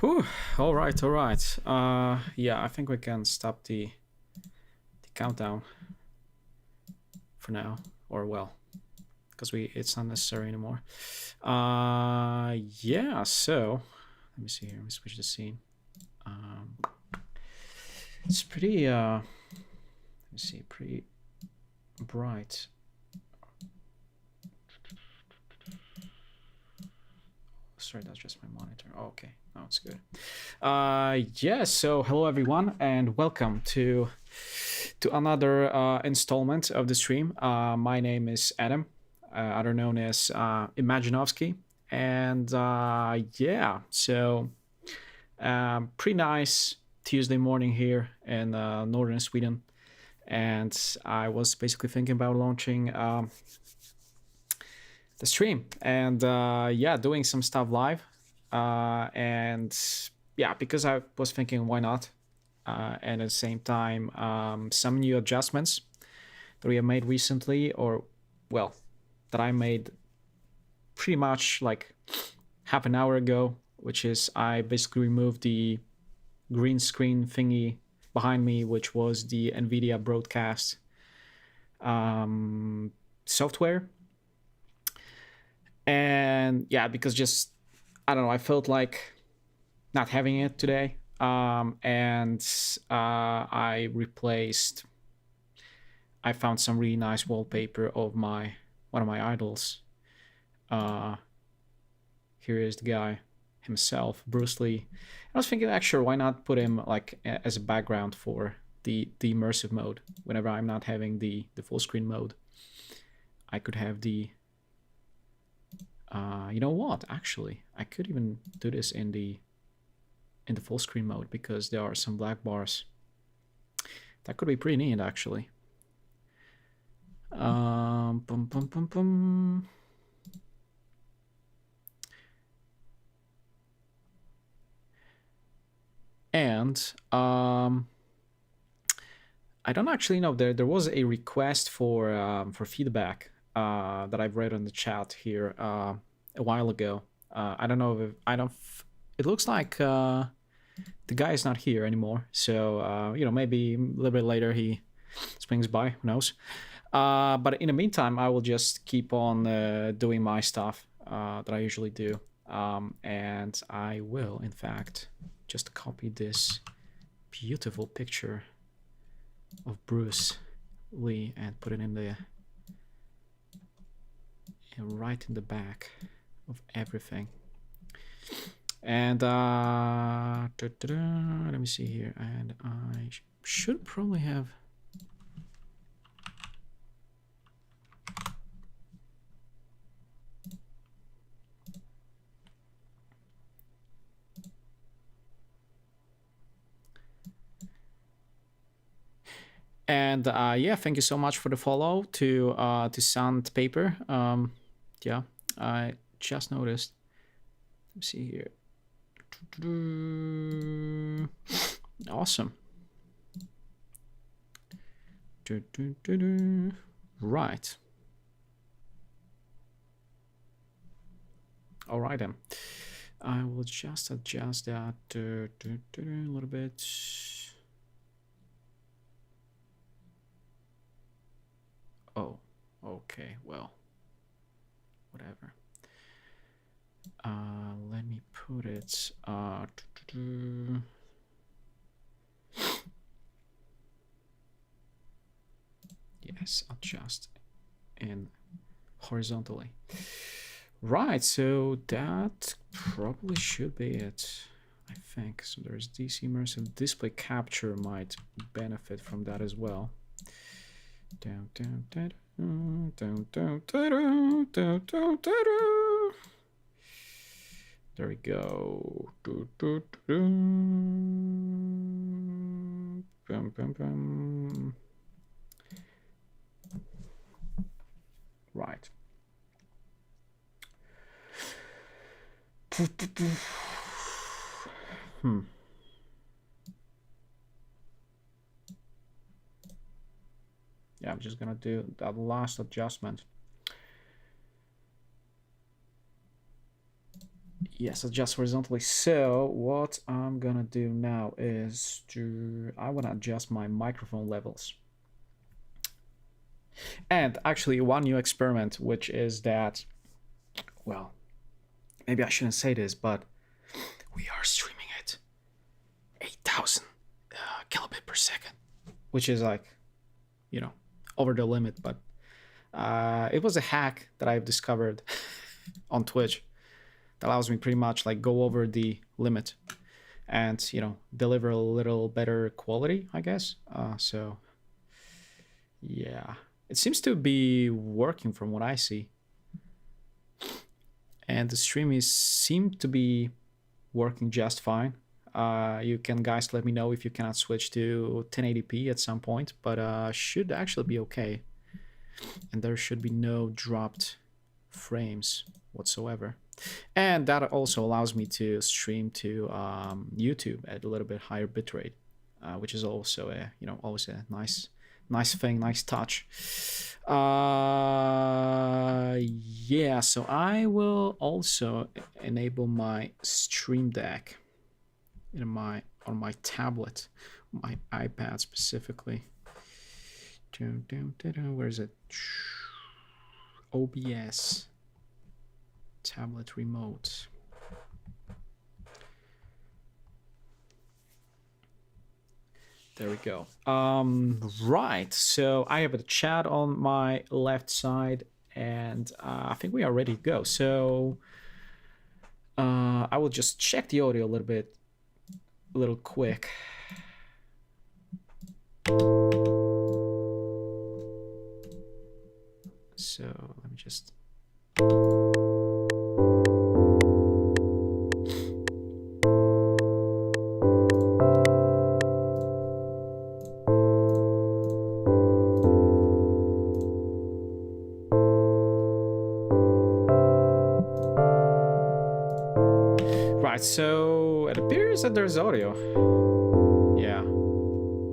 Whew. All right, all right. Yeah, I think we can stop the countdown for now, or well, because we it's not necessary anymore. Yeah. So let me see here. Let me switch the scene. Um, it's pretty. Let me see. Pretty bright. Sorry, that's just my monitor. Oh, okay, now it's good. Yeah. So hello everyone, and welcome to another installment of the stream. My name is Adam, other known as Imaginovsky, and yeah, so pretty nice Tuesday morning here in northern Sweden, and I was basically thinking about launching the stream and yeah, doing some stuff live, and yeah, because I was thinking why not, and at the same time some new adjustments that we have made recently, or well, that I made pretty much like half an hour ago, which is I basically removed the green screen thingy behind me, which was the NVIDIA broadcast software. And yeah, because just I don't know, I felt like not having it today. And I found some really nice wallpaper of my one of my idols. Uh, Here is the guy himself, Bruce Lee. I was thinking, actually, why not put him like as a background for the immersive mode? Whenever I'm not having the full screen mode, I could have the. You know what? Actually, I could even do this in the full screen mode because there are some black bars. That could be pretty neat, actually. Bum, bum, bum, bum. And I don't actually know. There was a request for feedback that I've read on the chat here a while ago. I don't know if I don't. It looks like the guy is not here anymore. So maybe a little bit later he swings by. Who knows? But in the meantime, I will just keep on doing my stuff that I usually do, and I will, in fact, just copy this beautiful picture of Bruce Lee and put it in the right in the back of everything. And let me see here. And I should probably have. And yeah, thank you so much for the follow to Sandpaper. Yeah, I just noticed. Let me see here. Awesome. Right. All right then. I will just adjust that a little bit. Oh, okay. Well, whatever. Let me put it. Yes, adjust in horizontally. Right, so that probably should be it, I think. So there's DC immersive display capture might benefit from that as well. Down, down, down, down, down, down, down, down, down. There we go. Bum, bum, bum. Right. Yeah, I'm just gonna do that last adjustment. Yes, adjust horizontally. So what I'm gonna do now is I want to adjust my microphone levels. And actually one new experiment, which is that, well, maybe I shouldn't say this, but we are streaming at 8,000 kilobit per second, which is like, over the limit. But it was a hack that I've discovered on Twitch that allows me pretty much like go over the limit and, deliver a little better quality, I guess. So yeah, it seems to be working from what I see. And the stream seemed to be working just fine. You can, guys, let me know if you cannot switch to 1080p at some point, but should actually be okay. And there should be no dropped frames whatsoever. And that also allows me to stream to YouTube at a little bit higher bitrate, which is also always a nice thing, nice touch. Yeah, so I will also enable my Stream Deck on my tablet, my iPad specifically. Where is it? OBS tablet remote. There we go. Right, so I have a chat on my left side, and I think we are ready to go. So I will just check the audio a little quick. So let me just... Right, so it appears that there's audio. Yeah,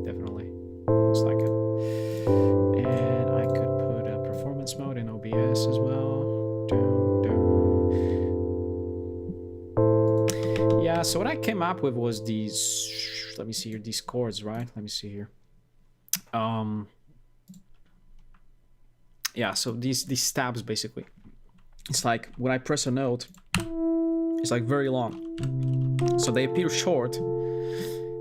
definitely. Looks like it. And I could put a performance mode in OBS as well. Yeah, so what I came up with was these, let me see here, these chords, right? Let me see here. Yeah, so these tabs basically. It's like when I press a note, it's like very long. So they appear short,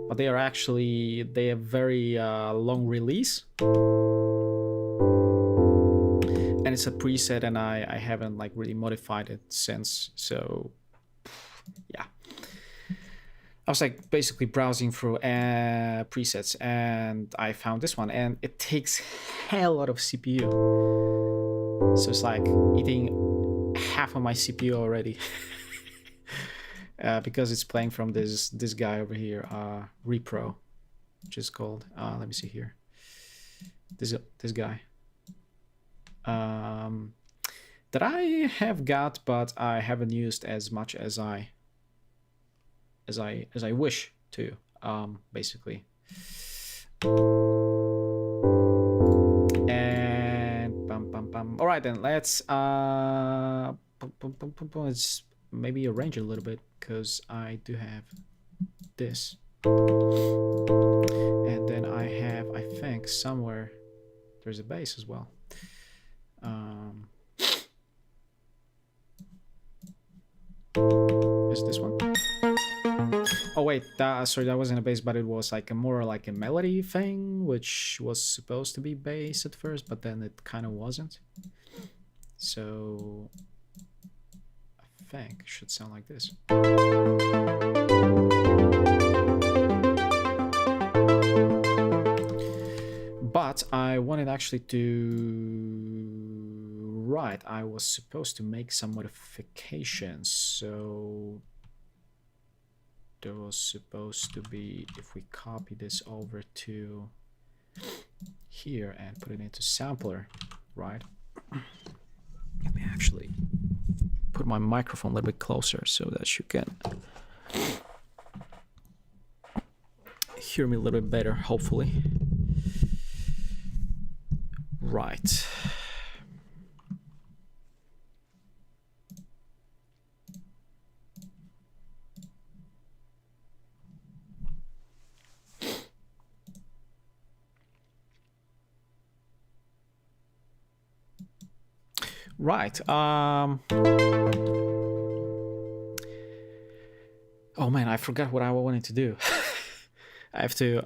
but they have very long release. And it's a preset, and I haven't like really modified it since. So yeah, I was like basically browsing through presets, and I found this one, and it takes hell lot of CPU. So it's like eating half of my CPU already. Because it's playing from this guy over here, Repro, which is called, let me see here, this guy, that I have got, but I haven't used as much as I wish to, basically. And all right, then let's let's maybe arrange it a little bit, because I do have this, and then I have, I think somewhere there's a bass as well. Is this one? Oh wait, sorry, that wasn't a bass, but it was like more like a melody thing, which was supposed to be bass at first, but then it kind of wasn't. So I think it should sound like this. But I wanted actually to... Right, I was supposed to make some modifications, so there was supposed to be, if we copy this over to here and put it into sampler, right? Let me actually put my microphone a little bit closer so that you can hear me a little bit better, hopefully. Right. Right. Oh man, I forgot what I wanted to do. I have to.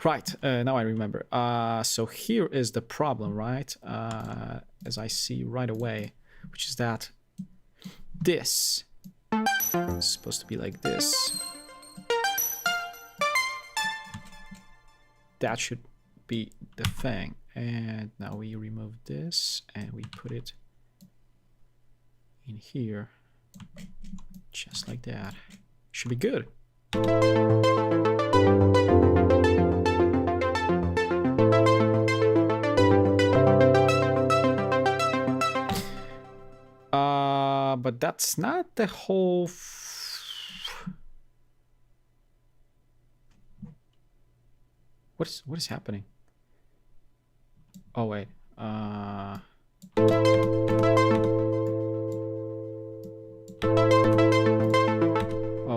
Right. Now I remember. So here is the problem, right? As I see right away, which is that this is supposed to be like this. That should be the thing. And now we remove this and we put it in here. Just like that. Should be good. But that's not the whole... What is happening? Oh wait. All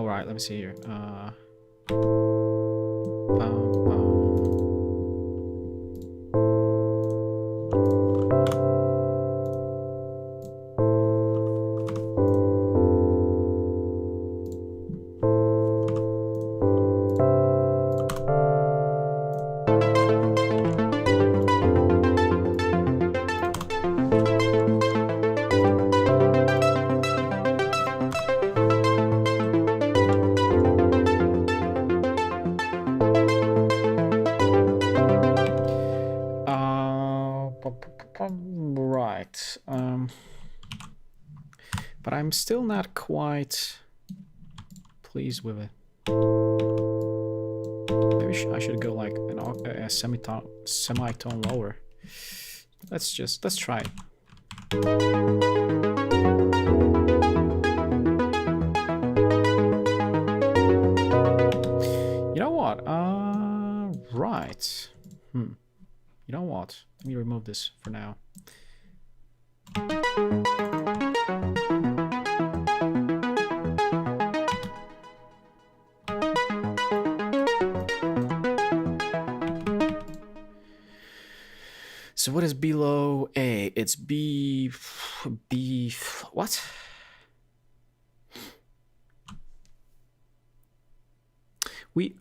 right, let me see here. Right. But I'm still not quite pleased with it. Maybe I should go like a semitone lower. Let's try it. You know what? Right. You know what? Let me remove this for now. So what is below A? It's B, what? We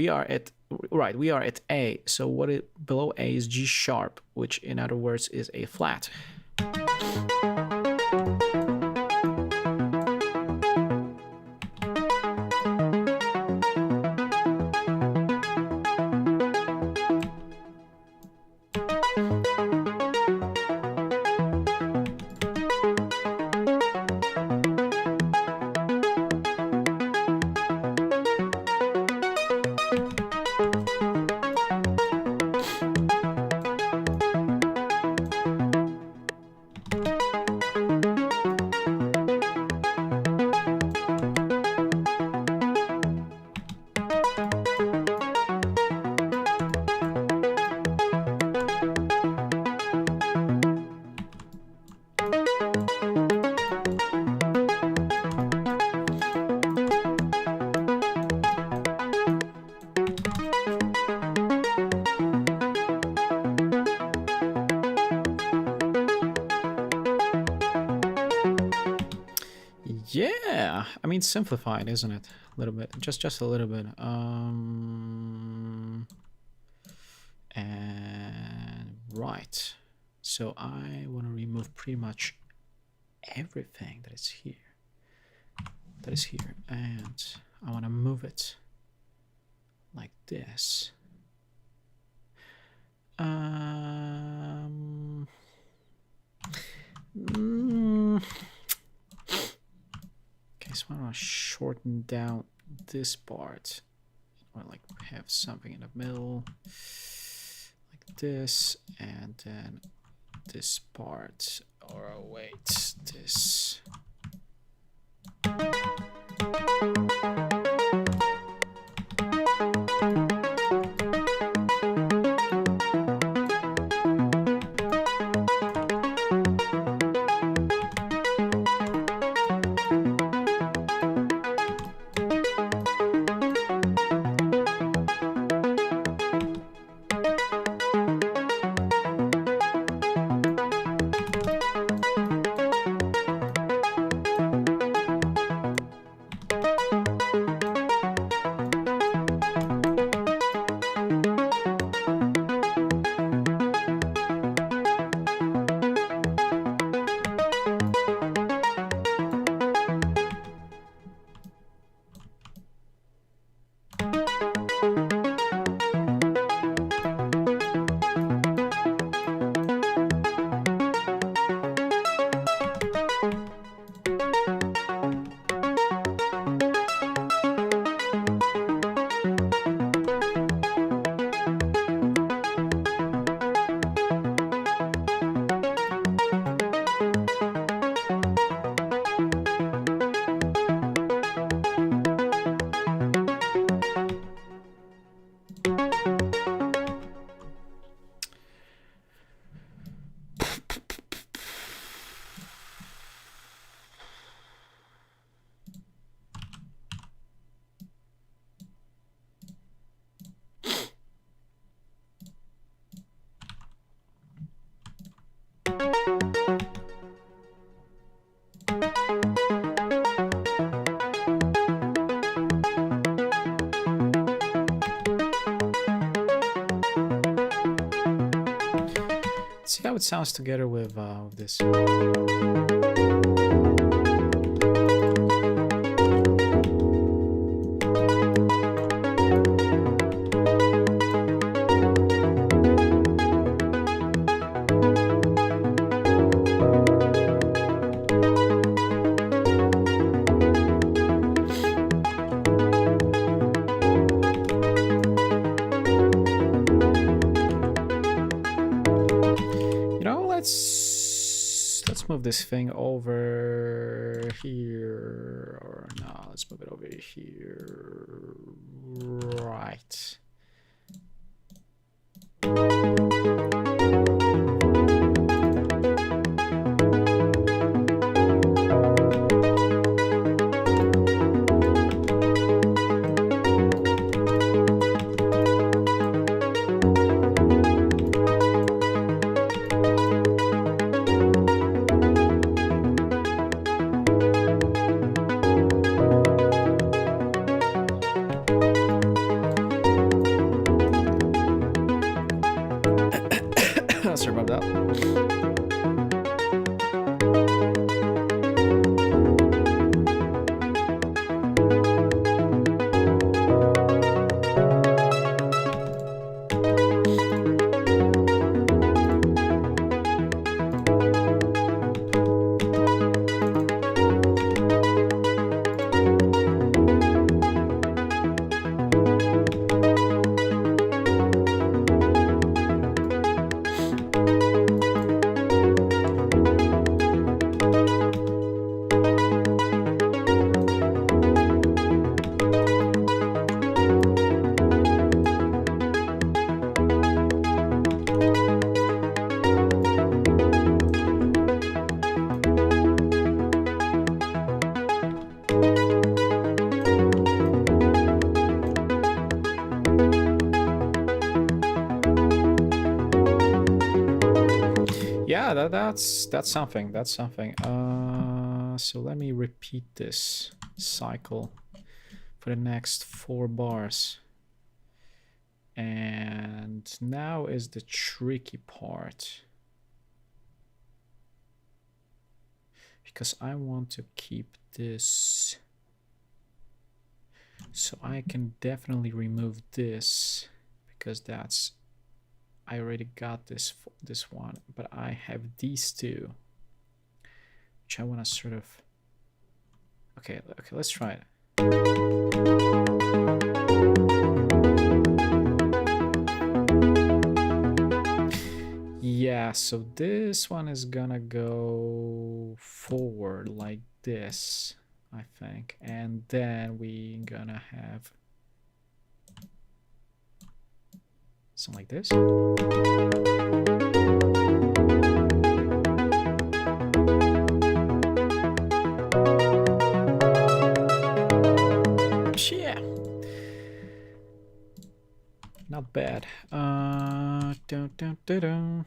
are at, right, we are at A. So what it below A is G sharp, which in other words is A flat. Yeah, I mean, simplified, isn't it? A little bit, just a little bit. And right, so I want to remove pretty much everything that is here. And I want to move it like this. Okay, so I want to shorten down this part. I want to like have something in the middle like this, and then this part, or wait, this. Let's see how it sounds together with this. Let's move this thing over here, or no, let's move it over here. Right. Sorry about that. Yeah, that's something. That's something. So let me repeat this cycle for the next 4 bars. And now is the tricky part, because I want to keep this, so I can definitely remove this, because that's, I already got this one, but I have these two, which I want to sort of, okay, let's try it. Yeah, so this one is gonna go forward like this, I think, and then we gonna have something like this. Yeah, not bad. Dun, dun, dun, dun.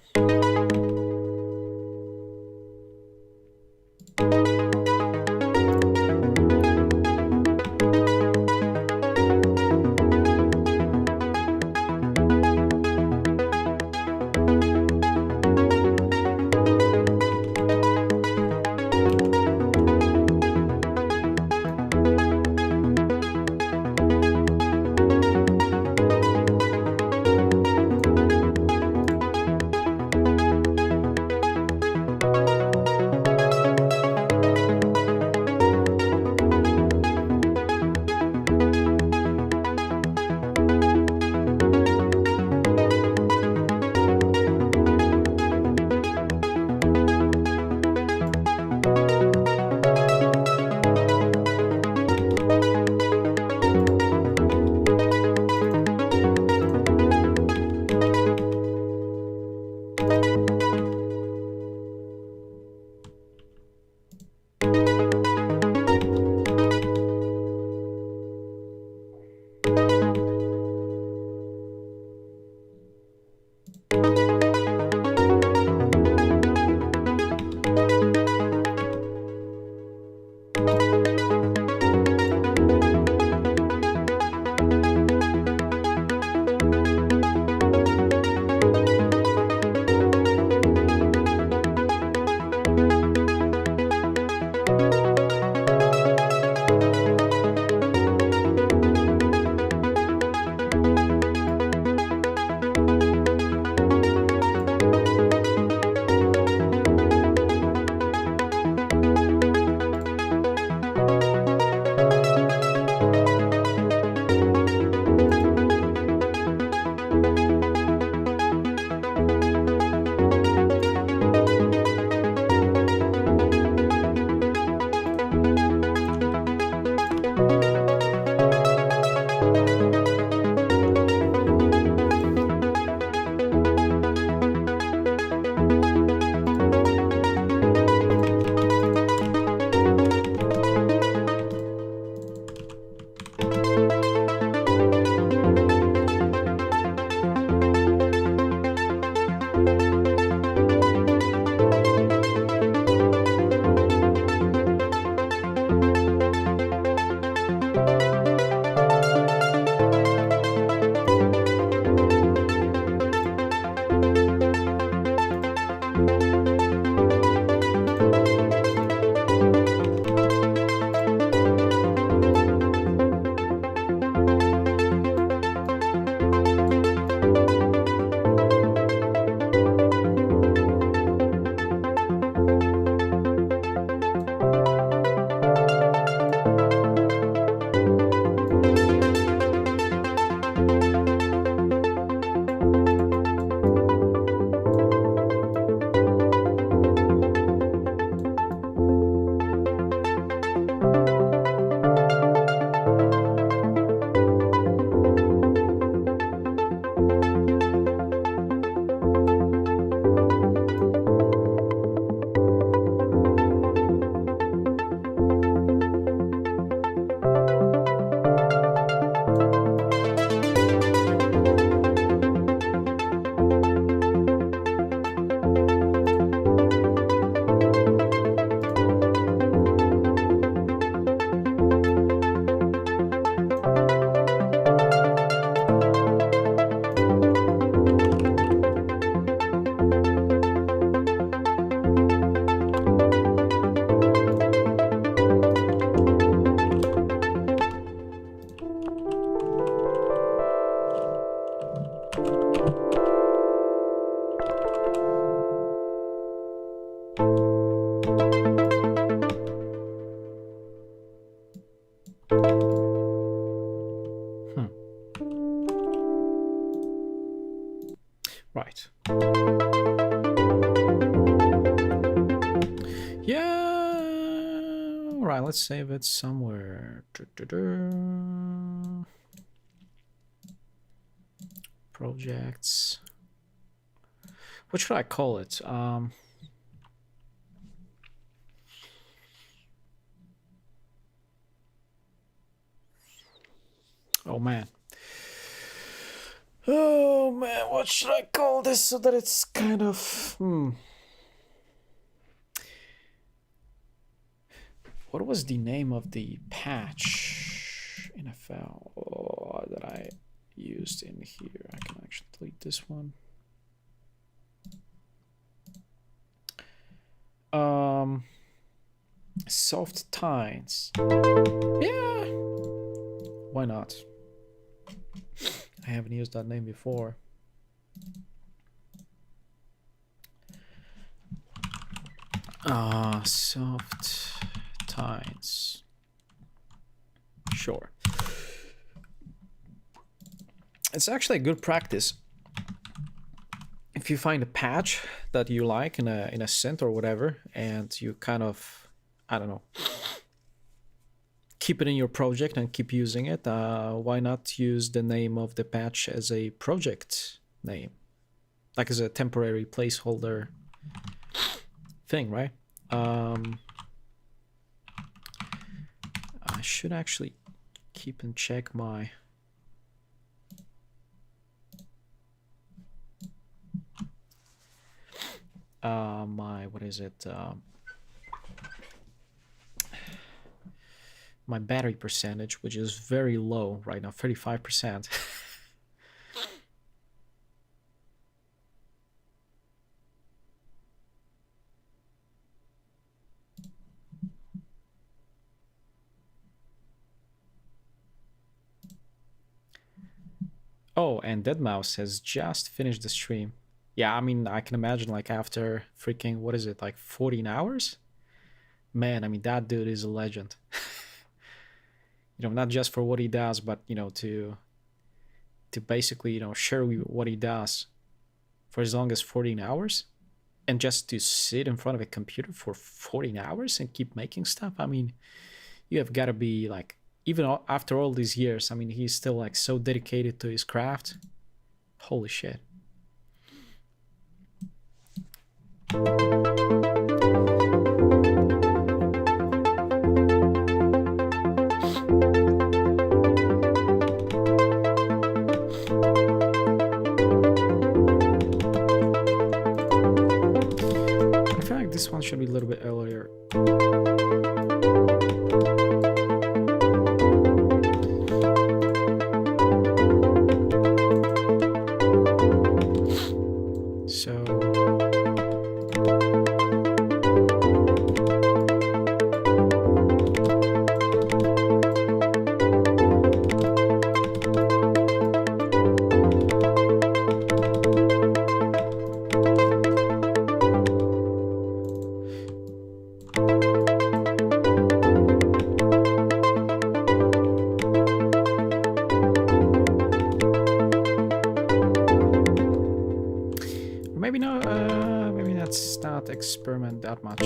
Right. Yeah. Right. Let's save it somewhere. Projects. What should I call it? Oh man. Oh man, what should I call this so that it's kind of What was the name of the patch in FL that I used in here? I can actually delete this one. Soft tines. Yeah. Why not? I haven't used that name before. Soft tines. Sure. It's actually a good practice. If you find a patch that you like in a scent or whatever, and you kind of, I don't know, keep it in your project and keep using it, why not use the name of the patch as a project name, like as a temporary placeholder thing, right? I should actually keep and check my what is it, my battery percentage, which is very low right now, 35%. Oh, and deadmau5 has just finished the stream. Yeah, I mean, I can imagine, like, after freaking, what is it, like 14 hours? Man, I mean, that dude is a legend. You know, not just for what he does, but, you know, to basically, you know, share what he does for as long as 14 hours. And just to sit in front of a computer for 14 hours and keep making stuff. I mean, you have got to be, like, even after all these years, I mean, he's still, like, so dedicated to his craft. Holy shit. This one should be a little bit earlier. Experiment that much.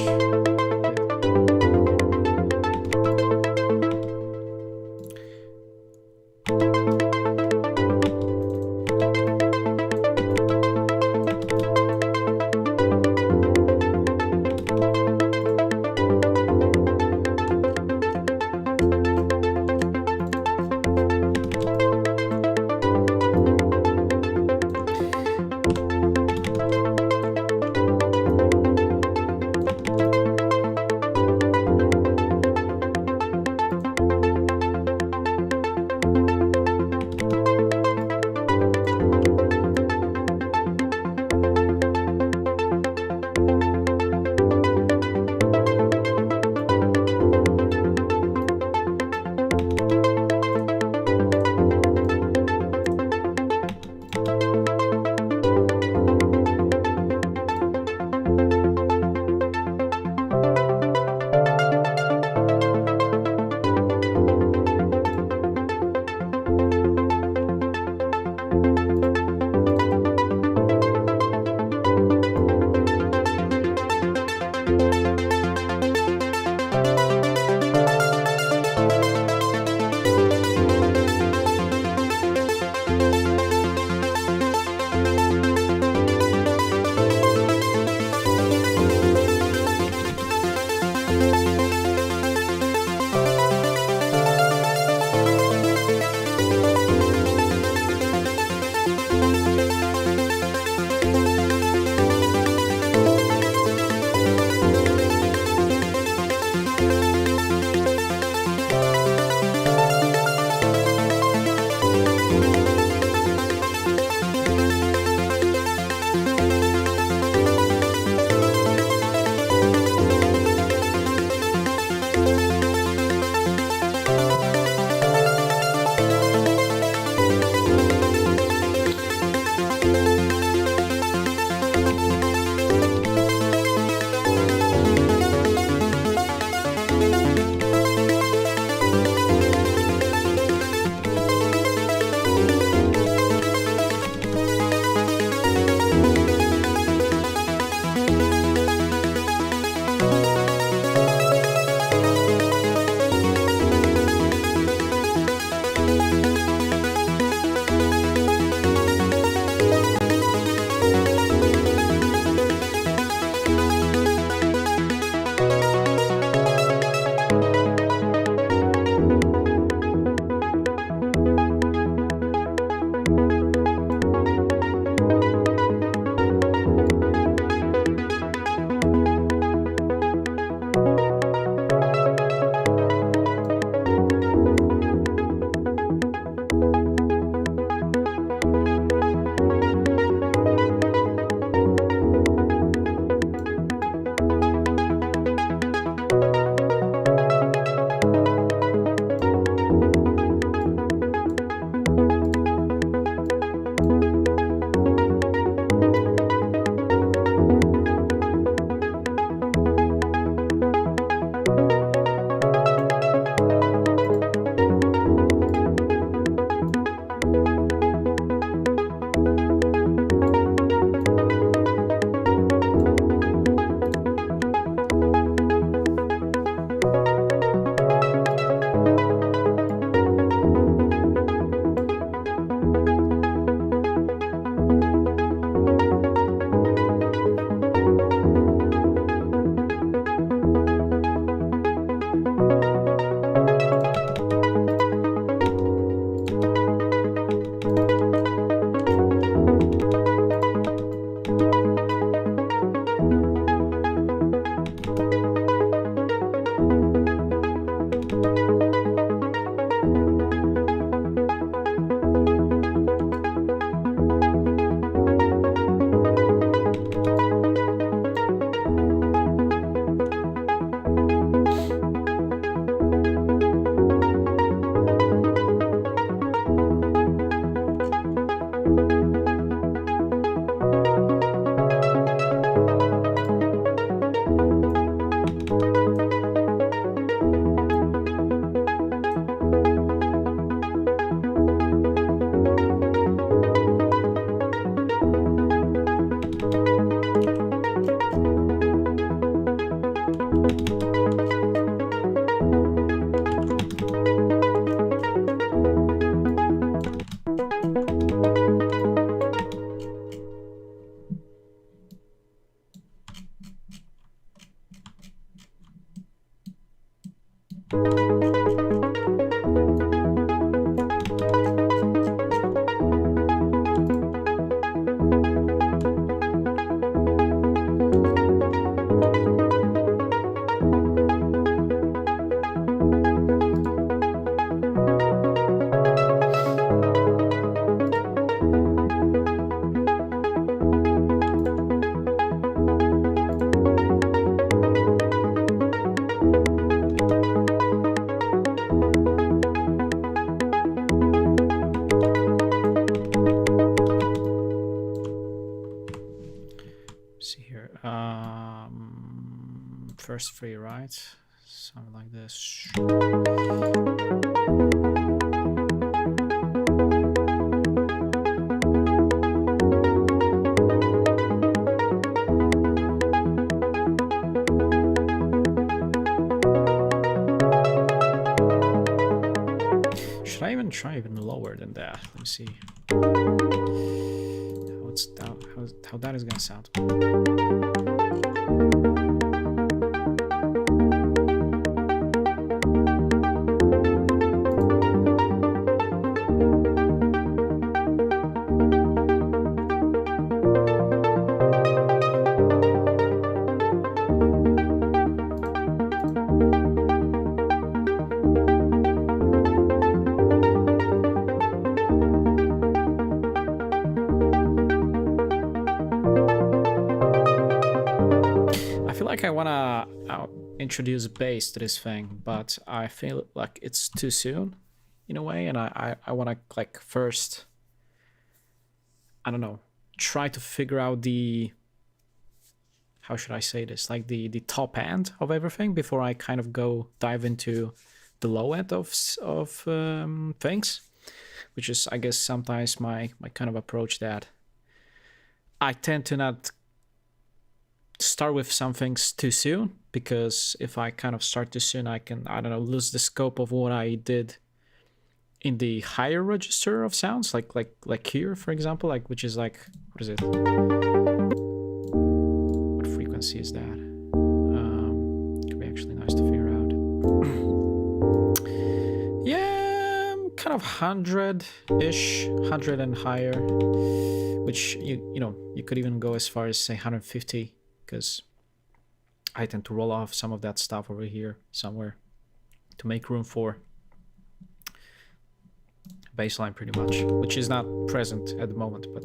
first three, right? Something like this. Should I even try even lower than that? Let me see how that is gonna sound. I wanna introduce bass to this thing, but I feel like it's too soon in a way, and I wanna like first, I don't know, try to figure out the, how should I say this, like the top end of everything before I kind of go dive into the low end of things, which is, I guess, sometimes my kind of approach, that I tend to not start with some things too soon, because if I kind of start too soon, I can, I don't know, lose the scope of what I did in the higher register of sounds, like here, for example, like, which is like, what is it? What frequency is that? Could be actually nice to figure out. Yeah, kind of 100-ish, 100 and higher, which you know, you could even go as far as say 150. Because I tend to roll off some of that stuff over here somewhere to make room for baseline, pretty much, which is not present at the moment, but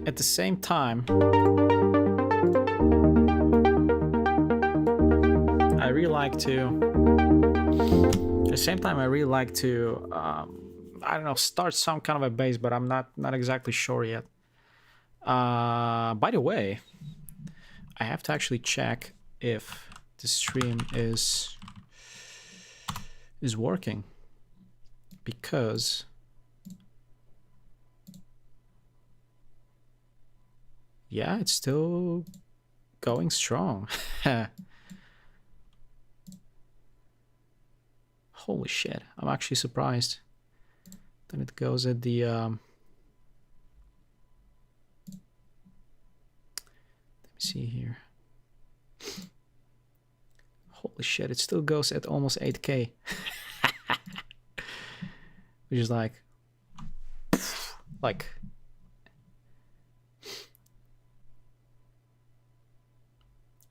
at the same time, I really like to, I don't know, start some kind of a bass, but I'm not exactly sure yet. By the way, I have to actually check if the stream is working, because yeah, it's still going strong. Holy shit, I'm actually surprised. Then it goes at the let me see here. Holy shit, it still goes at almost 8K. Which is like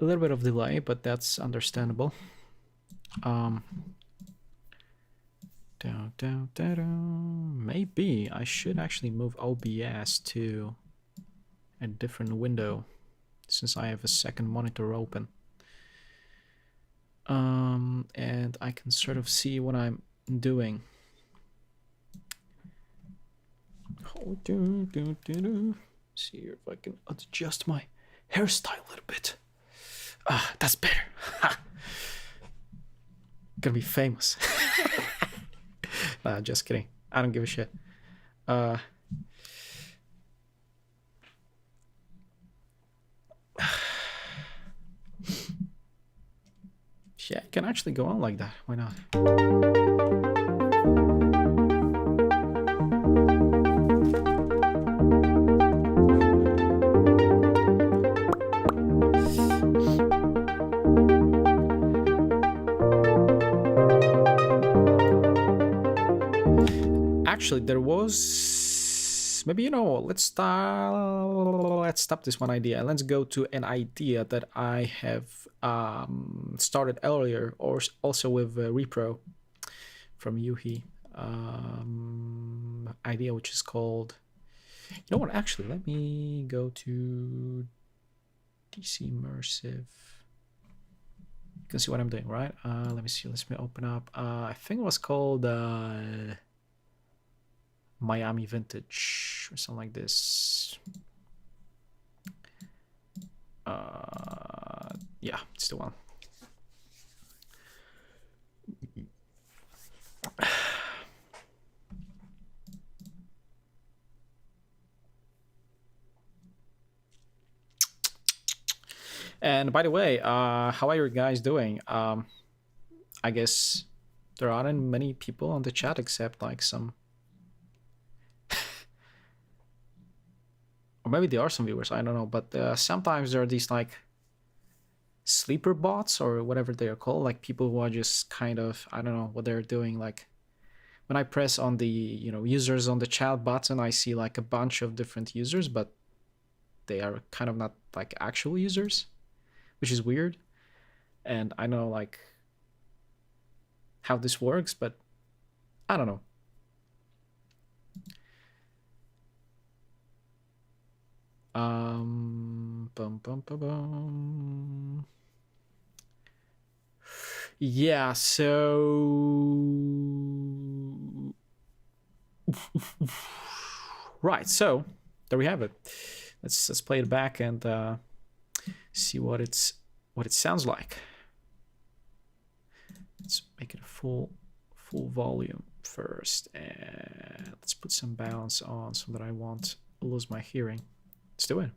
a little bit of delay, but that's understandable. Maybe I should actually move OBS to a different window, since I have a second monitor open. And I can sort of see what I'm doing. See here if I can adjust my hairstyle a little bit. Ah, that's better. Gonna be famous. Nah, just kidding. I don't give a shit. Yeah, it can actually go on like that. Why not? Actually, there was So maybe, let's stop this one idea. Let's go to an idea that I have started earlier, or also with Repro from Yuhi. Idea which is called, you know what, actually, let me go to DC Immersive. You can see what I'm doing, right? Let me see, let me open up. I think it was called Miami Vintage or something like this. Yeah, it's the one. And by the way, how are you guys doing? I guess there aren't many people on the chat except like some, or maybe there are some viewers, I don't know, but sometimes there are these like sleeper bots or whatever they are called, like people who are just kind of, I don't know what they're doing. Like when I press on the, users on the chat button, I see like a bunch of different users, but they are kind of not like actual users, which is weird. And I know like how this works, but I don't know. Yeah, so right, so there we have it. Let's play it back and see what it sounds like. Let's make it a full volume first, and let's put some balance on so that I won't lose my hearing. Let's do it.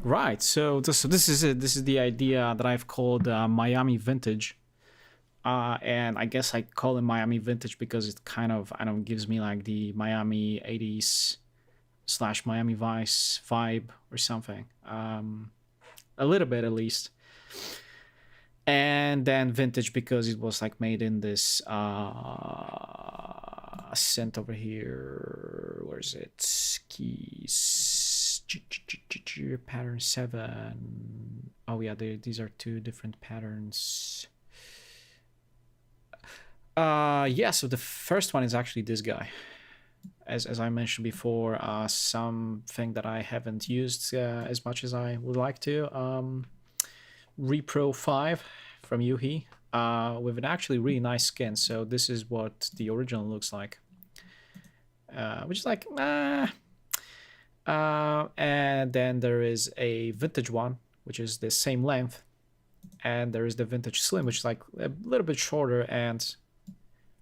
Right, so this is it. This is the idea that I've called Miami Vintage, and I guess I call it Miami Vintage because it kind of, I don't know, gives me like the Miami 80s / Miami Vice vibe or something, a little bit at least. And then vintage because it was like made in this scent over here. Where is it? Keys. Pattern 7. Oh yeah, these are two different patterns. Yeah, so the first one is actually this guy. As I mentioned before, something that I haven't used as much as I would like to. Repro 5 from Yuhi, with an actually really nice skin. So this is what the original looks like, which is like, and then there is a vintage one, which is the same length, and there is the vintage slim, which is like a little bit shorter and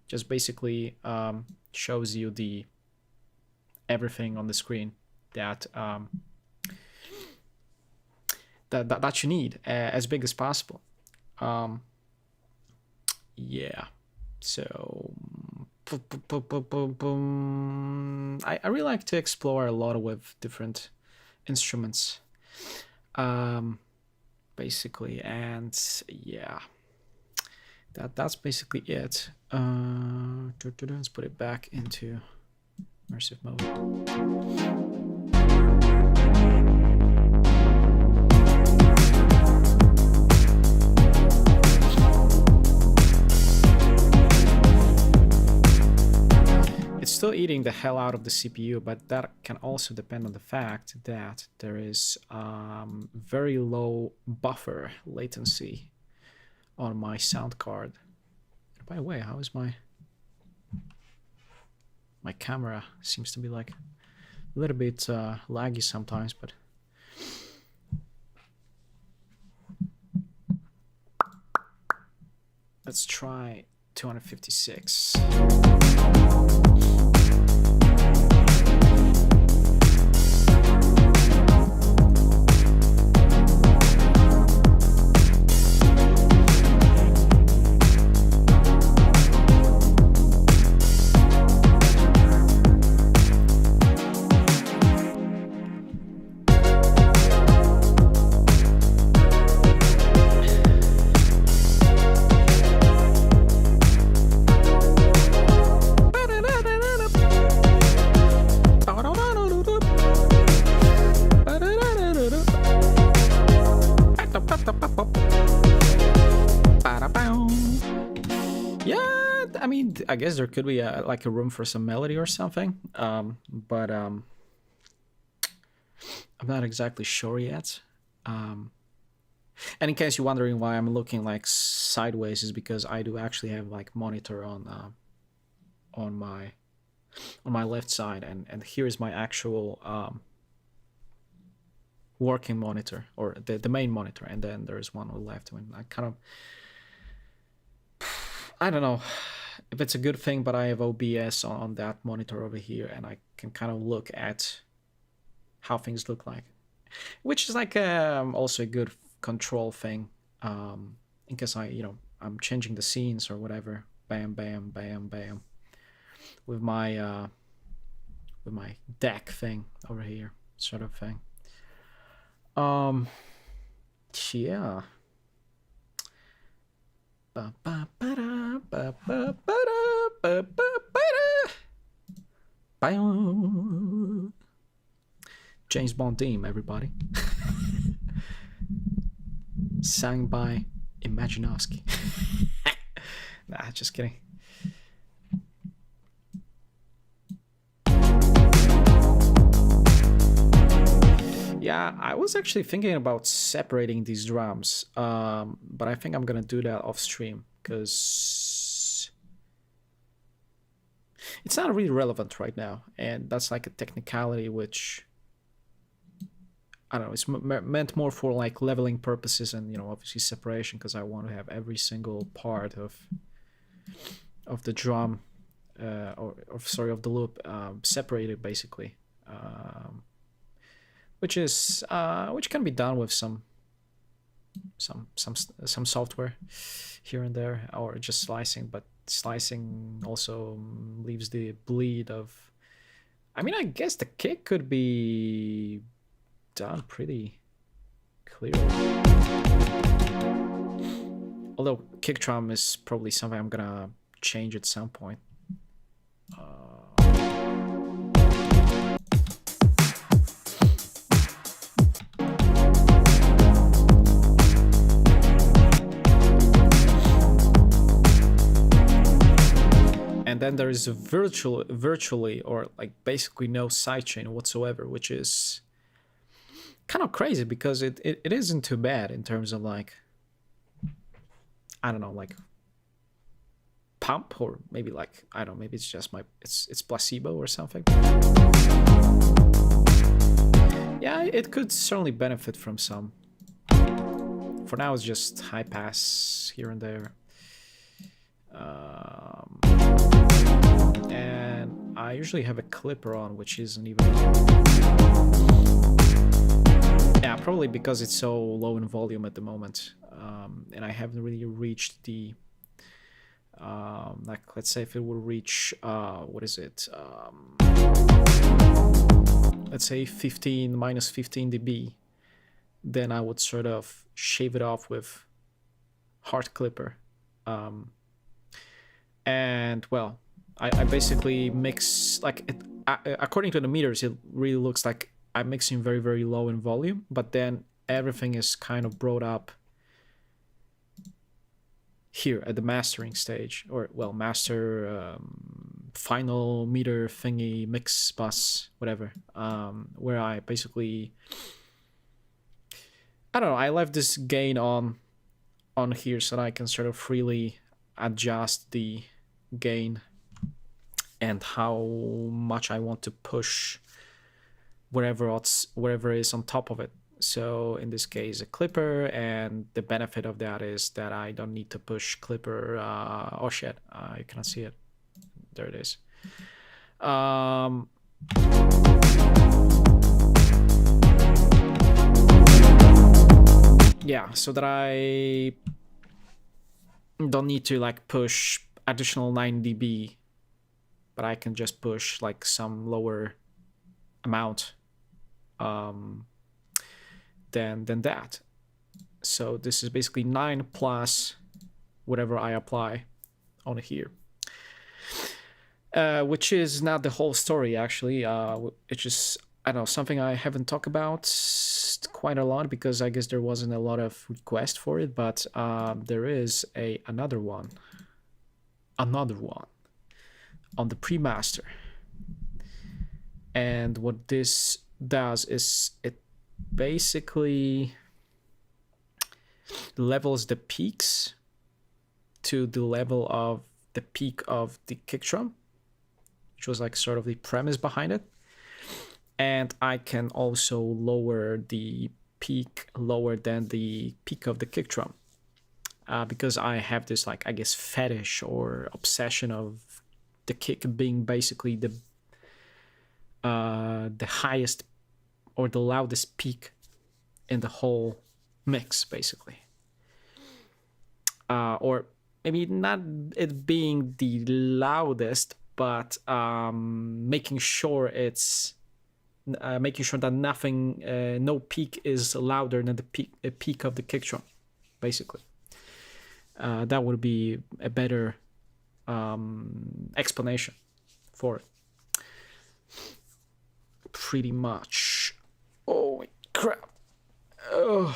just basically shows you the everything on the screen that that you need, as big as possible. Yeah, so I really like to explore a lot with different instruments. Basically, and yeah, that's basically it. Let's put it back into immersive mode. It's still eating the hell out of the CPU, but that can also depend on the fact that there is very low buffer latency on my sound card. And by the way, how is my camera? Seems to be like a little bit laggy sometimes, but let's try 256. Yeah, I mean, I guess there could be like a room for some melody or something, but I'm not exactly sure yet. And in case you're wondering why I'm looking like sideways, is because I do actually have like monitor on my left side, and here is my actual working monitor, or the main monitor, and then there's one on the left. And I kind of, I don't know if it's a good thing, but I have OBS on that monitor over here, and I can kind of look at how things look like, which is like also a good control thing, in case I'm changing the scenes or whatever. Bam, bam, bam, bam, with my deck thing over here, sort of thing. Yeah. James Bond theme, everybody. Sang by Imaginovsky. Nah, just kidding. Yeah, I was actually thinking about separating these drums, but I think I'm gonna do that off stream, because it's not really relevant right now, and that's like a technicality which, I don't know, it's meant more for like leveling purposes, and obviously separation, because I want to have every single part of the drum, sorry, of the loop, separated basically, which can be done with some software here and there, or just slicing. But slicing also leaves the bleed of, I mean, I guess the kick could be done pretty clearly, although kick drum is probably something I'm gonna change at some point. And then there is virtually, or like basically no sidechain whatsoever, which is kind of crazy, because it isn't too bad in terms of like, I don't know, like pump, or maybe like, I don't know, maybe it's just it's placebo or something. Yeah, it could certainly benefit from some. For now, it's just high pass here and there. And I usually have a clipper on, which isn't even, yeah, probably because it's so low in volume at the moment, and I haven't really reached the like, let's say if it will reach what is it, let's say -15 dB, then I would sort of shave it off with hard clipper. And well, I basically mix like it, according to the meters, it really looks like I'm mixing very, very low in volume, but then everything is kind of brought up here at the mastering stage, or well, master final meter thingy, mix bus, whatever, where I basically, I don't know, I left this gain on here so that I can sort of freely adjust the gain and how much I want to push whatever is on top of it. So in this case, a clipper, and the benefit of that is that I don't need to push clipper. Oh shit, you cannot see it. There it is. Yeah, so that I don't need to like push additional 9 dB, but I can just push like some lower amount than that. So this is basically 9 plus whatever I apply on here, which is not the whole story actually. It's just, I don't know, something I haven't talked about quite a lot because I guess there wasn't a lot of request for it, but there is another one on the pre-master. And what this does is it basically levels the peaks to the level of the peak of the kick drum, which was like sort of the premise behind it. And I can also lower the peak lower than the peak of the kick drum, because I have this, like, I guess, fetish or obsession of the kick being basically the highest or the loudest peak in the whole mix, basically. Or maybe not it being the loudest, but making sure that nothing, no peak is louder than the peak of the kick drum, basically. That would be a better explanation for it. Pretty much. Oh crap. Oh.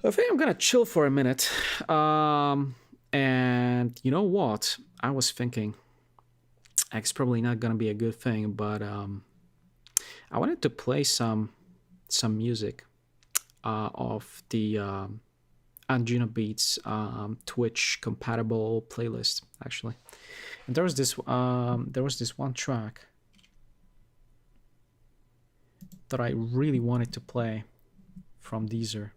I think I'm gonna chill for a minute. And you know what? I was thinking, it's probably not gonna be a good thing, but I wanted to play some music of the Anjuna Beats Twitch compatible playlist, actually. And there was this one track that I really wanted to play from Deezer.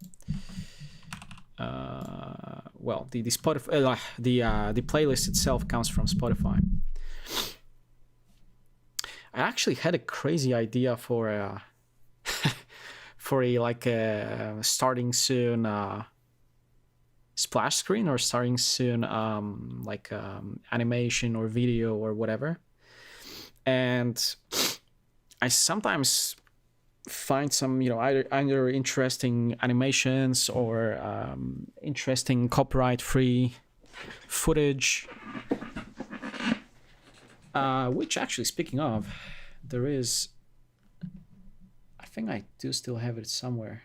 Well, the Spotify, the playlist itself comes from Spotify. I actually had a crazy idea for a like a starting soon splash screen, or starting soon like animation or video or whatever. And I sometimes find some, either interesting animations or interesting copyright-free footage. Which, actually, speaking of, there is, I think I do still have it somewhere,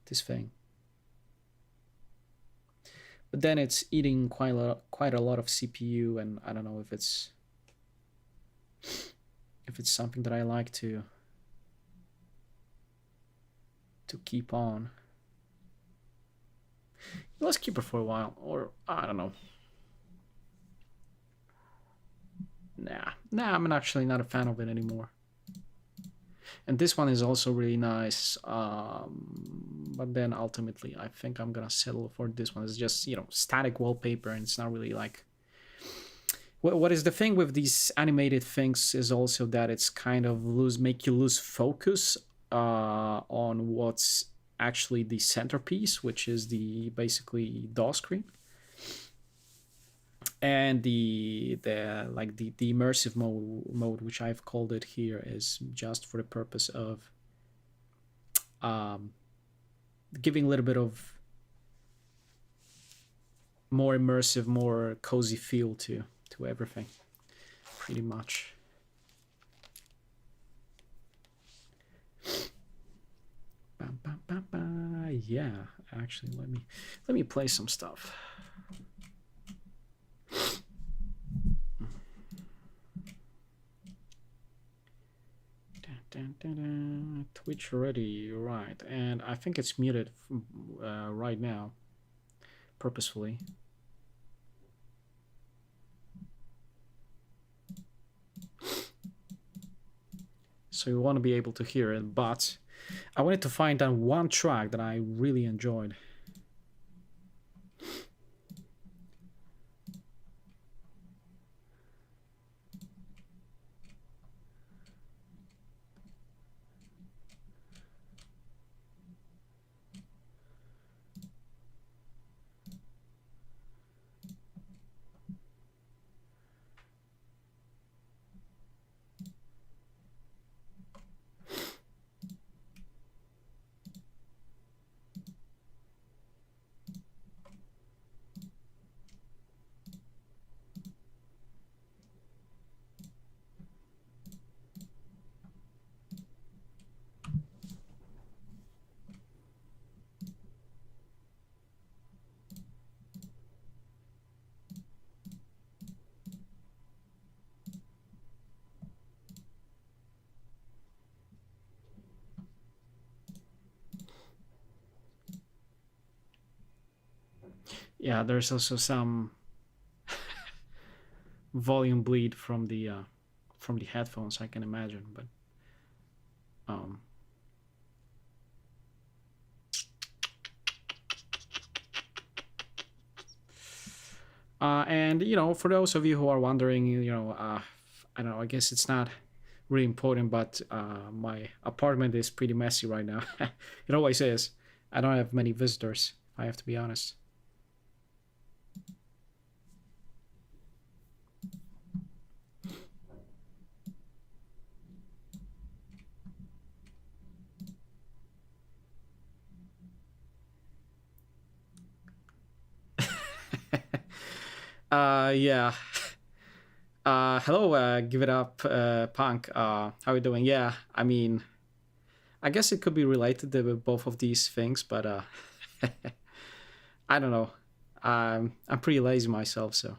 this thing. But then it's eating quite a lot of CPU, and I don't know if it's something that I like to keep on. Let's keep it for a while, or I don't know. Nah, I'm actually not a fan of it anymore. And this one is also really nice, but then ultimately I think I'm gonna settle for this one. It's just, static wallpaper, and it's not really like... What is the thing with these animated things is also that it's kind of make you lose focus on what's actually the centerpiece, which is the basically DAW screen, and the immersive mode, which I've called it here, is just for the purpose of um, giving a little bit of more immersive, more cozy feel to everything, pretty much. Yeah, actually, let me play some stuff. Twitch already, right? And I think it's muted right now, purposefully. So you want to be able to hear it, but I wanted to find that one track that I really enjoyed. Yeah, there's also some volume bleed from the headphones, I can imagine, but um and for those of you who are wondering, I don't know, I guess it's not really important, but my apartment is pretty messy right now. It always is. I don't have many visitors, I have to be honest. Yeah. Hello, give it up, punk. How you doing? Yeah, I mean, I guess it could be related to both of these things, but I don't know. I'm pretty lazy myself, so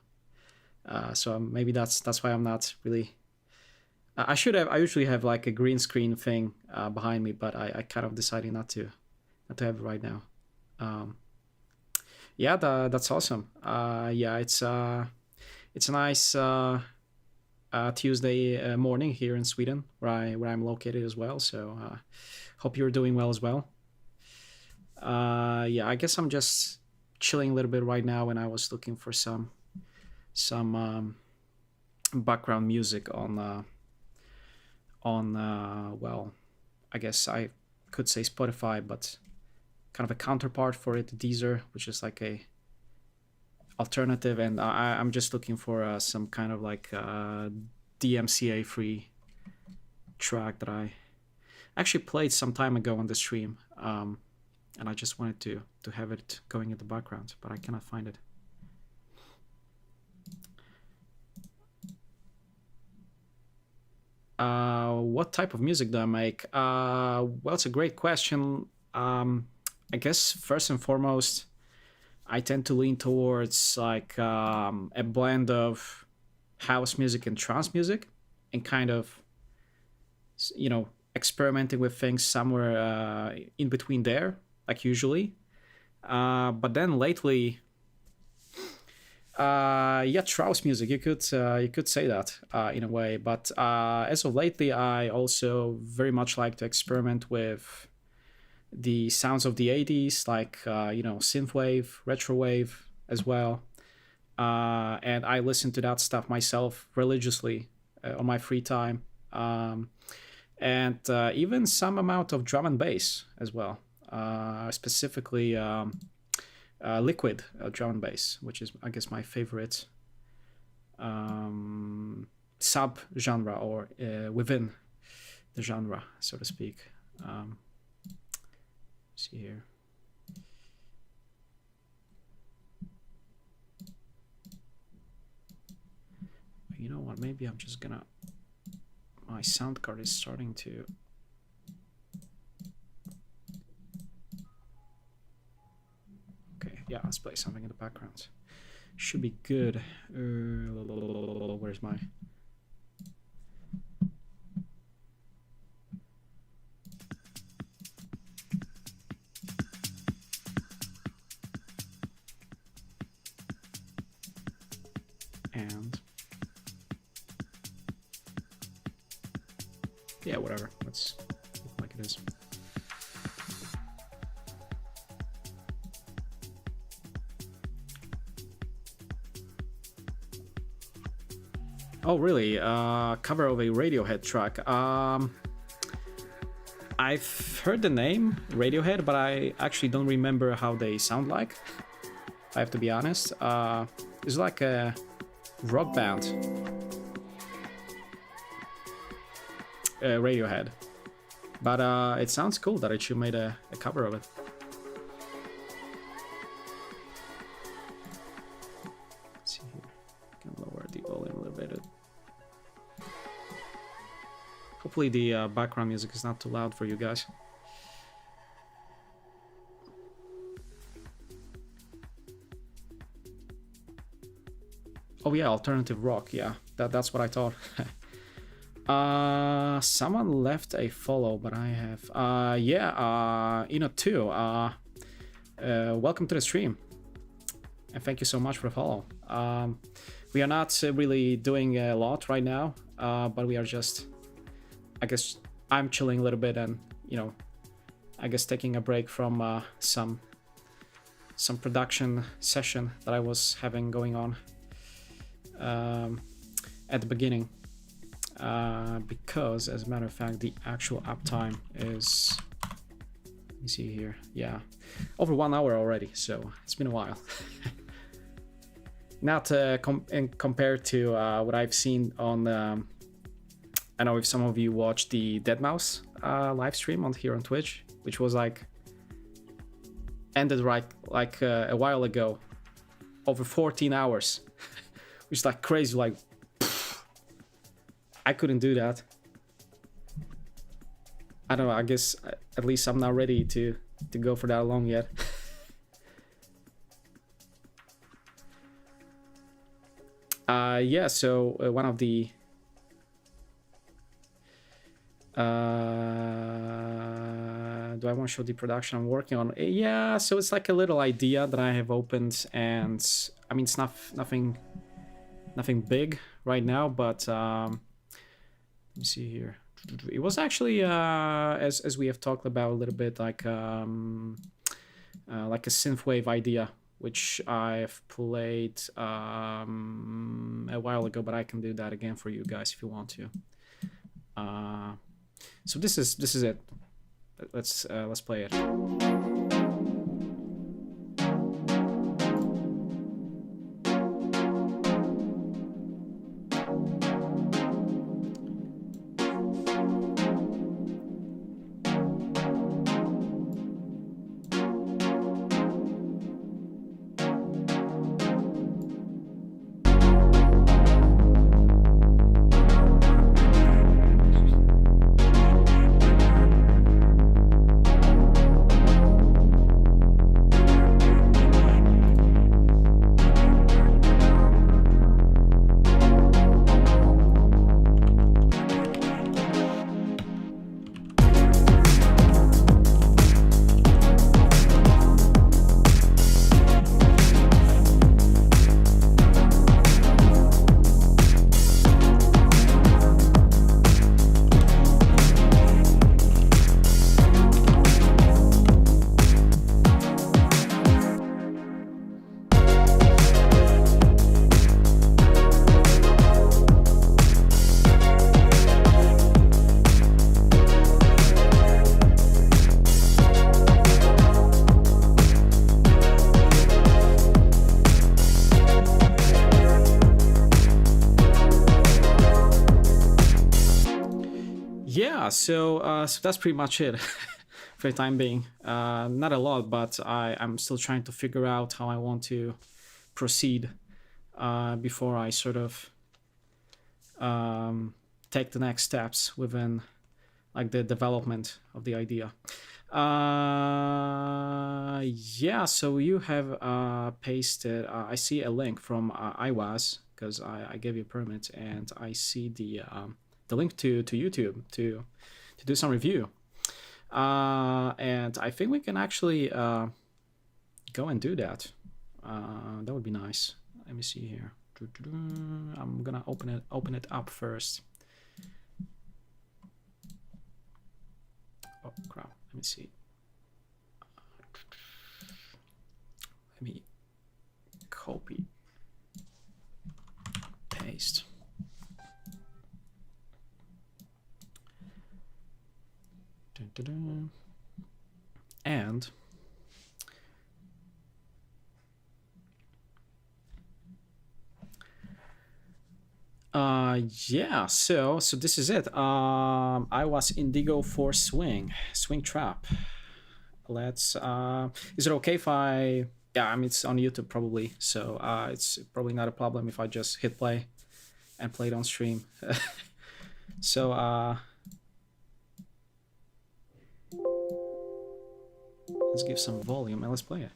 maybe that's why I'm not really. I should have. I usually have like a green screen thing behind me, but I kind of decided not to have it right now. Um, yeah, that's awesome. Yeah, it's a nice Tuesday morning here in Sweden, where I'm located as well. So hope you're doing well as well. Yeah, I guess I'm just chilling a little bit right now, and I was looking for some background music on well, I guess I could say Spotify, but kind of a counterpart for it, Deezer, which is like a alternative, and I'm just looking for some kind of like DMCA free track that I actually played some time ago on the stream, and I just wanted to have it going in the background, but I cannot find it. What type of music do I make? Well, it's a great question. I guess first and foremost, I tend to lean towards like a blend of house music and trance music, and kind of experimenting with things somewhere in between there, like usually. But then lately, yeah, Strauss music. You could say that in a way. But as of lately, I also very much like to experiment with the sounds of the '80s, like synthwave, retrowave as well. And I listen to that stuff myself religiously on my free time, and even some amount of drum and bass as well. Specifically. Liquid drum and bass, which is, I guess, my favorite sub genre, or within the genre, so to speak. Um, see here. You know what? Maybe I'm just gonna. My sound card is starting to. Okay, yeah, let's play something in the background. Should be good. Where's my? And yeah, whatever. Let's look like it is. Oh, really? Cover of a Radiohead track. I've heard the name Radiohead, but I actually don't remember how they sound like. I have to be honest. It's like a rock band. Radiohead. But it sounds cool that Ichiu made a cover of it. Let's see here. Can lower the volume a little bit. Hopefully the background music is not too loud for you guys. Oh yeah, alternative rock. Yeah, that's what I thought. Someone left a follow, but I have. Yeah, too. Welcome to the stream, and thank you so much for the follow. We are not really doing a lot right now, but we are just. I guess I'm chilling a little bit, and I guess taking a break from some production session that I was having going on at the beginning. Because, as a matter of fact, the actual uptime is, let me see here, yeah, over 1 hour already, so it's been a while. Not compared to what I've seen on, I know if some of you watched the deadmau5 live stream here on Twitch, which was ended a while ago, over 14 hours, which is crazy, I couldn't do that. I don't know, I guess at least I'm not ready to go for that long yet. Yeah, so one of the do I want to show the production I'm working on? Yeah, so it's a little idea that I have opened, and I mean it's nothing big right now, but let me see here. It was actually as we have talked about a little bit, like a synthwave idea, which I've played a while ago, but I can do that again for you guys if you want to. So this is it. Let's play it. So that's pretty much it. for the time being. Not a lot, but I'm still trying to figure out how I want to proceed before I sort of take the next steps within like the development of the idea. Yeah, so you have pasted, I see a link from iWAS, because I gave you a permit, and I see the link to YouTube to do some review. And I think we can actually go and do that. That would be nice. Let me see here. I'm gonna open it up first. Oh crap, let me see. Let me copy, paste. And yeah, so this is it. iWAS Indigo for Swing Trap. Let's is it okay if I, yeah, I mean, it's on YouTube probably, so it's probably not a problem if I just hit play and play it on stream. So let's give some volume and let's play it.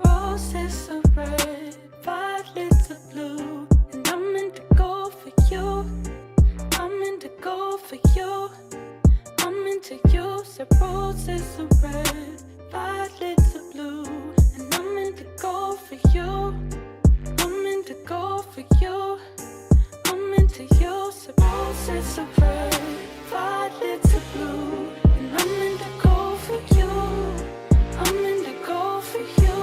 Roses are red, violets are blue, and I'm meant to go for you. I'm meant to go for you. I'm into you. So roses are red, violets are blue, and I'm meant to go for you. I'm meant to go for you. I'm into you. So roses are red, violets are blue, and I'm meant to go for you. I'm meant to go for you.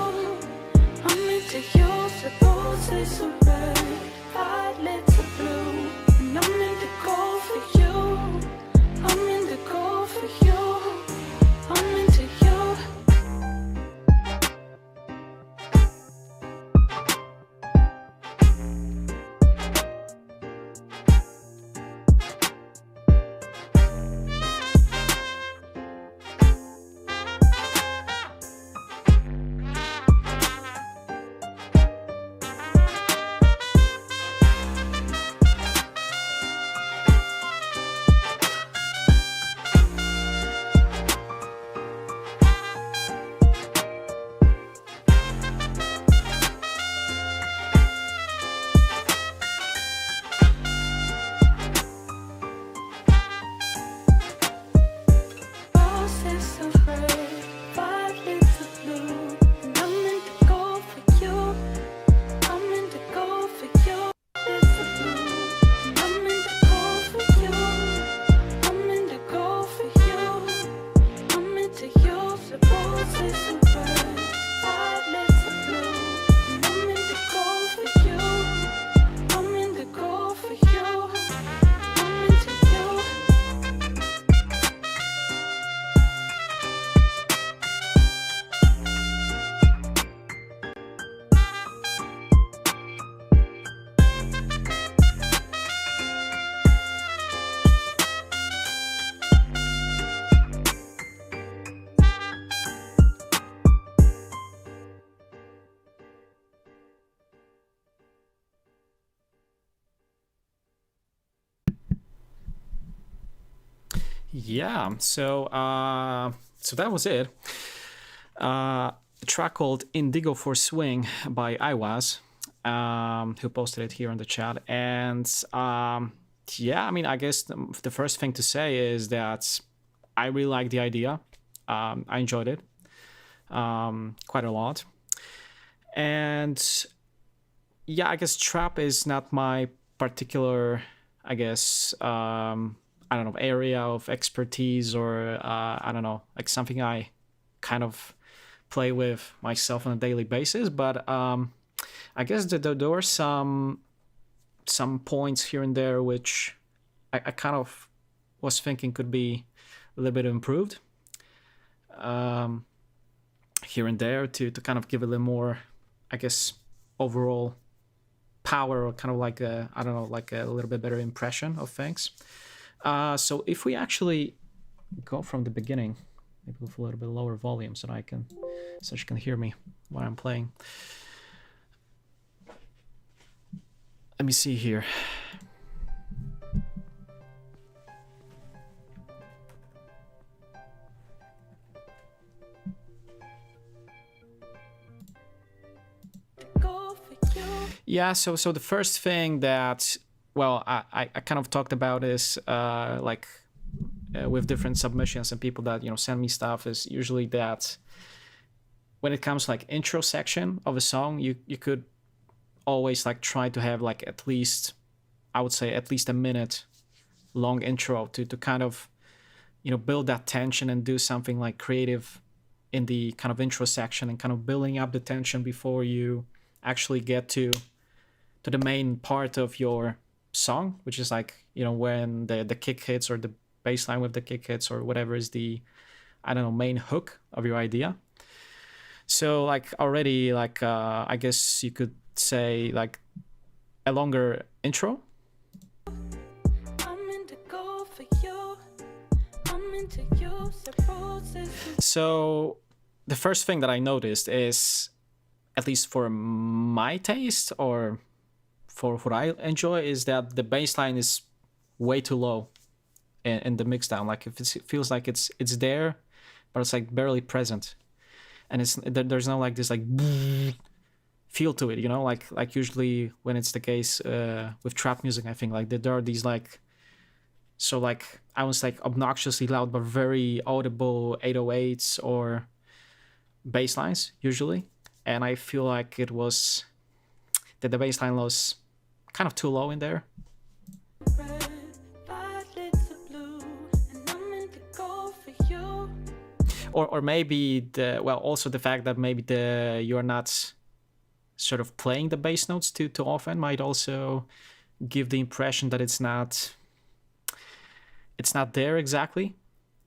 I'm into you. So roses are red, violets are blue, and I'm meant to go for you. I'm meant to go for you. I'm into you. Roses are red, violets are blue, and I'm meant to go for you. I'm meant to go for you. Violets are blue, and I'm meant to go for you. I'm meant to go for you. I'm into you. So roses are red, violets are blue, and I'm meant to go for you. I'm meant to go for you. I'm into you. Yeah, so that was it. A track called Indigo for Swing by iWAS, who posted it here in the chat. And yeah, I mean, I guess the first thing to say is that I really like the idea. I enjoyed it quite a lot. And yeah, I guess trap is not my particular, I guess, I don't know, area of expertise, or I don't know, like something I kind of play with myself on a daily basis. But I guess that there were some points here and there which I kind of was thinking could be a little bit improved here and there to kind of give a little more, I guess, overall power, or kind of like a, I don't know, like a little bit better impression of things. So if we actually go from the beginning, maybe with a little bit lower volume so that you can hear me while I'm playing. Let me see here. Yeah, so the first thing that, well, I kind of talked about is with different submissions and people that, you know, send me stuff, is usually that when it comes like intro section of a song, you could always like try to have like at least, I would say at least a minute long intro to kind of, you know, build that tension and do something like creative in the kind of intro section and kind of building up the tension before you actually get to the main part of your song, which is like, you know, when the kick hits, or the bass line with the kick hits, or whatever is the, I don't know, main hook of your idea. So like already like I guess you could say like a longer intro. So the first thing that I noticed is, at least for my taste or for what I enjoy, is that the bass line is way too low in the mix down. Like if it feels like it's there, but it's like barely present, and there's no like this like feel to it, you know, like usually when it's the case with trap music, I think like there are these like, so like I was like obnoxiously loud but very audible 808s or bass lines usually, and I feel like it was that the bass line was kind of too low in there. Or maybe also the fact that maybe you're not sort of playing the bass notes too often might also give the impression that it's not there exactly.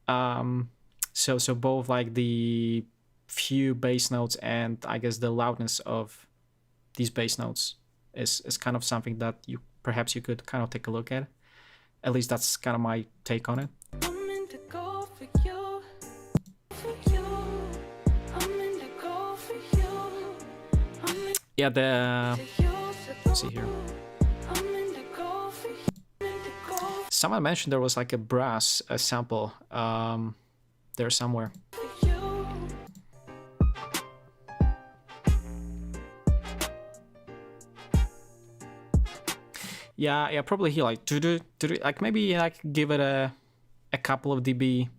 So both like the few bass notes and I guess the loudness of these bass notes is kind of something that you could kind of take a look at. At least that's kind of my take on it. Yeah, let's see here. Someone mentioned there was like a brass sample there somewhere. Yeah, probably here like like maybe like give it a couple of dB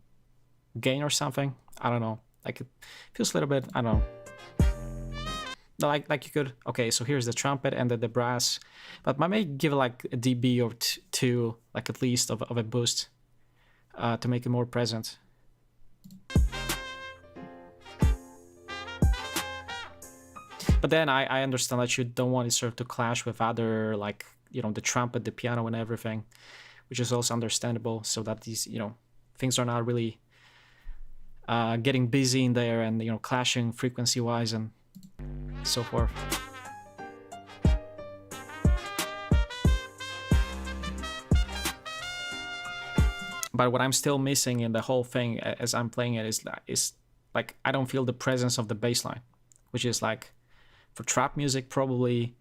gain or something. I don't know. Like it feels a little bit, I don't know. Like you could, okay, so here's the trumpet and the brass, but I may give it like a dB or two, like at least of a boost to make it more present. But then I understand that you don't want it sort of to clash with other, like, you know, the trumpet, the piano and everything, which is also understandable, so that these, you know, things are not really getting busy in there and, you know, clashing frequency wise and so forth. But what I'm still missing in the whole thing as I'm playing it is like I don't feel the presence of the bass line, which is like for trap music probably,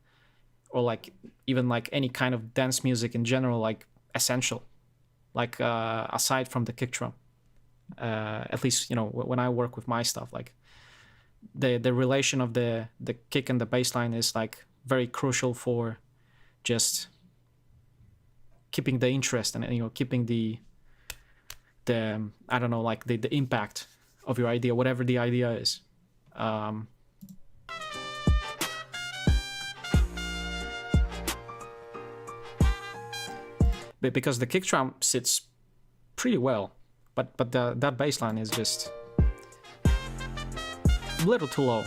or like even like any kind of dance music in general, like essential, like aside from the kick drum, at least, you know, when I work with my stuff, like the relation of the kick and the bass line is like very crucial for just keeping the interest and, you know, keeping the I don't know, like the impact of your idea, whatever the idea is. But because the kick drum sits pretty well, but that bass line is just A little too low.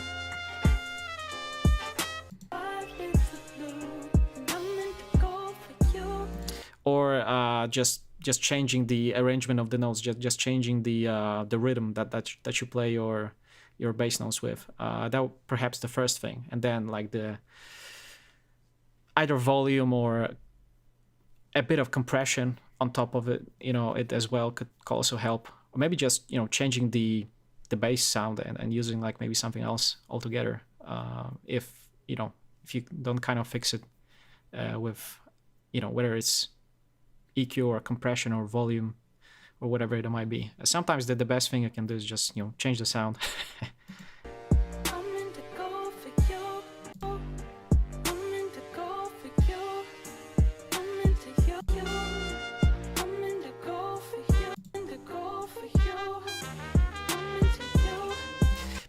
Or just changing the arrangement of the notes, just changing the rhythm that you play your bass notes with. That perhaps the first thing, and then like the either volume or a bit of compression on top of it, it as well could also help. Or maybe just changing the bass sound and using like maybe something else altogether. If you don't kind of fix it with whether it's EQ or compression or volume or whatever it might be. Sometimes the best thing you can do is just change the sound.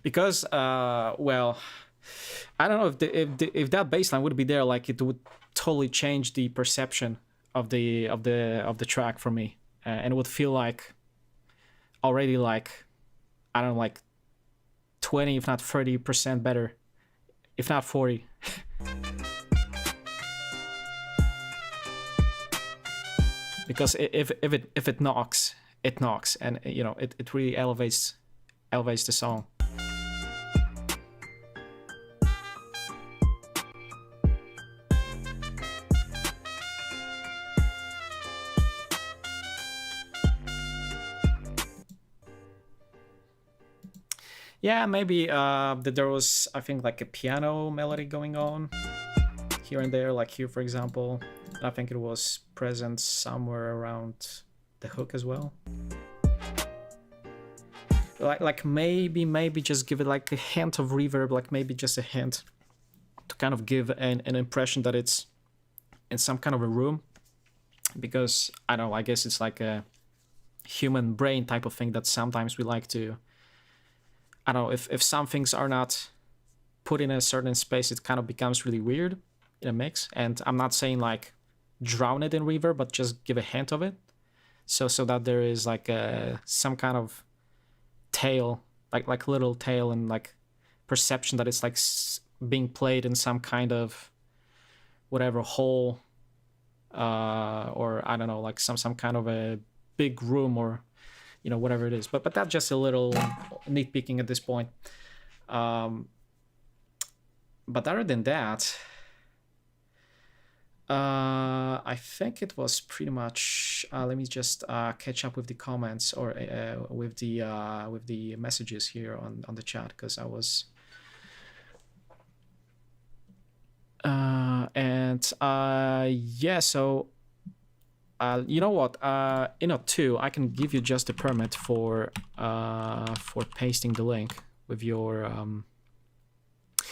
Because well, I don't know if that bass line would be there, like it would totally change the perception of the track for me, and it would feel like already like, I don't know, like 20 if not 30% better, if not 40. Because if it knocks, it knocks, and it really elevates the song. Yeah, maybe that there was, I think, like a piano melody going on here and there, like here, for example. And I think it was present somewhere around the hook as well. Like maybe just give it like a hint of reverb, like maybe just a hint to kind of give an impression that it's in some kind of a room. Because, I don't know, I guess it's like a human brain type of thing that sometimes we like to, I don't know, if some things are not put in a certain space, it kind of becomes really weird in a mix. And I'm not saying like drown it in reverb, but just give a hint of it, so that there is like some kind of tail, like little tail, and like perception that it's like being played in some kind of whatever hole, or I don't know, like some kind of a big room, or whatever it is. But that's just a little nitpicking at this point. But other than that, I think it was pretty much. Let me just catch up with the comments, or with the messages here on the chat, because I was. Yeah. So. You know what? Too, I can give you just a permit for pasting the link with your.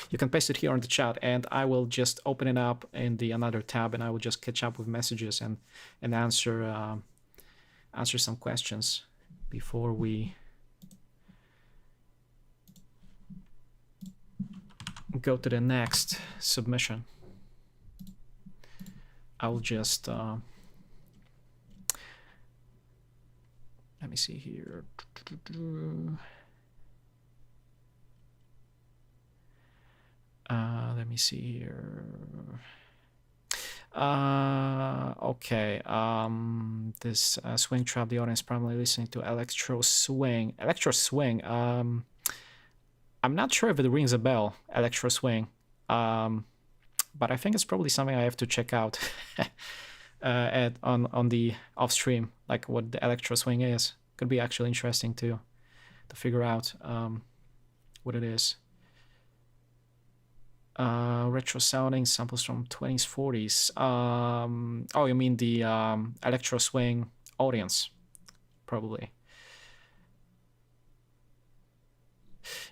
You can paste it here on the chat, and I will just open it up in the another tab, and I will just catch up with messages and answer some questions before we go to the next submission. I will just. Let me see here. Let me see here. Okay. This swing trap, the audience primarily listening to electro swing. Electro swing. I'm not sure if it rings a bell. Electro swing. But I think it's probably something I have to check out. On the off stream, like what the electro swing is. Could be actually interesting to figure out what it is. Retro sounding samples from 20s, 40s. Oh, you mean the electro swing audience, probably.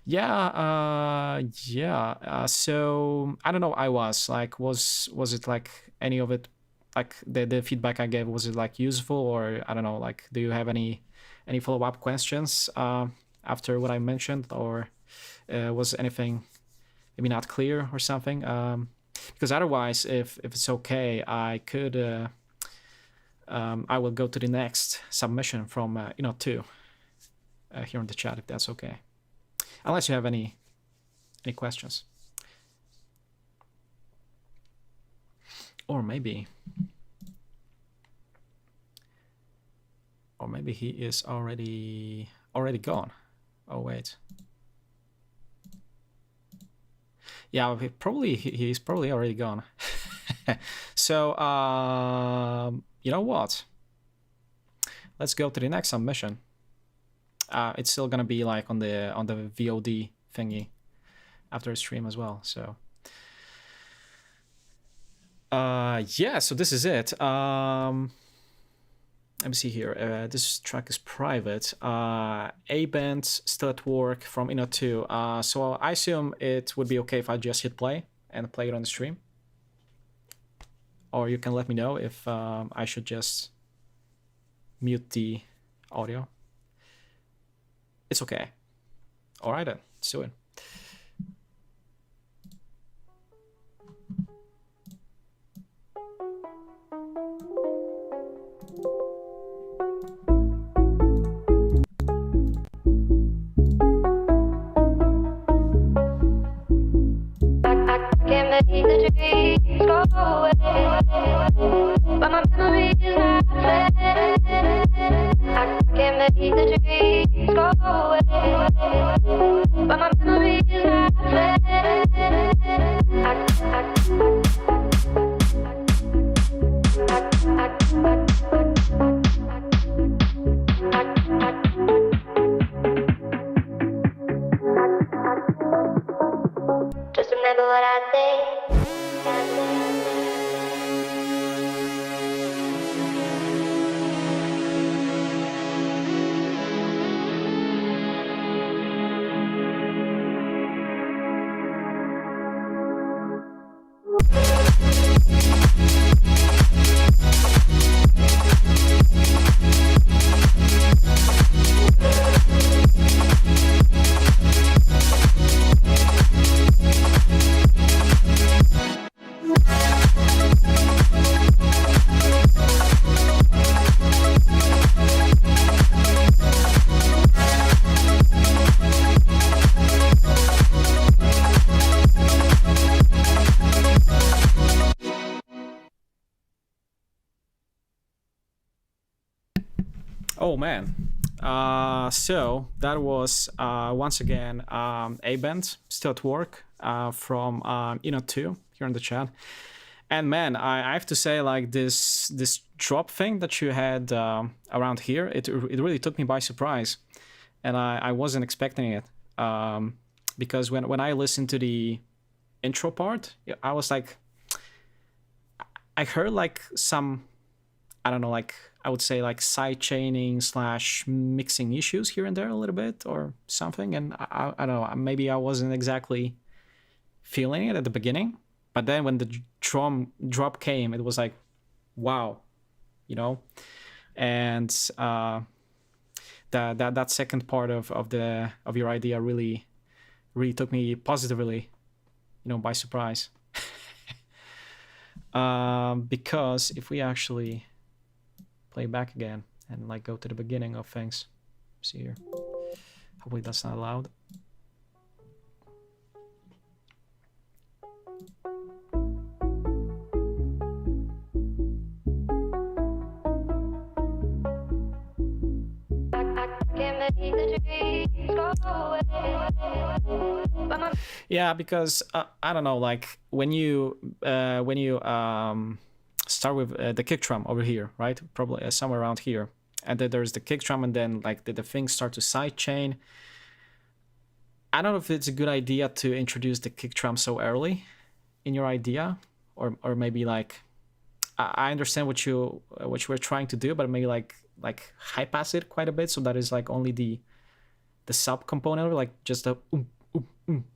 Yeah. So I don't know. Was it like any of it? Like the feedback I gave, was it like useful, or I don't know, like do you have any follow-up questions after what I mentioned, or was anything maybe not clear or something? Because otherwise, if it's okay, I could I will go to the next submission from too here in the chat, if that's okay, unless you have any Any questions? Or maybe he is already gone. Oh wait. Yeah, he's probably already gone. So you know what? Let's go to the next submission. It's still gonna be like on the VOD thingy after the stream as well. So yeah, so this is it. Let me see here. This track is private. A-Band still at work from Inno2. So I assume it would be okay if I just hit play and play it on the stream. Or you can let me know if I should just mute the audio. It's okay. All right then, let's do it. The dreams go away, but my memory is not fair. I can't make the dreams go away, but my memory is not fair. Just remember what I say. Oh man. So that was once again A-Band still at work from Inno2 here in the chat. And man, I have to say, like, this drop thing that you had around here, it really took me by surprise, and I wasn't expecting it, because when I listened to the intro part, I was like, I heard like some, I don't know, like I would say like side chaining / mixing issues here and there a little bit or something, and I don't know, maybe I wasn't exactly feeling it at the beginning. But then when the drum drop came, it was like, wow, you know? And that second part of your idea really took me positively, you know, by surprise. Because if we actually play back again and like go to the beginning of things, see here. Hopefully that's not loud. Yeah, because I don't know, like when you start with the kick drum over here, right? Probably somewhere around here, and then there's the kick drum, and then like the things start to side chain. I don't know if it's a good idea to introduce the kick drum so early in your idea, or maybe like I understand what you were trying to do, but maybe like high pass it quite a bit so that is like only the sub component, like just the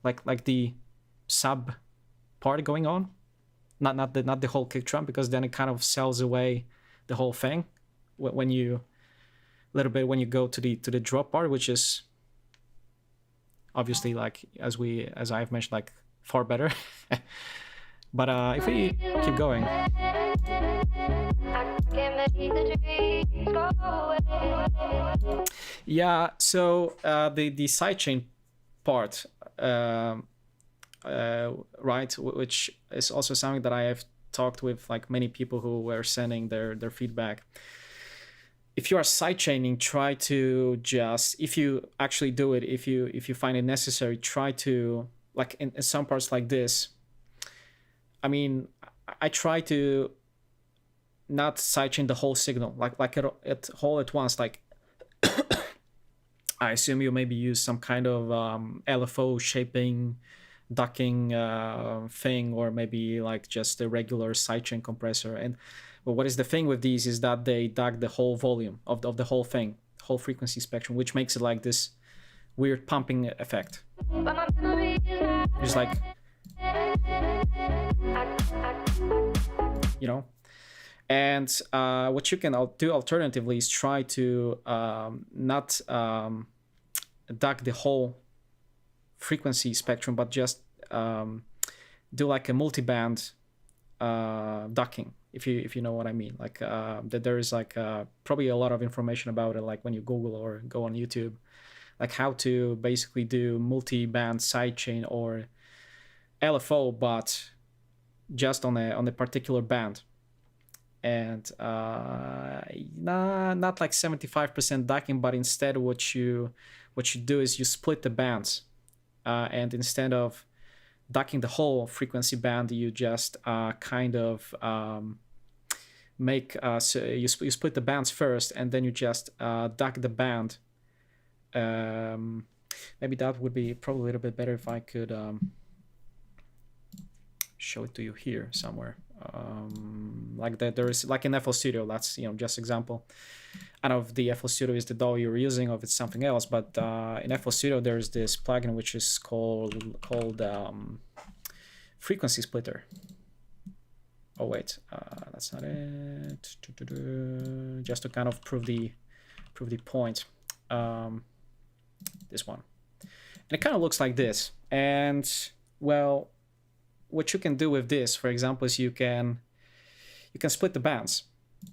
like the sub part going on, not the whole kick drum, because then it kind of sells away the whole thing when you when you go to the drop part, which is obviously, like as I've mentioned, like far better. But if we keep going. Yeah, so the sidechain part, right? Which is also something that I have talked with like many people who were sending their feedback. If you are sidechaining, try to just, if you actually do it, if you find it necessary, try to, like in some parts like this, I mean, I try to not sidechain the whole signal, like it whole at once. Like I assume you maybe use some kind of LFO shaping, ducking thing, or maybe like just a regular sidechain compressor. And but what is the thing with these is that they duck the whole volume of the whole thing, whole frequency spectrum, which makes it like this weird pumping effect. Just like, you know. And what you can do alternatively is try to not duck the whole frequency spectrum, but just do like a multi-band ducking, if you know what I mean. Like that there is like probably a lot of information about it, like when you Google or go on YouTube, like how to basically do multi-band sidechain or LFO, but just on a particular band. And not like 75% ducking, but instead what you do is you split the bands, and instead of ducking the whole frequency band, you just kind of make so you split the bands first, and then you just duck the band. Maybe that would be probably a little bit better if I could show it to you here somewhere. Like that there is like in FL Studio, that's just example. I don't know if the FL Studio is the DAW you're using or if it's something else, but in FL Studio there's this plugin which is called Frequency Splitter. Oh wait, that's not it. Just to kind of prove the point. This one, and it kind of looks like this. And well, what you can do with this, for example, is you can split the bands.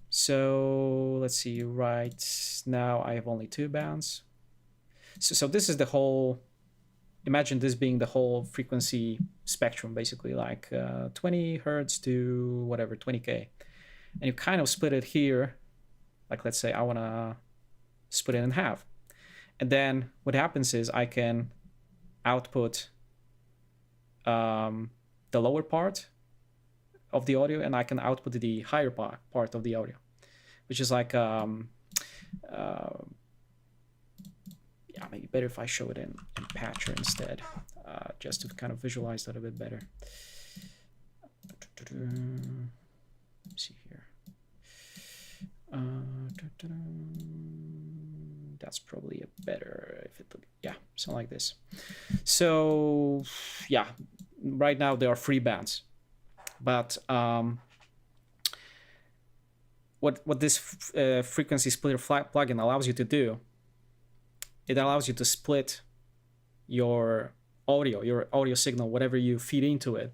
So let's see, right now I have only 2 bands. So this is the whole, imagine this being the whole frequency spectrum, basically like 20 hertz to whatever, 20K. And you kind of split it here. Like let's say I want to split it in half. And then what happens is I can output the lower part of the audio, and I can output the higher part of the audio, which is like yeah, maybe better if I show it in Patcher instead, just to kind of visualize that a bit better. Let me see here. That's probably a better, if it, yeah, something like this. So yeah, right now there are 3 bands, but what this frequency splitter plugin allows you to do, it allows you to split your audio signal, whatever you feed into it.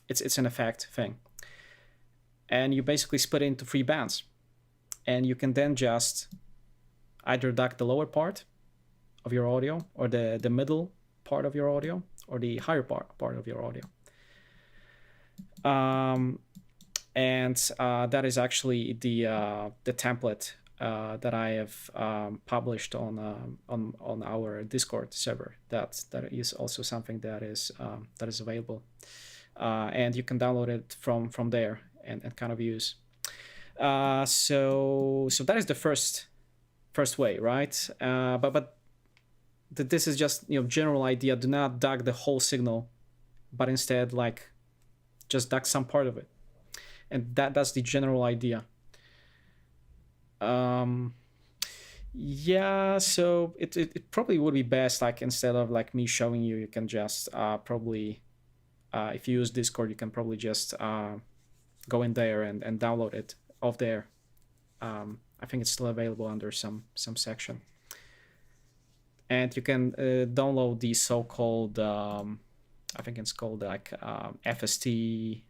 It's an effect thing, and you basically split it into 3 bands, and you can then just either duck the lower part of your audio, or the middle part of your audio, or the higher part of your audio. And that is actually the template that I have published on our Discord server. That is also something that is available, and you can download it from there and kind of use. So that is the first way, right? But this is just general idea. Do not duck the whole signal, but instead like just duck some part of it, and that's the general idea. Yeah, so it probably would be best, like instead of like me showing you, you can just probably if you use Discord, you can probably just go in there and download it off there. I think it's still available under some section. And you can download the so-called, I think it's called like FST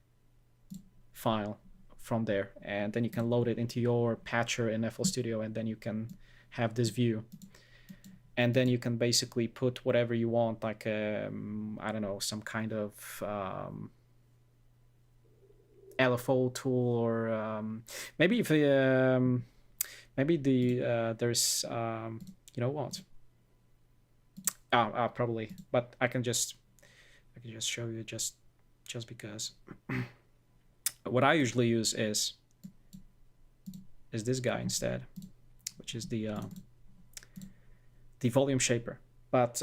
file from there, and then you can load it into your patcher in FL Studio, and then you can have this view. and then you can basically put whatever you want, like I don't know, some kind of LFO tool, or maybe if maybe there's you know what, probably, but I can just show you just because. What I usually use is this guy instead, which is the volume shaper. But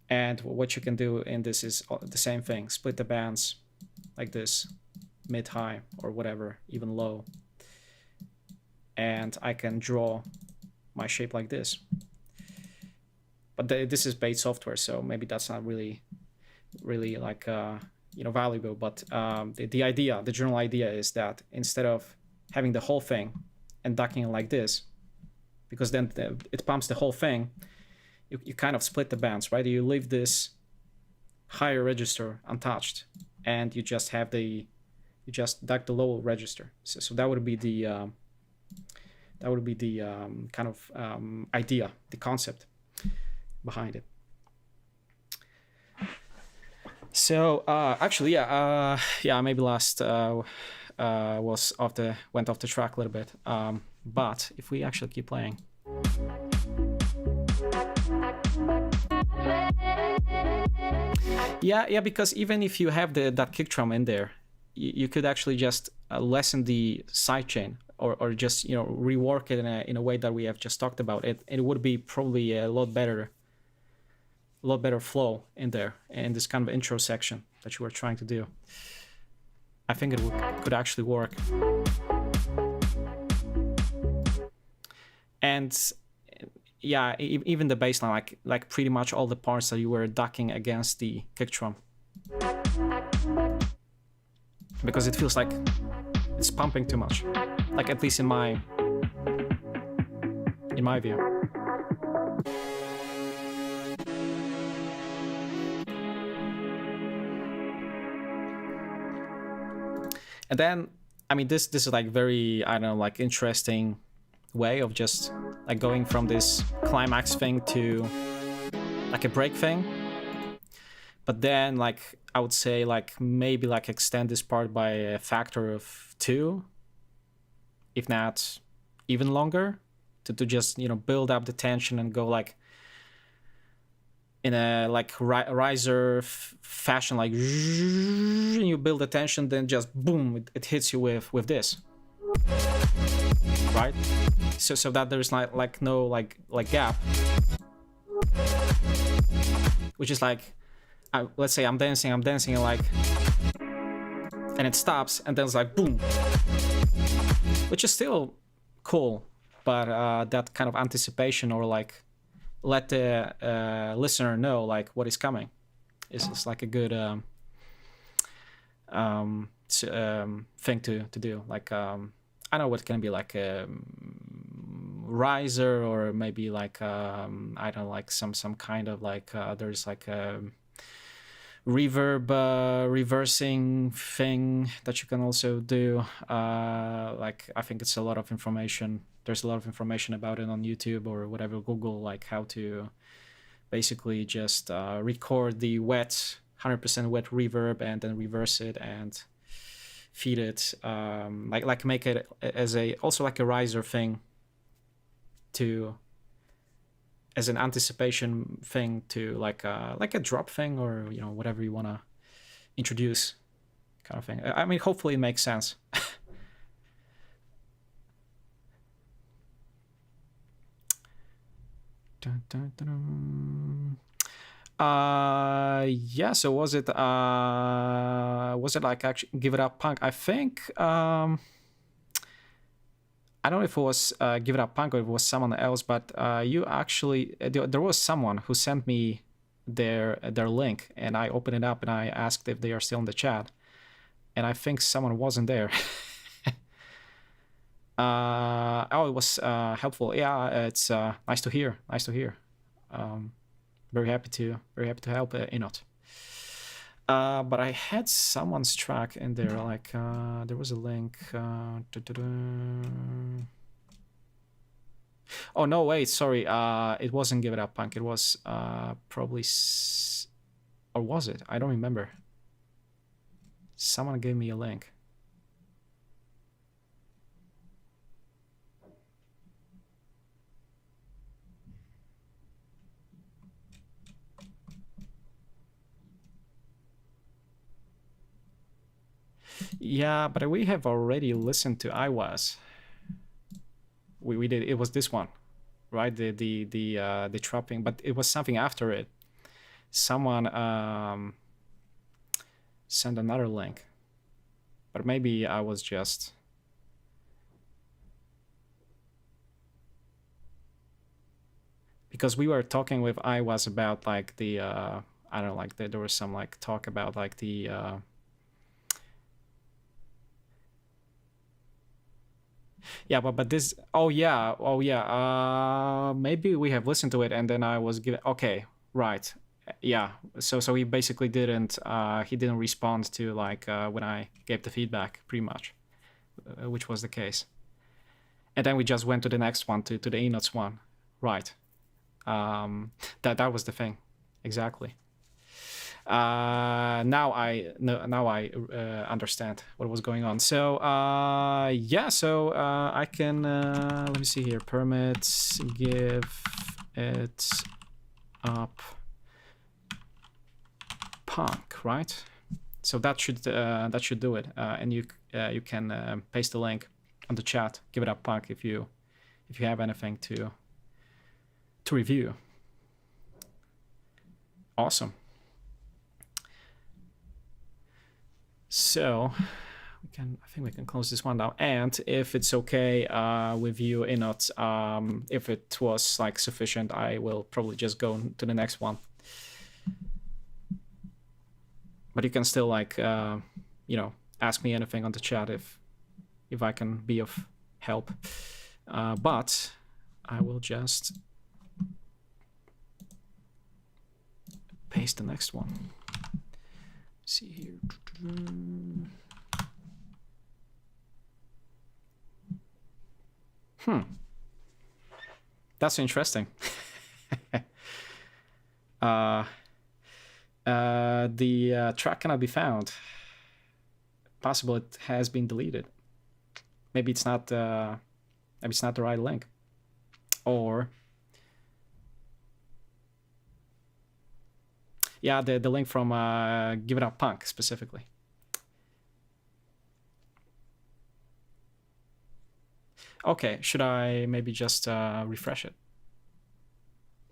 and what you can do in this is the same thing: split the bands like this, mid, high, or whatever, even low, and I can draw my shape like this. But this is paid software, so maybe that's not really like you know, valuable. But the idea, the general idea, is that instead of having the whole thing and ducking it like this, because then it pumps the whole thing, you kind of split the bands, right? You leave this higher register untouched, and you just have you just duck the low register. So that would be the kind of idea, the concept behind it. So actually, yeah, maybe last went off the track a little bit. But if we actually keep playing. Yeah, because even if you have that kick drum in there, you could actually just lessen the sidechain, or just, you know, rework it in a way that we have just talked about. It would be probably a lot better flow in there, in this kind of intro section that you were trying to do. I think it could actually work. And yeah, even the bass line, like pretty much all the parts that you were ducking against the kick drum, because it feels like it's pumping too much, like at least in my view. And then, I mean, this is like very, I don't know, like interesting way of just like going from this climax thing to like a break thing. But then, like, I would say, like, maybe like extend this part by a factor of 2, if not even longer, to just, you know, build up the tension and go like in a like riser fashion, like, and you build the tension, then just boom, it hits you with this, right? So that there's like no like gap, which is like, let's say I'm dancing and like, and it stops, and then it's like boom, which is still cool, but that kind of anticipation, or like let the listener know like what is coming, is like a good thing to do. Like I know what can be like a riser, or maybe like I don't know, like some kind of like there's like a reverb reversing thing that you can also do. Like I think it's a lot of information. There's a lot of information about it on YouTube or whatever, Google, like how to basically just record the 100% wet reverb and then reverse it and feed it, like make it as also like a riser thing, to as an anticipation thing, to like a drop thing, or, you know, whatever you want to introduce, kind of thing. I mean, hopefully it makes sense. Dun, dun, dun. Yeah, so was it like actually Give It Up Punk? I think I don't know if it was Give It Up Punk or if it was someone else, but you actually there was someone who sent me their link, and I opened it up and I asked if they are still in the chat, and I think someone wasn't there. It was helpful. Yeah, it's nice to hear. Very happy to help Inot. But I had someone's track in there, like there was a link. Oh no, wait, sorry. It wasn't Give It Up Punk. It was probably, or was it? I don't remember. Someone gave me a link. Yeah, but we have already listened to I Was. We did. It was this one, right? The trapping, but it was something after it. Someone sent another link, but maybe I was just. Because we were talking with I Was about like the I don't know, like there was some like talk about like the yeah, but this, oh yeah, maybe we have listened to it and then I was given, okay, right, yeah, so he basically didn't respond to like when I gave the feedback, pretty much, which was the case, and then we just went to the next one, to the Enots one, right. That was the thing, exactly. Now I understand what was going on. So yeah, so I can let me see here. Permits, give it up, punk, right? So that should do it. And you can paste the link on the chat. Give it up, punk, if you have anything to review. Awesome. So I think we can close this one down. And if it's okay with you, Inot, if it was like sufficient, I will probably just go to the next one. But you can still like ask me anything on the chat if I can be of help. But I will just paste the next one. See here. That's interesting. The track cannot be found. Possible it has been deleted. Maybe it's not the right link. Or yeah, the link from Give It Up Punk specifically. Okay, should I maybe just refresh it?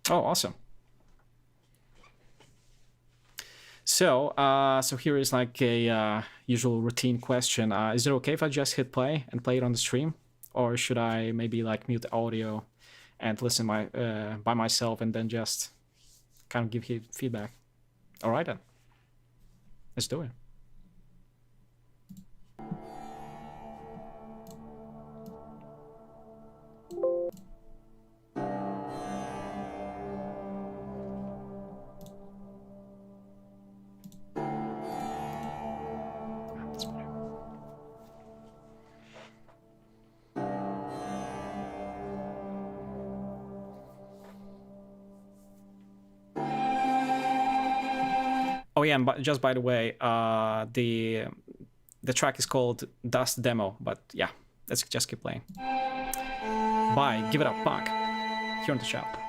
Oh, awesome. So here is like a usual routine question. Is it okay if I just hit play and play it on the stream? Or should I maybe like mute the audio and listen by myself and then just kind of give you feedback? All right then, let's do it. Oh yeah, and just by the way, the track is called Dust Demo, but yeah, let's just keep playing. Bye, Give It Up Punk, here on the chat.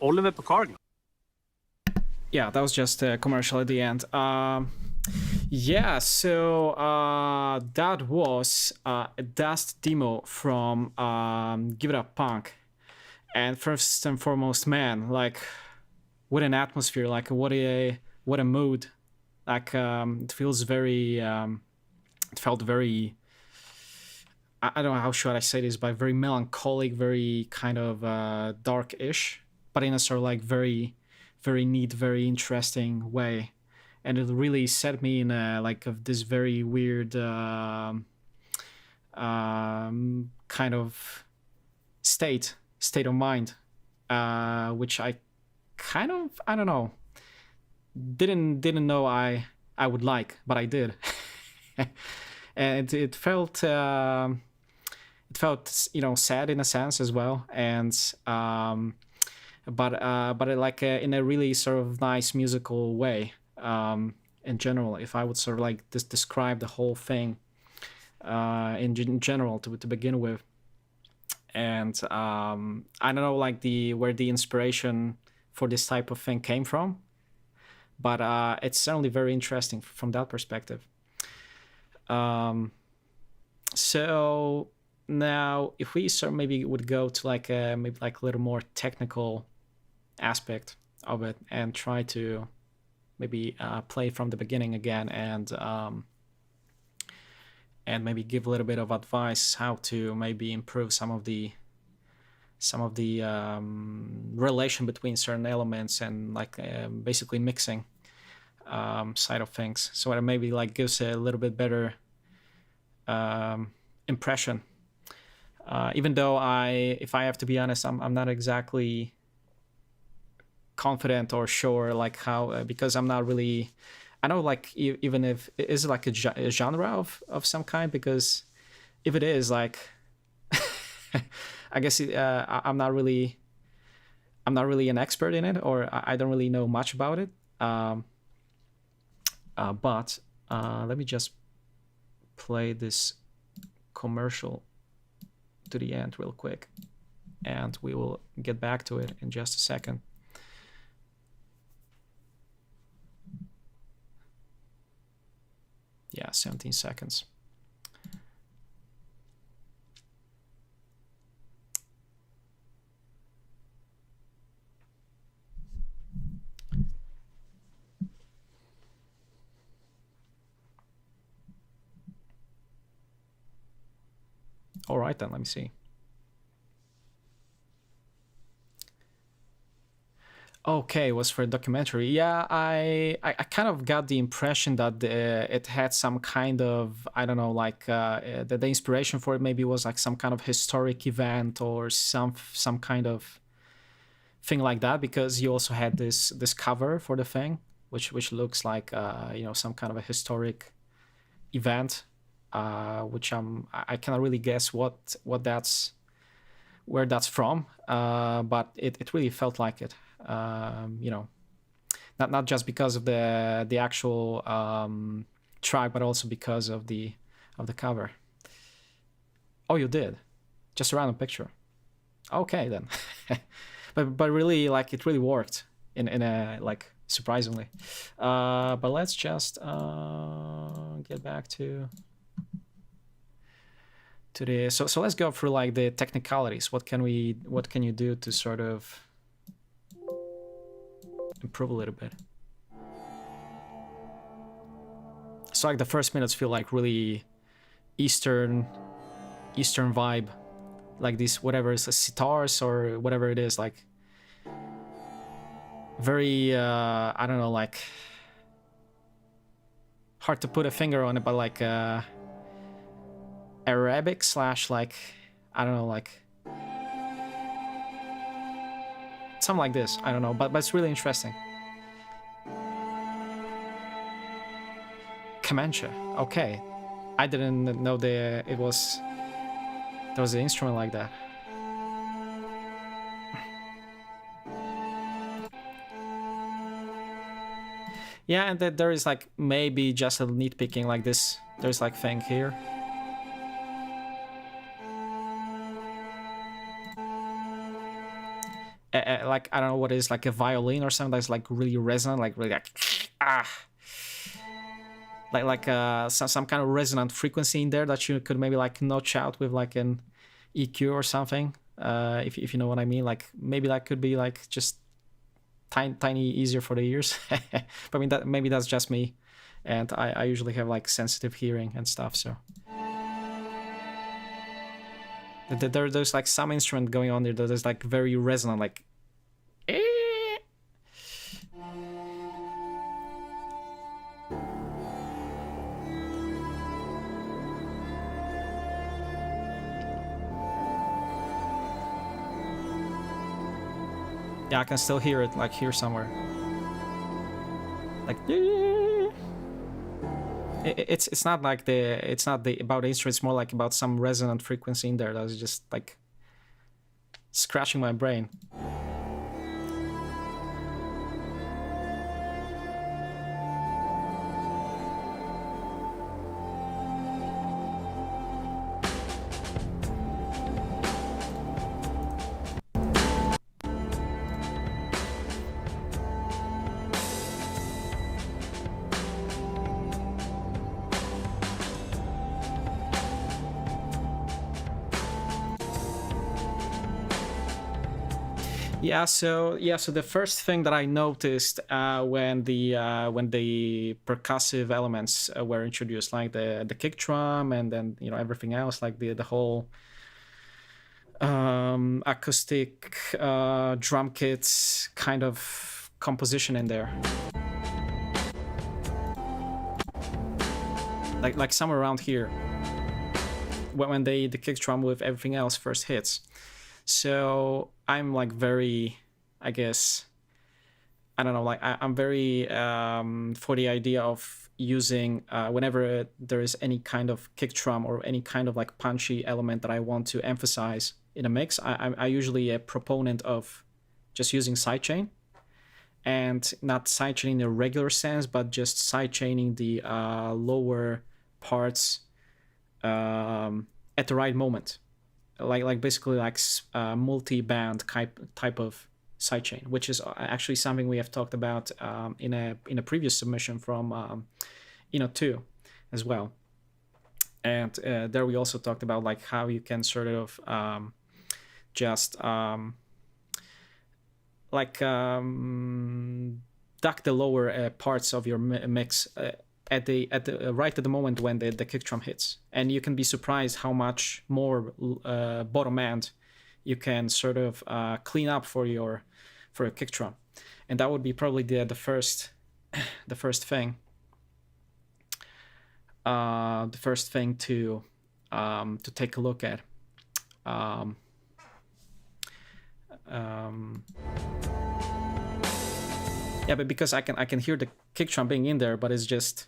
Oliver på Carglass. Yeah, that was just a commercial at the end. Yeah, so that was a Dust demo from Give It Up Punk. And first and foremost, man, like, what an atmosphere, like, what a mood. Like, it feels very, it felt very, I don't know how should I say this, but very melancholic, very kind of dark-ish, but in a sort of like very, very neat, very interesting way. And it really set me in a, like of this very weird kind of state of mind, which I kind of, I don't know, didn't know I would like, but I did. And it felt sad in a sense as well, and but like in a really sort of nice musical way. In general, if I would sort of like describe the whole thing in general to begin with. And I don't know, like where the inspiration for this type of thing came from, but it's certainly very interesting from that perspective. So now, if we sort of maybe would go to like maybe like a little more technical aspect of it and try to maybe play from the beginning again and maybe give a little bit of advice how to maybe improve some of the relation between certain elements and like basically mixing side of things, so it maybe like gives a little bit better impression. Even though if I have to be honest, I'm not exactly confident or sure like how, because I'm not really, I know like even if is it like a genre of some kind, because if it is like I guess I'm not really an expert in it, or I don't really know much about it. But let me just play this commercial to the end real quick, and we will get back to it in just a second. Yeah, 17 seconds. All right, then, let me see. Okay, it was for a documentary. Yeah, I kind of got the impression that it had some kind of, I don't know, like the inspiration for it maybe was like some kind of historic event or some kind of thing like that, because you also had this cover for the thing, which looks like some kind of a historic event, which I cannot really guess what that's, where that's from, but it really felt like it. Not just because of the actual track, but also because of the cover. Oh, you did? Just a random picture. Okay, then. but really, like, it really worked in a, like, surprisingly. But let's just get back to the so let's go through like the technicalities. What can you do to sort of improve a little bit? So like the first minutes feel like really Eastern vibe, like these whatever is sitars or whatever it is, like very I don't know, like hard to put a finger on it, but like Arabic / like I don't know, like something like this. I don't know, but it's really interesting. Comanche. Okay, I didn't know there was an instrument like that. Yeah, and that there is like maybe just a nitpicking like this. There's like thing here. like I don't know what it is, like a violin or something that's like really resonant, like really like ah, like some kind of resonant frequency in there that you could maybe like notch out with like an EQ or something. If you know what I mean, like maybe that could be like just tiny easier for the ears. But I mean that maybe that's just me, and I usually have like sensitive hearing and stuff, so. There's like some instrument going on there that is like very resonant, like. Eh. Yeah, I can still hear it, like here somewhere. Like. It's not like it's not about the instrument. It's more like about some resonant frequency in there that's just like scratching my brain. So the first thing that I noticed when the percussive elements were introduced, like the kick drum and then everything else, like the whole acoustic drum kits kind of composition in there, like somewhere around here, when the kick drum with everything else first hits. So I'm like very, I guess, I don't know, like I'm very for the idea of using whenever there is any kind of kick drum or any kind of like punchy element that I want to emphasize in a mix. I usually a proponent of just using sidechain, and not sidechaining in the regular sense, but just sidechaining the lower parts at the right moment. Like basically like multi-band type of sidechain, which is actually something we have talked about in a previous submission from Eno2 as well. And there we also talked about like how you can sort of just duck the lower parts of your mix at the right at the moment when the kick drum hits, and you can be surprised how much more bottom end you can sort of clean up for your kick drum. And that would be probably the first thing to take a look at. Yeah, but because I can hear the kick drum being in there, but it's just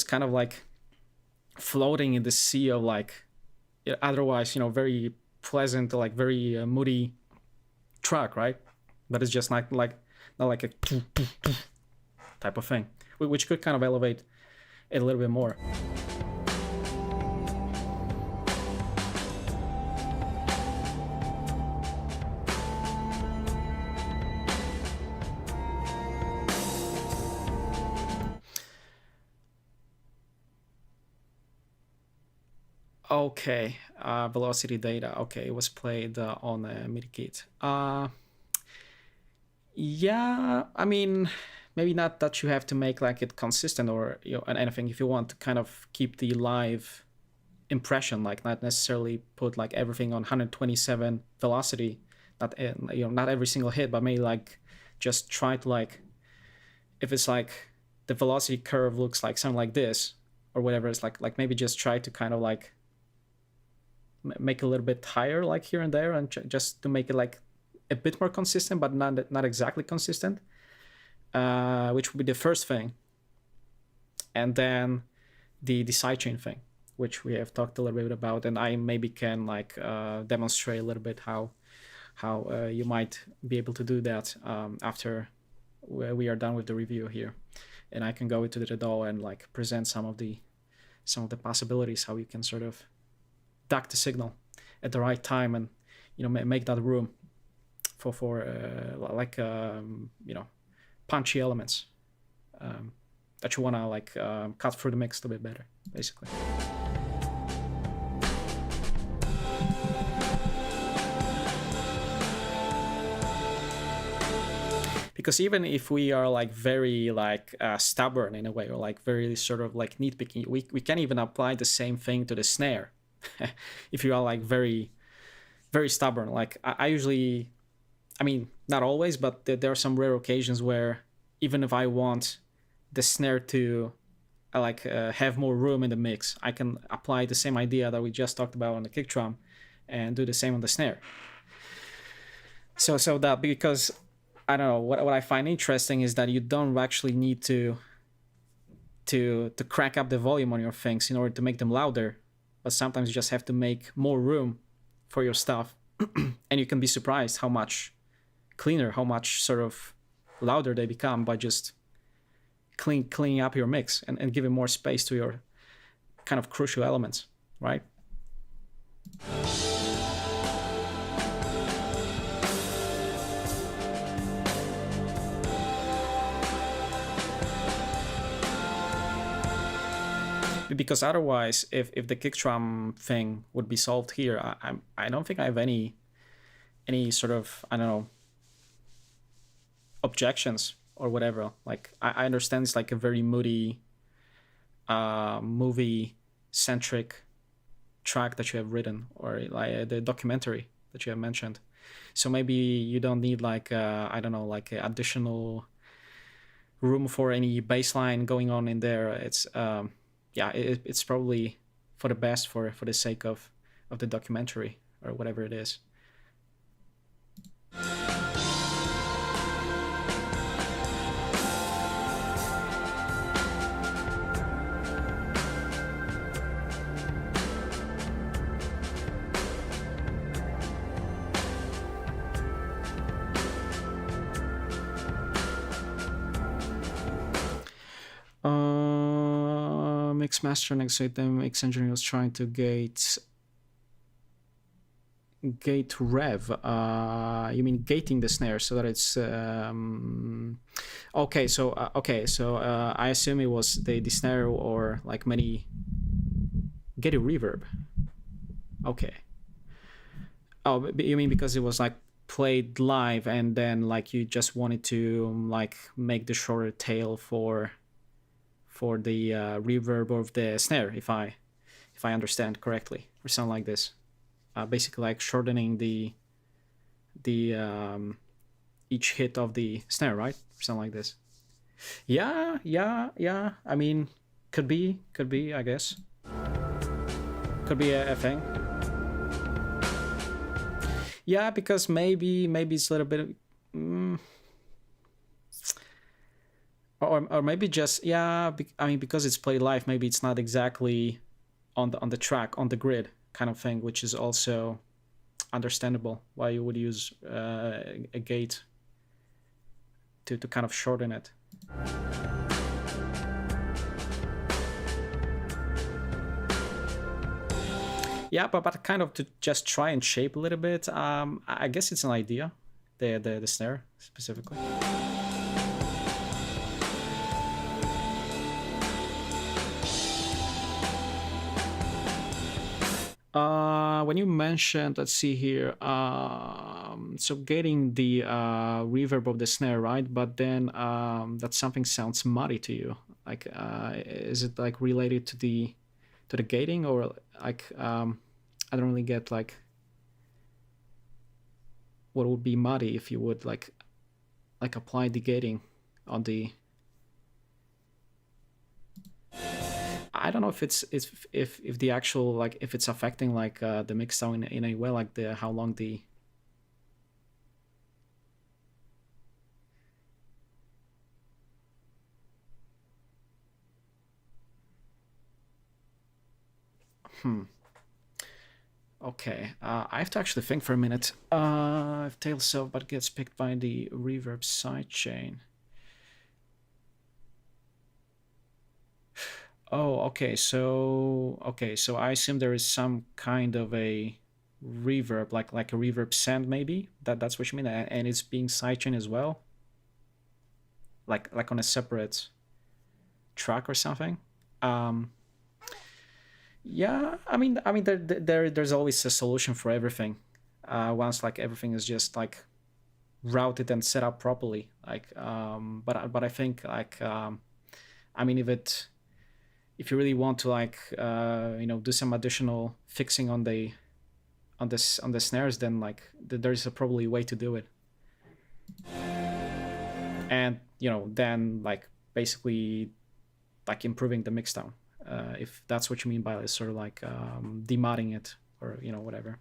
kind of like floating in the sea of like otherwise very pleasant, like very moody track, right? But it's just not like a type of thing, which could kind of elevate it a little bit more. Okay, velocity data. Okay, it was played on a MIDI kit. Yeah, I mean, maybe not that you have to make like it consistent or anything. If you want to kind of keep the live impression, like not necessarily put like everything on 127 velocity, not not every single hit, but maybe like just try to like, if it's like the velocity curve looks like something like this or whatever, it's like maybe just try to kind of like make a little bit higher like here and there, and just to make it like a bit more consistent, but not exactly consistent, which would be the first thing. And then the sidechain thing, which we have talked a little bit about, and I maybe can like demonstrate a little bit how you might be able to do that after we are done with the review here, and I can go into the DAW and like present some of the possibilities how you can sort of duck the signal at the right time and make that room like punchy elements that you want to like cut through the mix a little bit better, basically. Because even if we are like very like stubborn in a way, or like very sort of like nitpicking, we can even apply the same thing to the snare. If you are like very stubborn, like I usually, I mean, not always, but there are some rare occasions where even if I want the snare to have more room in the mix, I can apply the same idea that we just talked about on the kick drum and do the same on the snare. So that, because I don't know, what I find interesting is that you don't actually need to crank up the volume on your things in order to make them louder, but sometimes you just have to make more room for your stuff. And you can be surprised how much cleaner, how much sort of louder they become by just cleaning up your mix and giving more space to your kind of crucial elements, right? Because otherwise, if the kick drum thing would be solved here, I don't think I have any sort of, I don't know, objections or whatever. Like I understand it's like a very moody movie centric track that you have written, or like the documentary that you have mentioned. So maybe you don't need like I don't know, like additional room for any bass line going on in there. It's yeah, it's probably for the best for the sake of the documentary or whatever it is. Mix master next to them, mix engineer was trying to gate rev. You mean gating the snare so that it's okay. So I assume it was the snare or like many getting reverb. Okay. Oh, you mean because it was like played live and then like you just wanted to like make the shorter tail for the reverb of the snare, if I understand correctly, or something like this. Basically, like shortening the each hit of the snare, right? Or something like this. Yeah. I mean, could be, I guess. Could be a thing. Yeah, because maybe it's a little bit. Or maybe just, yeah, I mean, because it's played live, maybe it's not exactly on the track, on the grid kind of thing, which is also understandable why you would use a gate to kind of shorten it. Yeah, but kind of to just try and shape a little bit. I guess it's an idea, the snare specifically. When you mentioned, let's see here, so getting the reverb of the snare, right? But then that something sounds muddy to you. Like, is it like related to the gating, or like I don't really get like what would be muddy if you would like apply the gating on the. I don't know if it's if the actual like if it's affecting like the mix sound in a way, like the how long the Okay, I have to actually think for a minute. If tail self but gets picked by the reverb sidechain. Oh, okay. So I assume there is some kind of a reverb, like a reverb send maybe. That's what you mean, and it's being sidechained as well, like on a separate track or something. Um, yeah, there's always a solution for everything. Once like everything is just like routed and set up properly. But I think if you really want to do some additional fixing on the snares, then there's a probably way to do it. And then basically improving the mixdown, if that's what you mean by sort of demodding it or whatever.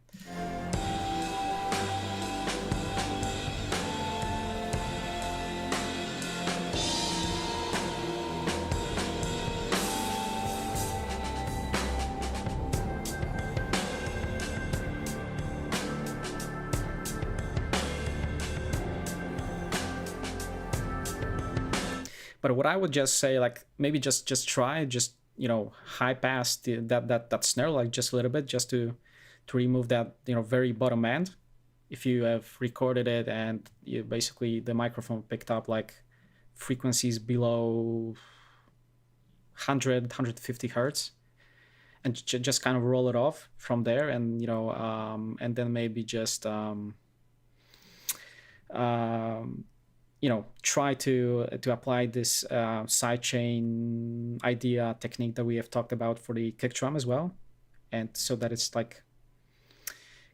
But what I would just say, maybe just try high pass that snare just a little bit, just to remove that very bottom end. If you have recorded it and you basically the microphone picked up frequencies below 150 hertz, and just kind of roll it off from there, and and then maybe just try to apply this sidechain idea technique that we have talked about for the kick drum as well, and so that it's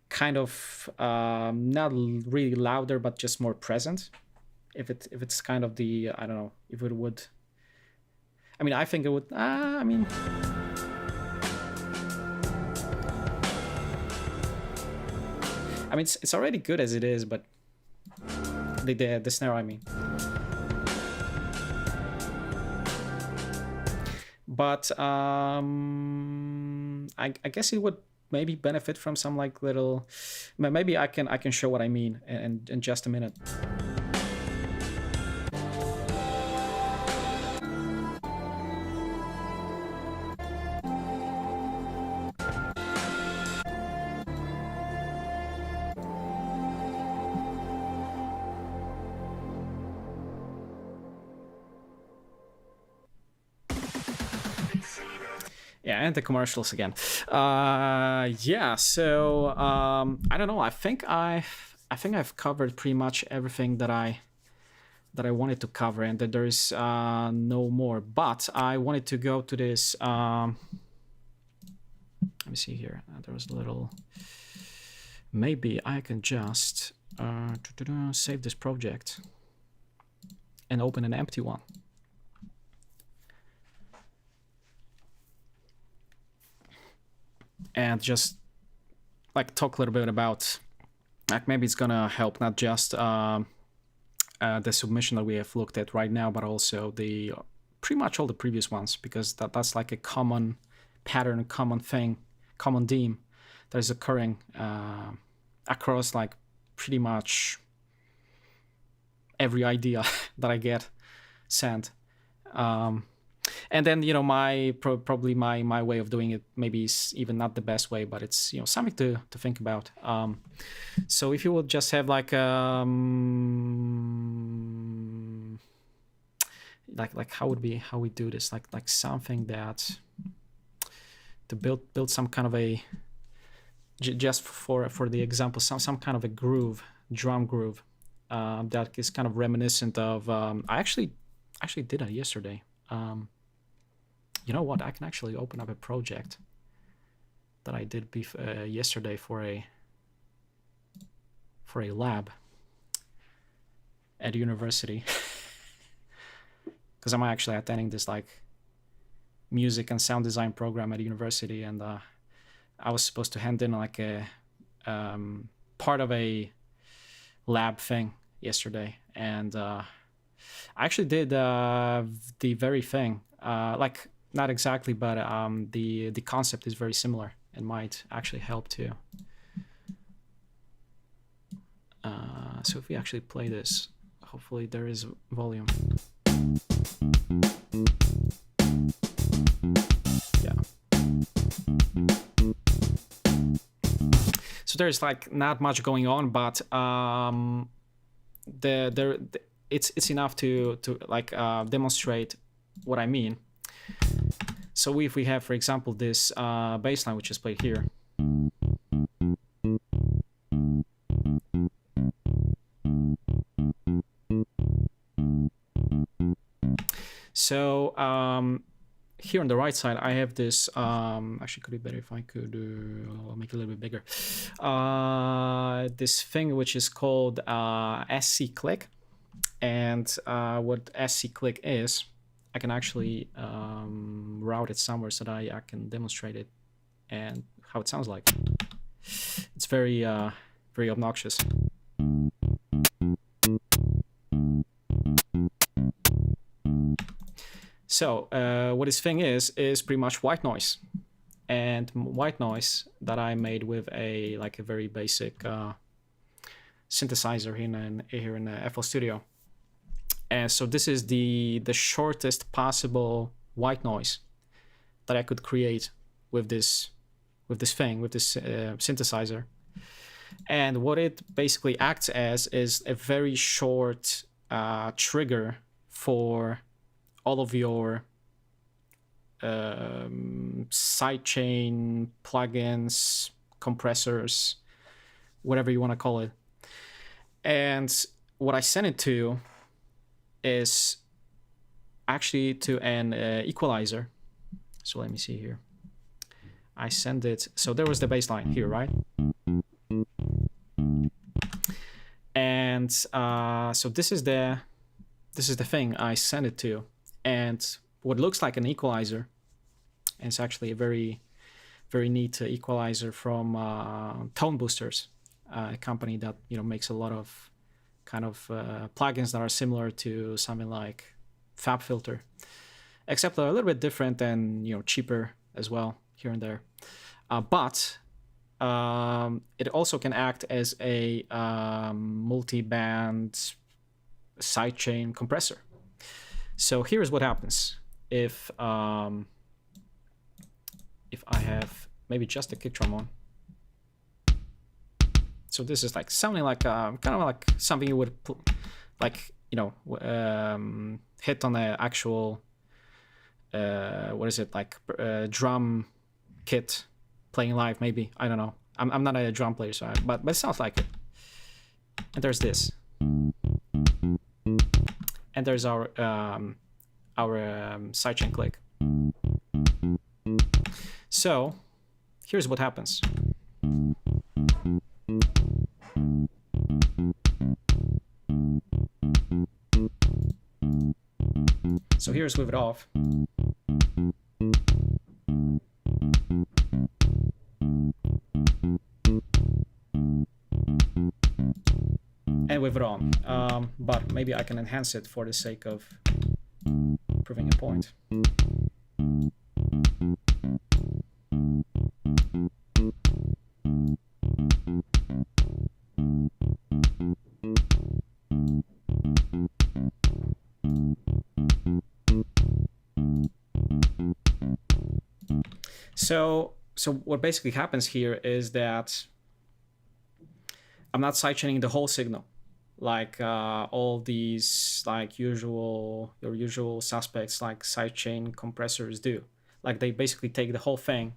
kind of not really louder but just more present. If it's kind of the, I don't know if it would, I think it would, it's already good as it is, but the snare, but I guess it would maybe benefit from some little, maybe I can show what I mean in just a minute. Yeah, and the commercials again. So I don't know. I think I've covered pretty much everything that I wanted to cover, and that there is no more. But I wanted to go to this. Let me see here. There was a little. Maybe I can just save this project and open an empty one. And just talk a little bit about maybe it's gonna help not just the submission that we have looked at right now, but also the pretty much all the previous ones, because that's a common pattern, common thing, common theme that is occurring across pretty much every idea that I get sent. And then probably my way of doing it maybe is even not the best way, but it's something to think about. So if you would just have how we do this, like something that to build some kind of a, just for the example, some kind of a groove, drum groove, that is kind of reminiscent of I actually did that yesterday. You know what? I can actually open up a project that I did yesterday for a lab at university, because I'm actually attending this music and sound design program at university, and I was supposed to hand in a part of a lab thing yesterday, and I actually did the very thing, not exactly, but the concept is very similar and might actually help too. So if we actually play this, hopefully there is volume. Yeah. So there's like not much going on, but it's enough to like demonstrate what I mean. So if we have, for example, this bass line which is played here. So here on the right side, I have this. Actually, could be better if I could make it a little bit bigger. This thing which is called SC Click, and what SC Click is, I can actually route it somewhere so that I can demonstrate it and how it sounds like. It's very very obnoxious. So what this thing is pretty much white noise, and white noise that I made with a very basic synthesizer here in FL Studio. And so this is the shortest possible white noise that I could create with this synthesizer. And what it basically acts as is a very short trigger for all of your sidechain plugins, compressors, whatever you want to call it. And what I sent it to is actually to an equalizer. So let me see here. I send it. So there was the bass line here, right? And so this is the thing I send it to. And what looks like an equalizer, and it's actually a very, very neat equalizer from Tone Boosters, a company that makes a lot of kind of plugins that are similar to something like FabFilter, except they're a little bit different and cheaper as well here and there. But it also can act as a multi-band sidechain compressor. So here's what happens if I have maybe just a kick drum on. So this is like sounding like kind of like something you would hit on the actual what is it, like drum kit playing live, maybe. I don't know. I'm not a drum player, so but it sounds like it. And there's this. And there's our sidechain click. So here's what happens. So here's with it off. And with it on. But maybe I can enhance it for the sake of proving a point. So what basically happens here is that I'm not sidechaining the whole signal like all these like your usual suspects like sidechain compressors do. Like they basically take the whole thing,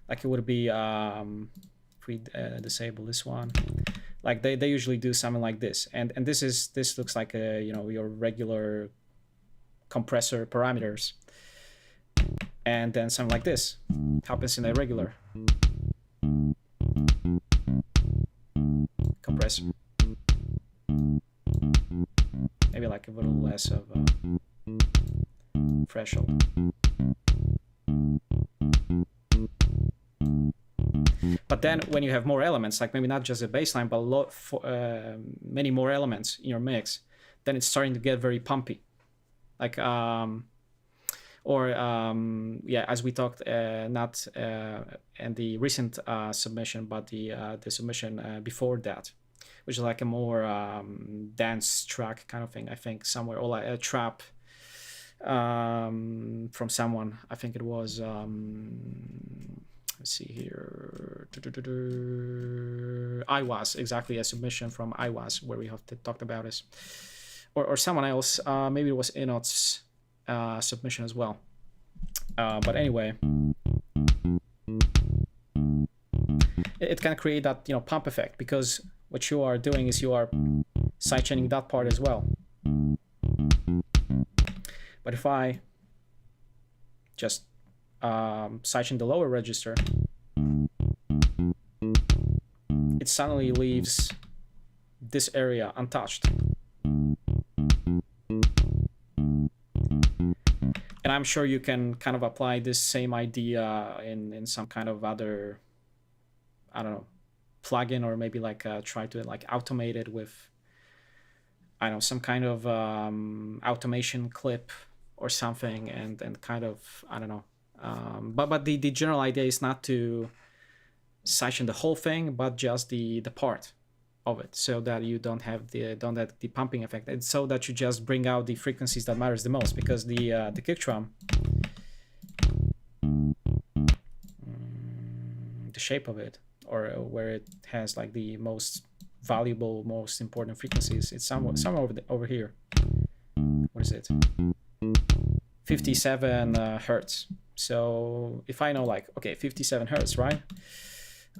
like it would be if we disable this one, like they usually do something like this, and this looks like a your regular compressor parameters, and then something like this happens in a regular compressor. Maybe like a little less of a threshold. But then when you have more elements, like maybe not just a bass line, but many more elements in your mix, then it's starting to get very pumpy. Like, as we talked, not in the recent submission, but the submission before that, which is like a more dance track kind of thing, I think, somewhere, or like a trap from someone. I think it was Let's see here. iWAS, exactly, a submission from iWAS where we have talked about this, or someone else. Maybe it was Inot's submission as well. But anyway, it can create that pump effect, because what you are doing is you are sidechaining that part as well. But if I just sidechain the lower register, it suddenly leaves this area untouched. And I'm sure you can kind of apply this same idea in some kind of other, I don't know, plugin, or maybe like try to like automate it with, I don't know, some kind of automation clip or something, and kind of, I don't know. But the general idea is not to sidechain the whole thing, but just the part of it, so that you don't have the pumping effect, and so that you just bring out the frequencies that matters the most, because the kick drum, the shape of it, or where it has like the most valuable, most important frequencies, it's somewhere over here. What is it? 57 hertz. So if I know, like, okay, 57 hertz, right?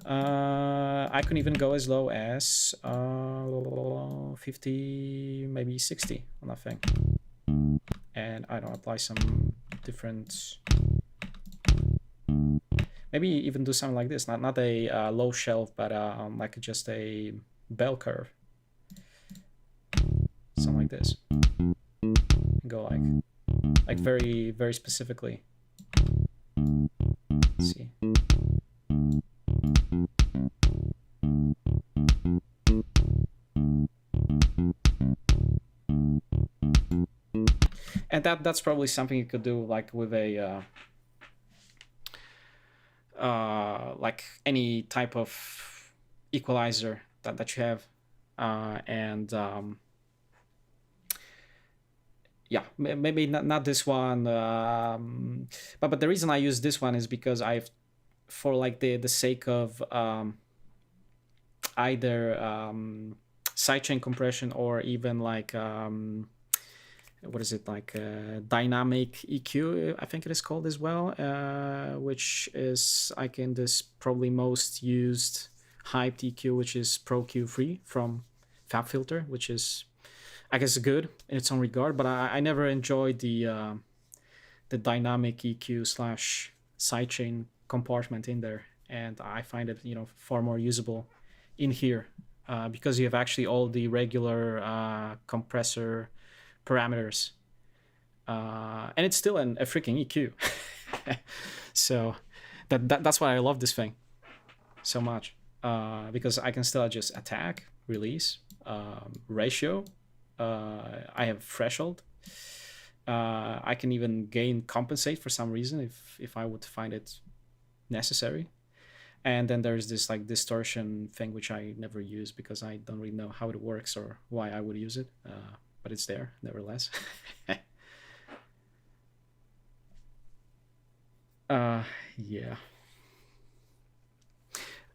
I can even go as low as 50, maybe 60 on that thing, and I don't apply some different, maybe even do something like this, not a low shelf, but like just a bell curve, something like this. Go like very, very specifically. Let's see. And that's probably something you could do like with a like any type of equalizer that you have, and yeah, maybe not this one, but the reason I use this one is because for like the sake of either sidechain compression, or even like what is it, like dynamic EQ, I think it is called as well, which is like in this probably most used hyped EQ, which is Pro Q3 from FabFilter, which is, I guess, good in its own regard, but I never enjoyed the dynamic EQ / sidechain compartment in there, and I find it far more usable in here, because you have actually all the regular compressor parameters, and it's still a freaking EQ. So that's why I love this thing so much, because I can still adjust attack, release, ratio. I have threshold. I can even gain compensate for some reason if I would find it necessary. And then there's this like distortion thing, which I never use because I don't really know how it works or why I would use it. But it's there nevertheless. Yeah.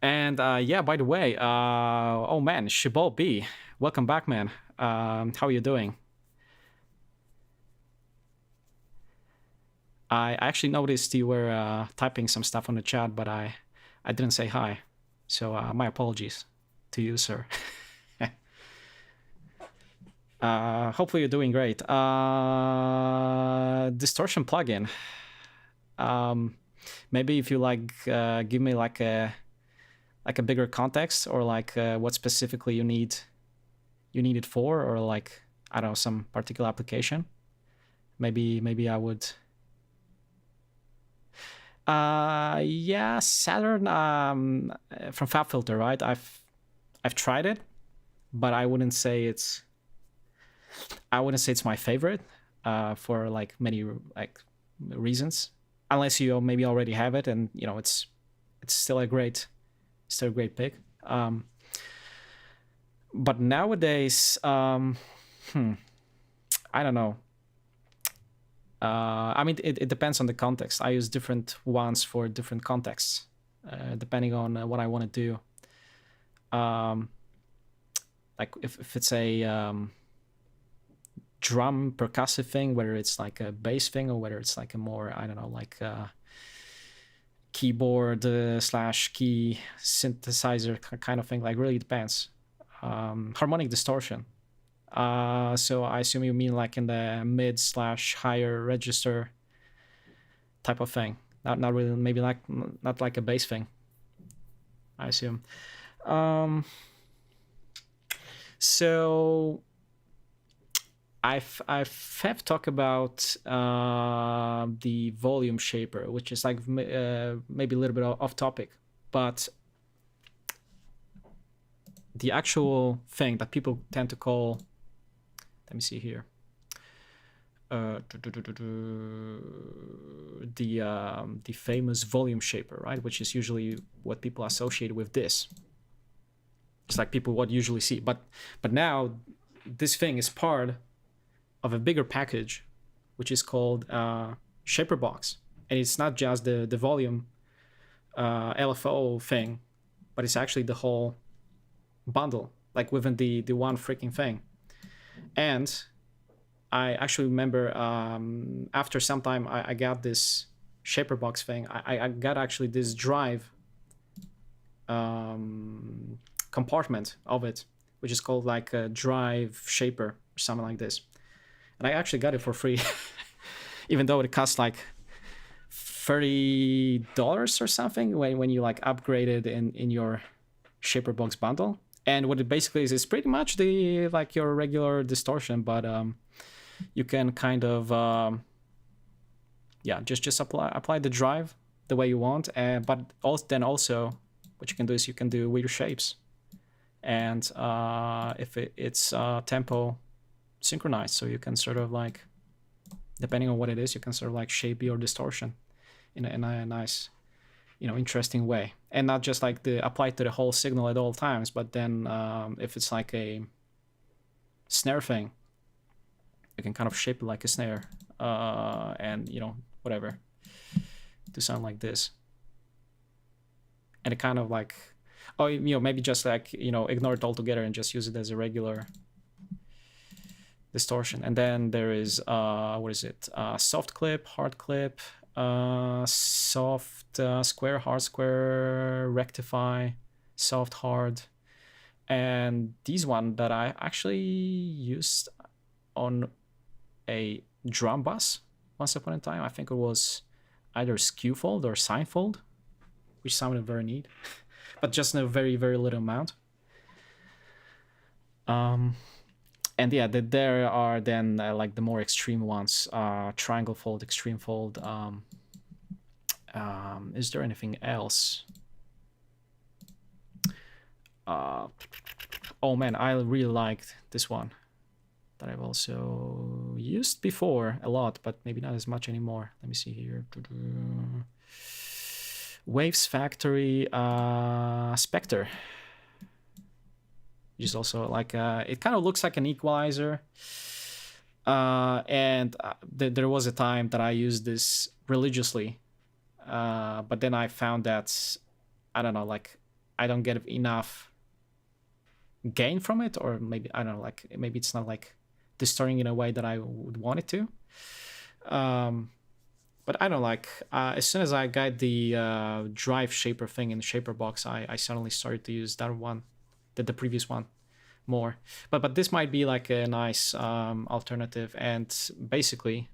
And yeah, by the way, oh man, Shibol B, welcome back, man. How are you doing? I actually noticed you were typing some stuff on the chat, but I didn't say hi. So my apologies to you, sir. Hopefully you're doing great. Distortion plugin. Maybe if you like give me like a bigger context, or like what specifically you need it for, or like, I don't know, some particular application. Maybe I would. Yeah, Saturn from FabFilter, right? I've tried it, but I wouldn't say it's my favorite for like many like reasons, unless you maybe already have it, and it's still a great pick. But nowadays, I don't know. I mean, it depends on the context. I use different ones for different contexts. depending on what I want to do. Like if it's a drum percussive thing, whether it's like a bass thing or whether it's like a more, I don't know, like keyboard slash key synthesizer kind of thing, like really depends. Harmonic distortion. So I assume you mean like in the mid slash higher register type of thing. Not really, maybe like not like a bass thing, I assume. So I've have talked about the volume shaper, which is like maybe a little bit off topic, but the actual thing that people tend to call, let me see here, the famous volume shaper, right? Which is usually what people associate with this. It's like people what usually see, but now this thing is part of a bigger package, which is called Shaper Box, and it's not just the volume LFO thing, but it's actually the whole bundle, like within the one freaking thing. And I actually remember after some time I got this Shaper Box thing. I got actually this drive compartment of it, which is called like a drive shaper or something like this. And I actually got it for free, even though it cost like $30 or something when you like upgrade it in your Shaper Box bundle. And what it basically is pretty much the like your regular distortion, but you can kind of just apply the drive the way you want, but also what you can do is you can do weird shapes, and if it's tempo synchronized, so you can sort of like, depending on what it is, you can sort of like shape your distortion in a nice, interesting way, and not just like apply to the whole signal at all times, but then if it's like a snare thing, you can kind of shape it like a snare, and whatever, to sound like this. And it kind of like, maybe just like, ignore it altogether and just use it as a regular distortion. And then there is what is it, soft clip, hard clip, soft square, hard square, rectify, soft hard. And these one that I actually used on a drum bus once upon a time. I think it was either Skewfold or Signfold, which sounded very neat, but just in a very, very little amount. And yeah, there are then like the more extreme ones, triangle fold, extreme fold. Is there anything else? Oh man, I really liked this one that I've also used before a lot, but maybe not as much anymore. Let me see here. Waves Factory Spectre. Which is also like it kind of looks like an equalizer, and there was a time that I used this religiously, but then I found that I don't know, like I don't get enough gain from it, or maybe I don't know, like maybe it's not like distorting in a way that I would want it to. But I don't like, as soon as I got the drive shaper thing in the Shaper Box, I suddenly started to use that one, the previous one, more. But this might be like a nice alternative, and basically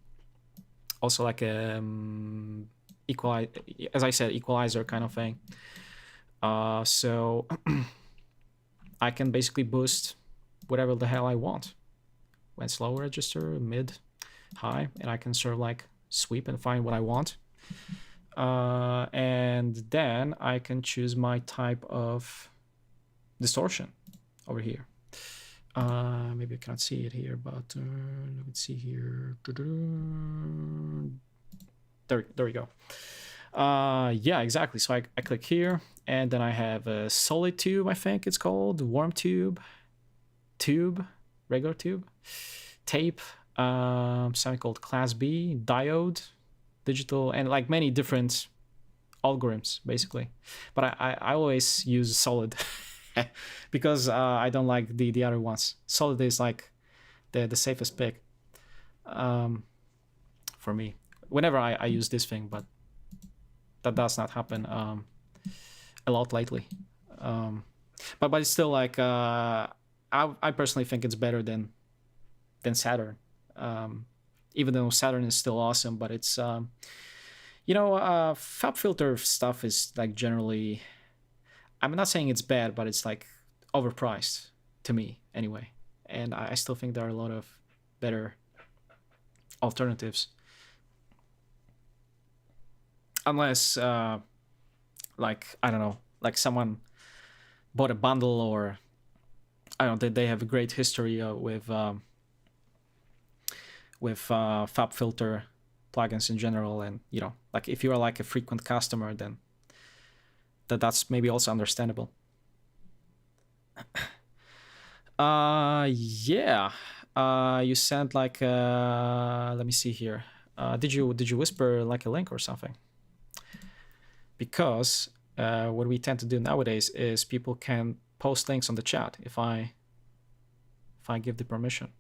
also like a as I said, equalizer kind of thing. So I can basically boost whatever the hell I want. When slow register, mid, high, and I can sort of like sweep and find what I want. And then I can choose my type of distortion over here. Maybe I cannot see it here, but let me see here. There we go. Yeah, exactly. So I click here, and then I have a solid tube, I think it's called, warm tube, regular tube, tape, something called Class B, diode, digital, and like many different algorithms basically. But I always use Solid because I don't like the other ones. Solid is like the safest pick for me. Whenever I use this thing, but that does not happen a lot lately. But it's still like I personally think it's better than Saturn. Even though Saturn is still awesome, but it's FabFilter stuff is like generally, I'm not saying it's bad, but it's like overpriced to me anyway. And I still think there are a lot of better alternatives. Unless, like, I don't know, like someone bought a bundle, or I don't know, they have a great history with FabFilter plugins in general, and like if you are like a frequent customer, then that's maybe also understandable. Yeah. You sent like let me see here. Did you whisper like a link or something? Because what we tend to do nowadays is people can post links on the chat if I give the permission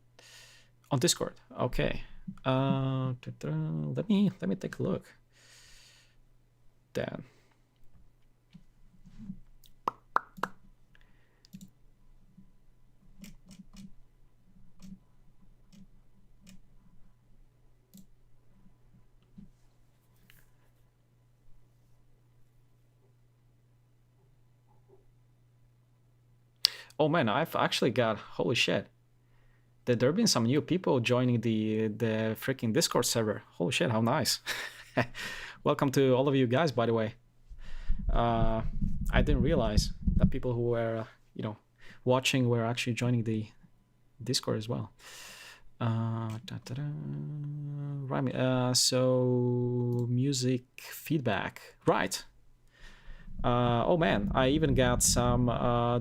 on Discord. Okay. Let me take a look. Then. Oh man, I've actually got, holy shit, there have been some new people joining the freaking Discord server. Holy shit, how nice. Welcome to all of you guys, by the way. I didn't realize that people who were watching were actually joining the Discord as well. Right, so music feedback, right? Oh man, I even got some,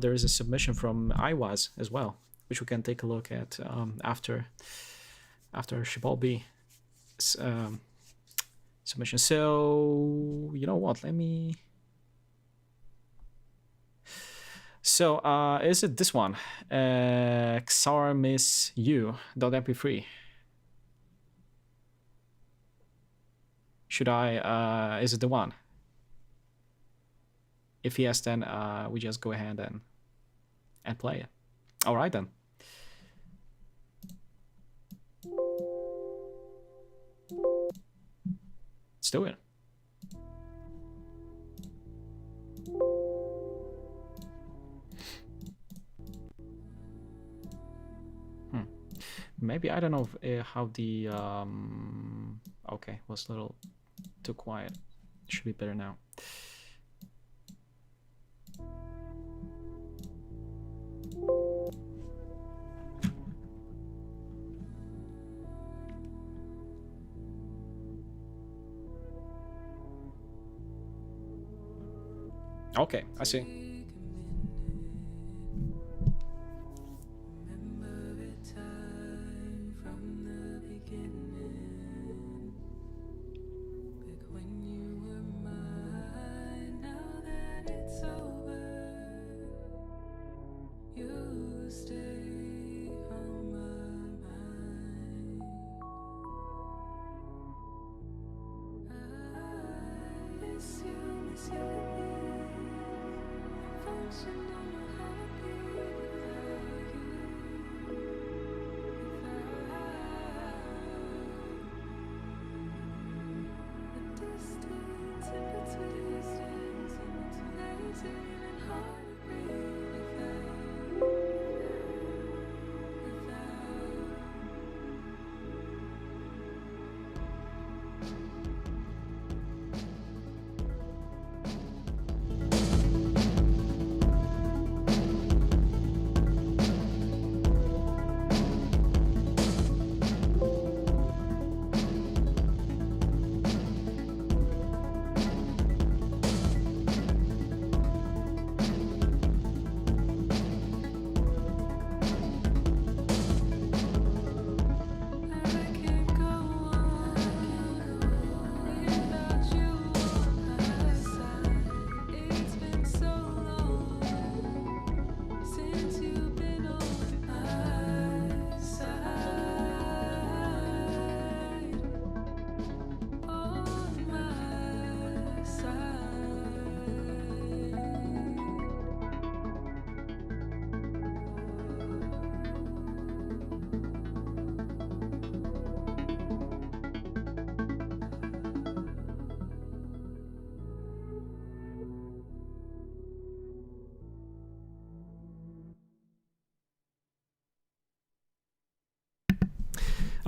there is a submission from iWaz as well, which we can take a look at after Shibal B submission. So, you know what, let me... So, is it this one? Xar Miss U.mp3. Should I, is it the one? If yes, then we just go ahead and play it. All right, then. Let's do it. Maybe, I don't know if, how the... okay, was a little too quiet. Should be better now. Okay, I see.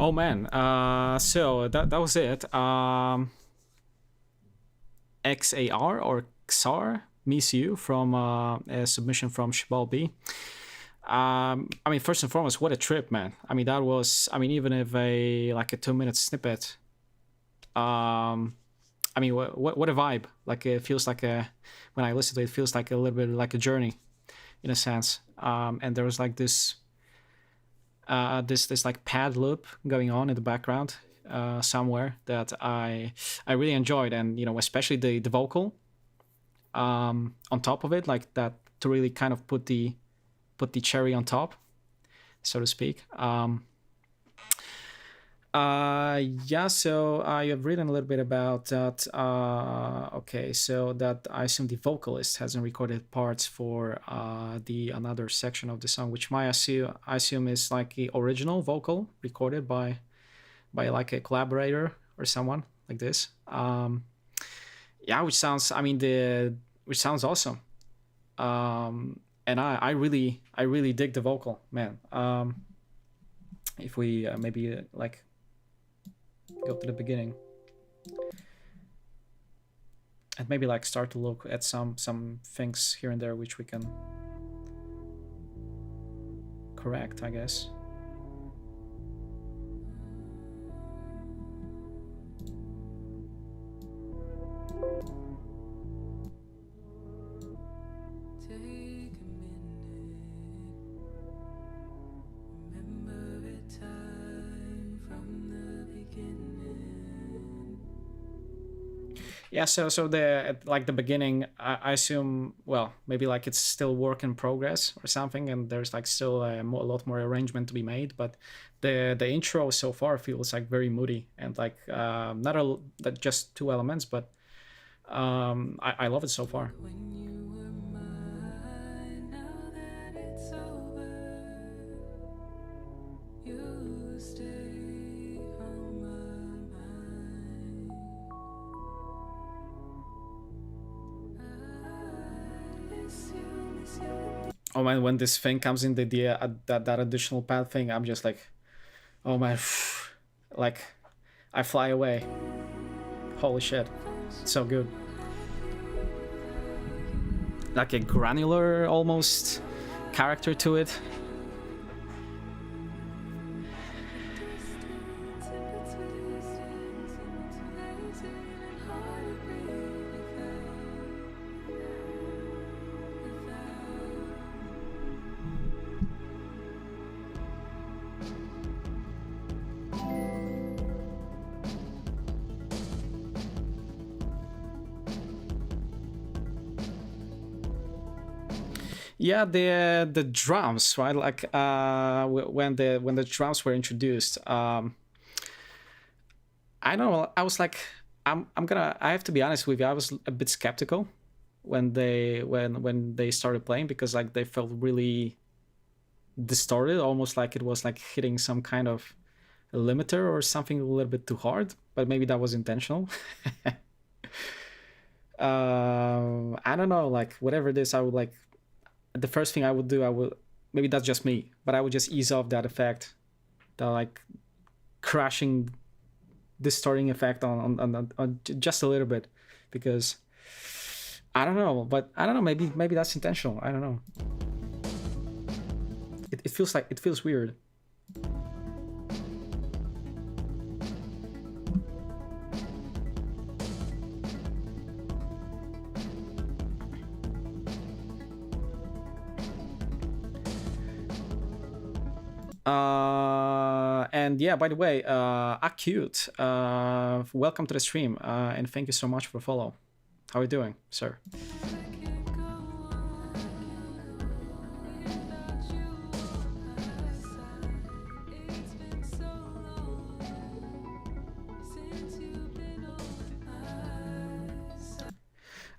Oh man, so that was it. XAR or XAR, Miss You, from a submission from Shabal B. I mean, first and foremost, what a trip, man. I mean, that was, I mean, even if like a 2-minute snippet, I mean, what a vibe. Like, it feels like when I listen to it, it feels like a little bit like a journey in a sense. And there was like this like pad loop going on in the background somewhere that I really enjoyed, and especially the vocal on top of it, like that, to really kind of put the cherry on top, so to speak. Yeah, so you've written a little bit about that. Okay, so that I assume the vocalist hasn't recorded parts for the another section of the song, which I assume is like the original vocal recorded by like a collaborator or someone like this. Yeah, which sounds awesome. And I really dig the vocal, man. If we maybe like go to the beginning and maybe like start to look at some things here and there which we can correct, I guess. Yeah, so the like the beginning, I assume, well, maybe like it's still work in progress or something, and there's like still a lot more arrangement to be made. But the intro so far feels like very moody and like not that just 2 elements, but I love it so far. Oh man, when this thing comes in, that additional pad thing, I'm just like, oh man, like I fly away. Holy shit, it's so good. Like a granular almost character to it. Yeah, the drums, right? Like when the drums were introduced, I don't know. I was like, I have to be honest with you. I was a bit skeptical when they started playing, because like they felt really distorted, almost like it was like hitting some kind of a limiter or something a little bit too hard. But maybe that was intentional. I don't know. Like whatever it is, I would like. The first thing I would do, maybe that's just me, but I would just ease off that effect, the like crashing, distorting effect on just a little bit, because I don't know, but I don't know, maybe that's intentional. I don't know. It feels weird. And yeah, by the way, Acute, welcome to the stream, and thank you so much for the follow. How are you doing, sir?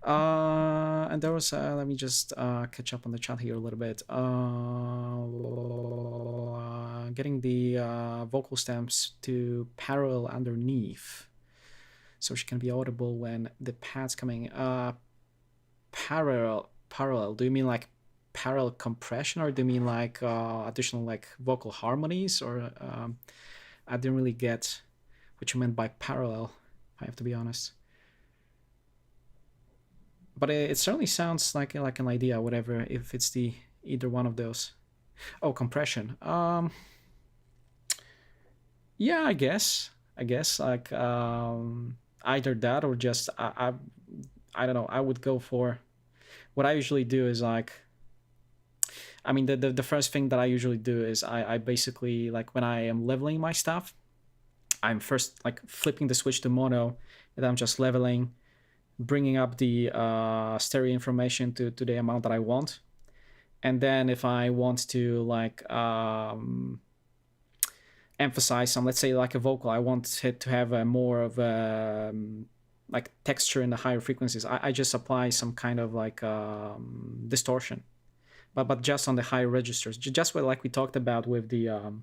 And there was, let me just catch up on the chat here a little bit. Getting the vocal stems to parallel underneath, so she can be audible when the pad's coming. Parallel. Do you mean like parallel compression, or do you mean like additional like vocal harmonies, or I didn't really get what you meant by parallel, I have to be honest. But it certainly sounds like an idea, whatever, if it's the either one of those. Oh, compression. Yeah, I guess. Like either that or just I don't know. I would go for what I usually do is like. I mean, the first thing that I usually do is I basically, like, when I am leveling my stuff, I'm first like flipping the switch to mono, and I'm just leveling, bringing up the stereo information to the amount that I want. And then if I want to like emphasize some, let's say like a vocal, I want it to have a more of a like texture in the higher frequencies, I just apply some kind of like distortion, but just on the higher registers, just like we talked about with the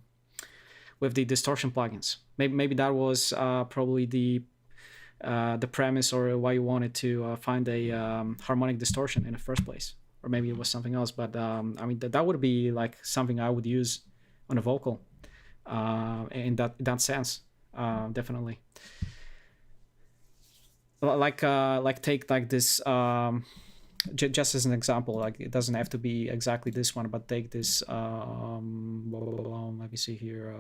distortion plugins. Maybe that was probably the premise, or why you wanted to find a harmonic distortion in the first place, or maybe it was something else. But I mean, that would be like something I would use on a vocal in that sense, definitely. Like take like this just as an example, like it doesn't have to be exactly this one, but take this let me see here,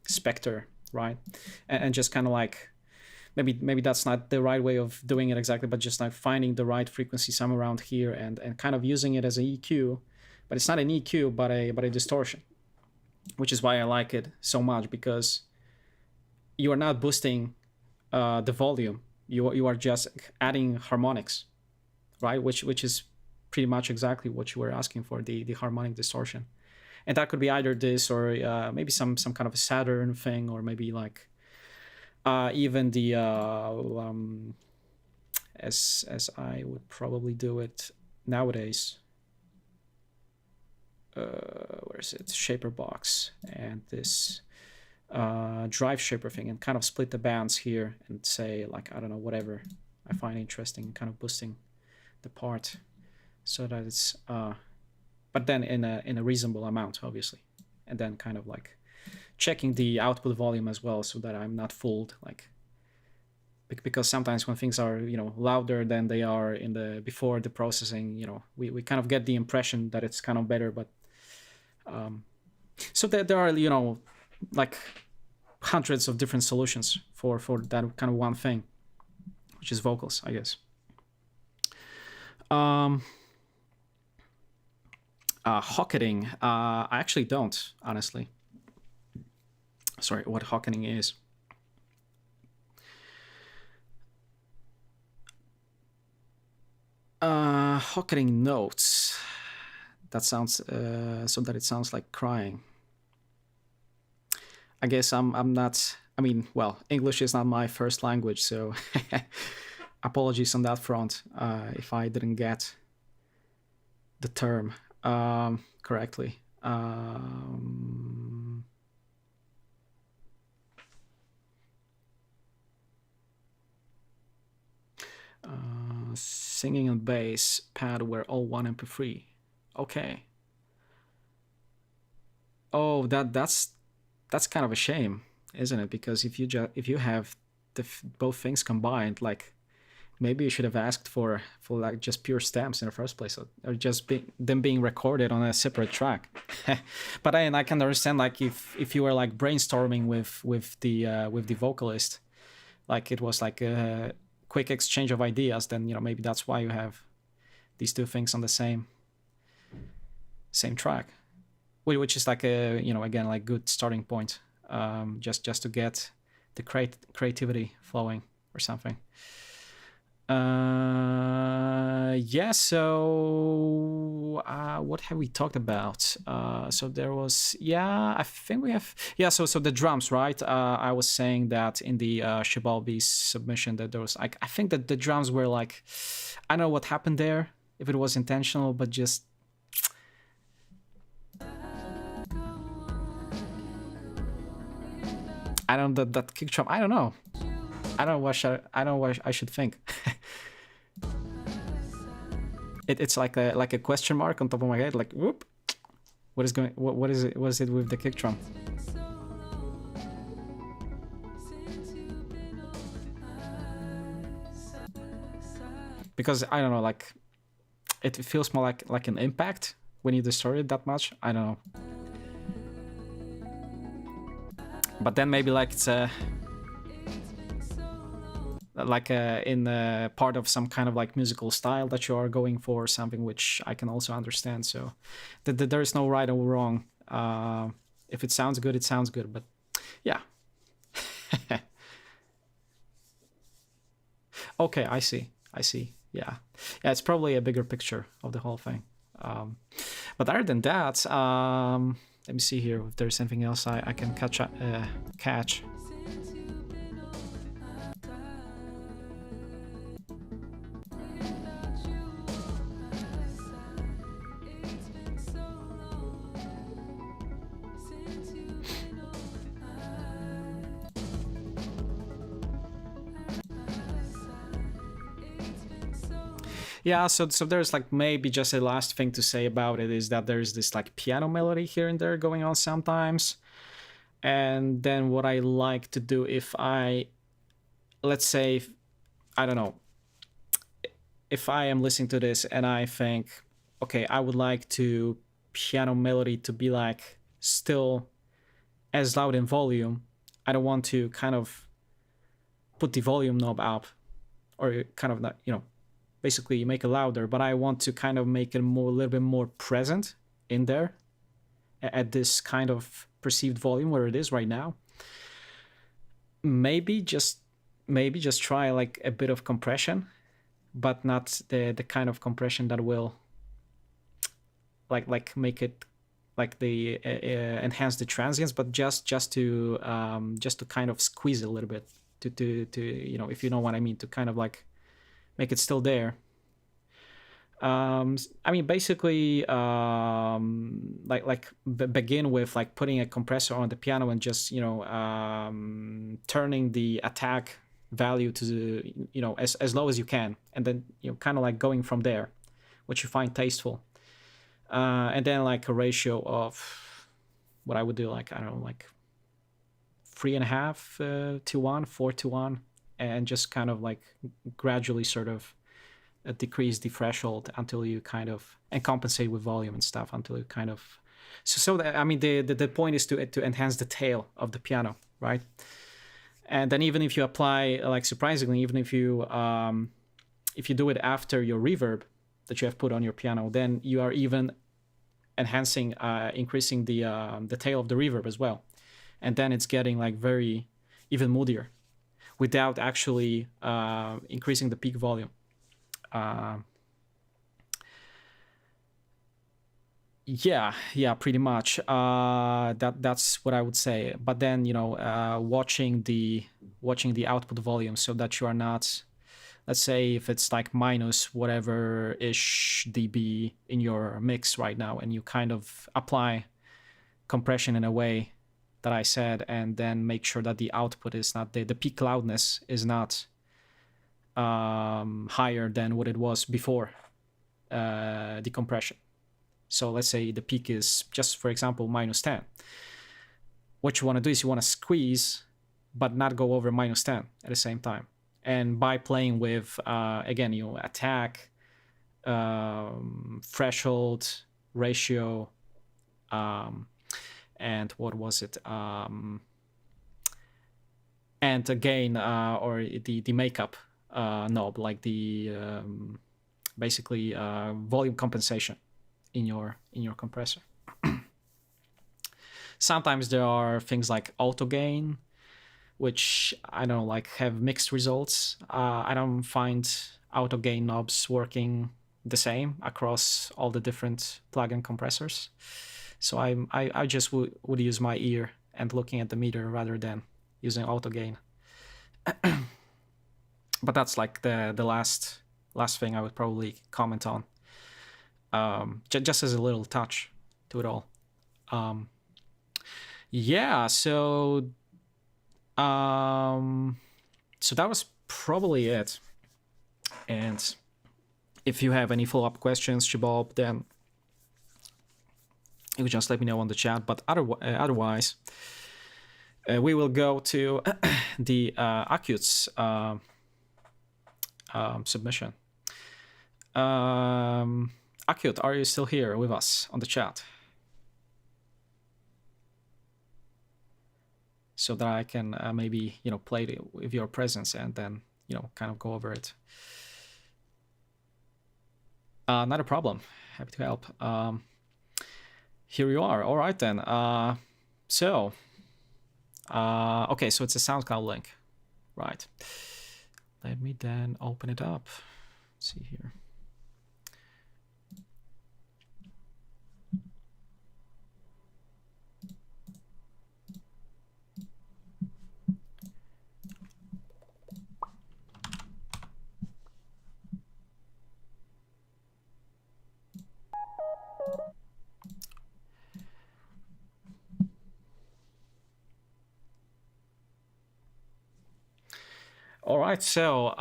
Spectre, right? And just kind of like maybe that's not the right way of doing it exactly, but just like finding the right frequency somewhere around here and kind of using it as an EQ, but it's not an EQ but a distortion, which is why I like it so much, because you are not boosting the volume, you are just adding harmonics, right? Which is pretty much exactly what you were asking for, the harmonic distortion. And that could be either this or maybe some kind of a Saturn thing, or maybe like even the as I would probably do it nowadays. Where is it? Shaper box and this drive shaper thing, and kind of split the bands here and say like, I don't know, whatever I find interesting, kind of boosting the part so that it's but then in a reasonable amount, obviously, and then kind of like checking the output volume as well, so that I'm not fooled, like, because sometimes when things are, you know, louder than they are in the before the processing, you know, we kind of get the impression that it's kind of better, but so there are, you know, like hundreds of different solutions for that kind of one thing, which is vocals, I guess. Hocketing, I actually don't, honestly. Sorry, what hocketing is. Hocketing notes. That sounds so that it sounds like crying. I guess I'm not. I mean, well, English is not my first language, so apologies on that front if I didn't get the term correctly. Singing and bass pad were all one MP3. Okay. Oh, that's kind of a shame, isn't it? Because if you have both things combined, like, maybe you should have asked for like just pure stems in the first place, or just them being recorded on a separate track. But I can understand, like, if you were like brainstorming with the vocalist, like it was like a quick exchange of ideas, then, you know, maybe that's why you have these two things on the same track, which is like a, you know, again, like good starting point, just to get the creativity flowing or something. Yeah, so what have we talked about? So there was, yeah, I think we have, yeah, so the drums, right? I was saying that in the Shibalbi's submission that there was, like, I think that the drums were like, I don't know what happened there, if it was intentional, but just I don't know, that kick drum, I don't know. I don't know what I should think. It's like a question mark on top of my head, like, whoop. What is going? What is it? What is it with the kick drum? Because I don't know, like it feels more like an impact when you distort it that much. I don't know. But then maybe like it's in part of some kind of like musical style that you are going for, something which I can also understand. So there is no right or wrong. If it sounds good, it sounds good. But yeah. Okay, I see. Yeah, it's probably a bigger picture of the whole thing. But other than that, let me see here if there's anything else I can catch. Yeah, so there's like maybe just a last thing to say about it is that there's this like piano melody here and there going on sometimes. And then what I like to do if let's say, I don't know, if I am listening to this and I think, okay, I would like to piano melody to be like still as loud in volume. I don't want to kind of put the volume knob up or kind of not, basically make it louder, but I want to kind of make it a little bit more present in there at this kind of perceived volume where it is right now. Maybe just try like a bit of compression, but not the kind of compression that will like make it like the enhance the transients, but just to kind of squeeze it a little bit to if you know what I mean, to kind of like make it still there. I mean, basically, begin with like putting a compressor on the piano and just turning the attack value to as low as you can, and then kind of like going from there, what you find tasteful, and then like a ratio of what I would do, like I don't know, like 3.5 to 1, 4 to 1, and just kind of like gradually sort of decrease the threshold until you kind of, and compensate with volume and stuff until you kind of, so that, I mean, the point is to enhance the tail of the piano, right? And then even if you apply, like surprisingly, even if you do it after your reverb that you have put on your piano, then you are even enhancing, increasing the tail of the reverb as well, and then it's getting like very even moodier without actually increasing the peak volume. Yeah, pretty much. That's what I would say. But then watching the output volume so that you are not, let's say if it's like minus whatever ish dB in your mix right now, and you kind of apply compression in a way that I said, and then make sure that the output is not the peak loudness is not higher than what it was before the compression. So let's say the peak is just, for example, -10. What you want to do is you want to squeeze but not go over -10 at the same time. And by playing with again, attack, threshold, ratio, and what was it, and again, or the makeup knob, like the basically volume compensation in your compressor. Sometimes there are things like auto gain, which I don't know, like have mixed results. I don't find auto gain knobs working the same across all the different plugin compressors. So I just would use my ear and looking at the meter rather than using auto gain. But that's like the last thing I would probably comment on. Just as a little touch to it all. Yeah, so that was probably it. And if you have any follow-up questions, Shibab, then you just let me know on the chat. But otherwise, we will go to the Acute's submission. Acute, are you still here with us on the chat? So that I can maybe, play with your presence and then, kind of go over it. Not a problem. Happy to help. Here you are. All right then. Okay, so it's a SoundCloud link, right? Let me then open it up. Let's see here. All right, so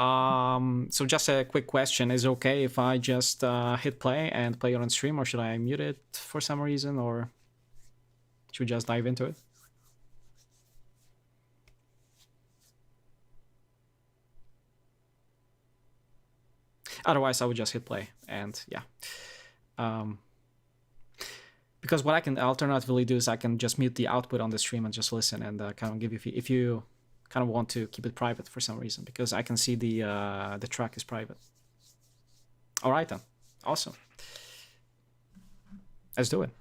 just a quick question: is it okay if I just hit play and play it on stream, or should I mute it for some reason, or should we just dive into it? Otherwise, I would just hit play, and yeah. Because what I can alternatively do is I can just mute the output on the stream and just listen and kind of give you, if you kind of want to keep it private for some reason, because I can see the track is private. All right then, awesome. Let's do it.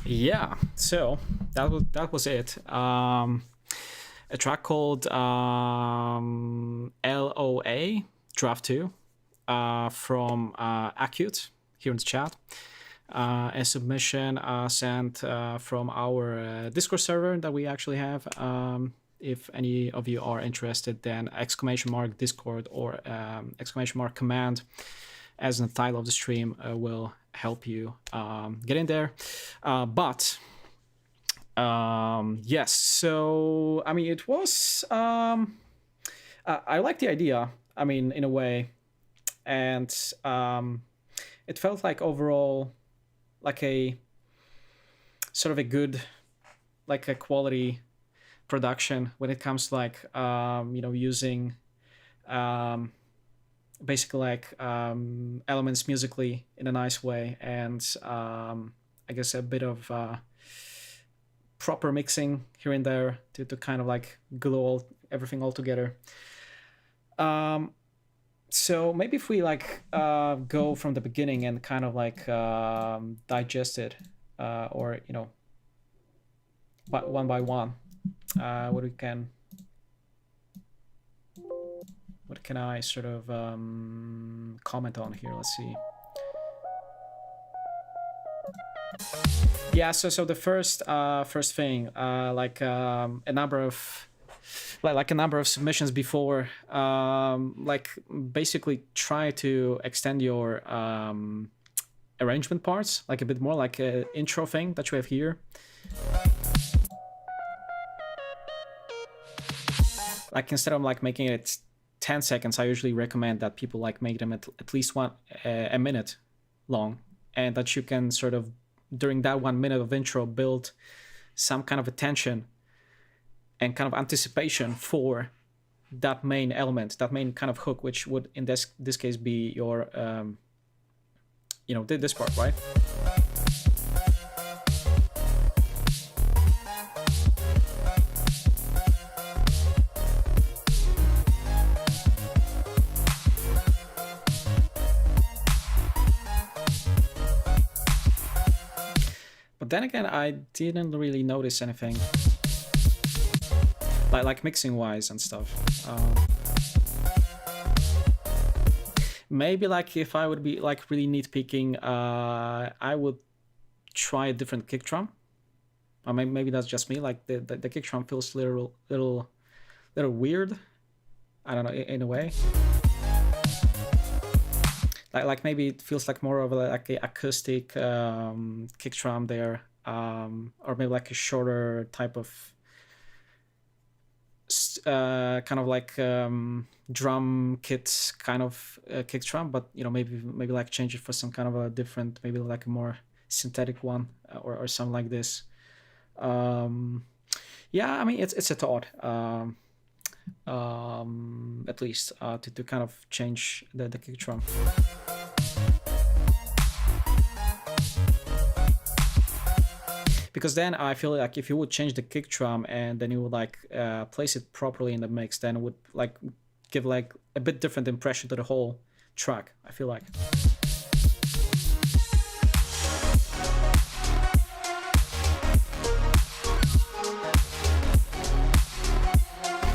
Yeah, so that was it. A track called LOA Draft 2 from Acute here in the chat. A submission sent from our Discord server that we actually have. If any of you are interested, then !Discord or !command as in the title of the stream will help you get in there. Yes, so I mean, it was I like the idea, I mean, in a way, and it felt like overall like a sort of a good, like a quality production when it comes to like using basically like elements musically in a nice way, and I guess a bit of proper mixing here and there to kind of like glue everything all together. So maybe if we like go from the beginning and kind of like digest it, or but one by one, what can I sort of comment on here? Let's see. Yeah, so the first thing, like a number of submissions before, like basically try to extend your arrangement parts like a bit more, like an intro thing that you have here. Like instead of like making it 10 seconds, I usually recommend that people like make them at least a minute long, and that you can sort of during that 1 minute of intro build some kind of attention and kind of anticipation for that main element, that main kind of hook, which would in this case be your this part, right? But then again, I didn't really notice anything like mixing wise and stuff. Maybe like if I would be like really nitpicking, I would try a different kick drum. Or maybe that's just me. Like the kick drum feels little weird. I don't know, in a way. Like maybe it feels like more of like a acoustic kick drum there, or maybe like a shorter type of kind of like drum kit kind of kick drum, but maybe like change it for some kind of a different, maybe like a more synthetic one, or something like this. Yeah, I mean it's a thought, at least to kind of change the kick drum. Because then I feel like if you would change the kick drum and then you would like place it properly in the mix, then it would like give like a bit different impression to the whole track, I feel like.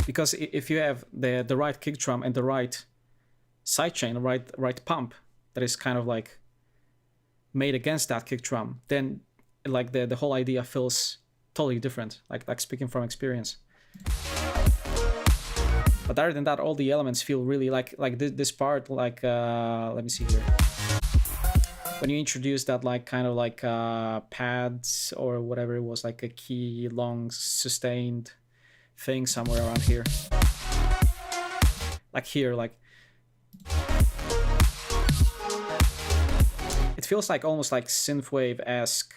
Because if you have the right kick drum and the right sidechain, the right pump that is kind of like made against that kick drum, then like the whole idea feels totally different, like speaking from experience. But other than that, all the elements feel really like this part, like let me see here, when you introduce that like kind of like pads or whatever it was, like a key long sustained thing somewhere around here, like here, like it feels like almost like synthwave-esque.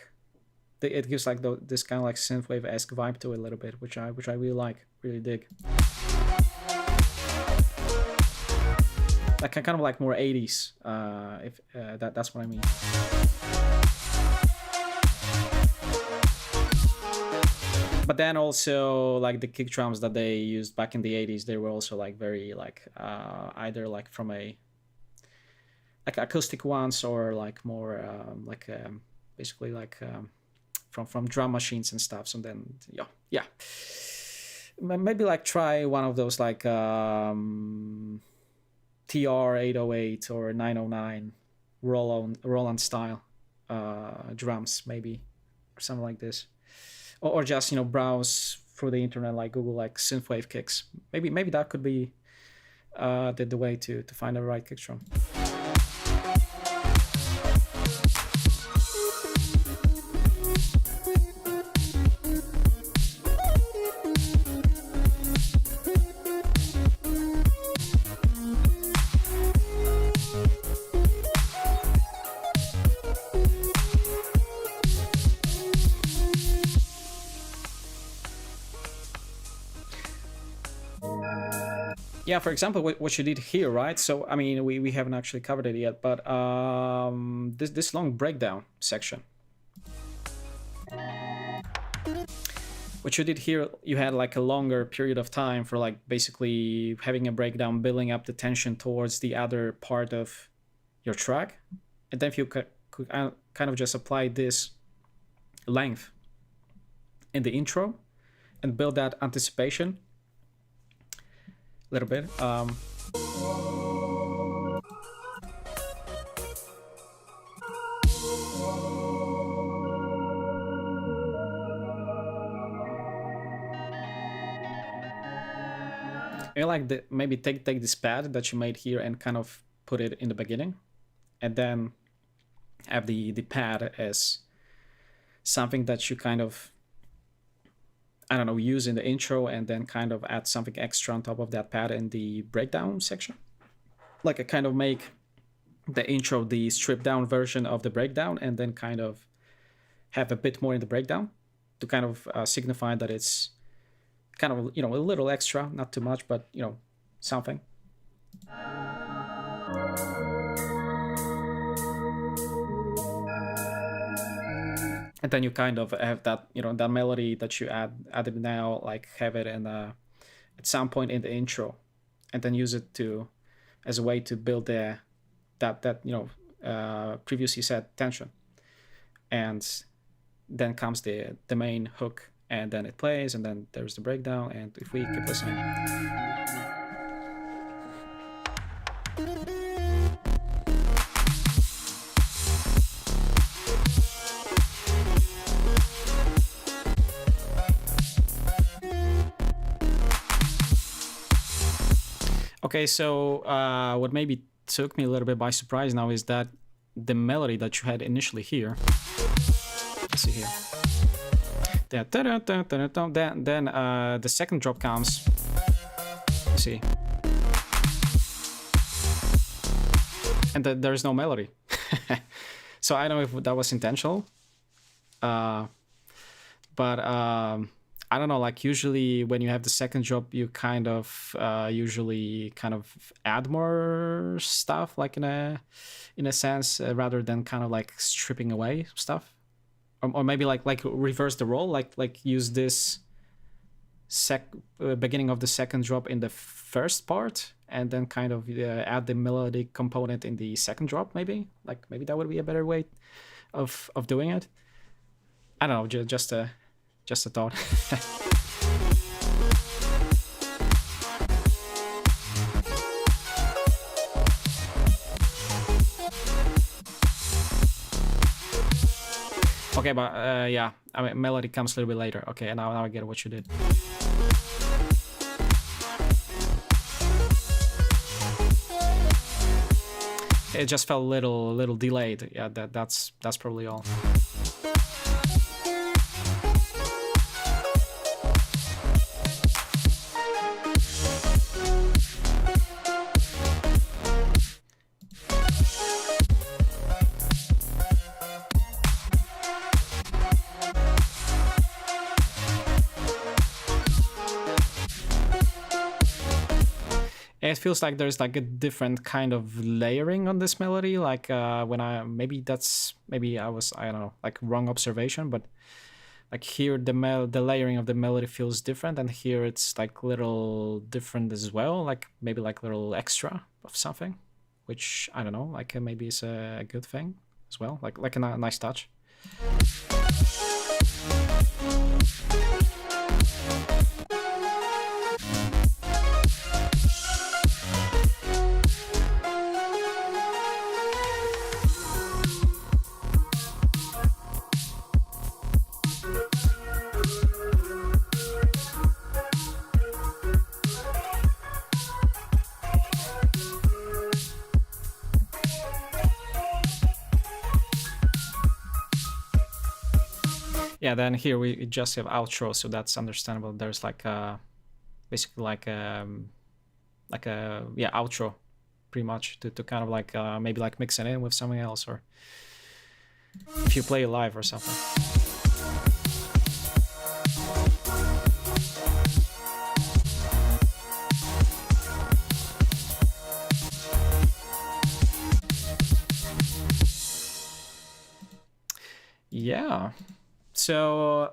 It gives like this kind of like synthwave-esque vibe to it a little bit, which I really like, really dig. Like kind of like more 80s, if that's what I mean. But then also like the kick drums that they used back in the 80s, they were also like very like either like from a like acoustic ones or like more like basically like from drum machines and stuff. So then yeah, maybe like try one of those like TR-808 or 909 Roland style drums, maybe, or something like this, or just browse through the internet, like Google like synthwave kicks. Maybe that could be the way to find the right kick drum. Yeah, for example, what you did here, right? So, I mean, we haven't actually covered it yet, but this long breakdown section. What you did here, you had like a longer period of time for like basically having a breakdown, building up the tension towards the other part of your track. And then if you could kind of just apply this length in the intro and build that anticipation a little bit. And like maybe take this pad that you made here and kind of put it in the beginning, and then have the pad as something that you kind of, I don't know, use in the intro, and then kind of add something extra on top of that pad in the breakdown section. Like I kind of make the intro the stripped down version of the breakdown, and then kind of have a bit more in the breakdown to kind of signify that it's kind of, a little extra, not too much, but, something. And then you kind of have that, that melody that you added now, like have it in at some point in the intro, and then use it as a way to build that previously set tension. And then comes the main hook, and then it plays, and then there's the breakdown. And if we keep listening. Okay, so what maybe took me a little bit by surprise now is that the melody that you had initially here. Let's see here. Then the second drop comes. You see, and there's no melody. So I don't know if that was intentional, but I don't know, like usually when you have the second drop, you kind of usually kind of add more stuff, like in a sense, rather than kind of like stripping away stuff, or maybe like reverse the role, like use this beginning of the second drop in the first part, and then kind of add the melodic component in the second drop. Maybe that would be a better way of doing it. I don't know, just a thought. Okay, but yeah, I mean, melody comes a little bit later. Okay, now I get what you did. It just felt a little delayed. Yeah, that's probably all. It feels like there's like a different kind of layering on this melody. Like when maybe I was, I don't know, like wrong observation, but like here the layering of the melody feels different, and here it's like little different as well. Like maybe like little extra of something, which I don't know, like maybe is a good thing as well. Like a nice touch. Yeah, then here we just have outro, so that's understandable. There's like basically like a yeah outro, pretty much to kind of like maybe like mix it in with something else, or if you play live or something. Yeah. So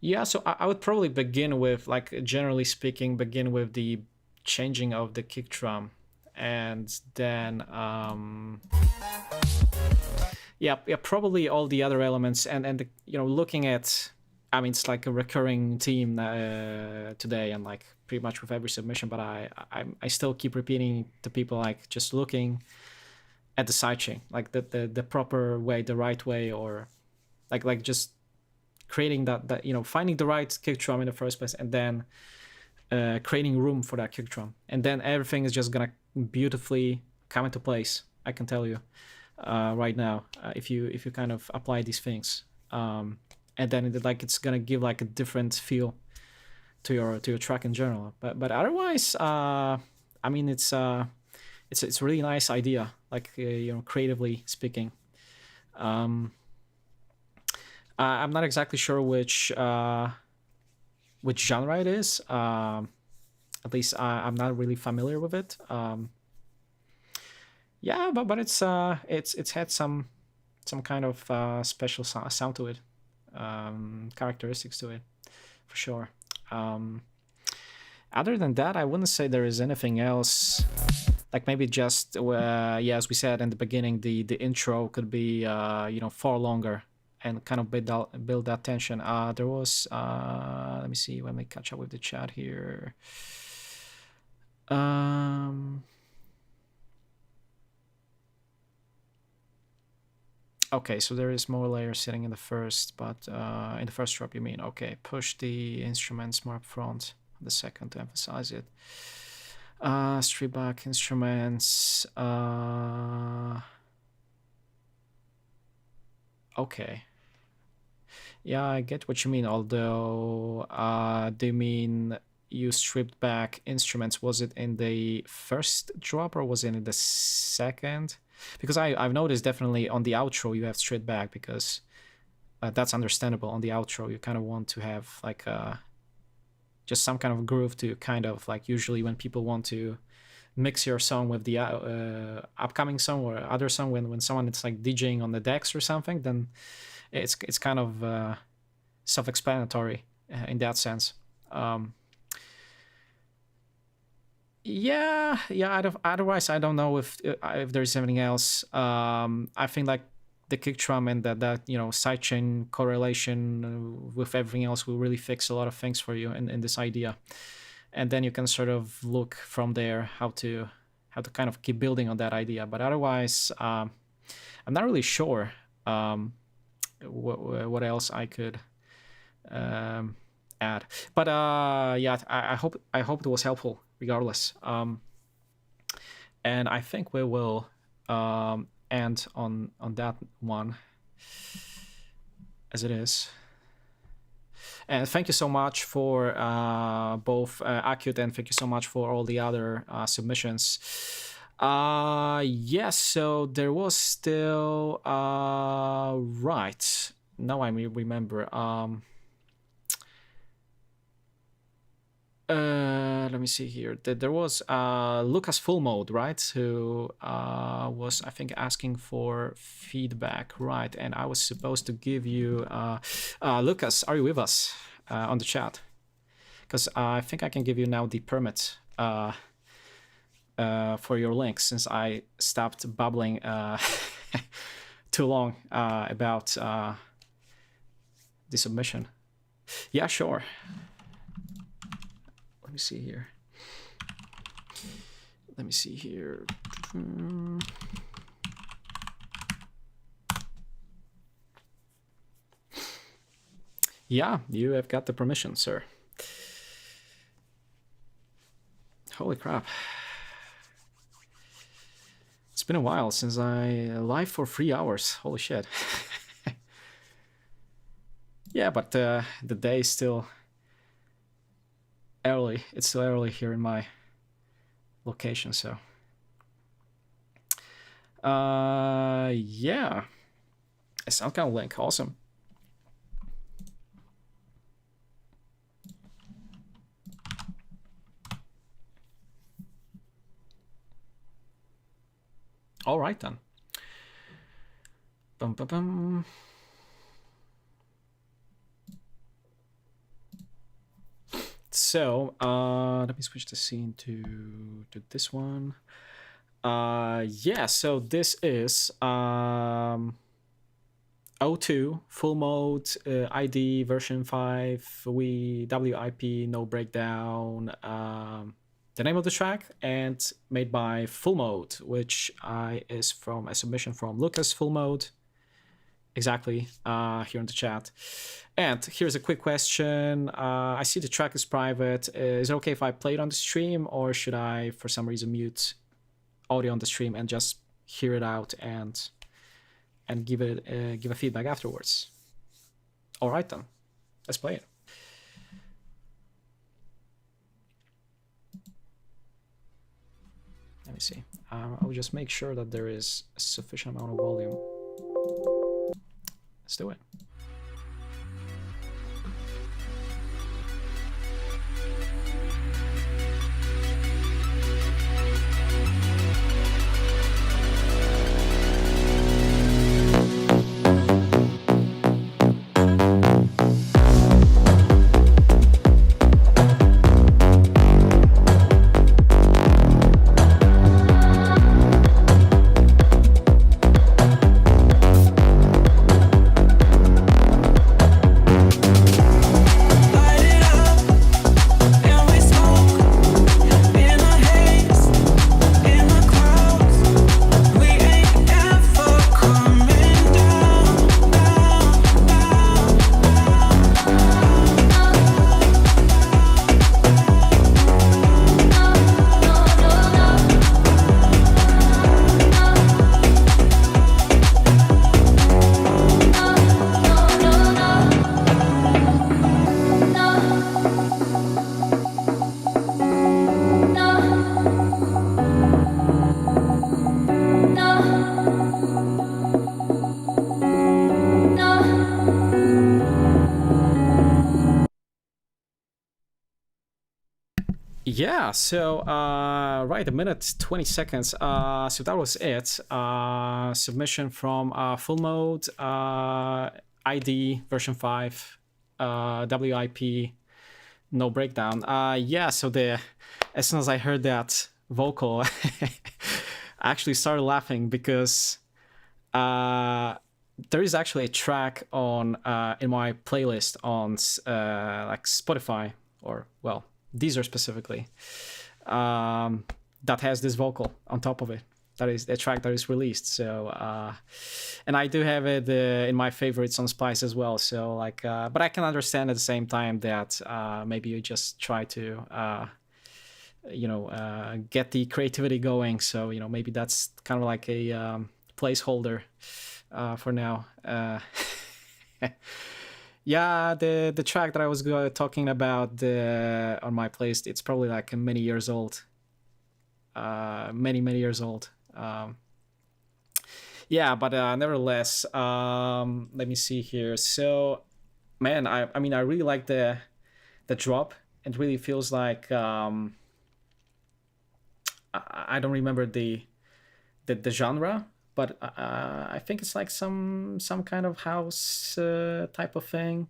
yeah, so I would probably begin with, like, generally speaking, begin with the changing of the kick drum, and then yeah, probably all the other elements, and the, you know, looking at, I mean, it's like a recurring theme today, and like pretty much with every submission, but I still keep repeating to people, like, just looking at the sidechain, like the proper way, the right way, or like just creating that, you know, finding the right kick drum in the first place, and then creating room for that kick drum, and then everything is just gonna beautifully come into place. I can tell you right now, if you kind of apply these things, and then it's gonna give like a different feel to your track in general. But otherwise, I mean, it's a really nice idea, like you know, creatively speaking. I'm not exactly sure which genre it is. At least I'm not really familiar with it. Yeah, but it's had some kind of special sound to it, characteristics to it, for sure. Other than that, I wouldn't say there is anything else. Like maybe just yeah, as we said in the beginning, the intro could be you know, far longer and kind of build that tension. There was let me see, when we catch up with the chat here. Okay, so there is more layers sitting in the first, but in the first drop, you mean? Okay, push the instruments more up front, the second to emphasize it. Strip back instruments. Okay. Yeah, I get what you mean. Although, do you mean you stripped back instruments? Was it in the first drop or was it in the second? Because I've noticed definitely on the outro you have stripped back, because that's understandable. On the outro, you kind of want to have like just some kind of groove to kind of like, usually when people want to mix your song with the upcoming song or other song, when someone is like DJing on the decks or something, then it's kind of self-explanatory in that sense. Yeah. Otherwise, I don't know if there's anything else. I think like the kick drum and that you know, sidechain correlation with everything else will really fix a lot of things for you in this idea, and then you can sort of look from there how to kind of keep building on that idea. But otherwise, I'm not really sure what else I could add. But yeah, I hope it was helpful regardless. And I think we will end on that one as it is. And thank you so much for both Acute, and thank you so much for all the other submissions. Yes, so there was still right now I remember. Let me see here. There was Lucas Full Mode, right? Who was, I think, asking for feedback, right? And I was supposed to give you Lucas, are you with us on the chat? Because I think I can give you now the permit for your link, since I stopped babbling too long about the submission. Yeah, sure. Let me see here. Let me see here. Yeah, you have got the permission, sir. Holy crap. It's been a while since I live for 3 hours. Holy shit. Yeah, but the day is still early. It's still early here in my location, so. Yeah. A SoundCloud link, awesome. All right then. Bum, bum, bum. So let me switch the scene to this one. Yeah, so this is O2 full mode ID version 5 WIP no breakdown. The name of the track, and made by Full Mode, which is from a submission from Lucas Full Mode. Exactly, here in the chat. And here's a quick question. I see the track is private. Is it okay if I play it on the stream, or should I, for some reason, mute audio on the stream and just hear it out and give a feedback afterwards? All right then, let's play it. Let me see. I'll just make sure that there is a sufficient amount of volume. Let's do it. Yeah, so right, 1:20. So that was it. Submission from Full Mode, ID version 5, WIP, no breakdown. Yeah, so as soon as I heard that vocal, I actually started laughing because there is actually a track on in my playlist on like Spotify, or well, Deezer specifically, that has this vocal on top of it. That is the track that is released. So, and I do have it in my favorites on Splice as well. So, like, but I can understand at the same time that maybe you just try to, get the creativity going. So, maybe that's kind of like a placeholder for now. Yeah, the track that I was talking about on my playlist, it's probably like many years old. Many years old. Yeah, but nevertheless, let me see here. So, man, I mean, I really like the drop. It really feels like I don't remember the genre, but I think it's like some kind of house type of thing.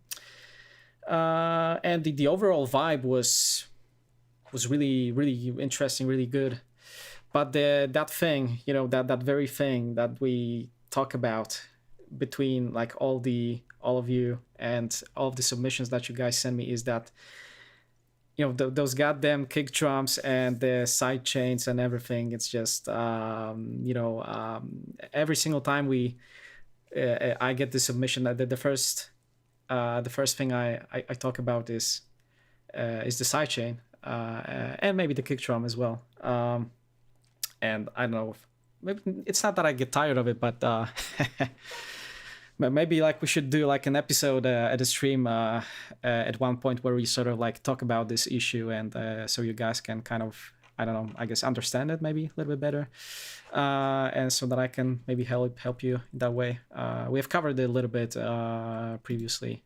And the overall vibe was really interesting, really good. But that thing, that very thing that we talk about between like all the all of you and all of the submissions that you guys send me is that, you know, those goddamn kick drums and the side chains and everything. It's just, every single time I get the submission, that the first thing I talk about is the sidechain and maybe the kick drum as well. And I don't know, maybe it's not that I get tired of it, but maybe like we should do like an episode at a stream at one point where we sort of like talk about this issue, and so you guys can kind of, I don't know, I guess understand it maybe a little bit better, and so that I can maybe help you in that way. We have covered it a little bit previously,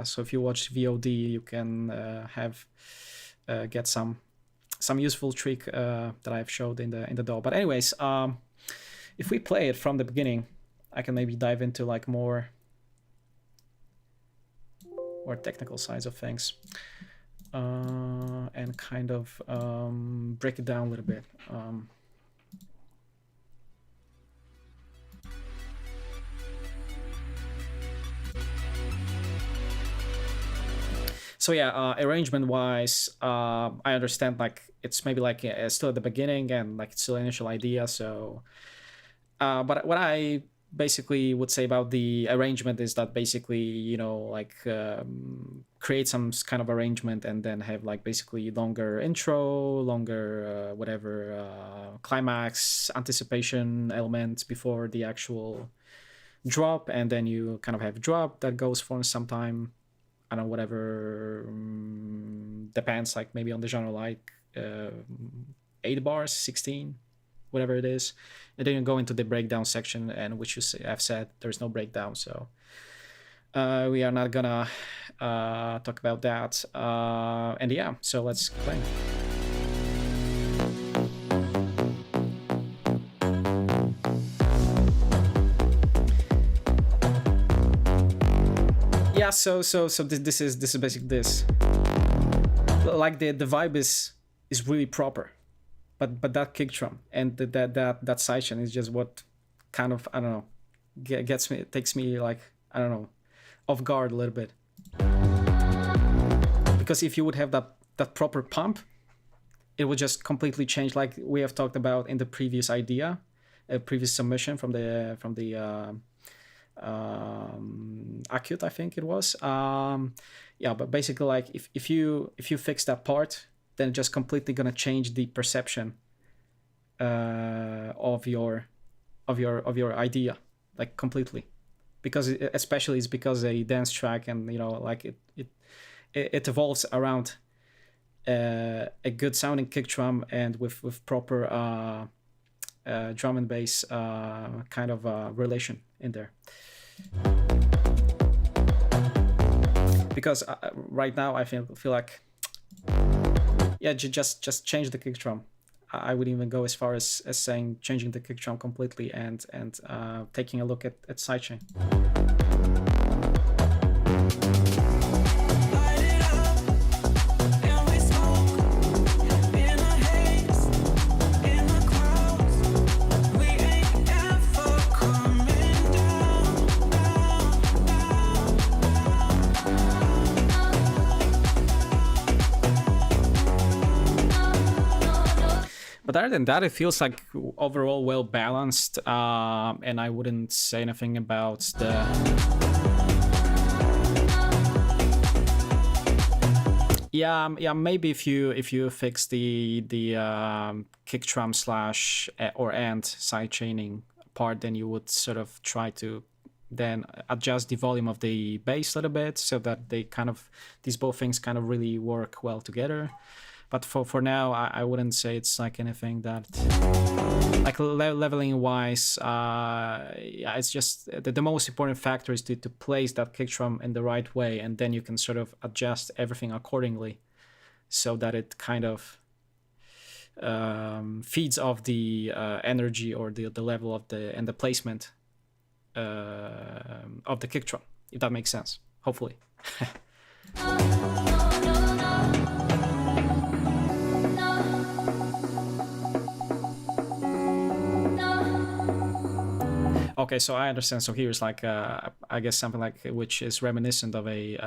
so if you watch VOD, you can get some useful trick that I've showed in the DAW. But anyways, if we play it from the beginning, I can maybe dive into like more technical sides of things, and kind of break it down a little bit. So yeah, arrangement wise, I understand like it's maybe like still at the beginning and like it's still an initial idea. So, but what I basically would say about the arrangement is that basically, you know, like create some kind of arrangement and then have like basically longer intro, longer climax, anticipation elements before the actual drop, and then you kind of have drop that goes for some time. I don't know, whatever, depends, like maybe on the genre, like 8 bars, 16, whatever it is. And then you go into the breakdown section, and which I've said there's no breakdown, so we are not gonna talk about that. And yeah, so let's play. Yeah, so this is basically this. Like the vibe is really proper, but that kick drum and that sidechain is just what kind of, I don't know, takes me like, I don't know, off guard a little bit. Because if you would have that proper pump, it would just completely change, like we have talked about in the previous idea, previous submission from the Acute, I think it was. Yeah, but basically, like if you fix that part, then just completely gonna change the perception of your idea, like completely, because especially it's because a dance track, and you know, like it evolves around a good sounding kick drum and with proper drum and bass kind of relation in there. Because right now I feel like, yeah, just change the kick drum. I would even go as far as saying changing the kick drum completely and taking a look at sidechain. But other than that, it feels like overall well balanced, and I wouldn't say anything about the. Yeah, maybe if you fix the kick drum slash or and side chaining part, then you would sort of try to then adjust the volume of the bass a little bit so that they kind of, these both things kind of really work well together. But for now, I wouldn't say it's like anything that, like leveling wise, yeah, it's just the most important factor is to place that kick drum in the right way, and then you can sort of adjust everything accordingly, so that it kind of feeds off the energy or the level of the placement of the kick drum, if that makes sense. Hopefully. Okay, so I understand. So here's like I guess something like which is reminiscent of a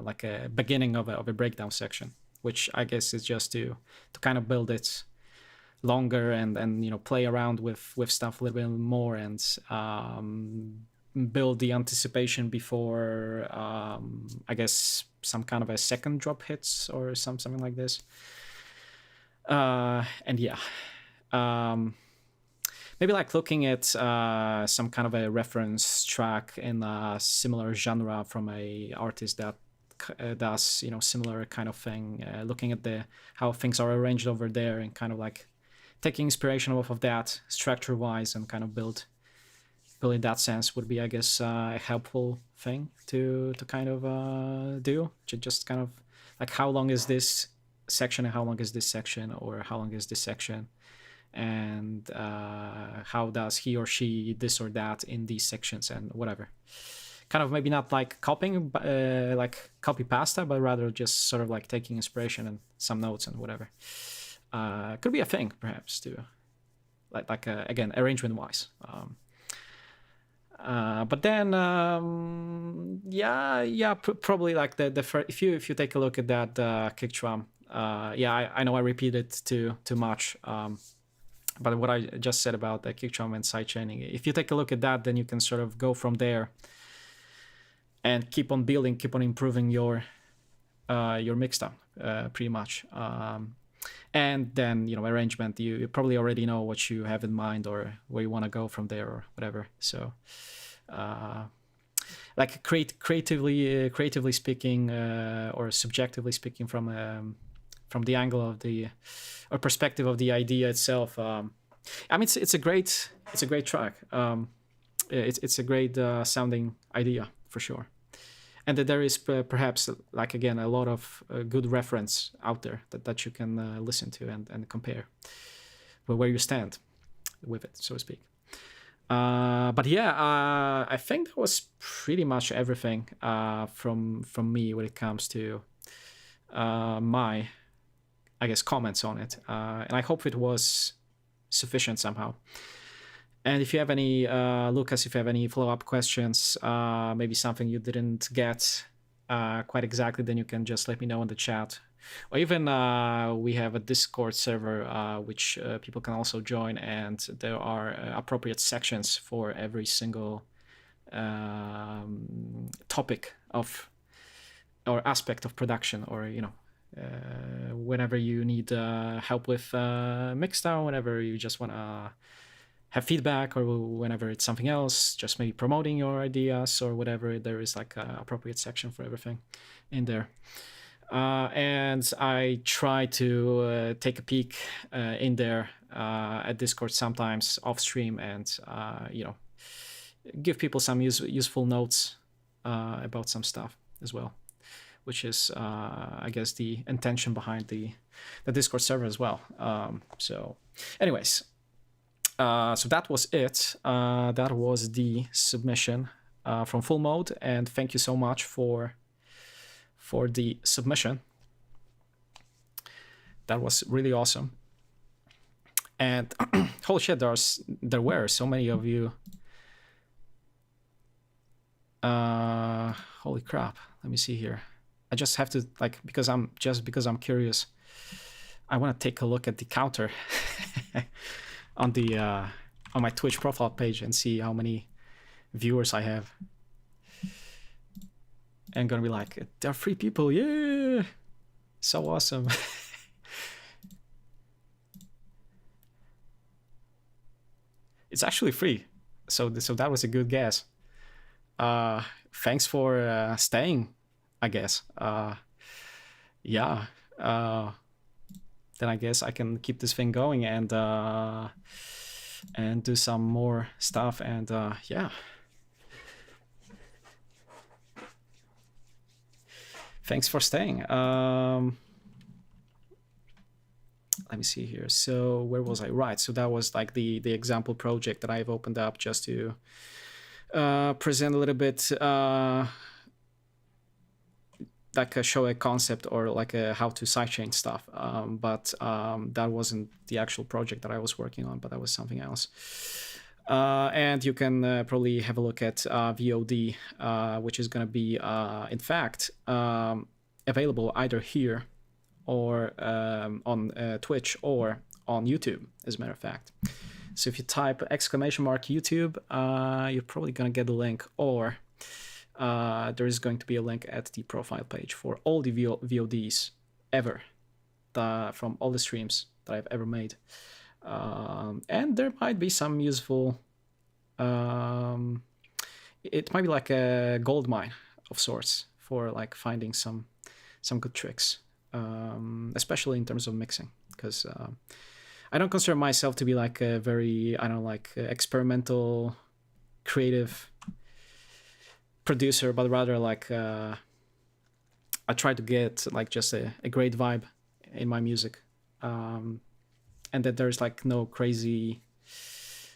like a beginning of a breakdown section, which I guess is just to kind of build it longer and you know play around with stuff a little bit more and build the anticipation before I guess some kind of a second drop hits or something like this. And yeah. Maybe like looking at some kind of a reference track in a similar genre from a artist that does you know similar kind of thing. Looking at the how things are arranged over there and kind of like taking inspiration off of that structure wise and kind of build in that sense would be I guess a helpful thing to kind of do. Just kind of like how long is this section and how long is this section or how long is this section and how does he or she this or that in these sections and whatever. Kind of maybe not like copying like copy pasta, but rather just sort of like taking inspiration and some notes and whatever. Could be a thing perhaps too, like again arrangement wise. But then probably like the first, if you take a look at that kick drum, I know I repeat it too much. But what I just said about the kick drum and sidechaining, if you take a look at that, then you can sort of go from there and keep on building, keep on improving your mixdown, pretty much. And then you know arrangement, you probably already know what you have in mind or where you want to go from there or whatever. So, like creatively speaking, or subjectively speaking from the angle of the or perspective of the idea itself. I mean, it's a great track. It's a great sounding idea for sure, and that there is perhaps like again a lot of good reference out there that you can listen to and compare where you stand with it, so to speak. But yeah, I think that was pretty much everything from me when it comes to my, I guess, comments on it. And I hope it was sufficient somehow. And if you have any, Lucas, if you have any follow-up questions, maybe something you didn't get quite exactly, then you can just let me know in the chat. Or even we have a Discord server which people can also join, and there are appropriate sections for every single topic of or aspect of production, or you know, whenever you need help with mixdown, whenever you just want to have feedback, or whenever it's something else, just maybe promoting your ideas or whatever, there is like an appropriate section for everything in there. And I try to take a peek in there at Discord sometimes off stream, and you know, give people some useful notes about some stuff as well, which is I guess the intention behind the Discord server as well. So anyways, so that was it. That was the submission from Full Mode, and thank you so much for the submission. That was really awesome. And holy shit, there were so many of you. Holy crap. Let me see here. I just have to, like, because I'm curious, I want to take a look at the counter on the on my Twitch profile page and see how many viewers I have. And gonna be like, there are 3 people, yeah, so awesome. It's actually free, so that was a good guess. Thanks for staying, I guess. Yeah. Then I guess I can keep this thing going and do some more stuff, and yeah. Thanks for staying. Let me see here. So where was I? Right. So that was like the example project that I've opened up just to present a little bit, like show a concept or like a how to sidechain stuff. But that wasn't the actual project that I was working on, but that was something else. And you can probably have a look at VOD, which is going to be, in fact, available either here or on Twitch or on YouTube, as a matter of fact. So if you type !YouTube, you're probably going to get the link, or there is going to be a link at the profile page for all the VODs ever from all the streams that I've ever made. And there might be some useful, it might be like a gold mine of sorts for like finding some good tricks, especially in terms of mixing, because I don't consider myself to be like a very, experimental, creative producer, but rather like I try to get like just a great vibe in my music, and that there's like no crazy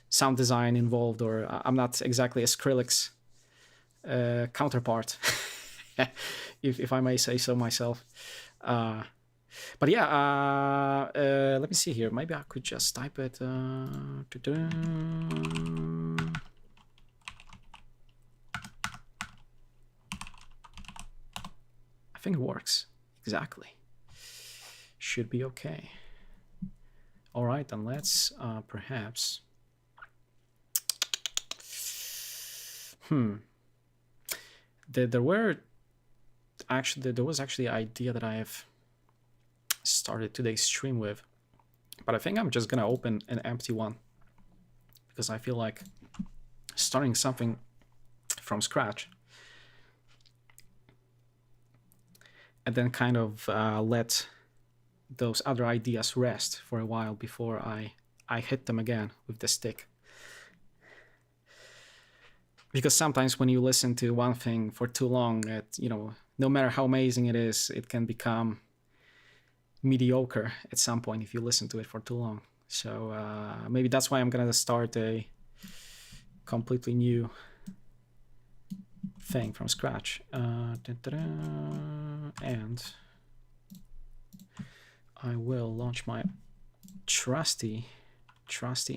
sound design involved, or I'm not exactly a Skrillex counterpart, if I may say so myself. But yeah, let me see here. Maybe I could just type it. I think it works. Exactly. Should be okay. All right, then let's perhaps... There was actually an idea that I have started today's stream with, but I think I'm just gonna open an empty one, because I feel like starting something from scratch and then kind of let those other ideas rest for a while before I hit them again with the stick. Because sometimes when you listen to one thing for too long, no matter how amazing it is, it can become mediocre at some point if you listen to it for too long. So maybe that's why I'm gonna start a completely new thing from scratch. And I will launch my trusty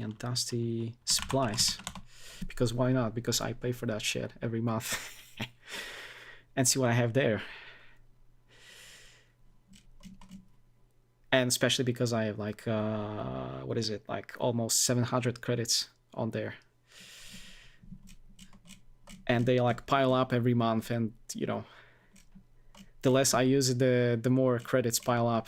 and dusty Splice, because why not? Because I pay for that shit every month. And see what I have there. And especially because I have like like almost 700 credits on there, and they like pile up every month, and the less I use it, the more credits pile up.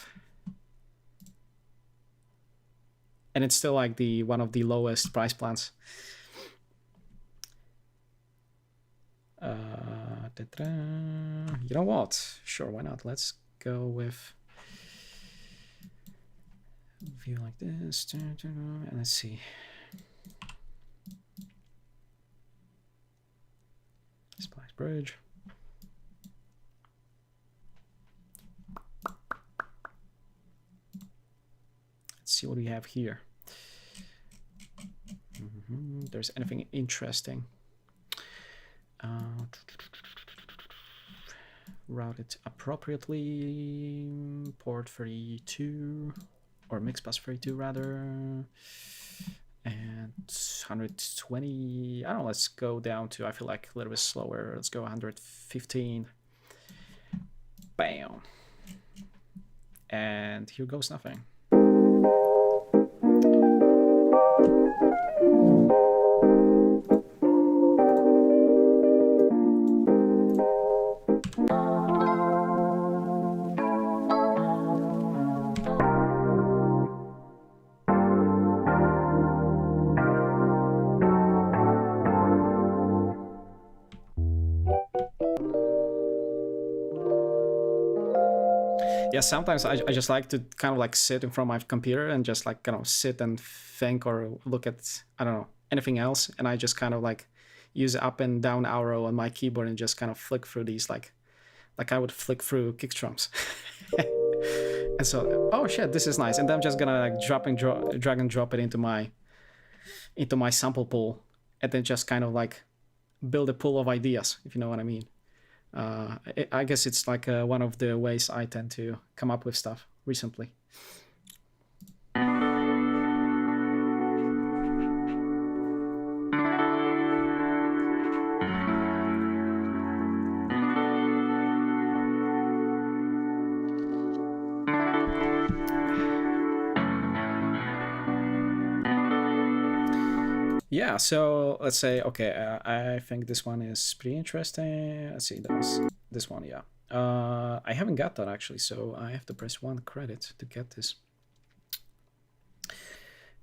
And it's still like one of the lowest price plans. You know what? Sure, why not? Let's go with view like this, and let's see. Splice bridge. Let's see what we have here. There's anything interesting. Route it appropriately. Port 32, or mix bus 32 rather, and 120. I don't know, let's go down to, I feel like a little bit slower. Let's go 115. Bam. And here goes nothing. Yeah, sometimes I just like to kind of like sit in front of my computer and just like sit and think or look at, I don't know, anything else, and I just kind of like use up and down arrow on my keyboard and just kind of flick through these like I would flick through kick drums. And so, oh shit, this is nice, and then I'm just gonna like drag and drop it into my sample pool, and then just kind of like build a pool of ideas, if you know what I mean. I guess it's like one of the ways I tend to come up with stuff recently. Yeah, so let's say, okay, I think this one is pretty interesting. Let's see, that was this one, yeah. I haven't got that actually, so I have to press 1 credit to get this.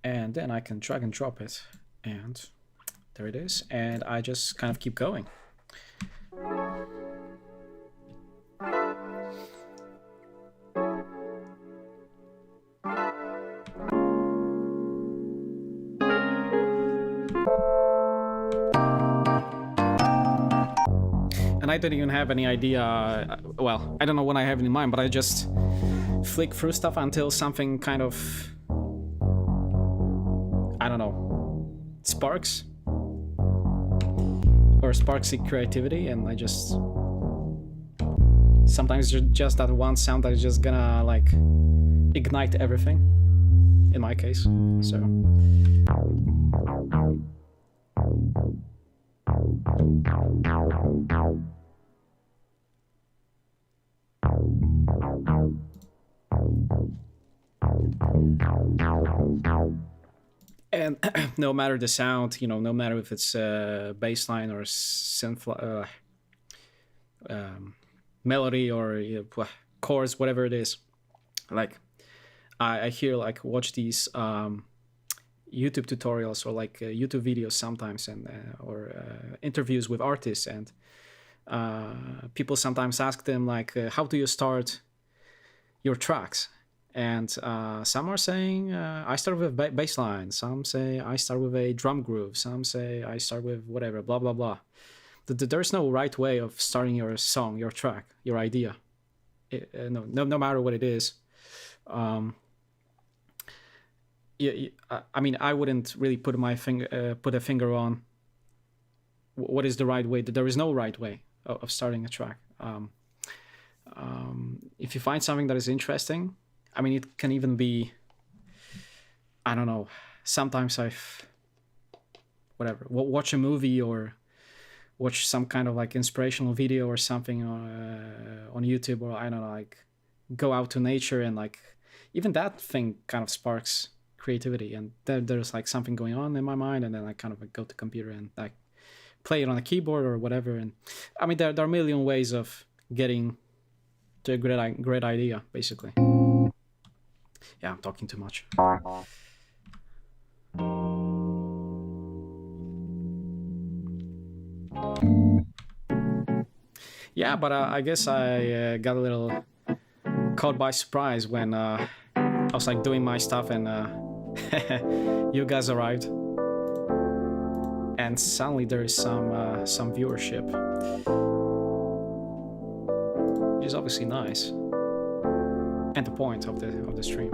And then I can drag and drop it, and there it is. And I just kind of keep going. And I don't even have any idea, well, I don't know what I have in mind, but I just flick through stuff until something kind of, I don't know, sparks or sparks in creativity, and I just sometimes just that one sound that is just gonna like ignite everything in my case. So and no matter the sound, you know, no matter if it's bass line or synth melody or chords, whatever it is, like I hear, like, watch these YouTube tutorials or like YouTube videos sometimes, and or interviews with artists, and people sometimes ask them like, how do you start your tracks? And some are saying I start with bass line, some say I start with a drum groove, some say I start with whatever, blah blah blah. There's no right way of starting your song, your track, your idea. No matter what it is. I mean, I wouldn't really put a finger on what is the right way. There is no right way of starting a track. If you find something that is interesting, I mean, it can even be, I don't know, sometimes watch a movie or watch some kind of like inspirational video or something on YouTube, or I don't know, like go out to nature, and like even that thing kind of sparks creativity, and there's like something going on in my mind, and then I kind of like go to computer and like play it on a keyboard or whatever. And I mean, there are a million ways of getting to a great idea, basically. Yeah, I'm talking too much. Yeah, but I guess I got a little caught by surprise when I was like doing my stuff, and you guys arrived, and suddenly there is some viewership, which is obviously nice, and the point of the stream.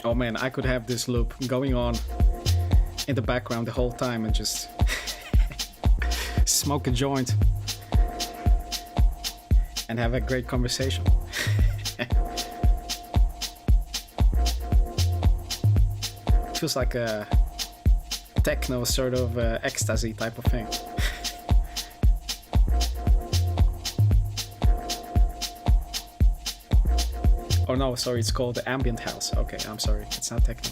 Oh man, I could have this loop going on in the background the whole time and just smoke a joint and have a great conversation. Feels like a techno sort of ecstasy type of thing. Oh no, sorry, it's called the ambient house. Okay, I'm sorry, it's not techno.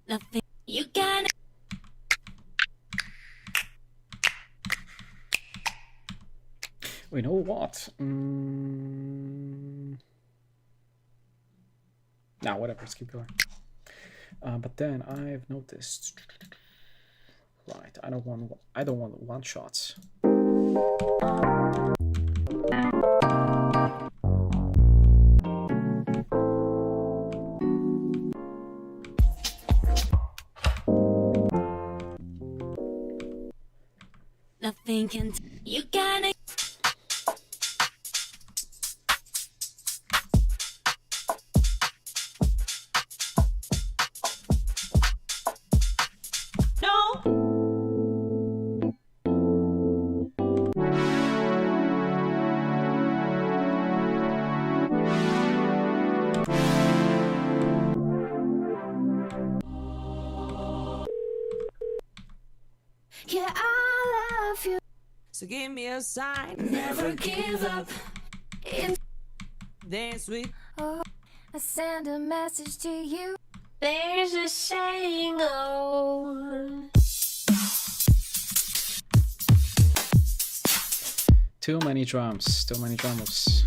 Nothing you can. We know what? Nah, whatever. Let's keep going. But then I've noticed. Right, I don't want one shots. thinking you gotta. No. Yeah, I love you. So give me a sign. Never give up. Dance with. Oh, I send a message to you. There's a saying, oh. Too many drums, too many drummers.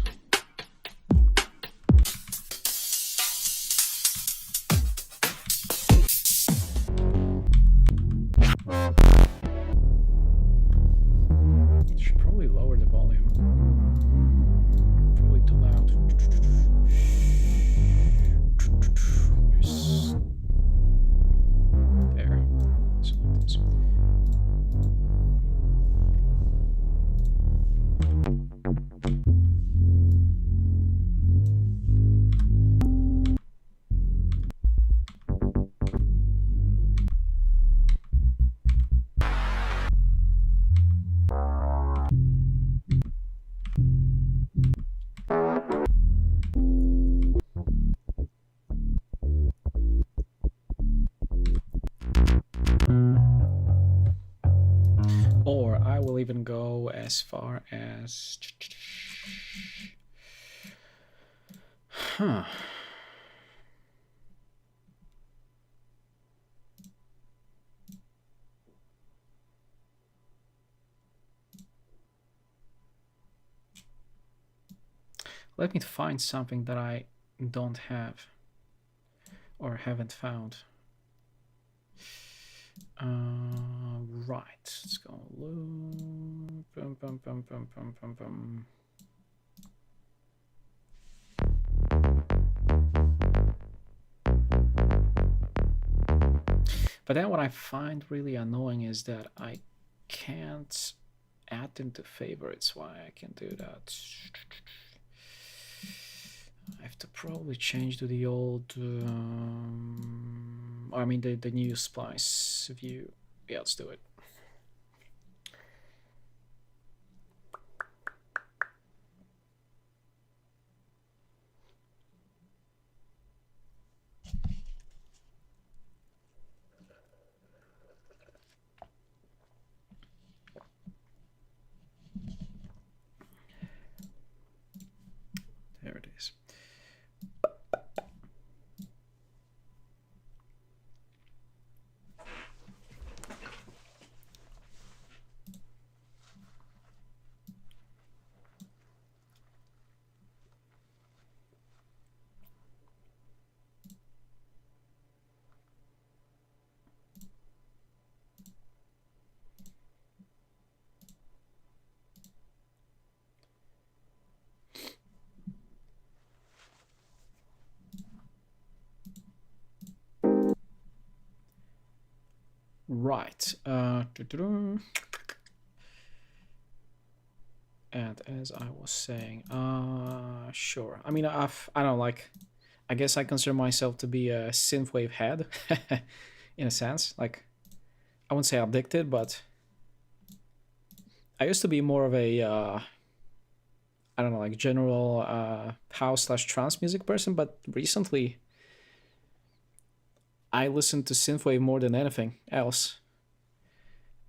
Should probably lower the volume. Probably too loud. Where's... There. So like this. Or I will even go as far as... Huh. Let me find something that I don't have or haven't found. Right, let's go loop. Bum, bum, bum, bum, bum, bum, bum. But then what I find really annoying is that I can't add them to favorites. Why I can do that? I have to probably change to the old, I mean the new Splice view. Yeah, let's do it. There it is. Right. And as I was saying, sure. I mean, I don't like. I guess I consider myself to be a synthwave head, in a sense. Like, I wouldn't say addicted, but I used to be more of a, I don't know, like general house/trance music person. But recently, I listen to synthwave more than anything else,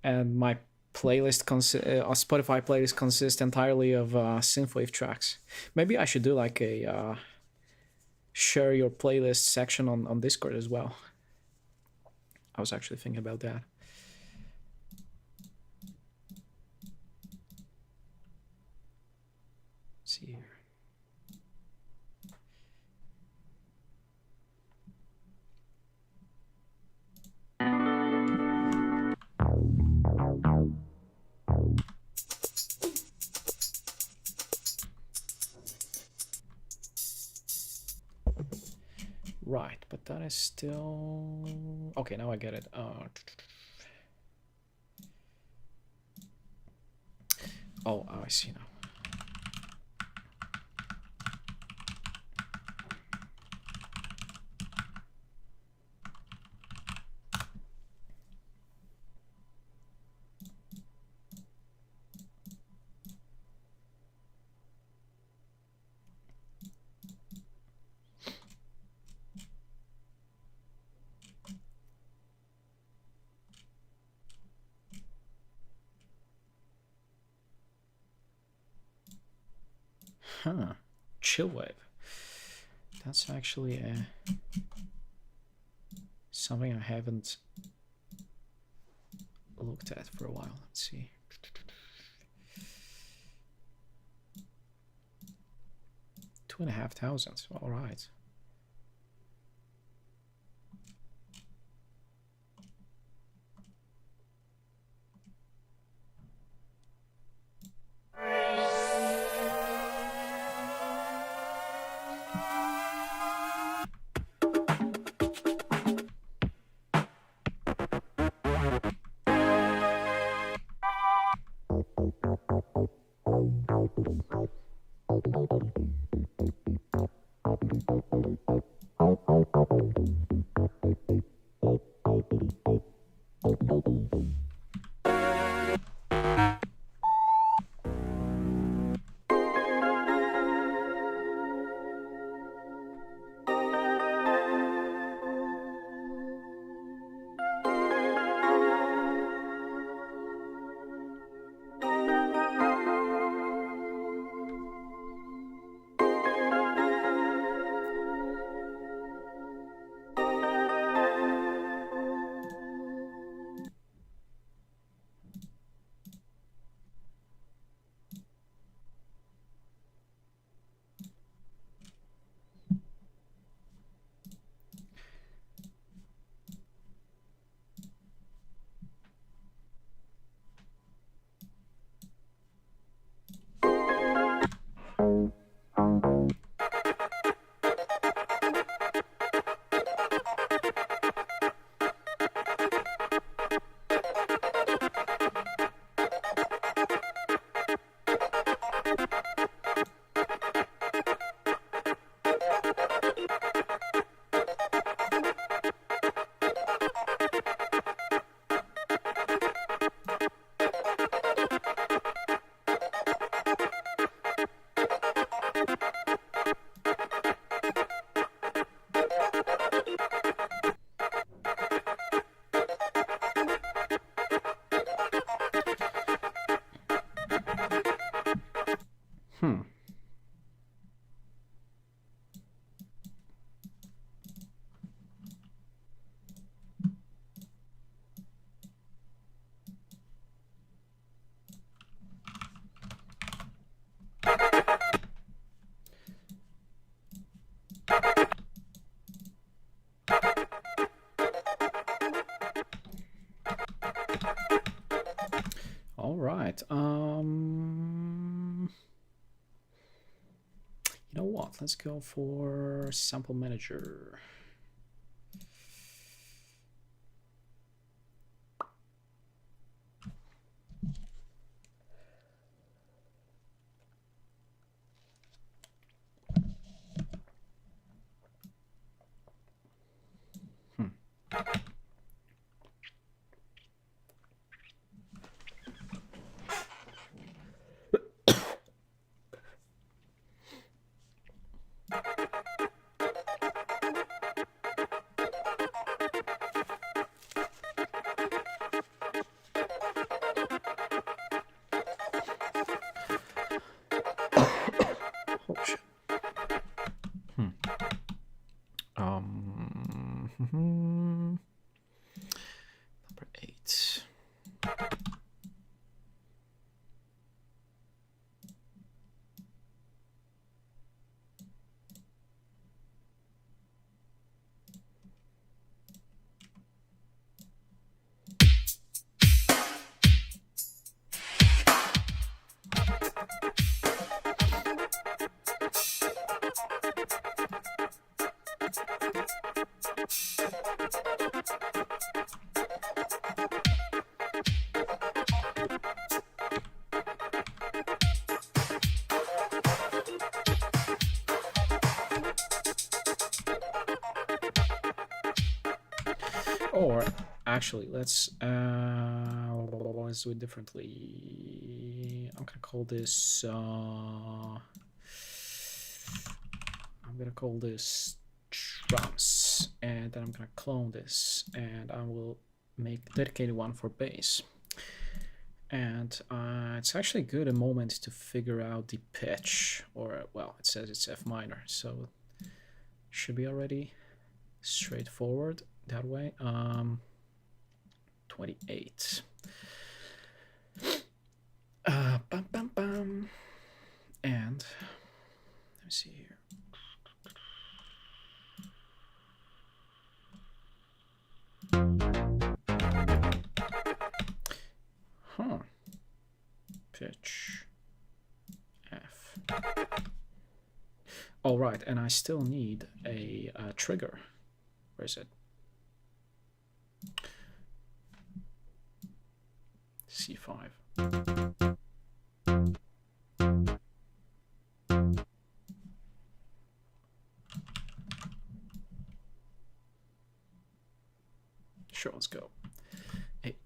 and my playlist Spotify playlist consists entirely of synthwave tracks. Maybe I should do like a share your playlist section on Discord as well. I was actually thinking about that. Let's see here. Right, but that is still... Okay, now I get it. Oh, I see now. Huh. Chillwave. That's actually something I haven't looked at for a while. Let's see. $2,500. All right. Hmm. All right. You know what? Let's go for sample manager. Oh shit. Number 8. Or actually, let's do it differently. I'm gonna call this drums, and then I'm gonna clone this, and I will make a dedicated one for bass. And it's actually good a moment to figure out the pitch, or well, it says it's F minor, so should be already straightforward that way. 28. Bum, bum, bum. And let me see here. Huh. Pitch F. All right, and I still need a trigger. Where is it? C5. Sure, let's go. 8.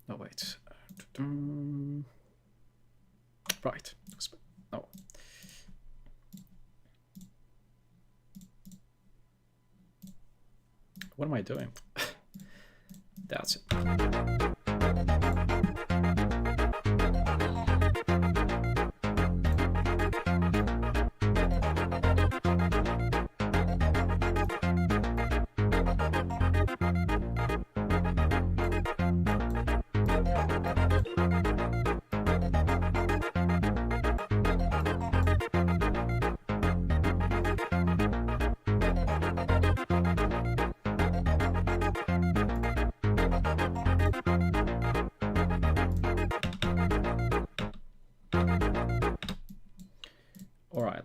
No, wait. Right. No. What am I doing? That's it.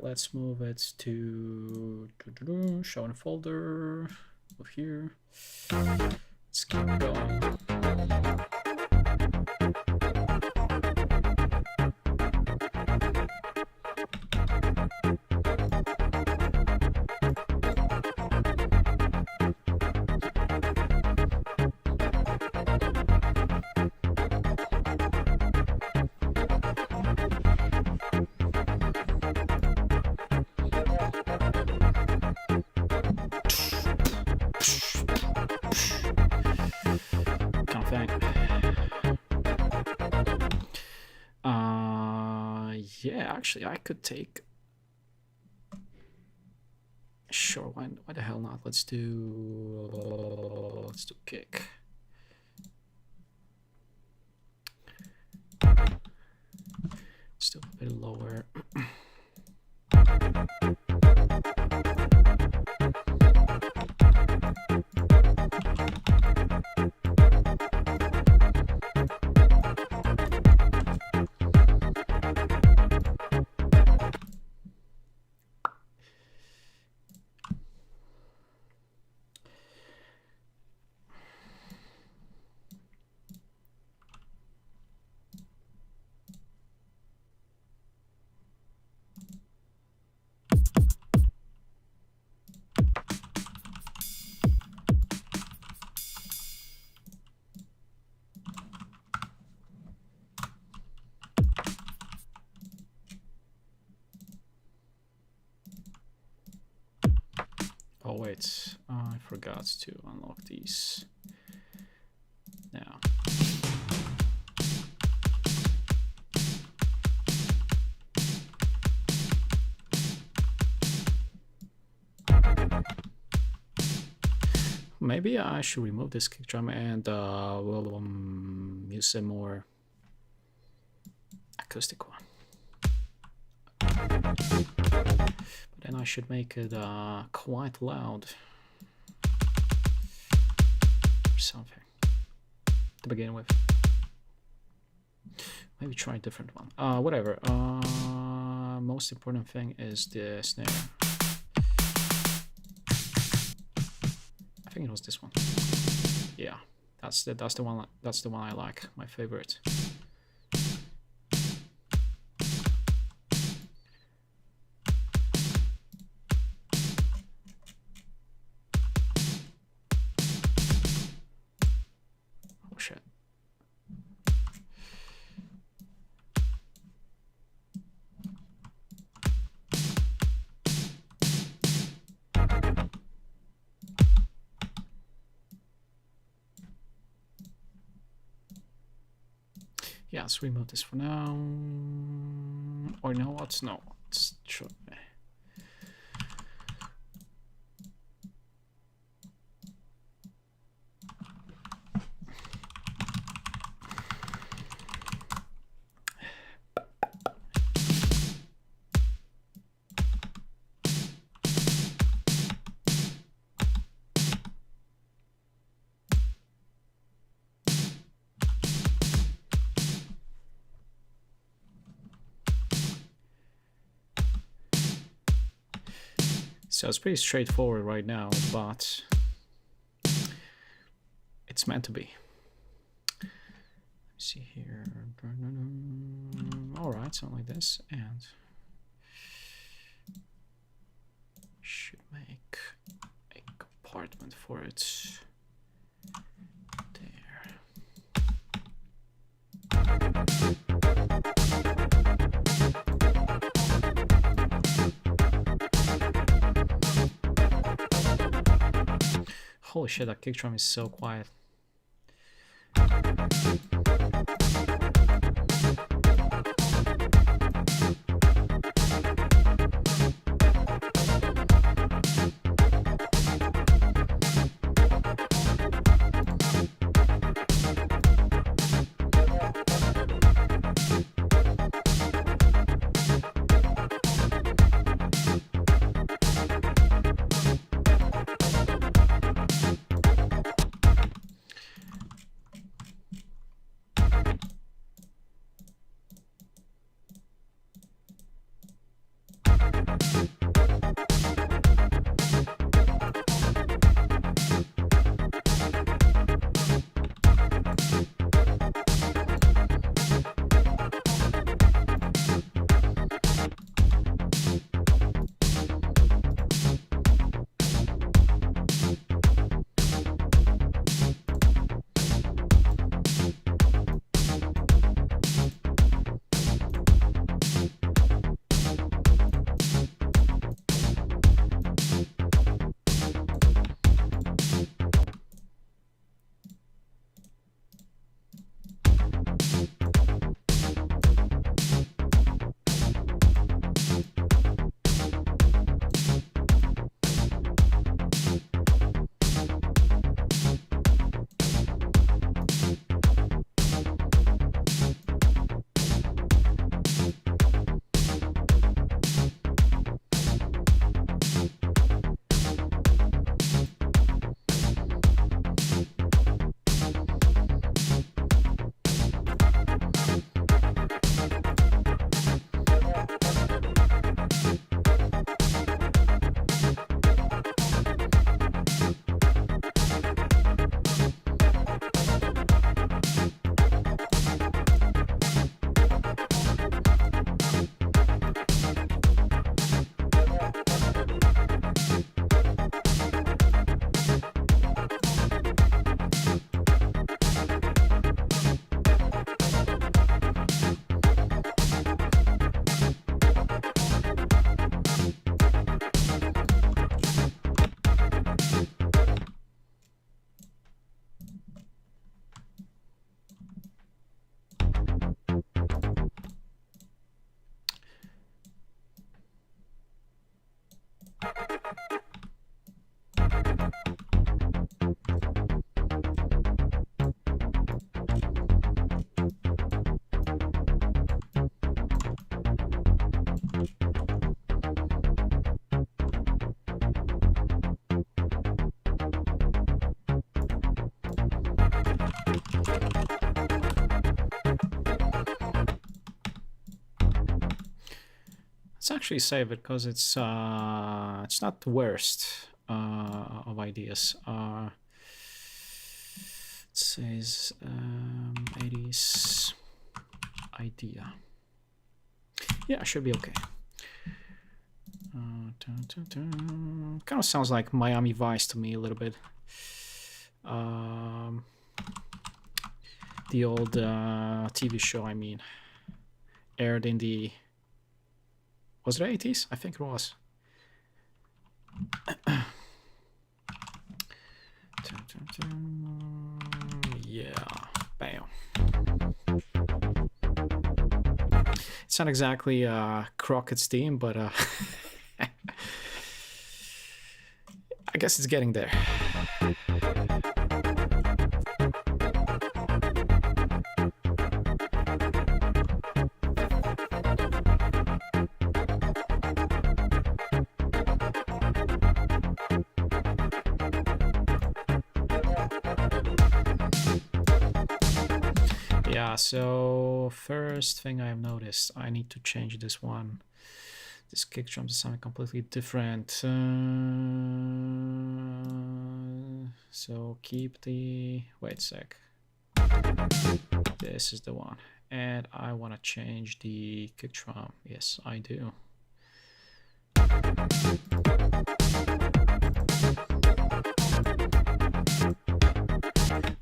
Let's move it to show in folder. Move here. Let's keep going. Yeah, actually, I could take. Sure, why the hell not? Let's do kick. Still a bit lower. Oh wait, I forgot to unlock these now. Maybe I should remove this kick drum and we'll use a more acoustic one. But then I should make it quite loud or something to begin with. Maybe try a different one. Whatever. Most important thing is the snare. I think it was this one. Yeah, that's the one. That's the one I like. My favorite. Yeah, let's remove this for now. Or you know what? No, let's try. So it's pretty straightforward right now, but it's meant to be. Let's see here. All right, something like this, and should make a compartment for it there. Holy shit, that kick drum is so quiet. Let's actually save it because it's not the worst of ideas. It says 80s idea. Yeah, should be okay. Kind of sounds like Miami Vice to me a little bit. The old TV show, I mean, aired in the, was it 80s? I think it was. Yeah, bam. not exactly Crockett's theme, but I guess it's getting there. Yeah, so first thing I've noticed, I need to change this one. This kick drum to something completely different. So keep the, wait a sec. This is the one. And I want to change the kick drum. Yes, I do.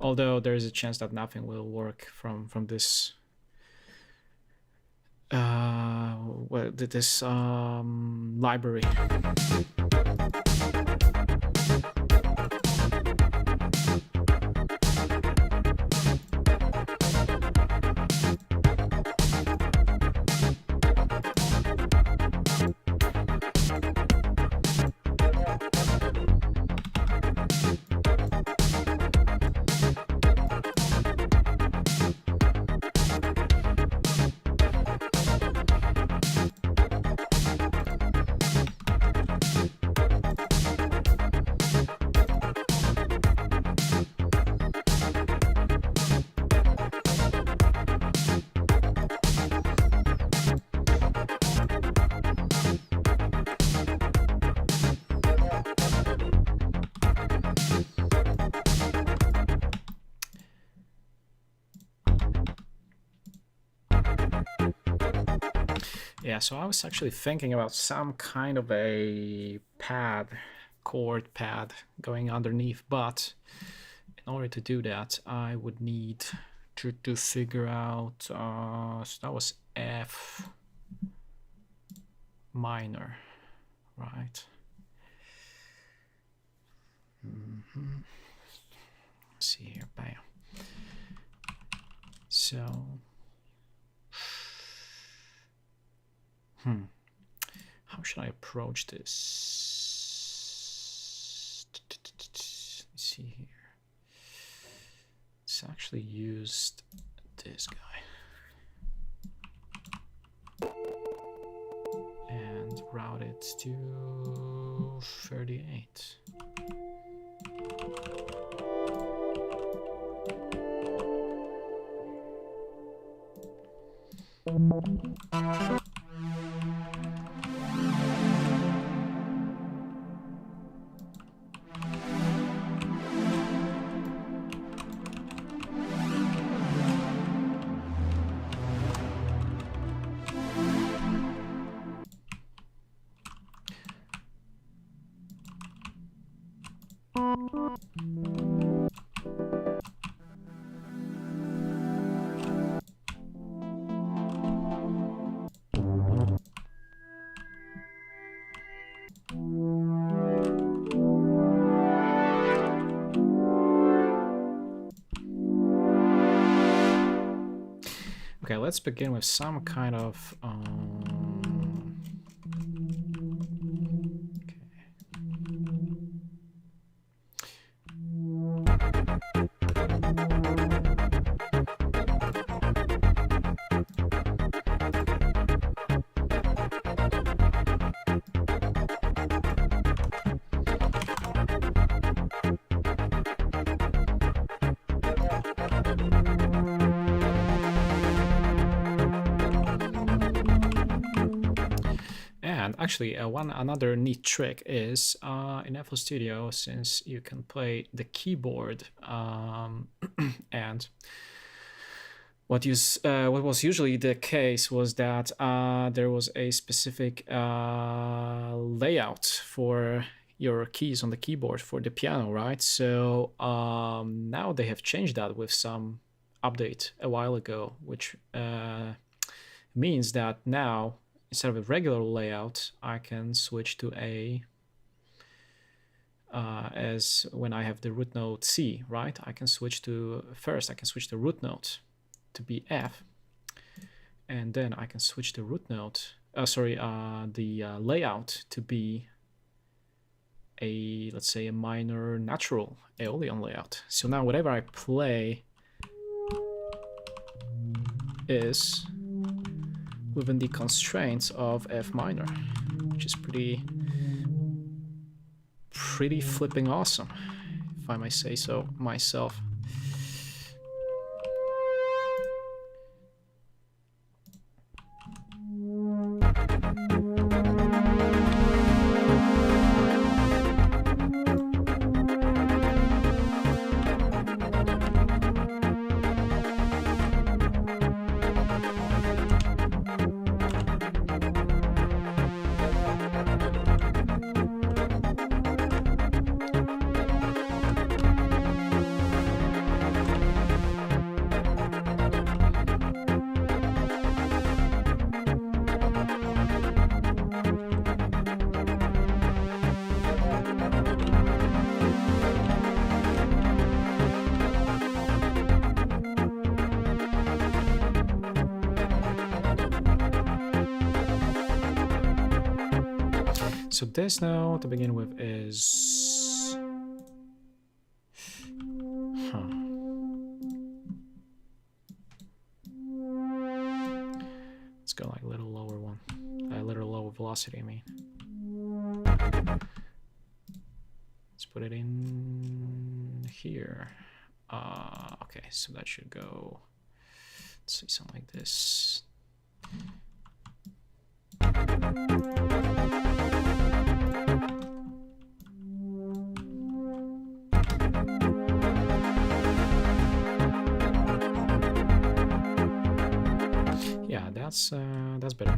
Although there is a chance that nothing will work from this this library. Yeah, so I was actually thinking about some kind of a pad, chord pad going underneath, but in order to do that, I would need to figure out, so that was F minor, right? Let's see here, bam. So, how should I approach this? Let's see here. Let's actually use this guy and route it to 38. Okay, let's begin with some kind of actually, another neat trick is in FL Studio, since you can play the keyboard, and what was usually the case was that there was a specific layout for your keys on the keyboard for the piano, right? So now they have changed that with some update a while ago, which means that now, instead of a regular layout, I can switch to a, as when I have the root note C, right? I can switch to, first I can switch the root note to be F. and then I can switch the root node, the layout to be a, let's say, a minor natural Aeolian layout. So now whatever I play is within the constraints of F minor, which is pretty flipping awesome, if I may say so myself. So this now to begin with is... Let's go like a little lower one. A little lower velocity, I mean. Let's put it in here. Okay, so that should go... Let's see, something like this. Yeah, that's better.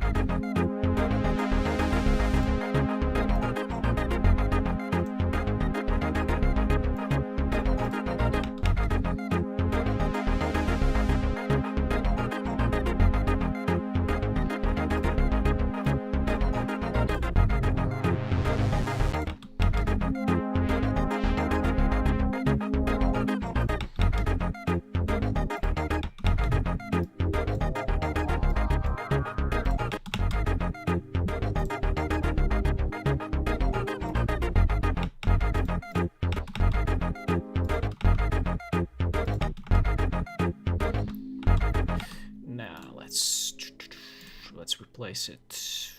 Let's replace it.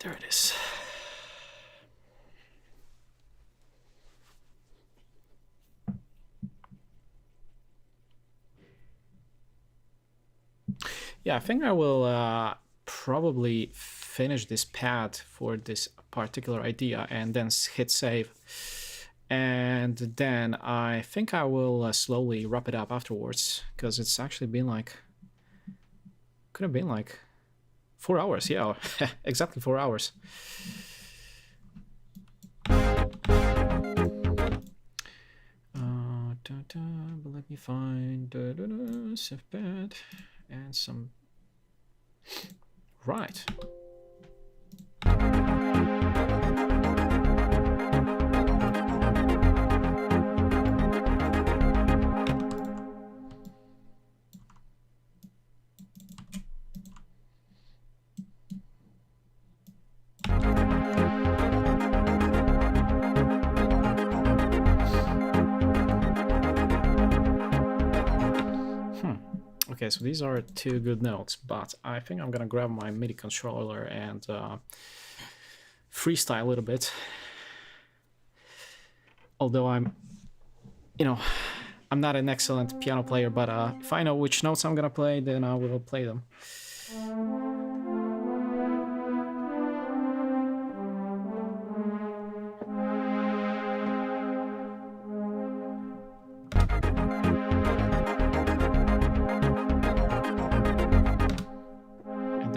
There it is. Yeah, I think I will probably finish this pad for this particular idea and then hit save. And then I think I will slowly wrap it up afterwards, because it's actually been like, could have been like 4 hours. Yeah, exactly 4 hours. But let me find save pad and some. Right. Okay, so these are 2 good notes, but I think I'm gonna grab my MIDI controller and freestyle a little bit. Although I'm not an excellent piano player, but if I know which notes I'm gonna play, then I will play them.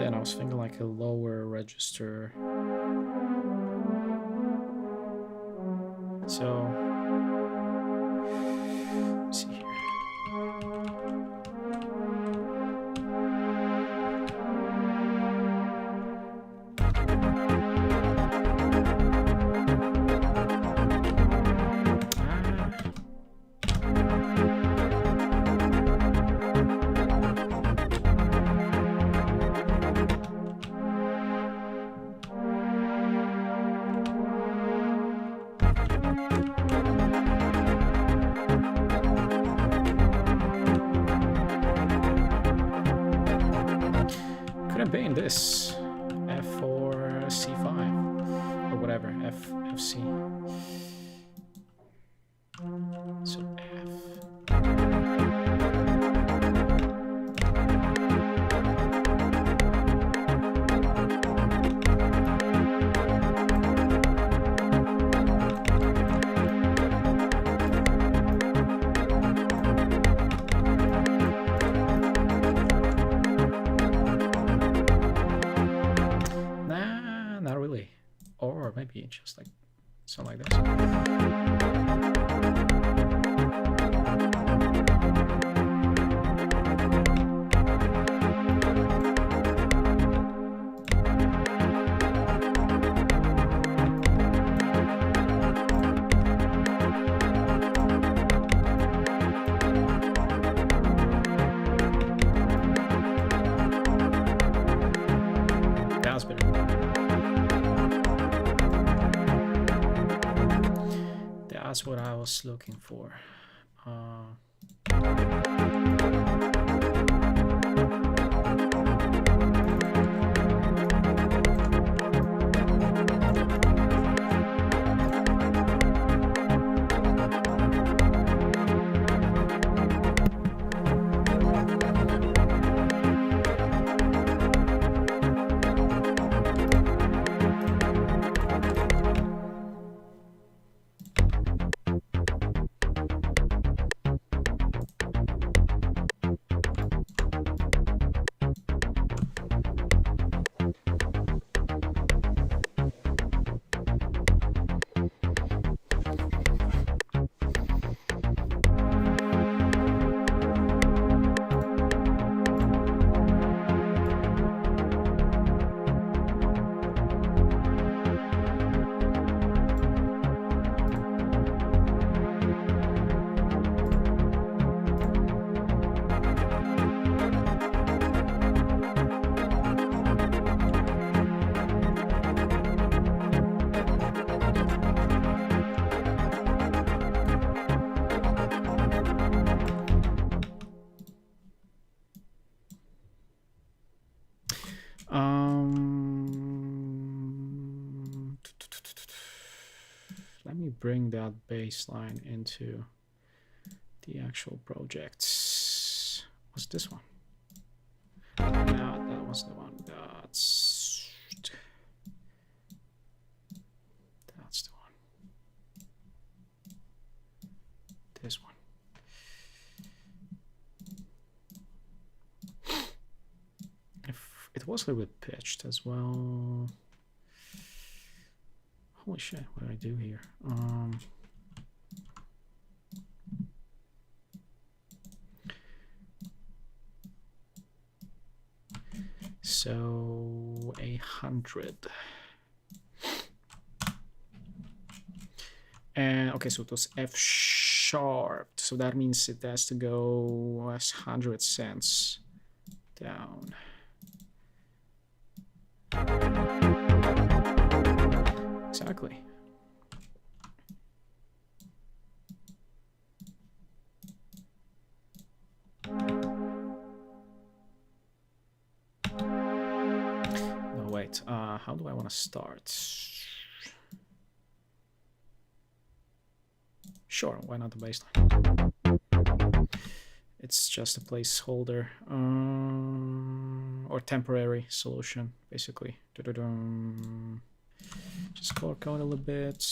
I was thinking like a lower register. So, let's see here. couldn't be in this. F4, C5, or whatever, FC. So F. Nah, not really. Or maybe just like something like this. That's better. That's what I was looking for. Let me bring that baseline into the actual projects. What's this one? No, that was the one. That's the one. This one. If it was a little bit pitched as well. Holy shit, what did I do here? So 100. And okay, so it was F sharp. So that means it has to go as 100 cents down. Exactly. No, wait. How do I want to start? Sure, why not the baseline? It's just a placeholder or temporary solution, basically. Just color code a little bit.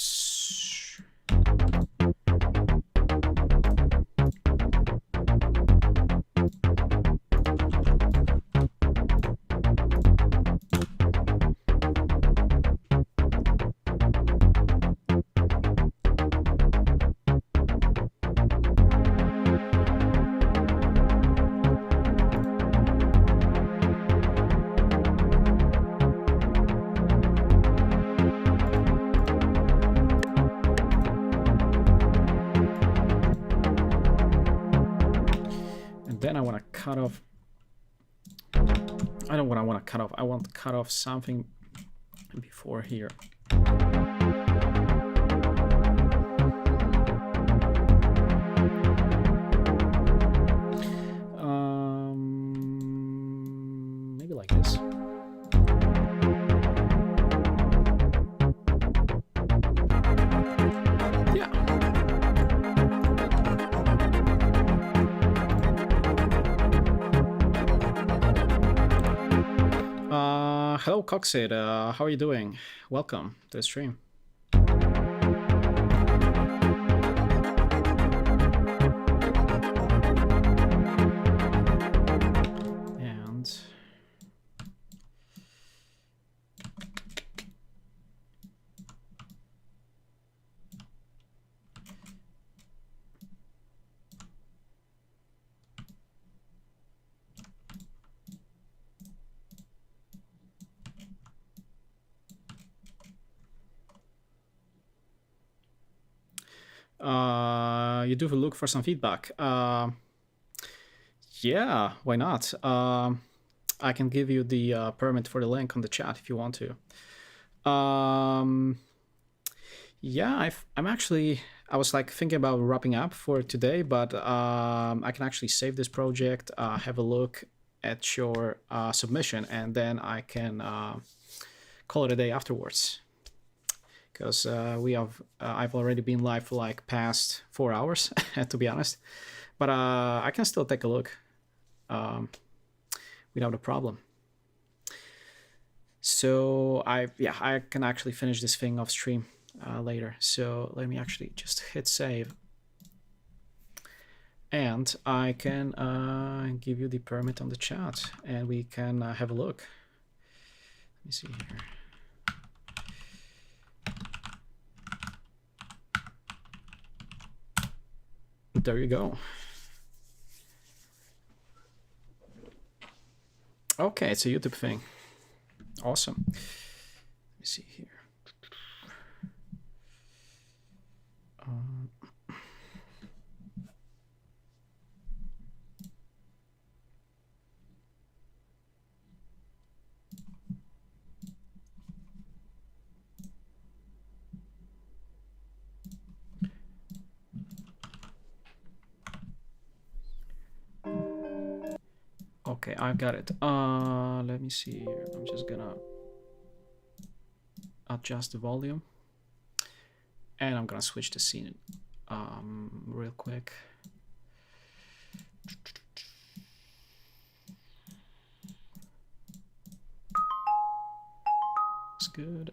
Then I want to cut off. I don't want to cut off. I want to cut off something before here. Maybe like this. hello, Coxid. How are you doing? Welcome to the stream. And you do look for some feedback. Yeah, why not? I can give you the permit for the link on the chat if you want to. Yeah, I was like thinking about wrapping up for today, but I can actually save this project, have a look at your submission, and then I can call it a day afterwards. Because I've already been live for like past 4 hours, to be honest. But I can still take a look without a problem. So I can actually finish this thing off stream later. So let me actually just hit save. And I can give you the permit on the chat and we can have a look. Let me see here. There you go. Okay, it's a YouTube thing. Awesome. Let me see here. Okay, I've got it. Let me see here. I'm just gonna adjust the volume. And I'm gonna switch the scene real quick. That's good.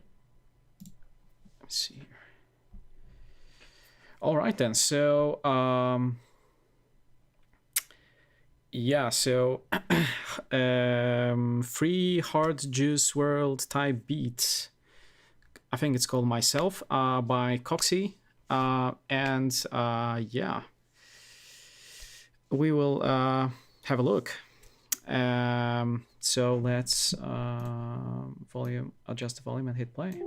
Let me see here. All right then, so yeah, so free hard juice world type beats. I think it's called Myself by Coxy. And yeah, we will have a look. So let's adjust the volume and hit play.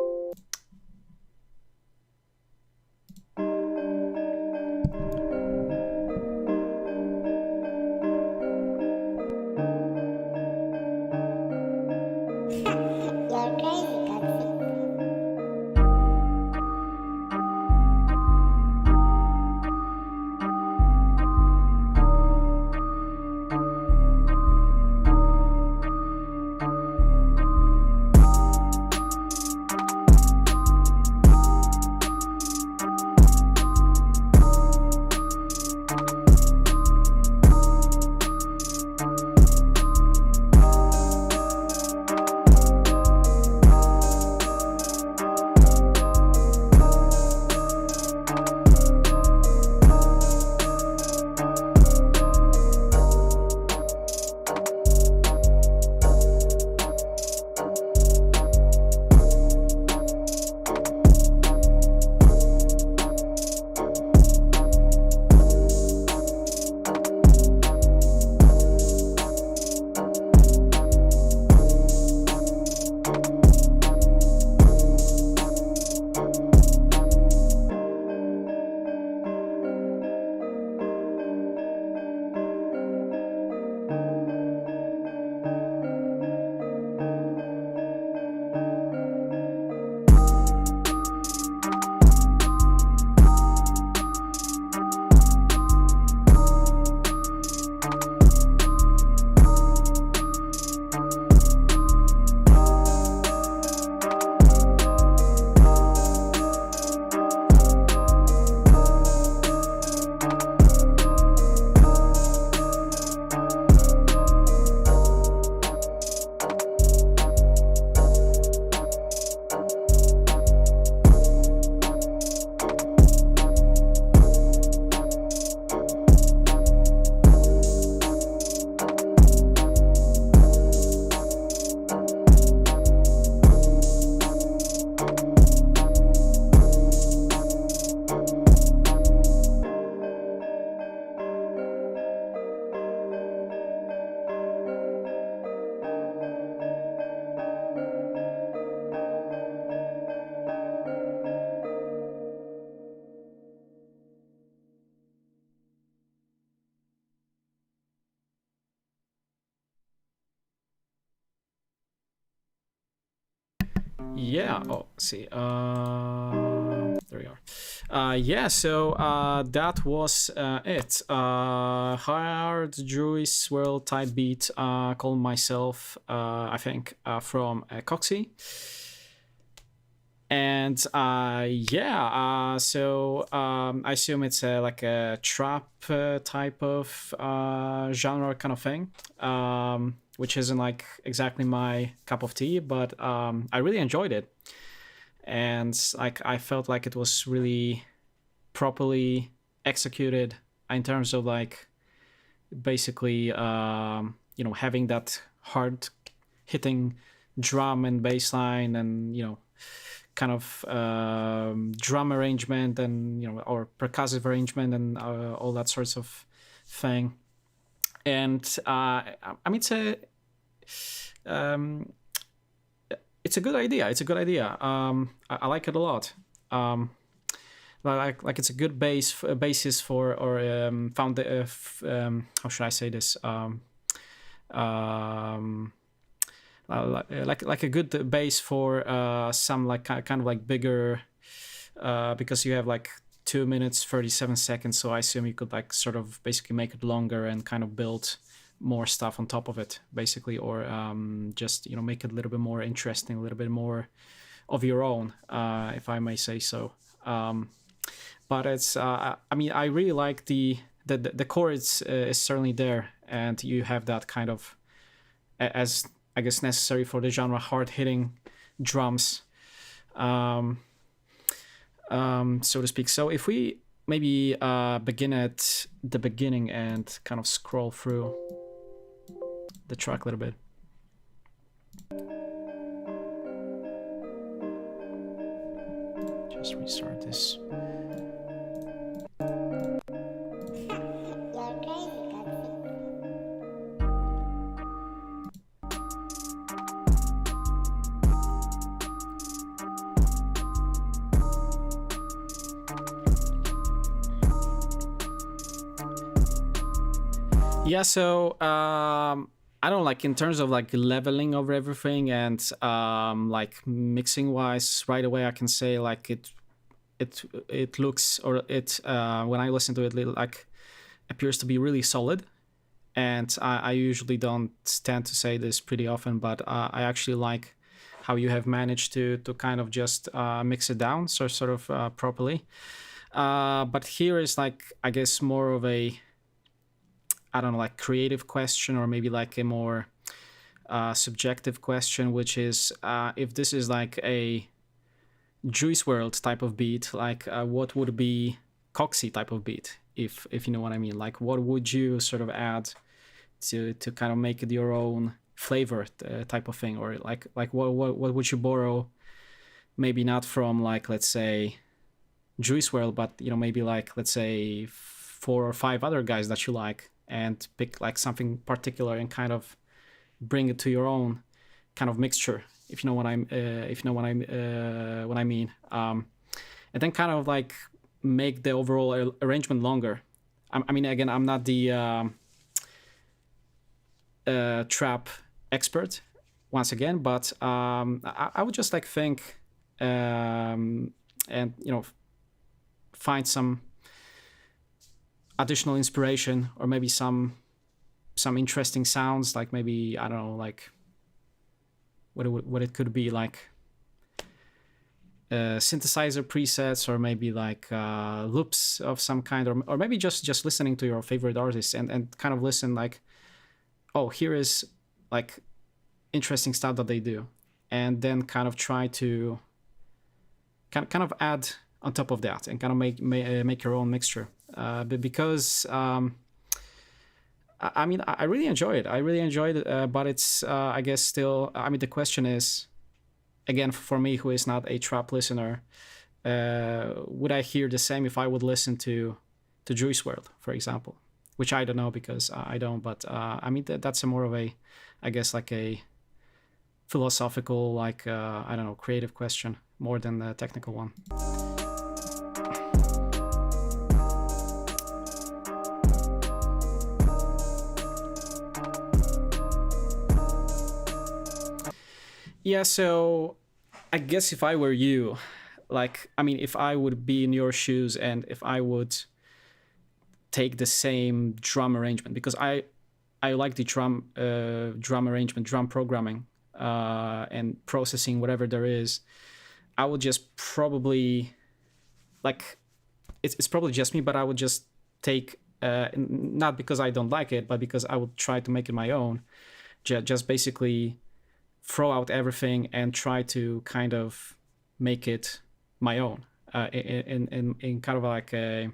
Yeah. Oh, see. There we are. Yeah. So that was it. Hard Juice World type beat. Called Myself. I think from Coxie. And yeah, so I assume it's like a trap type of genre kind of thing, which isn't like exactly my cup of tea, but I really enjoyed it. And like I felt like it was really properly executed in terms of like basically having that hard hitting drum and bass line and kind of drum arrangement and or percussive arrangement and all that sorts of thing. And I mean it's a good idea. It's a good idea. I like it a lot. Like it's a good basis for or found how should I say this? Like a good base for some like kind of like bigger because you have like 2 minutes 37 seconds, so I assume you could like sort of basically make it longer and kind of build more stuff on top of it basically, or just make it a little bit more interesting, a little bit more of your own, if I may say so. But it's I mean I really like the core is certainly there, and you have that kind of as I guess necessary for the genre hard-hitting drums, so to speak. So if we maybe begin at the beginning and kind of scroll through the track a little bit. Just restart this. Yeah, so I don't like in terms of like leveling of everything and like mixing wise, right away I can say like it looks, or it when I listen to it like appears to be really solid. And I usually don't tend to say this pretty often, but I actually like how you have managed to kind of just mix it down so sort of properly. But here is like I guess more of a, I don't know, like creative question, or maybe like a more subjective question, which is if this is like a Juice WRLD type of beat, like what would be Coxie type of beat, if you know what I mean? Like what would you sort of add to kind of make it your own flavor type of thing, or like what would you borrow, maybe not from like let's say Juice WRLD, but maybe like let's say 4 or 5 other guys that you like, and pick like something particular and kind of bring it to your own kind of mixture, if you know what I'm what I mean, and then kind of like make the overall arrangement longer. I mean again, I'm not the trap expert once again, but I would just like think and find some additional inspiration, or maybe some interesting sounds, like maybe I don't know, like what it could be, like synthesizer presets, or maybe like loops of some kind, or maybe just listening to your favorite artists and kind of listen like, oh, here is like interesting stuff that they do, and then kind of try to kind of add on top of that and kind of make your own mixture. Because I mean I really enjoy it. But it's I guess still, I mean the question is, again, for me who is not a trap listener, would I hear the same if I would listen to Juice WRLD, for example? Which I don't know, because I don't. But I mean that's a more of a, I guess, like a philosophical, like I don't know, creative question more than a technical one. Yeah, so I guess if I were you, like, I mean, if I would be in your shoes and if I would take the same drum arrangement, because I like the drum arrangement, drum programming, and processing whatever there is. I would just probably, like, it's probably just me, but I would just take, not because I don't like it, but because I would try to make it my own. Just basically throw out everything and try to kind of make it my own, in kind of like a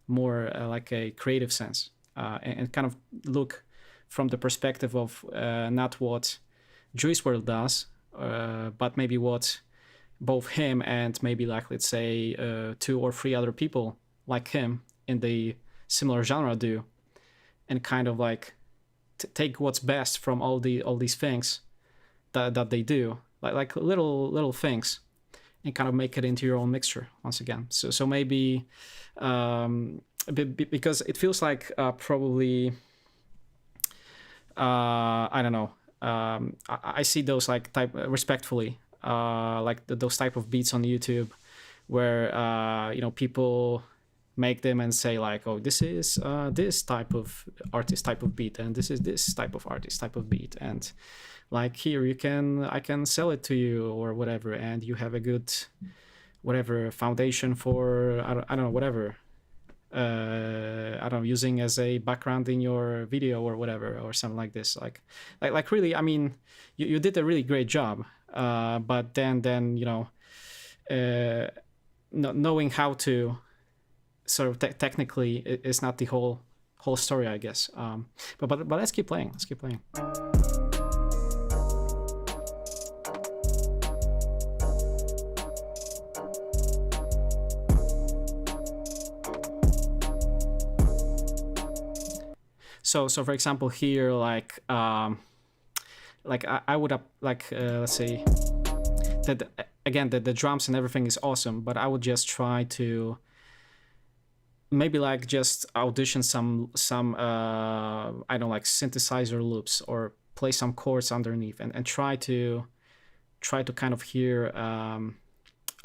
more like a creative sense, and kind of look from the perspective of not what Juice WRLD does, but maybe what both him and maybe, like, let's say 2 or 3 other people like him in the similar genre do, and kind of like take what's best from all these things that they do, like little things, and kind of make it into your own mixture once again. So maybe because it feels like probably I don't know. I see those like type respectfully, like those type of beats on YouTube, where people make them and say like, oh, this is this type of artist type of beat, and this is this type of artist type of beat, and like here I can sell it to you or whatever, and you have a good whatever foundation for I don't know whatever. I don't know, using as a background in your video or whatever, or something like this. Like really, I mean, you did a really great job. But then knowing how to sort of technically is not the whole story, I guess. But let's keep playing. Let's keep playing. So for example here, like I would up like let's say that again the drums and everything is awesome, but I would just try to maybe like just audition some I don't like synthesizer loops, or play some chords underneath, and try to kind of hear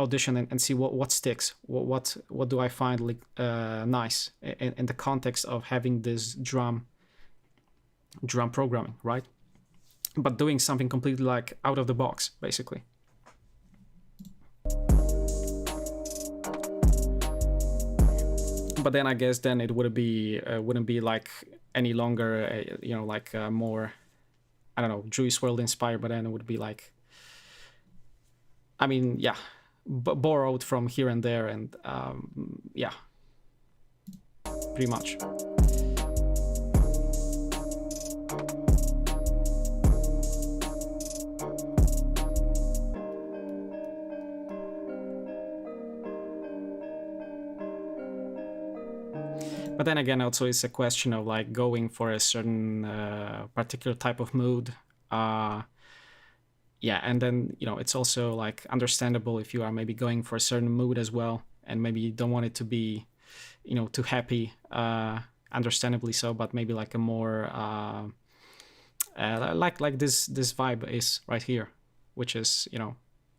audition and see what sticks, what do I find like nice in the context of having this drum programming, right? But doing something completely like out of the box, basically. But then I guess then it wouldn't be like any longer like more, I don't know, Juice WRLD inspired, but then it would be like, I mean, yeah, borrowed from here and there, and yeah, pretty much. But then again, also it's a question of like going for a certain particular type of mood. Yeah, and then it's also like understandable if you are maybe going for a certain mood as well, and maybe you don't want it to be too happy, understandably so, but maybe like a more like this vibe is right here, which is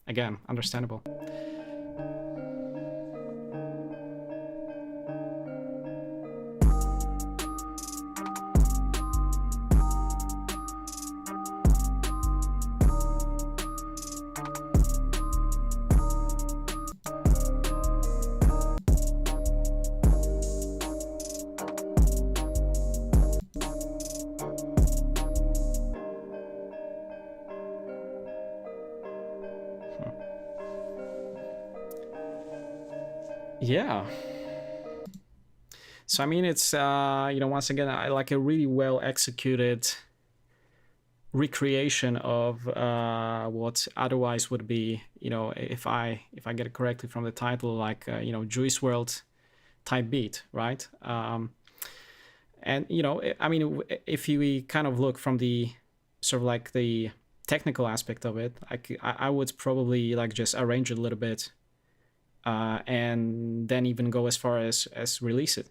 again understandable. Yeah. So I mean, it's once again, I like a really well executed recreation of what otherwise would be, if I get it correctly from the title, like Juice WRLD type beat, right? And I mean, if we kind of look from the sort of like the technical aspect of it, I would probably like just arrange it a little bit. And then even go as far as release it,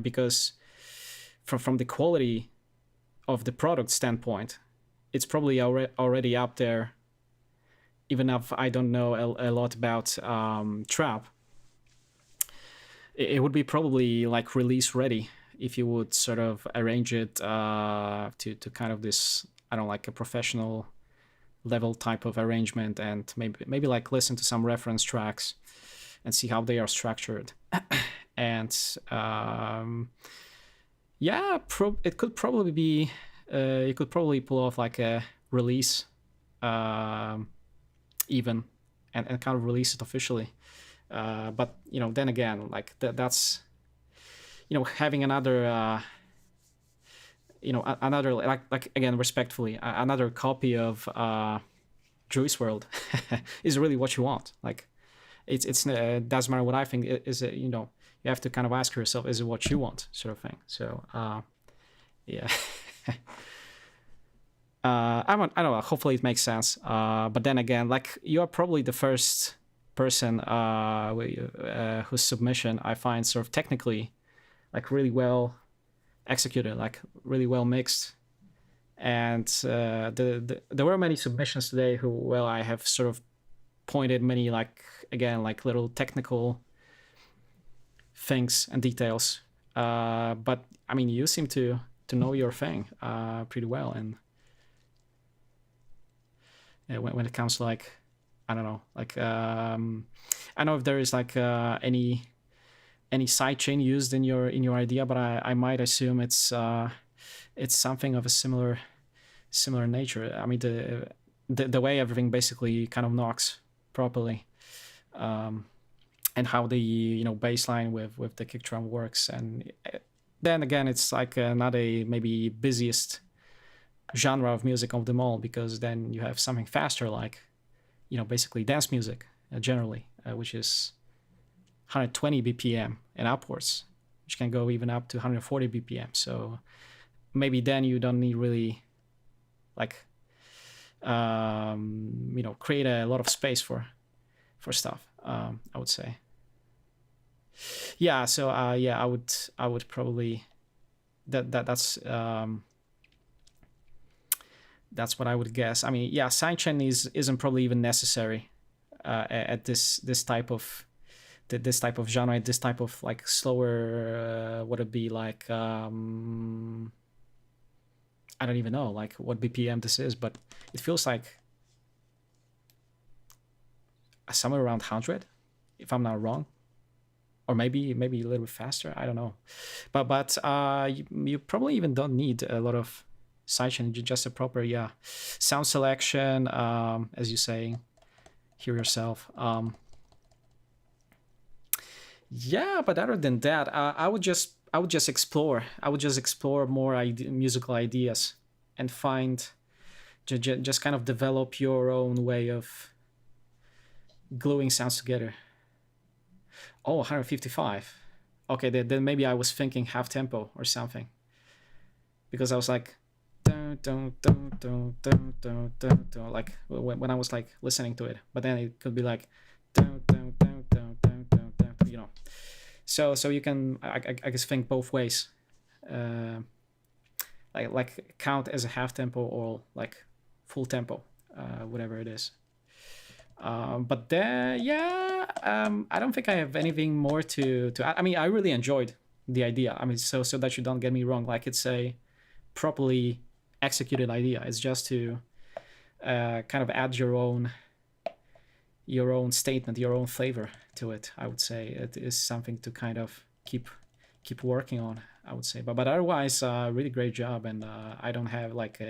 because from the quality of the product standpoint, it's probably already up there even if I don't know a lot about trap, it would be probably like release ready if you would sort of arrange it to kind of this, I don't know, like a professional level type of arrangement, and maybe like listen to some reference tracks and see how they are structured. And yeah, it could probably be you could probably pull off like a release even and kind of release it officially. But you know, then again, like that's, you know, having another you know, another, like again, respectfully, another copy of Juice World is really what you want. Like it's doesn't matter what I think. Is it, you know, you have to kind of ask yourself, is it what you want, sort of thing. So yeah. I don't know. Hopefully it makes sense. But then again, like, you are probably the first person whose submission I find sort of technically like really well executed, like really well mixed. And there were many submissions today who, well, I have sort of pointed many, like, again, like little technical things and details. But I mean, you seem to know your thing pretty well. And when it comes to, like, I don't know, like I don't know if there is like any sidechain used in your idea, but I might assume it's something of a similar nature. I mean, the way everything basically kind of knocks properly, and how the, you know, bass line with the kick drum works. And then again, it's like not a maybe busiest genre of music of them all, because then you have something faster, like, you know, basically dance music generally, which is 120 BPM and upwards, which can go even up to 140 BPM. So maybe then you don't need really, like, you know, create a lot of space for stuff. I would say. Yeah. So yeah, I would probably that's what I would guess. I mean, yeah, sidechain isn't probably even necessary at this type of genre, this type of like slower. Would it be like I don't even know like what BPM this is, but it feels like somewhere around 100, if I'm not wrong, or maybe a little bit faster. I don't know, but you probably even don't need a lot of sidechain, just a proper sound selection, as you say, hear yourself. Yeah, but other than that, I would just explore. I would just explore more musical ideas and find just kind of develop your own way of gluing sounds together. Oh, 155. Okay, then maybe I was thinking half tempo or something, because I was like, like when I was like listening to it, but then it could be like, you know. So you can, I guess, think both ways, like count as a half tempo or like full tempo, whatever it is. But then I don't think I have anything more to add. I mean, I really enjoyed the idea. I mean, so that you don't get me wrong, like, it's a properly executed idea. It's just to kind of add your own statement, your own flavor to it. I would say it is something to kind of keep working on, I would say. But otherwise, really great job. And I don't have like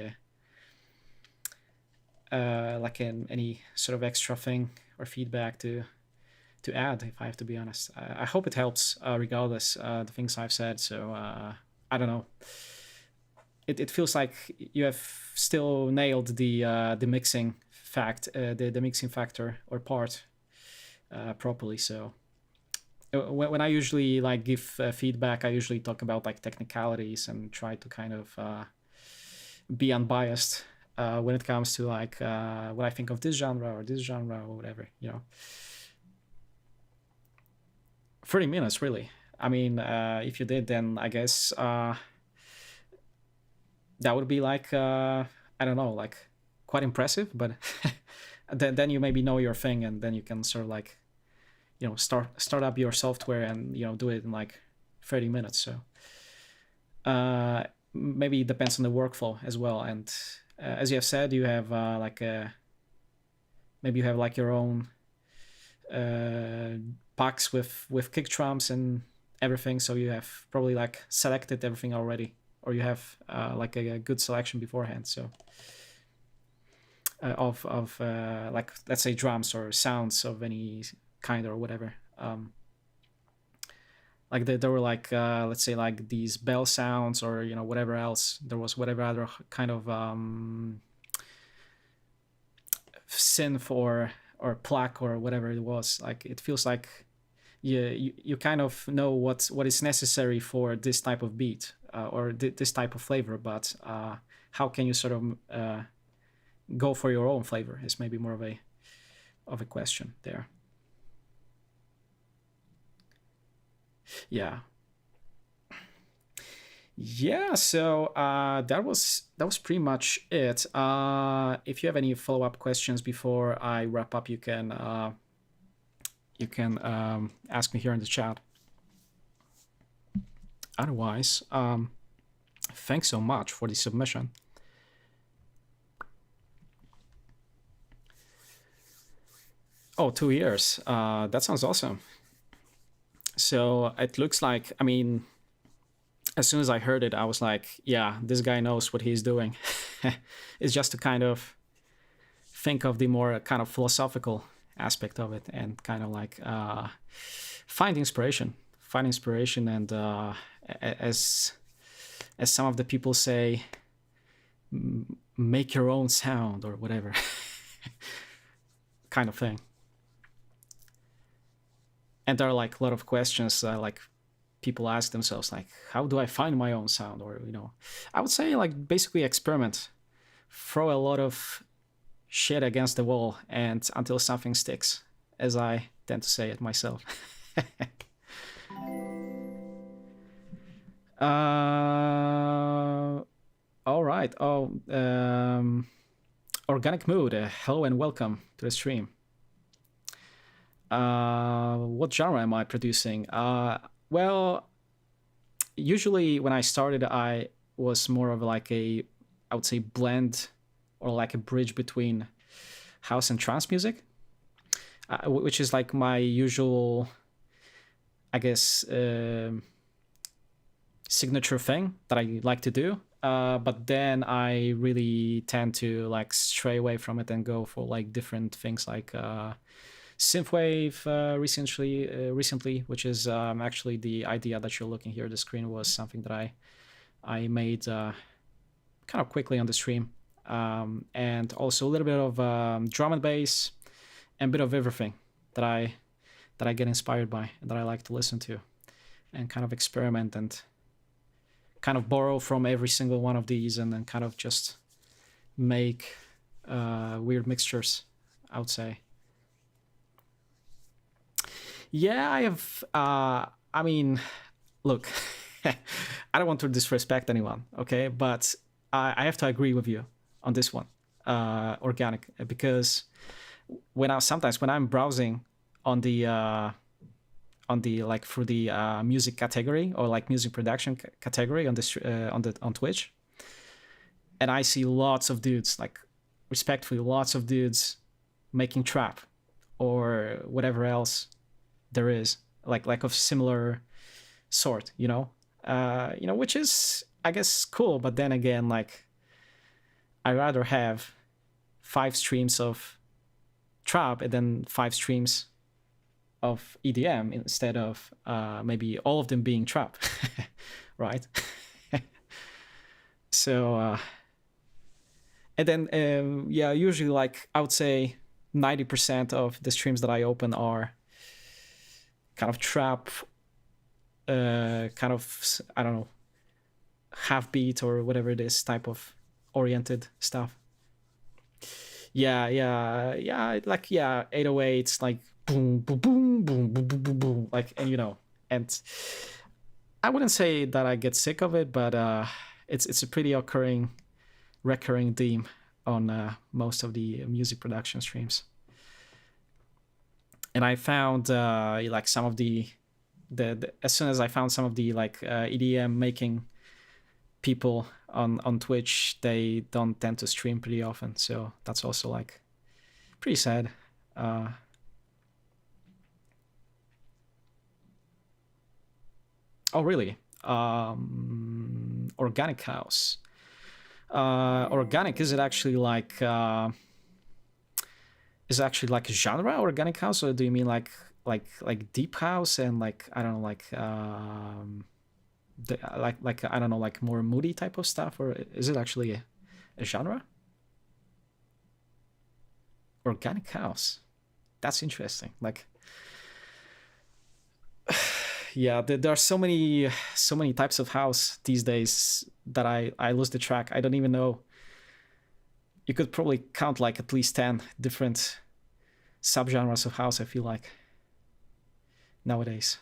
any sort of extra thing or feedback to add, if I have to be honest. I hope it helps, regardless the things I've said. So I don't know. It feels like you have still nailed the mixing the mixing factor or part properly. So when I usually like give feedback, I usually talk about like technicalities and try to kind of be unbiased when it comes to like what I think of this genre or whatever, you know. 30 minutes, really. I mean, if you did, then I guess that would be like I don't know, like quite impressive. But then you maybe know your thing, and then you can sort of like, start up your software and do it in like 30 minutes. So maybe it depends on the workflow as well. And as you have said, you have maybe you have like your own packs with kick drums and everything, so you have probably like selected everything already, or you have like a good selection beforehand. So of like, let's say, drums or sounds of any kind or whatever. Like there were like let's say like these bell sounds, or whatever else there was, whatever other kind of synth or plaque or whatever it was. Like it feels like you kind of know what is necessary for this type of beat or this type of flavor, but how can you sort of go for your own flavor is maybe more of a question there. Yeah. So that was pretty much it. If you have any follow-up questions before I wrap up, you can ask me here in the chat. Otherwise, thanks so much for the submission. Oh, 2 years. That sounds awesome. So it looks like, I mean, as soon as I heard it, I was like, yeah, this guy knows what he's doing. It's just to kind of think of the more kind of philosophical aspect of it, and kind of like find inspiration, and as some of the people say, make your own sound or whatever kind of thing. And there are like a lot of questions like people ask themselves, like, how do I find my own sound? Or, I would say like basically experiment, throw a lot of shit against the wall and until something sticks, as I tend to say it myself. All right. Organic Mood, hello and welcome to the stream. What genre am I producing? Well, usually when I started, I was more of like I would say blend, or like a bridge between house and trance music, which is like my usual, I guess, signature thing that I like to do. But then I really tend to like stray away from it and go for like different things, like synthwave recently, which is actually the idea that you're looking here at the screen was something that I made kind of quickly on the stream, and also a little bit of drum and bass, and a bit of everything that I get inspired by and that I like to listen to, and kind of experiment and kind of borrow from every single one of these, and then kind of just make weird mixtures, I would say. Yeah, I have. I mean, look, I don't want to disrespect anyone, okay? But I have to agree with you on this one, organic, because sometimes when I'm browsing on the like through the music category, or like music production category on Twitch, and I see lots of dudes, like respectfully, lots of dudes making trap or whatever else there is, like of similar sort, which is, I guess, cool. But then again, like, I rather have 5 streams of trap and then 5 streams of EDM instead of maybe all of them being trap, right? So, and then usually, like, I would say 90% of the streams that I open are kind of trap, kind of, I don't know, half beat or whatever it is, type of oriented stuff. Yeah, like, 808s, like boom, boom, boom, boom, boom, boom, boom, boom, like, and and I wouldn't say that I get sick of it, but it's a pretty recurring theme on most of the music production streams. And I found like some of the as soon as I found some of the like EDM making people on Twitch, they don't tend to stream pretty often, so that's also like pretty sad. Oh really? Organic house. Organic, is it actually like is it actually like a genre, organic house, or do you mean like deep house and like I don't know, like like I don't know, like more moody type of stuff, or is it actually a genre? Organic house, that's interesting. Like yeah, there are so many types of house these days that I lose the track. I don't even know. You could probably count like at least 10 different subgenres of house, I feel like, nowadays.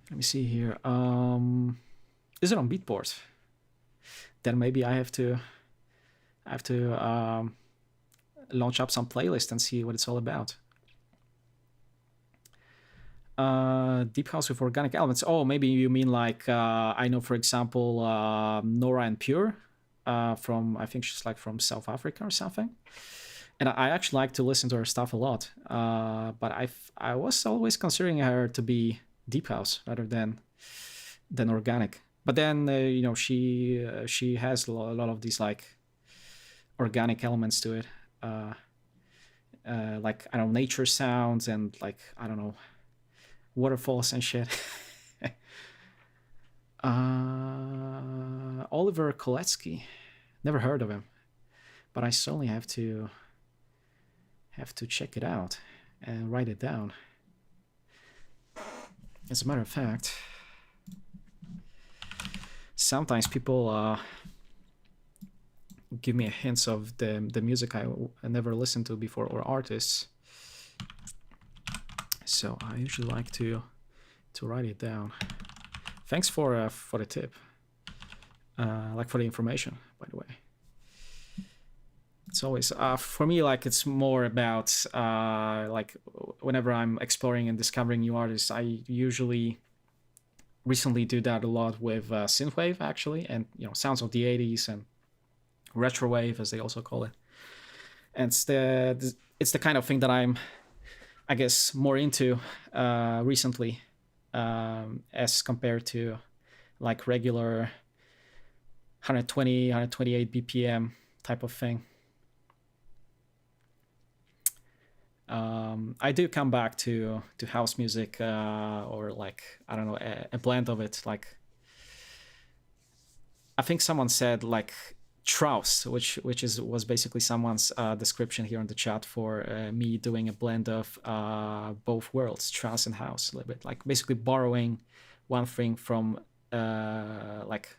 Let me see here. Is it on Beatport? Then maybe I have to launch up some playlist and see what it's all about. Deep house with organic elements. Oh, maybe you mean like I know, for example, Nora En Pure from, I think she's like from South Africa or something. And I actually like to listen to her stuff a lot. But I was always considering her to be deep house rather than organic. But then you know, she has a lot of these like organic elements to it. Like I don't know, nature sounds and like I don't know, waterfalls and shit. Oliver Koletsky, never heard of him, but I certainly have to check it out and write it down. As a matter of fact, sometimes people give me hints of the music I never listened to before, or artists. So I usually like to write it down. Thanks for the tip. Like for the information, by the way. It's always for me, like it's more about like whenever I'm exploring and discovering new artists, I usually recently do that a lot with synthwave, actually, and you know, sounds of the 80s and retrowave, as they also call it. And it's the kind of thing that I'm, I guess, more into recently, as compared to like regular 120, 128 BPM type of thing. I do come back to house music, or like, I don't know, a blend of it. Like, I think someone said like Trance, which was basically someone's description here in the chat for me doing a blend of both worlds, trance and house, a little bit, like basically borrowing one thing from like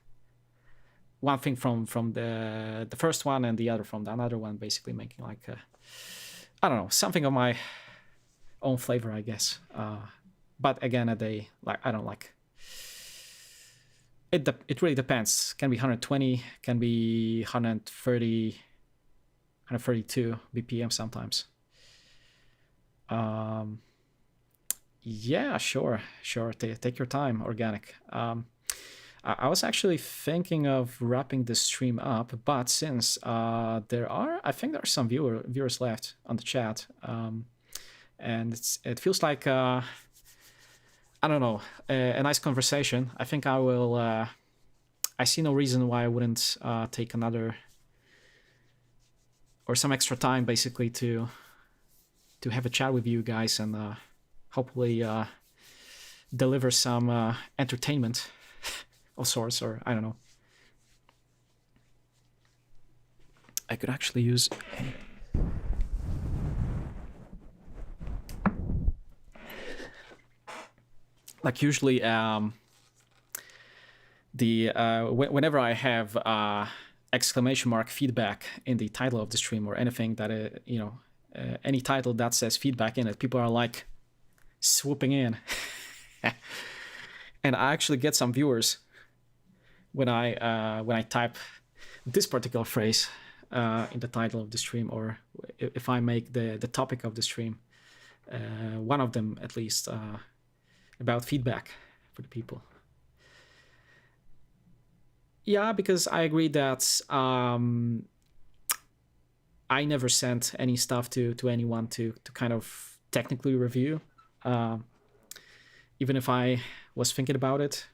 one thing from the first one and the other from the another one, basically making like I don't know, something of my own flavor, I guess. But again, like I don't like. It really depends. Can be 120, can be 130, 132 BPM sometimes. Yeah, sure. Take your time, organic. I was actually thinking of wrapping this stream up, but since I think there are some viewers left on the chat, and it feels like I don't know, a nice conversation. I think I will. I see no reason why I wouldn't take another or some extra time, basically, to have a chat with you guys and hopefully deliver some entertainment of sorts, or I don't know. I could actually use. Like usually, whenever I have exclamation mark feedback in the title of the stream, or anything that you know, any title that says feedback in it, people are like swooping in, and I actually get some viewers when I type this particular phrase in the title of the stream, or if I make the topic of the stream, one of them at least, about feedback for the people. Yeah, because I agree that I never sent any stuff to anyone to kind of technically review, even if I was thinking about it.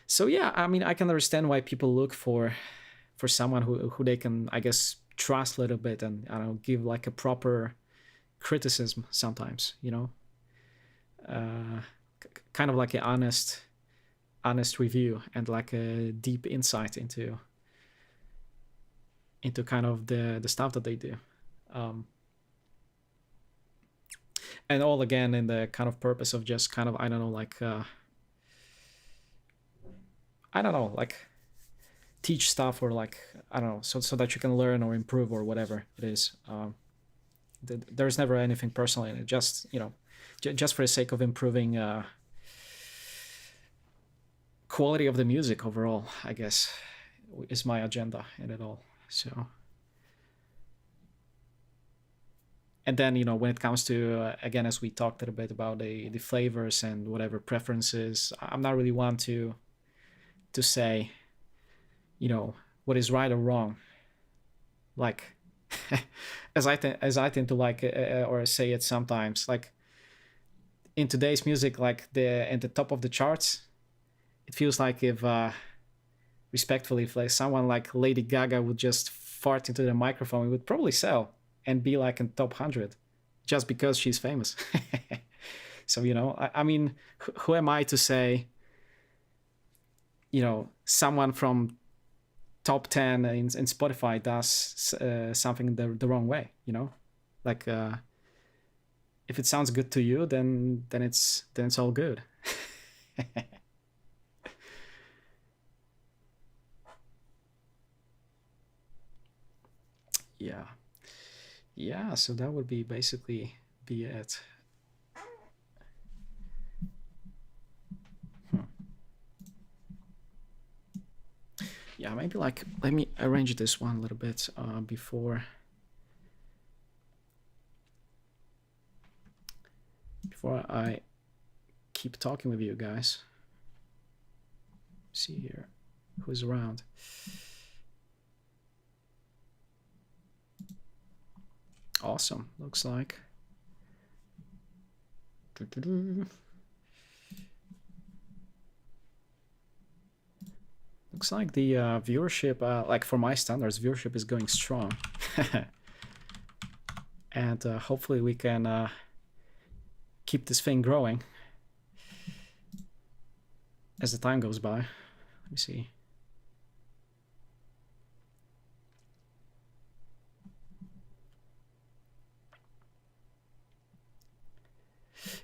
So yeah, I mean, I can understand why people look for someone who they can, I guess, trust a little bit, and I don't know, give like a proper criticism sometimes, you know, kind of like an honest review and like a deep insight into kind of the stuff that they do, and all again in the kind of purpose of just kind of, I don't know, like like teach stuff, or like, I don't know, so that you can learn or improve or whatever it is. There's never anything personal in it, just, you know, just for the sake of improving quality of the music overall, I guess, is my agenda in it all. So, and then, you know, when it comes to again, as we talked a bit about the flavors and whatever preferences, I'm not really one to say, you know, what is right or wrong, like as I tend to like or say it sometimes, like in today's music, like at the top of the charts, it feels like if respectfully, if like someone like Lady Gaga would just fart into the microphone, it would probably sell and be like in top 100 just because she's famous. So, you know, I mean, who am I to say, you know, someone from top 10 in Spotify does something the wrong way, you know, like if it sounds good to you, then it's all good. Yeah, so that would be basically be it. Yeah, maybe like, let me arrange this one a little bit before I keep talking with you guys. See here, who's around. Awesome, looks like. Looks like the viewership, like for my standards, viewership is going strong. And hopefully we can keep this thing growing as the time goes by. Let me see.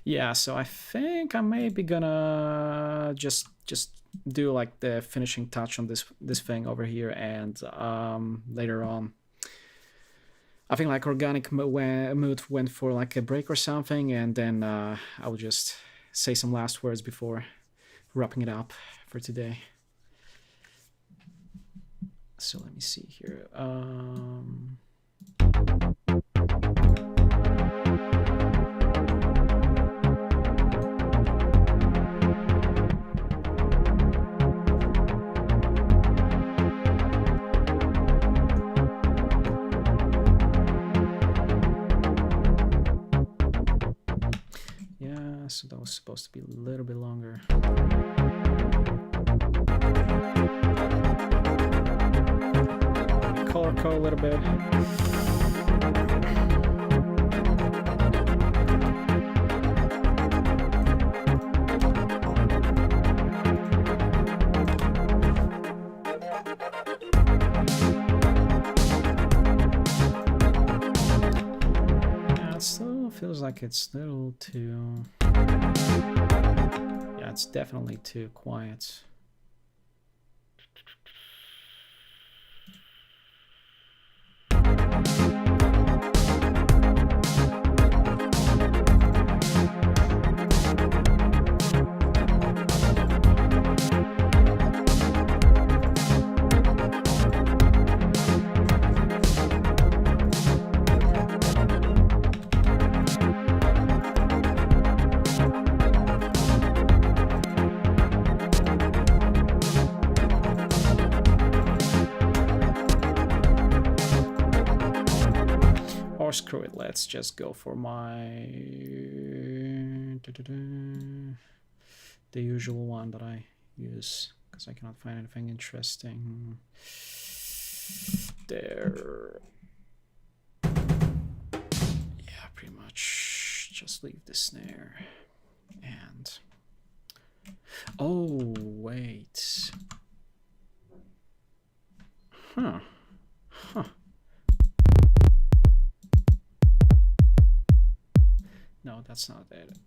Yeah, so I think I may be gonna just do like the finishing touch on this thing over here, and later on, I think like Organic Mood went for like a break or something, and then I will just say some last words before wrapping it up for today. So let me see here. So that was supposed to be a little bit longer. Color code a little bit. Yeah, it still feels like it's a little too... Yeah, it's definitely too quiet. Or screw it, let's just go for my the usual one that I use, because I cannot find anything interesting there. Yeah, pretty much just leave the snare. And oh wait, huh. No, that's not it.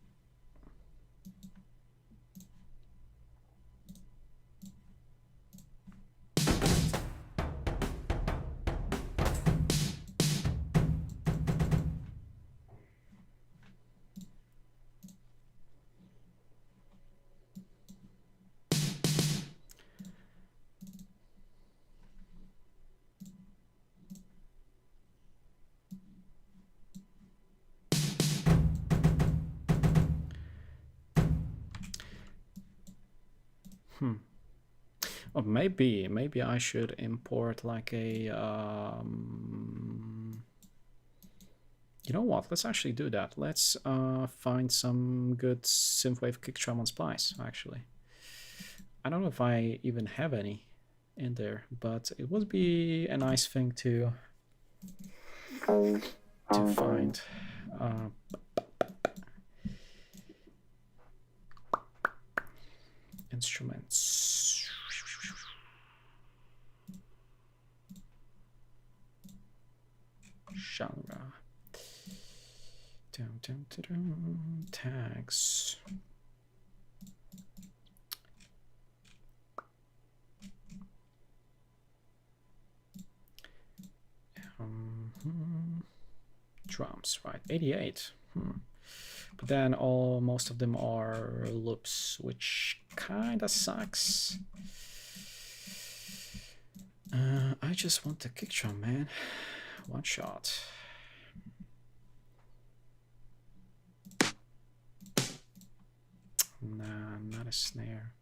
Or maybe I should import like a you know what, let's actually do that. Let's find some good synthwave kick drum on Splice. Actually, I don't know if I even have any in there, but it would be a nice thing to find. Instruments. Genre. Tags. Drums, right? 88. But then most of them are loops, which kinda sucks. I just want the kick drum, man. One shot. Nah, not a snare.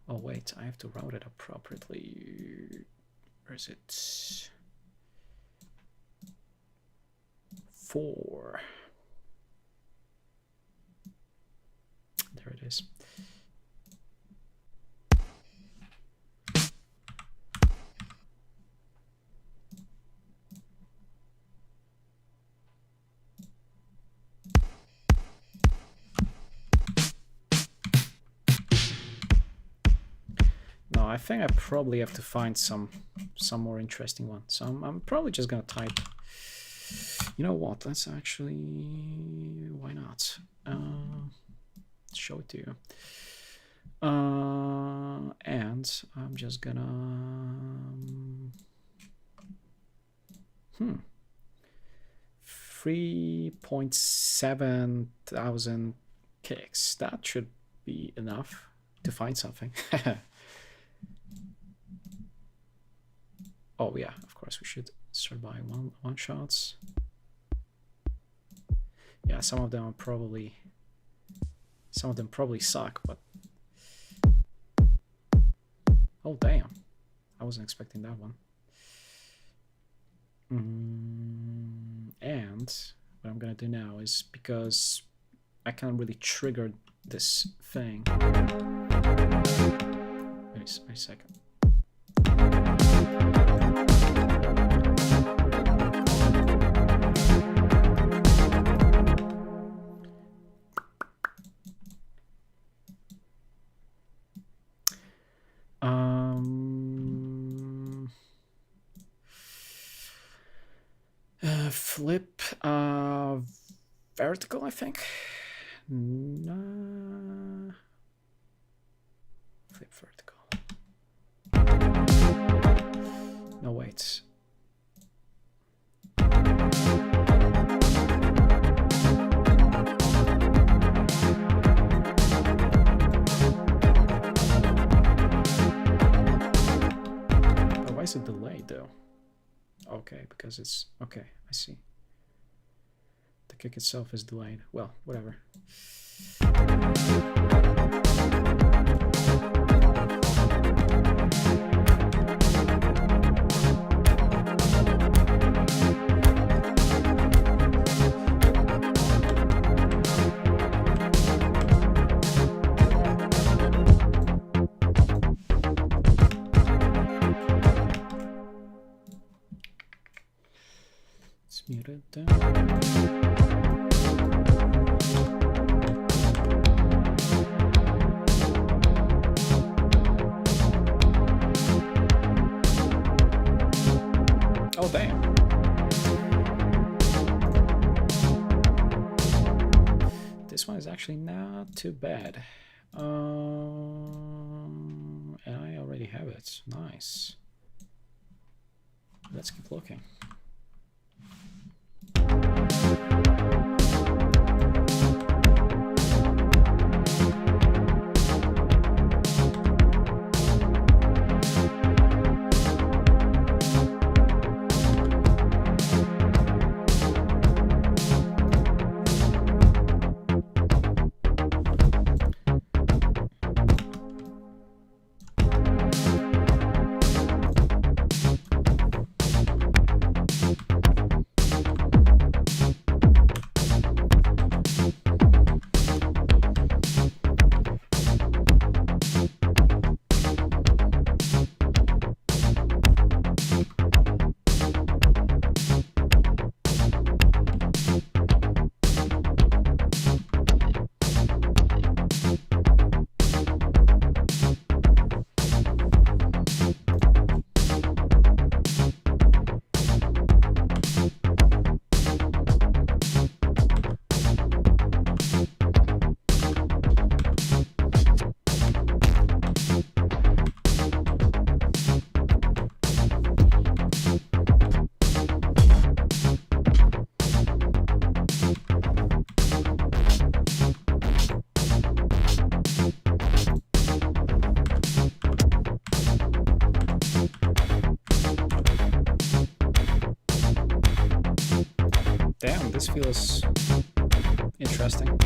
Oh wait, I have to route it appropriately. Where is it? 4. There it is. No, I think I probably have to find some more interesting one. So I'm probably just gonna type. You know what? Let's actually. Why not? Show it to you. And I'm just gonna. 3.7 thousand kicks. That should be enough to find something. Oh yeah, of course we should start by one shots. Yeah, some of them probably suck, but oh damn, I wasn't expecting that one. And what I'm gonna do now is, because I can't really trigger this thing. Wait a second. Flip vertical, I think. Nah. Flip vertical. No, wait. Oh, why is it delayed though? Okay, because it's okay, I see. The kick itself is delayed. Well, whatever. Oh, damn. This one is actually not too bad. And I already have it. Nice. Let's keep looking. Damn, this feels interesting.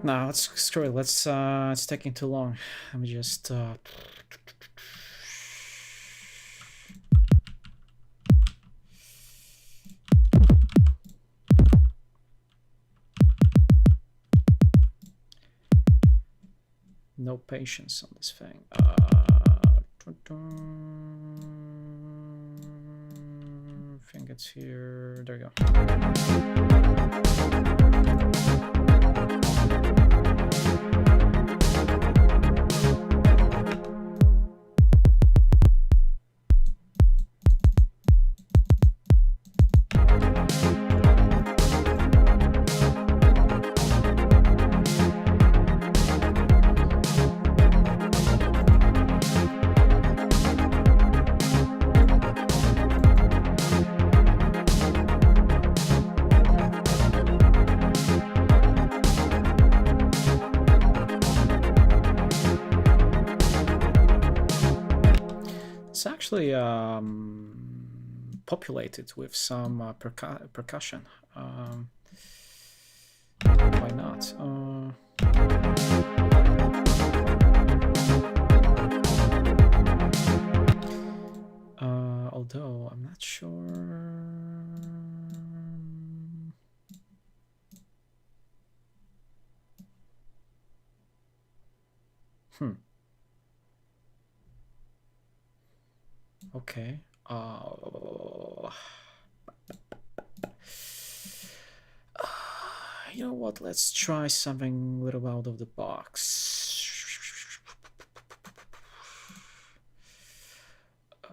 No, let's screw it. It's taking too long. Let me just no patience on this thing. I think it's here. There you go. Actually populated with some percussion. Why not? Although I'm not sure. Okay. You know what? Let's try something a little out of the box. I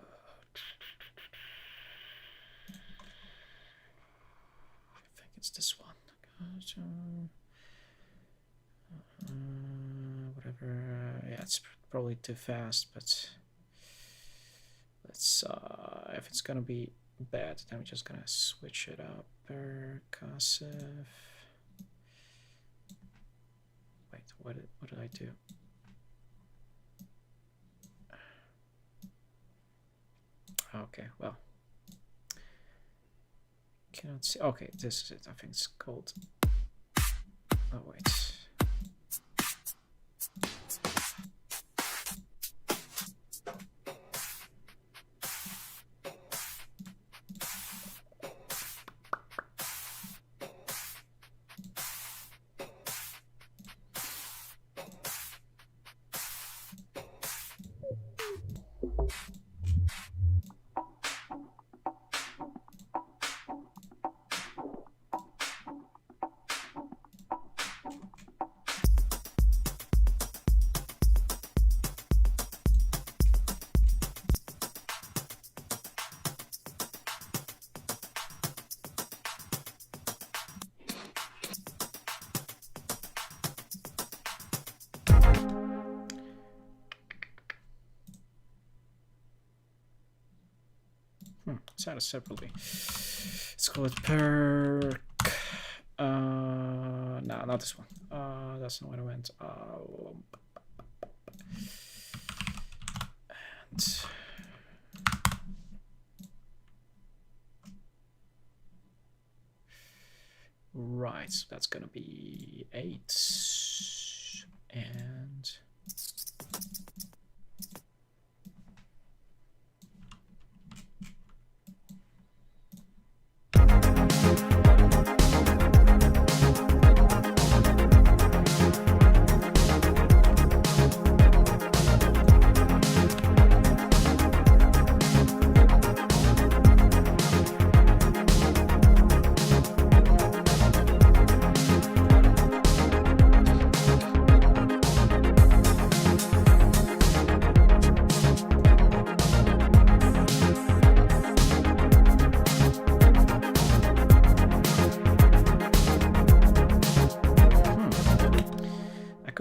think it's this one. Whatever. Yeah, it's probably too fast, but let's. If it's gonna be bad, then we're just gonna switch it up. Percussive. Wait, what did I do? Okay, well, cannot see. Okay, this is it. I think it's called. Oh wait. It's separately. It's called perk. No, not this one. That's not where I went. And right, so that's gonna be 8 and.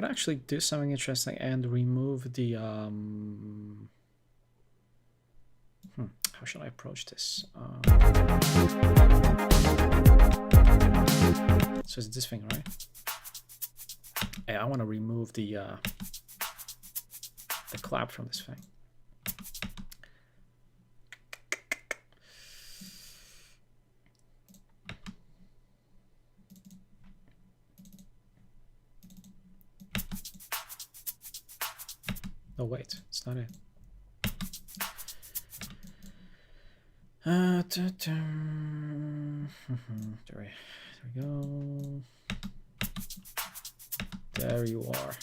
Actually do something interesting and remove the how should I approach this? So it's this thing, right? Yeah, I want to remove the clap from this thing. Oh wait, it's not it. There we go. There you are.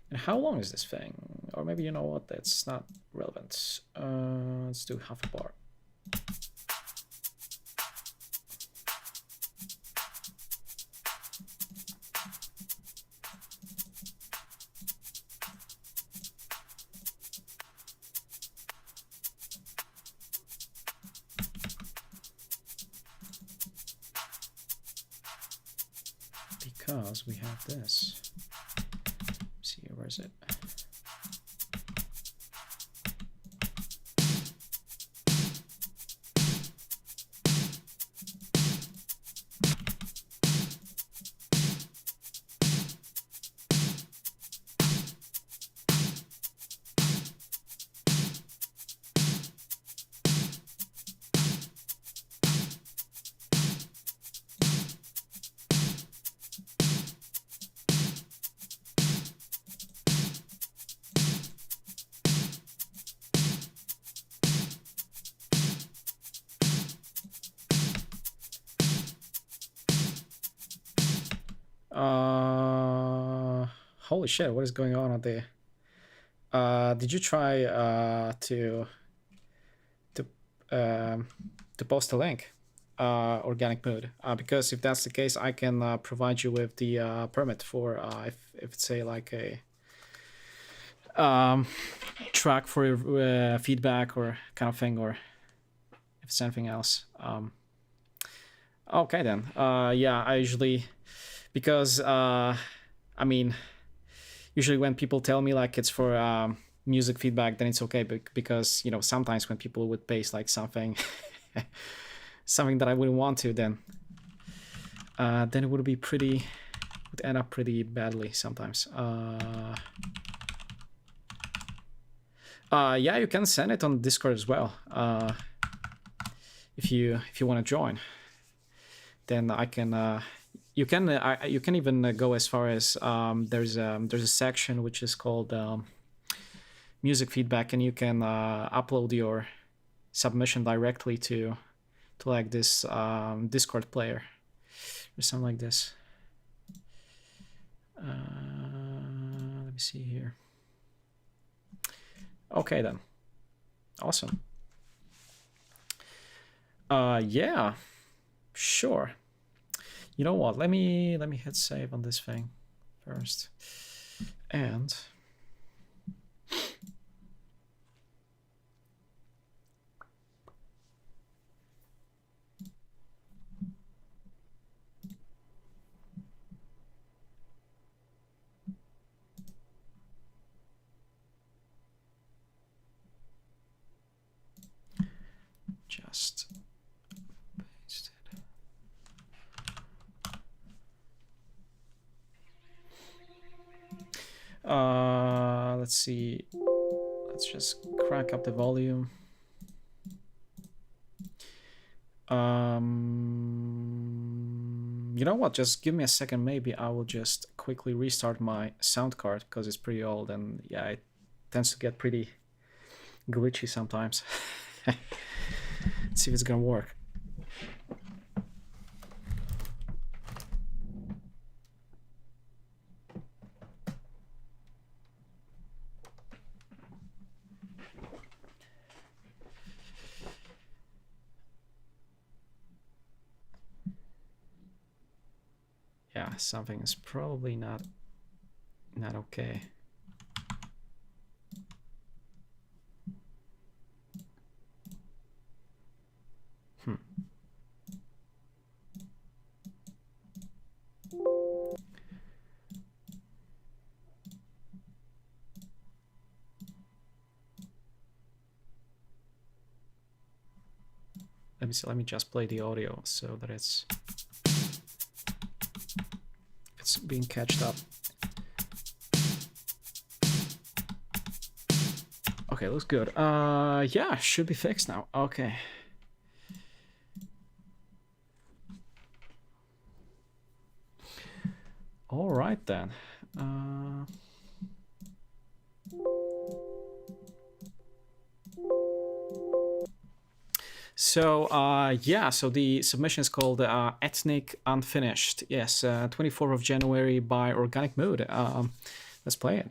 And how long is this thing? Or maybe, you know what, that's not relevant. Let's do half a bar. because we have this. Let's see, where is it? Holy shit, what is going on out there? Did you try to post a link, Organic Mood? Because if that's the case, I can provide you with the permit for if it's say like a track for feedback or kind of thing, or if it's anything else. Okay then. Yeah, I usually, because I mean, usually when people tell me like it's for music feedback, then it's okay, because you know, sometimes when people would paste like something something that I wouldn't want to, then it would be would end up pretty badly sometimes. Yeah, you can send it on Discord as well. If you want to join, then I can. You can even go as far as there's a section which is called music feedback, and you can upload your submission directly to like this Discord player or something like this. Let me see here. Okay then, awesome. Yeah, sure. You know what? Let me hit save on this thing first, and just paste it. Let's see. Let's just crank up the volume. You know what? Just give me a second. Maybe I will just quickly restart my sound card because it's pretty old, and yeah, it tends to get pretty glitchy sometimes. Let's see if it's gonna work. Yeah, something is probably not okay. Let me see, let me just play the audio so that it's being catched up. Okay, looks good. Yeah, should be fixed now. Okay. All right then. So yeah, so the submission is called Ethnic Unfinished. Yes, 24th of January by Organic Mood. Let's play it.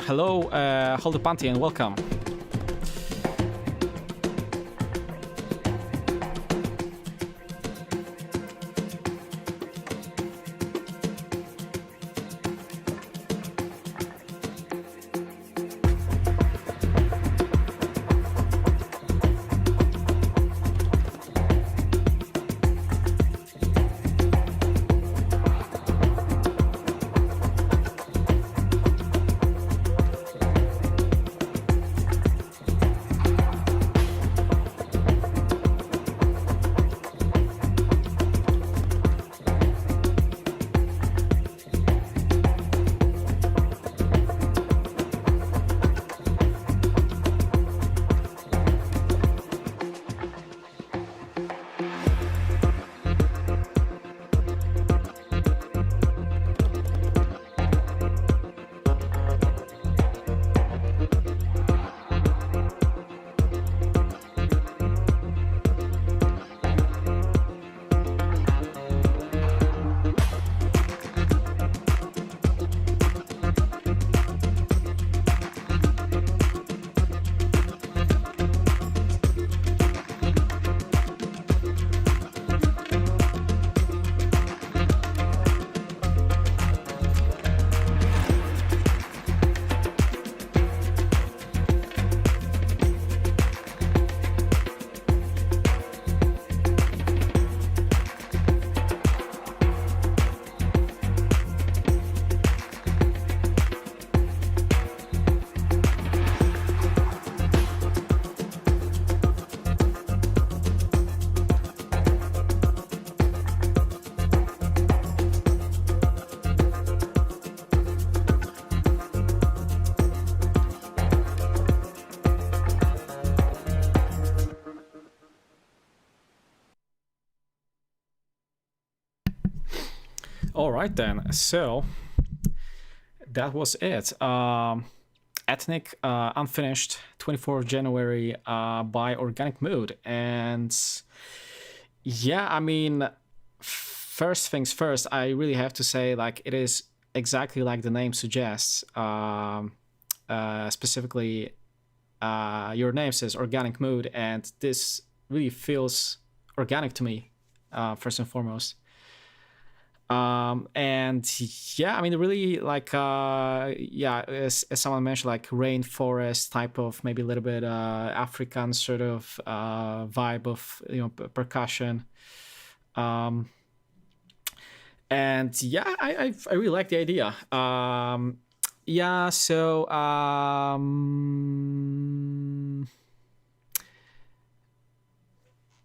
Hello, Holder Pantheon, welcome. All right then. So that was it. Ethnic, unfinished, 24th January by Organic Mood. And yeah, I mean, first things first, I really have to say, like, it is exactly like the name suggests. Specifically, your name says Organic Mood, and this really feels organic to me, first and foremost. And yeah, I mean, really, like, yeah, as someone mentioned, like rainforest type of, maybe a little bit African sort of vibe of, you know, percussion. And yeah, I really like the idea. Yeah, so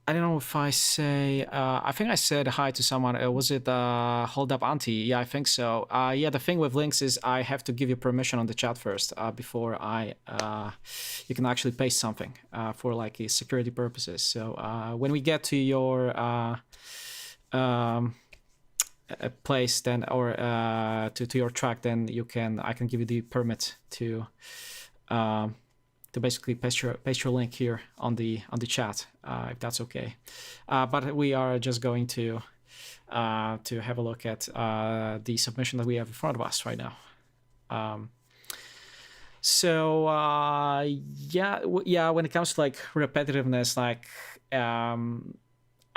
I don't know if I say. I think I said hi to someone. Was it Hold Up Auntie? Yeah, I think so. Yeah, the thing with links is I have to give you permission on the chat first before you can actually paste something for like security purposes. So when we get to your place, then, or to your track, then I can give you the permit to basically paste your link here on the chat, if that's okay. But we are just going to have a look at the submission that we have in front of us right now. So yeah, when it comes to like repetitiveness, like I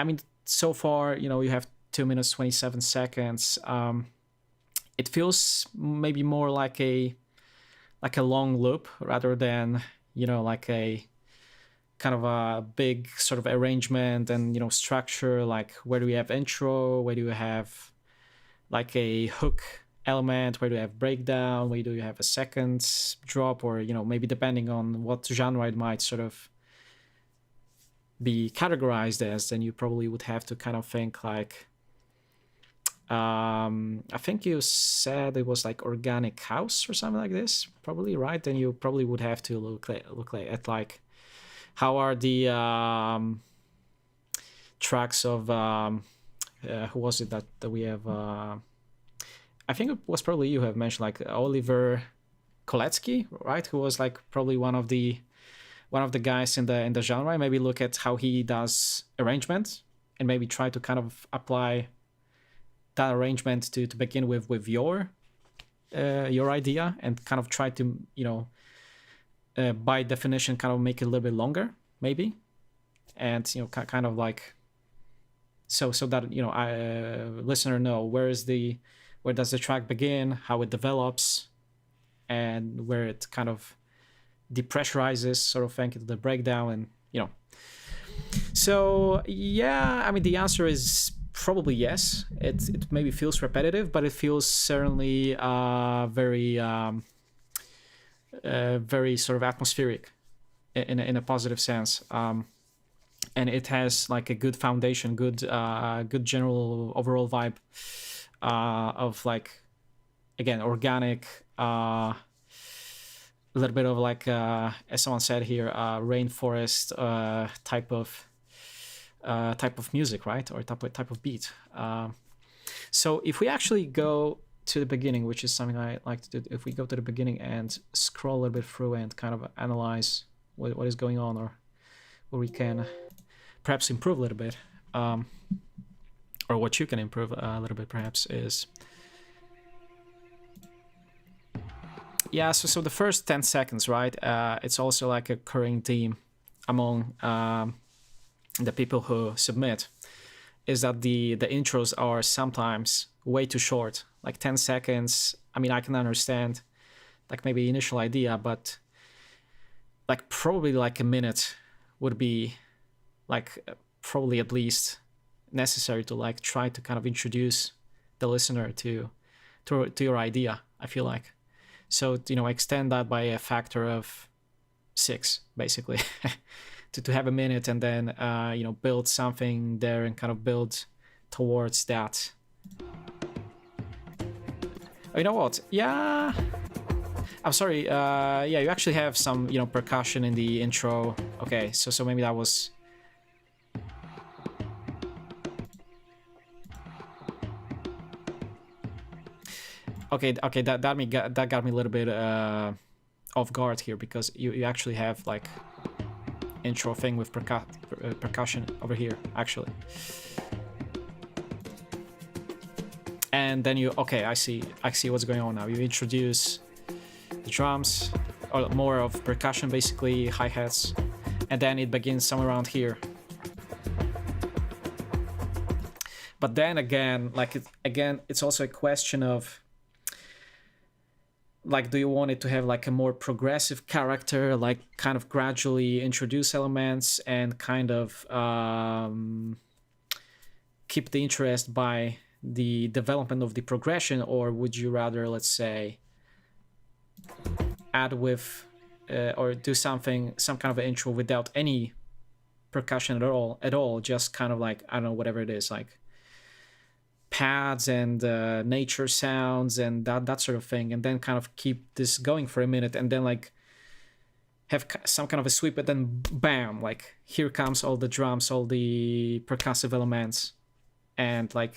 mean, so far, you know, you have 2 minutes 27 seconds. It feels maybe more like a long loop rather than, you know, like a kind of a big sort of arrangement and, you know, structure. Like, where do we have intro? Where do you have like a hook element? Where do you have breakdown? Where do you have a second drop? Or, you know, maybe depending on what genre it might sort of be categorized as, then you probably would have to kind of think like, I think you said it was like organic house or something like this, probably, right? Then you probably would have to look at like how are the tracks of who was it that we have? I think it was probably you have mentioned like Oliver Koletsky, right? Who was like probably one of the guys in the genre. Maybe look at how he does arrangement and maybe try to kind of apply that arrangement to begin with your idea, and kind of try to, you know, by definition kind of make it a little bit longer maybe, and, you know, kind of like so that, you know, listener know where does the track begin, how it develops, and where it kind of depressurizes, sort of thing, into the breakdown, and, you know. So yeah, I mean, the answer is probably yes. It maybe feels repetitive, but it feels certainly very sort of atmospheric in a positive sense, and it has like a good foundation, good general overall vibe of, like, again, organic, a little bit of like as someone said here, rainforest type of music, right? Or type of beat. So if we actually go to the beginning, which is something I like to do, if we go to the beginning and scroll a little bit through and kind of analyze what is going on, or where we can perhaps improve a little bit, or what you can improve a little bit perhaps, is, yeah, so the first 10 seconds, right? It's also like a recurring theme among the people who submit, is that the intros are sometimes way too short, like 10 seconds. I mean, I can understand like maybe initial idea, but like probably like a minute would be like probably at least necessary to like try to kind of introduce the listener to your idea, I feel like. So, you know, extend that by a factor of 6 basically. to have a minute, and then you know, build something there and kind of build towards that. Oh, you know what? Yeah, I'm sorry. Yeah, you actually have some, you know, percussion in the intro. Okay, so maybe that was. Okay, that got me a little bit off guard here, because you actually have like intro thing with percussion over here actually. And then I see what's going on now. You introduce the drums, or more of percussion, basically hi-hats, and then it begins somewhere around here. But then again, it's also a question of, like, do you want it to have like a more progressive character, like kind of gradually introduce elements and kind of keep the interest by the development of the progression, or would you rather, let's say, add with or do some kind of an intro without any percussion at all, just kind of like, I don't know, whatever it is, like pads and nature sounds and that sort of thing, and then kind of keep this going for a minute, and then like have some kind of a sweep, but then bam, like here comes all the drums, all the percussive elements, and like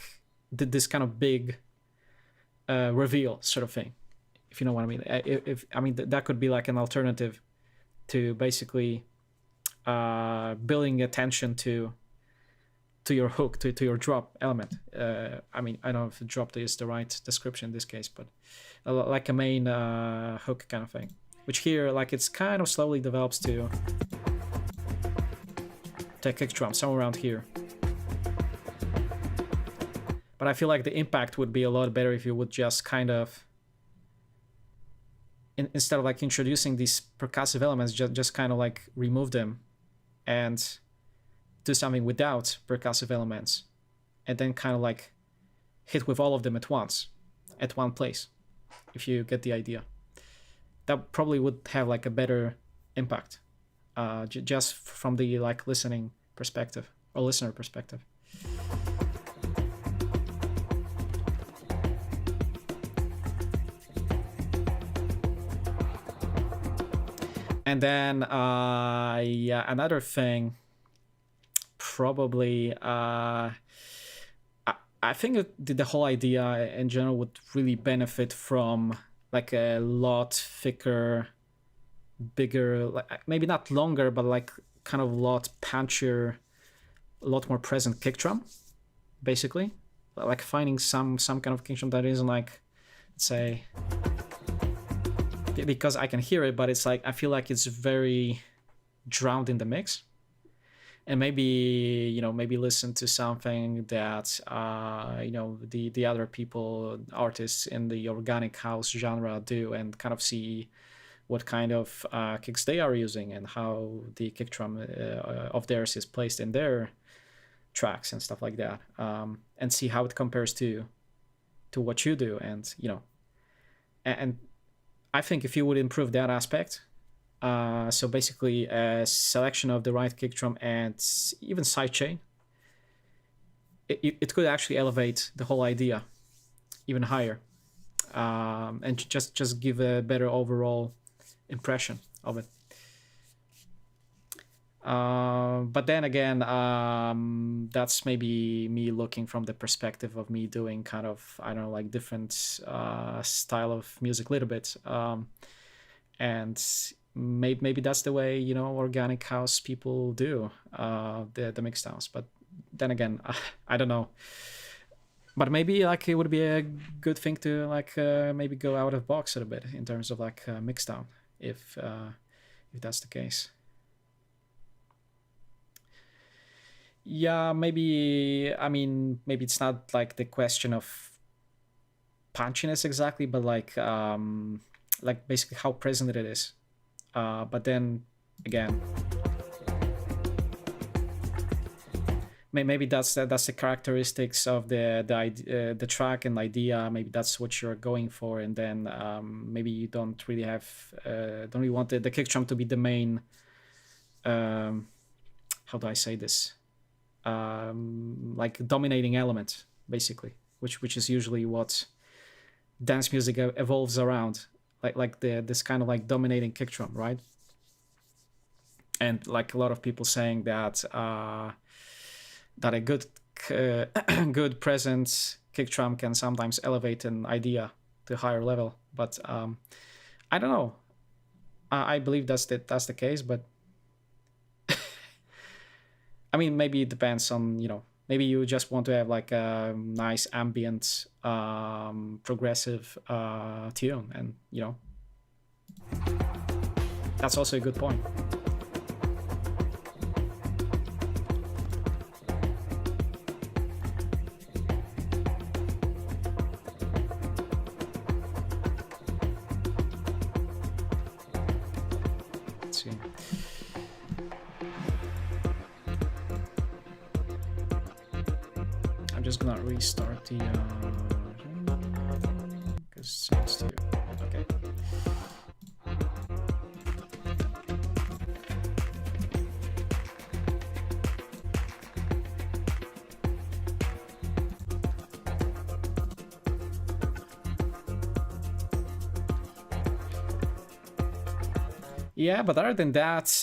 did this kind of big reveal sort of thing, if you know what I mean. I mean that could be like an alternative to basically building attention to your hook, to your drop element. I mean, I don't know if drop is the right description in this case, but like a main hook kind of thing, which here, like, it's kind of slowly develops to a kick drum somewhere around here. But I feel like the impact would be a lot better if you would just kind of, instead of like introducing these percussive elements, just kind of like remove them and do something without percussive elements, and then kind of like hit with all of them at once, at one place, if you get the idea. That probably would have like a better impact, just from the like listening perspective, or listener perspective. And then yeah, another thing, probably I think the whole idea in general would really benefit from like a lot thicker, bigger, like maybe not longer, but like kind of a lot punchier, a lot more present kick drum, basically. Like finding some kind of kick drum that isn't like, let's say, because I can hear it, but it's like, I feel like it's very drowned in the mix. And maybe, you know, maybe listen to something that, you know, the other people, artists in the organic house genre do, and kind of see what kind of kicks they are using and how the kick drum of theirs is placed in their tracks and stuff like that, and see how it compares to what you do. And, you know, and I think if you would improve that aspect, so basically a selection of the right kick drum and even sidechain, it could actually elevate the whole idea even higher, and just give a better overall impression of it. But then again, that's maybe me looking from the perspective of me doing kind of, I don't know, like different style of music a little bit, and maybe that's the way, you know, organic house people do the mixed house. But then again, I don't know. But maybe like it would be a good thing to like maybe go out of box a little bit in terms of like mixed down, if that's the case. Yeah, maybe, I mean, maybe it's not like the question of punchiness exactly, but like basically how present it is. But then again, maybe that's the characteristics of the track and idea. Maybe that's what you're going for, and then maybe you don't really want the kick drum to be the main. How do I say this? Like dominating element, basically, which is usually what dance music evolves around. Like this kind of like dominating kick drum, right? And like a lot of people saying that that a good good present kick drum can sometimes elevate an idea to a higher level. But I don't know. I believe that's the case, but I mean, maybe it depends on, maybe you just want to have like a nice ambient, progressive tune, and that's also a good point. Let's see. I'm just gonna restart the because it's too okay. Yeah, but other than that,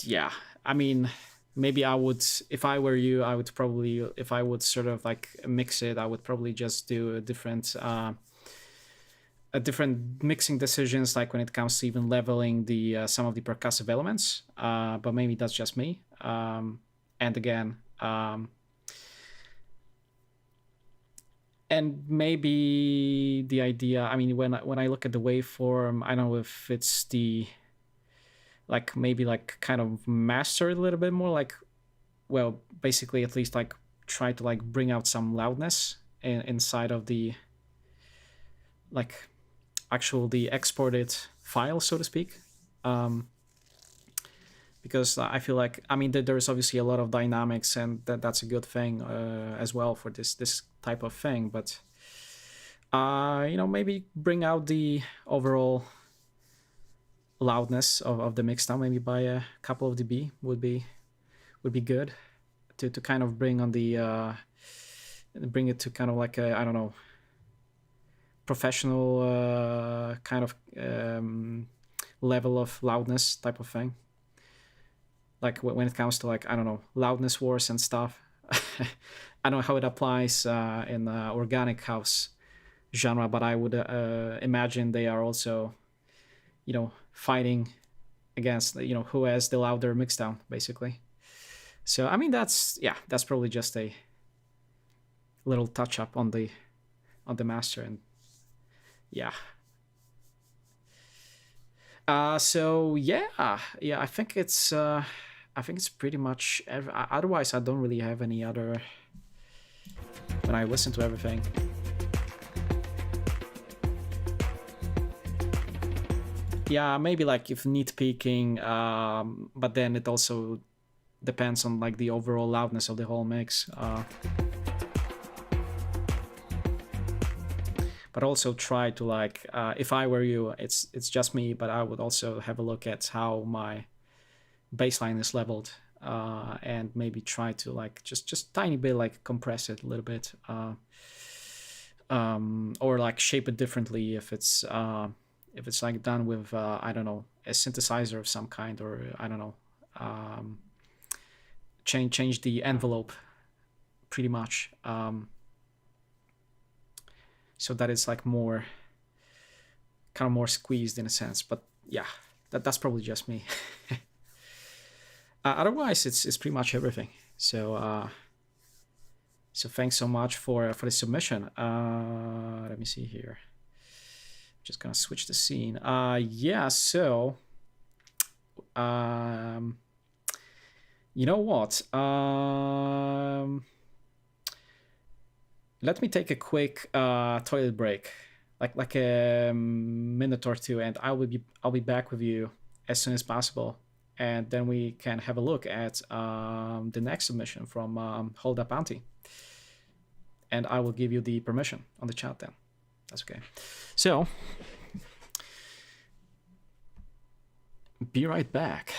yeah, I mean, maybe I would, if I were you, I would probably, if I would sort of like mix it, I would probably just do a different mixing decisions, like when it comes to even leveling the some of the percussive elements. But maybe that's just me. And again, and maybe the idea, I mean, when I look at the waveform, I don't know if it's the, like, maybe like kind of master it a little bit more, like, well, basically at least like try to like bring out some loudness inside of the, like, actual the exported file, so to speak. Because I feel like, I mean, there's obviously a lot of dynamics, and that's a good thing as well for this type of thing. But maybe bring out the overall loudness of the mix down, maybe by a couple of dB would be good to kind of bring on the bring it to kind of like a, I don't know, professional kind of level of loudness type of thing. Like when it comes to, like, I don't know, loudness wars and stuff. I don't know how it applies in the organic house genre, but I would imagine they are also, fighting against, who has the louder mixdown, basically. So I mean, that's probably just a little touch up on the master, and yeah. So yeah, I think it's pretty much otherwise I don't really have any other, when I listen to everything. Yeah, maybe like if nitpicking, but then it also depends on like the overall loudness of the whole mix. But also try to, like, if I were you, it's just me, but I would also have a look at how my baseline is leveled, and maybe try to like just tiny bit like compress it a little bit, or like shape it differently if it's like done with I don't know, a synthesizer of some kind, or I don't know, change the envelope pretty much, so that it's like more kind of more squeezed in a sense. But yeah, that's probably just me. Otherwise it's pretty much everything. So thanks so much for the submission. Let me see here. Just gonna switch the scene. Yeah, so you know what, let me take a quick toilet break, like a minute or two, and I'll be back with you as soon as possible, and then we can have a look at the next submission from Hold Up Auntie, and I will give you the permission on the chat then. That's okay. So be right back.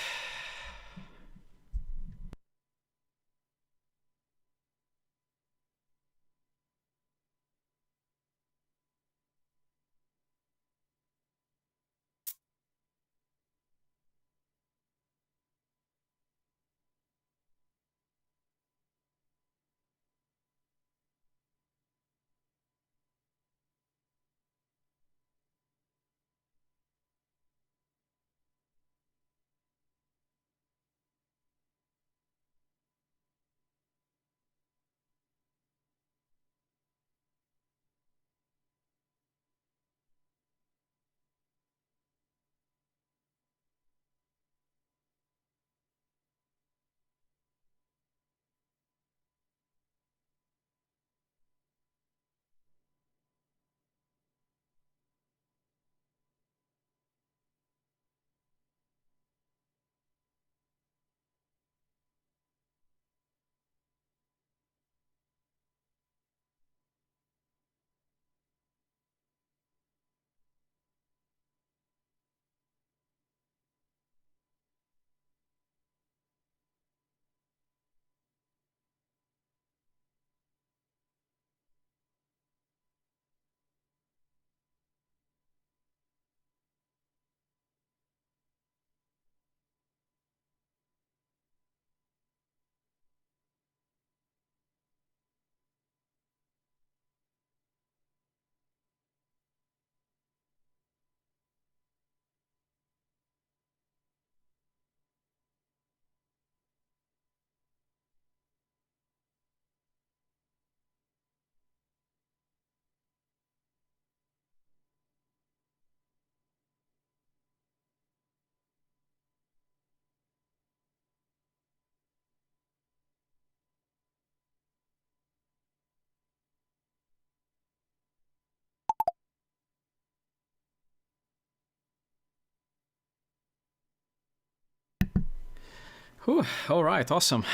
Whew, all right, awesome.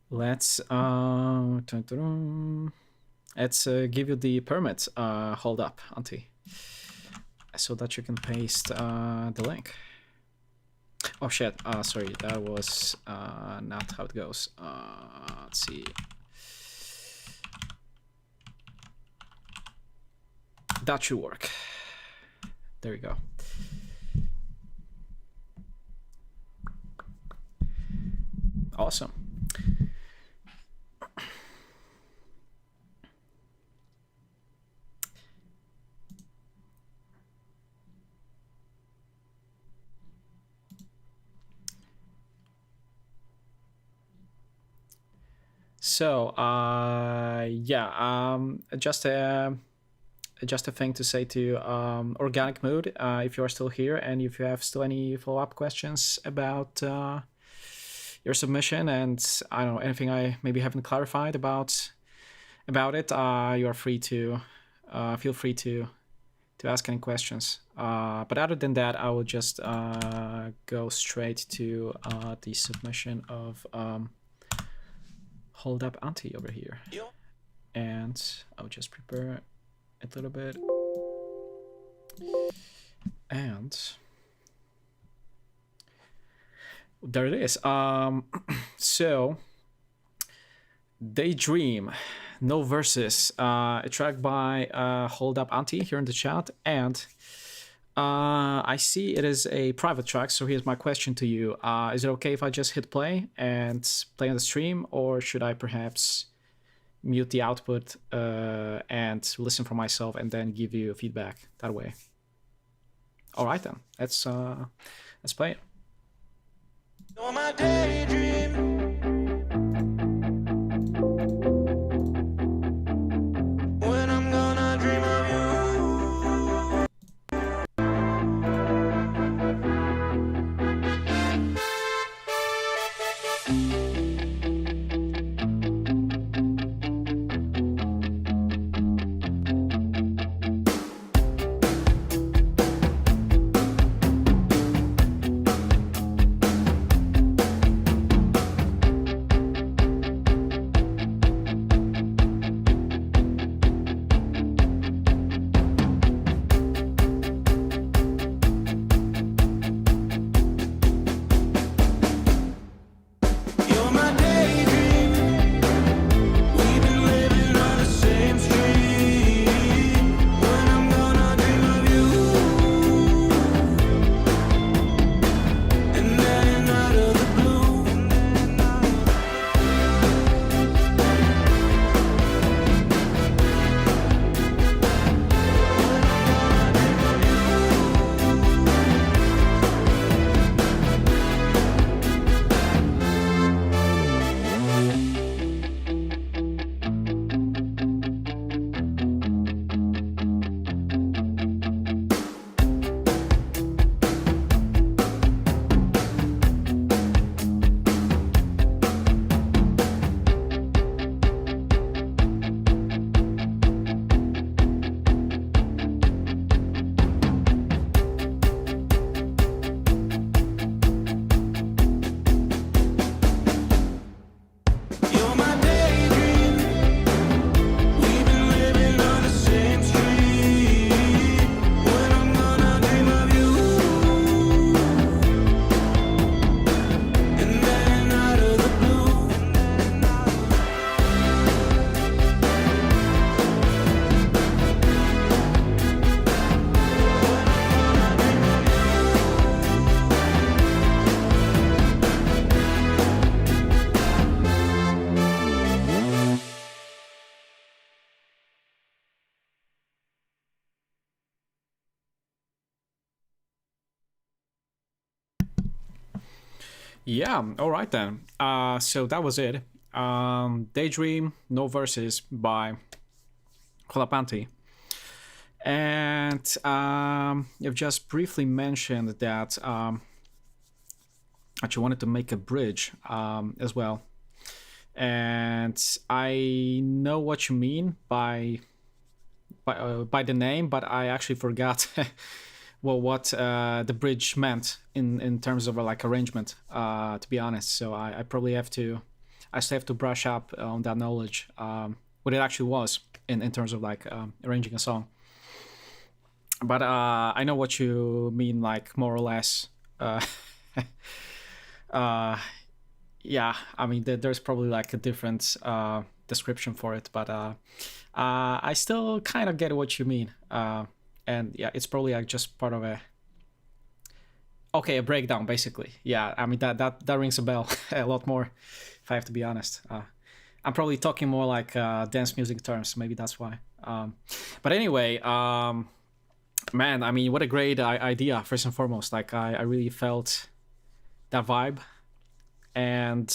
Let's let's give you the permit. Hold up, Auntie, so that you can paste the link. Oh shit! Sorry, that was not how it goes. Let's see. That should work. There we go. Awesome. So, yeah, just a thing to say to Organic Mood, if you are still here and if you have still any follow-up questions about your submission, and I don't know, anything I maybe haven't clarified about it, you are free to feel free to ask any questions. But other than that, I will just go straight to the submission of Hold Up Auntie over here, and I'll just prepare a little bit, and there it is. So Daydream, No Verses, a track by Hold Up Auntie here in the chat, and I see it is a private track, so here's my question to you. Is it okay if I just hit play and play on the stream, or should I perhaps mute the output and listen for myself and then give you feedback that way? All right then, let's play it. You're my daydream. When I'm gonna dream of you. You're my daydream. We've been living on the same street. When I'm gonna dream of you. And then out of the blue. You're my daydream. We've been living on the same street. When I'm gonna dream of you. And then out of the blue. Yeah, all right then. So that was it. Daydream, No Verses by Hold Up Auntie. And you've just briefly mentioned that that you wanted to make a bridge as well. And I know what you mean by the name, but I actually forgot what the bridge meant in terms of like arrangement. To be honest, so I probably have to, I still have to brush up on that knowledge. What it actually was in terms of like arranging a song. But I know what you mean, like more or less. Yeah, I mean there's probably like a different description for it, but I still kind of get what you mean. And yeah, it's probably like just part of a breakdown basically. Yeah, I mean that rings a bell a lot more, if I have to be honest. I'm probably talking more like dance music terms, maybe that's why. But anyway, man, I mean, what a great idea, first and foremost. Like I really felt that vibe. And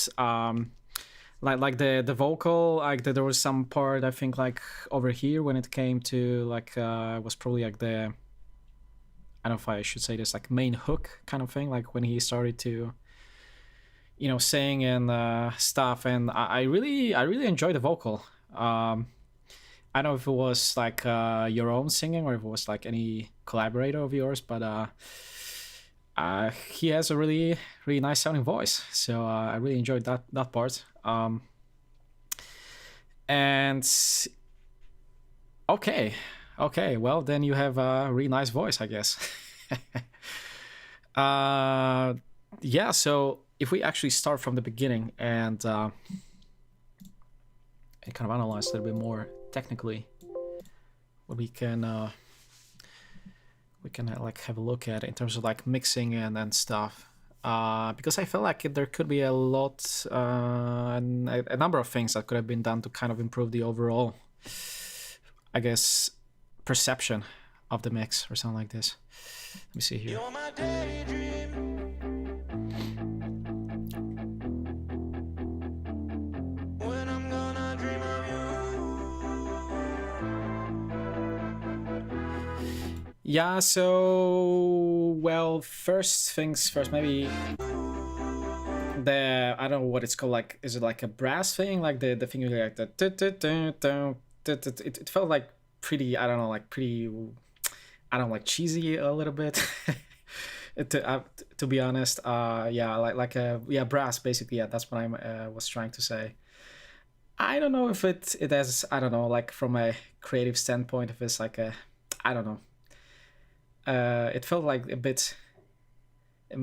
like the vocal, like there was some part, I think, like over here when it came to like was probably like the, I don't know if I should say this, like main hook kind of thing, like when he started to, you know, sing and stuff. And I really enjoyed the vocal. I don't know if it was like your own singing or if it was like any collaborator of yours, but he has a really nice sounding voice, so I really enjoyed that part. And okay, well then you have a really nice voice, I guess. Yeah, so if we actually start from the beginning and kind of analyze a little bit more technically what we can like have a look at in terms of like mixing and stuff, because I feel like there could be a lot and a number of things that could have been done to kind of improve the overall, I guess, perception of the mix or something like this. Let me see here. You're my daydream. When I'm gonna dream of you. Yeah, so well, first things first, maybe the, I don't know what it's called, like is it like a brass thing, like the thing you like the it felt like pretty, I don't know, like pretty, I don't know, like cheesy a little bit. To be honest, yeah, like a, yeah, brass basically. Yeah, that's what I was trying to say. I don't know if it has, I don't know, like from a creative standpoint, if it's like a, I don't know. It felt like a bit, I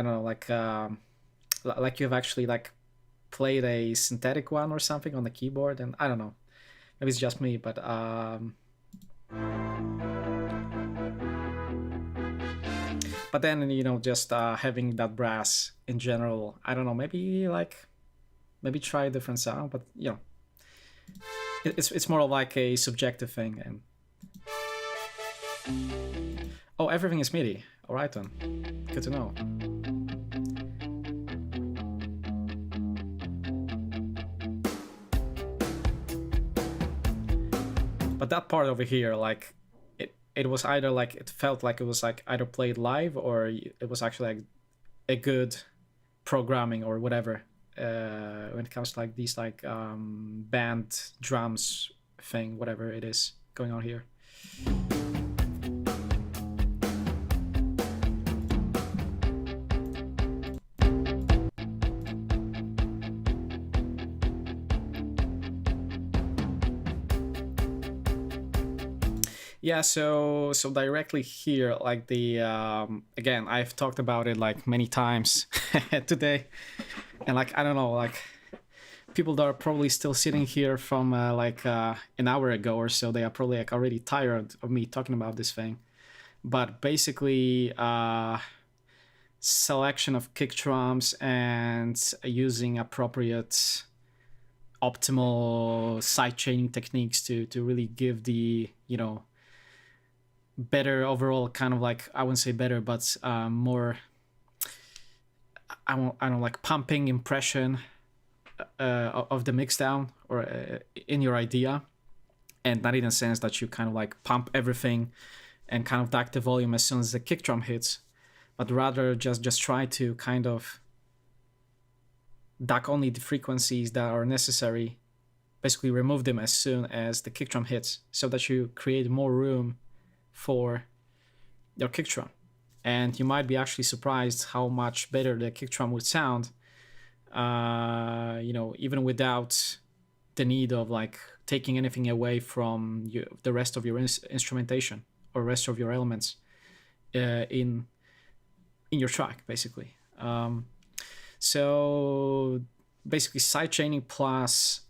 don't know, like you've actually like played a synthetic one or something on the keyboard, and I don't know, maybe it's just me, but then, you know, just having that brass in general, I don't know, maybe try a different sound, but you know, it's more of like a subjective thing. And oh, everything is MIDI. All right then, good to know. But that part over here, like it was either like, it felt like it was like either played live or it was actually like a good programming or whatever when it comes to like these like band drums thing, whatever it is going on here. Yeah, so directly here, like the again, I've talked about it like many times today, and like I don't know, like people that are probably still sitting here from like an hour ago or so, they are probably like already tired of me talking about this thing. But basically, selection of kick drums and using appropriate optimal side chaining techniques to really give the, you know, better overall kind of like, I wouldn't say better, but more, I don't like pumping impression of the mix down or in your idea, and not in a sense that you kind of like pump everything and kind of duck the volume as soon as the kick drum hits, but rather just try to kind of duck only the frequencies that are necessary, basically remove them as soon as the kick drum hits, so that you create more room for your kick drum, and you might be actually surprised how much better the kick drum would sound, even without the need of like taking anything away from the rest of your instrumentation or rest of your elements in your track, basically. So basically sidechaining plus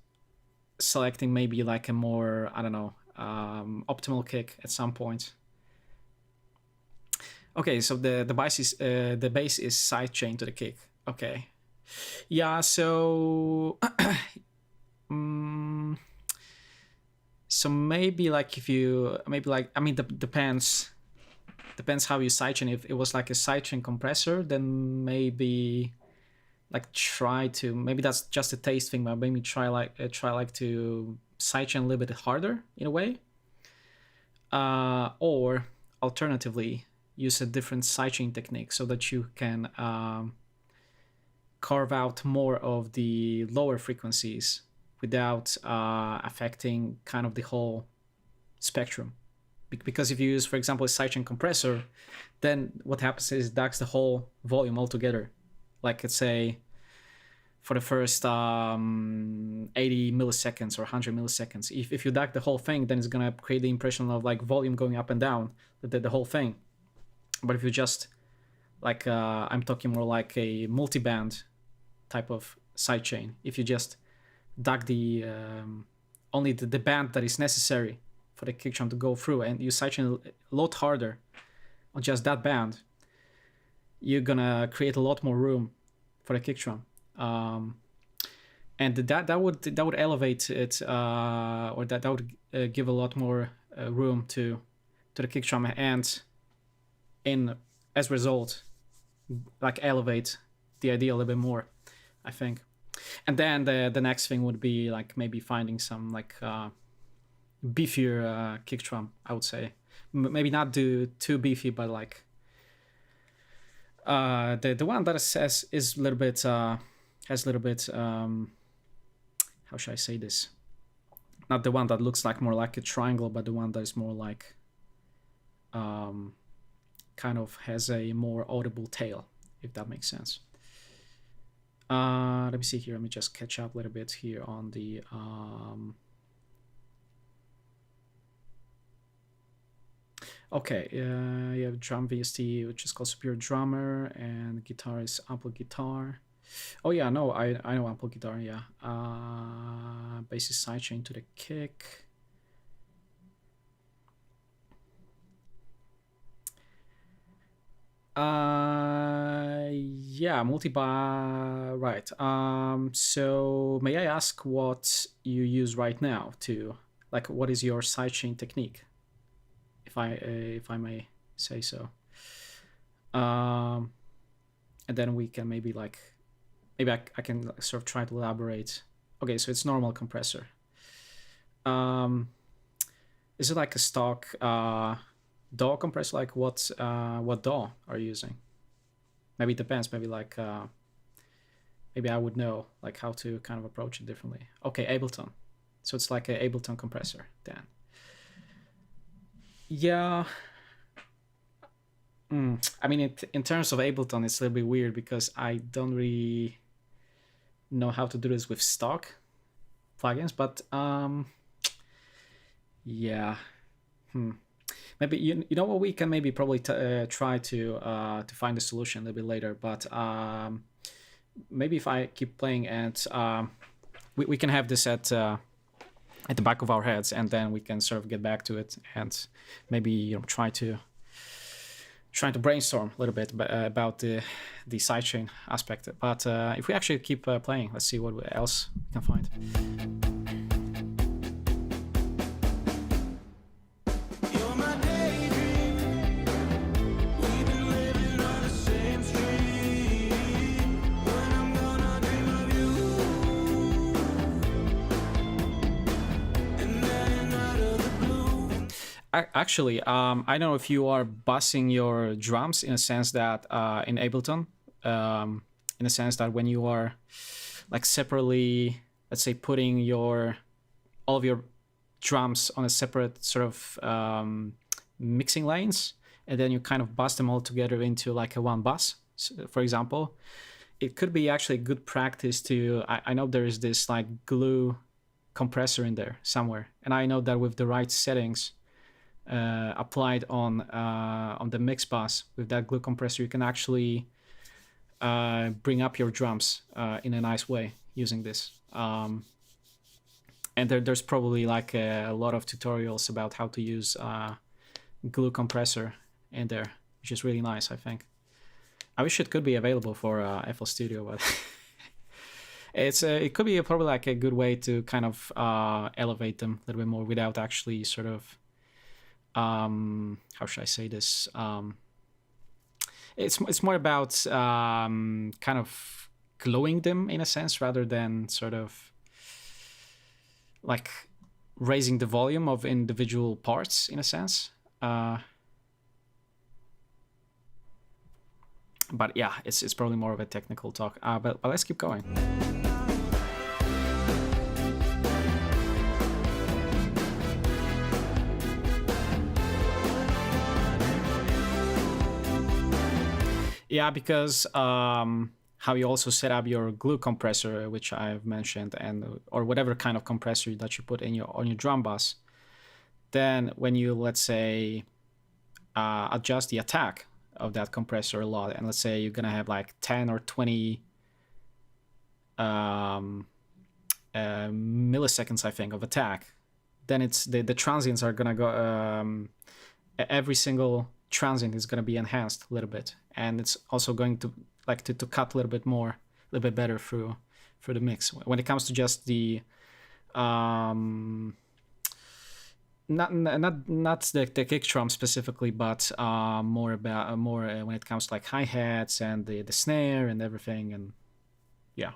selecting maybe like a more, I don't know, optimal kick at some point. Okay, so the bass is sidechained to the kick. Okay, yeah. So so maybe like depends how you sidechain. If it was like a sidechain compressor, then maybe like maybe that's just a taste thing, but maybe try to sidechain a little bit harder in a way, or alternatively use a different sidechain technique so that you can carve out more of the lower frequencies without affecting kind of the whole spectrum. Because if you use, for example, a sidechain compressor, then what happens is it ducks the whole volume altogether. Like, let's say, for the first 80 milliseconds or 100 milliseconds. If you duck the whole thing, then it's going to create the impression of like volume going up and down, the whole thing. But if you just, like, I'm talking more like a multi-band type of sidechain. If you just duck the only the band that is necessary for the kick drum to go through, and you sidechain a lot harder on just that band, you're gonna create a lot more room for the kick drum, and that would elevate it, or that would give a lot more room to the kick drum, and as a result, like elevate the idea a little bit more, I think. And then the next thing would be like maybe finding some like beefier kick drum, I would say. Maybe not do too beefy, but like the one that is a little bit has a little bit how should I say this? Not the one that looks like more like a triangle, but the one that is more like kind of has a more audible tail, if that makes sense. Let me see here. Let me just catch up a little bit here on the okay, you have drum VST, which is called Superior Drummer, and guitar is Ample Guitar. Oh yeah, no, I know Ample Guitar, yeah. Bass is sidechain to the kick. Yeah, multi-bar, right. So may I ask what you use right now to, like, what is your sidechain technique, if I may say so. And then we can maybe like, I can sort of try to elaborate. Okay, so it's normal compressor. Is it like a stock DAW compressor? Like what DAW are you using? Maybe it depends. Maybe like maybe I would know like how to kind of approach it differently. Okay, Ableton. So it's like an Ableton compressor then. Yeah. I mean, in terms of Ableton, it's a little bit weird because I don't really know how to do this with stock plugins, but yeah. Maybe you know what, we can maybe probably try to find a solution a little bit later, but maybe if I keep playing and we can have this at the back of our heads, and then we can sort of get back to it and maybe try to brainstorm a little bit about the sidechain aspect. But if we actually keep playing, let's see what else we can find. You're my daydream. We've been living on the same street. When I'm gonna dream of you, and then out of the blue. Actually, I don't know if you are bussing your drums in a sense that in Ableton, in a sense that when you are like separately, let's say, putting all of your drums on a separate sort of mixing lanes, and then you kind of bust them all together into like a one bus, for example. It could be actually good practice to, I know there is this like glue compressor in there somewhere, and I know that with the right settings applied on the mix bus with that glue compressor, you can actually bring up your drums in a nice way using this. And there's probably like a lot of tutorials about how to use glue compressor in there, which is really nice, I think. I wish it could be available for FL Studio, but it could be probably like a good way to kind of elevate them a little bit more without actually sort of how should I say this? It's more about kind of gluing them in a sense rather than sort of like raising the volume of individual parts in a sense. But yeah, it's probably more of a technical talk. But let's keep going. Yeah, because how you also set up your glue compressor, which I've mentioned, and or whatever kind of compressor that you put in on your drum bus. Then when you, let's say, adjust the attack of that compressor a lot, and let's say you're gonna have like 10 or 20 milliseconds, I think, of attack, then it's the transients are gonna go, every single transient is gonna be enhanced a little bit, and it's also going to like to cut a little bit more, a little bit better through the mix. When it comes to just the not the kick drum specifically, but more when it comes to like hi-hats and the snare and everything, and yeah.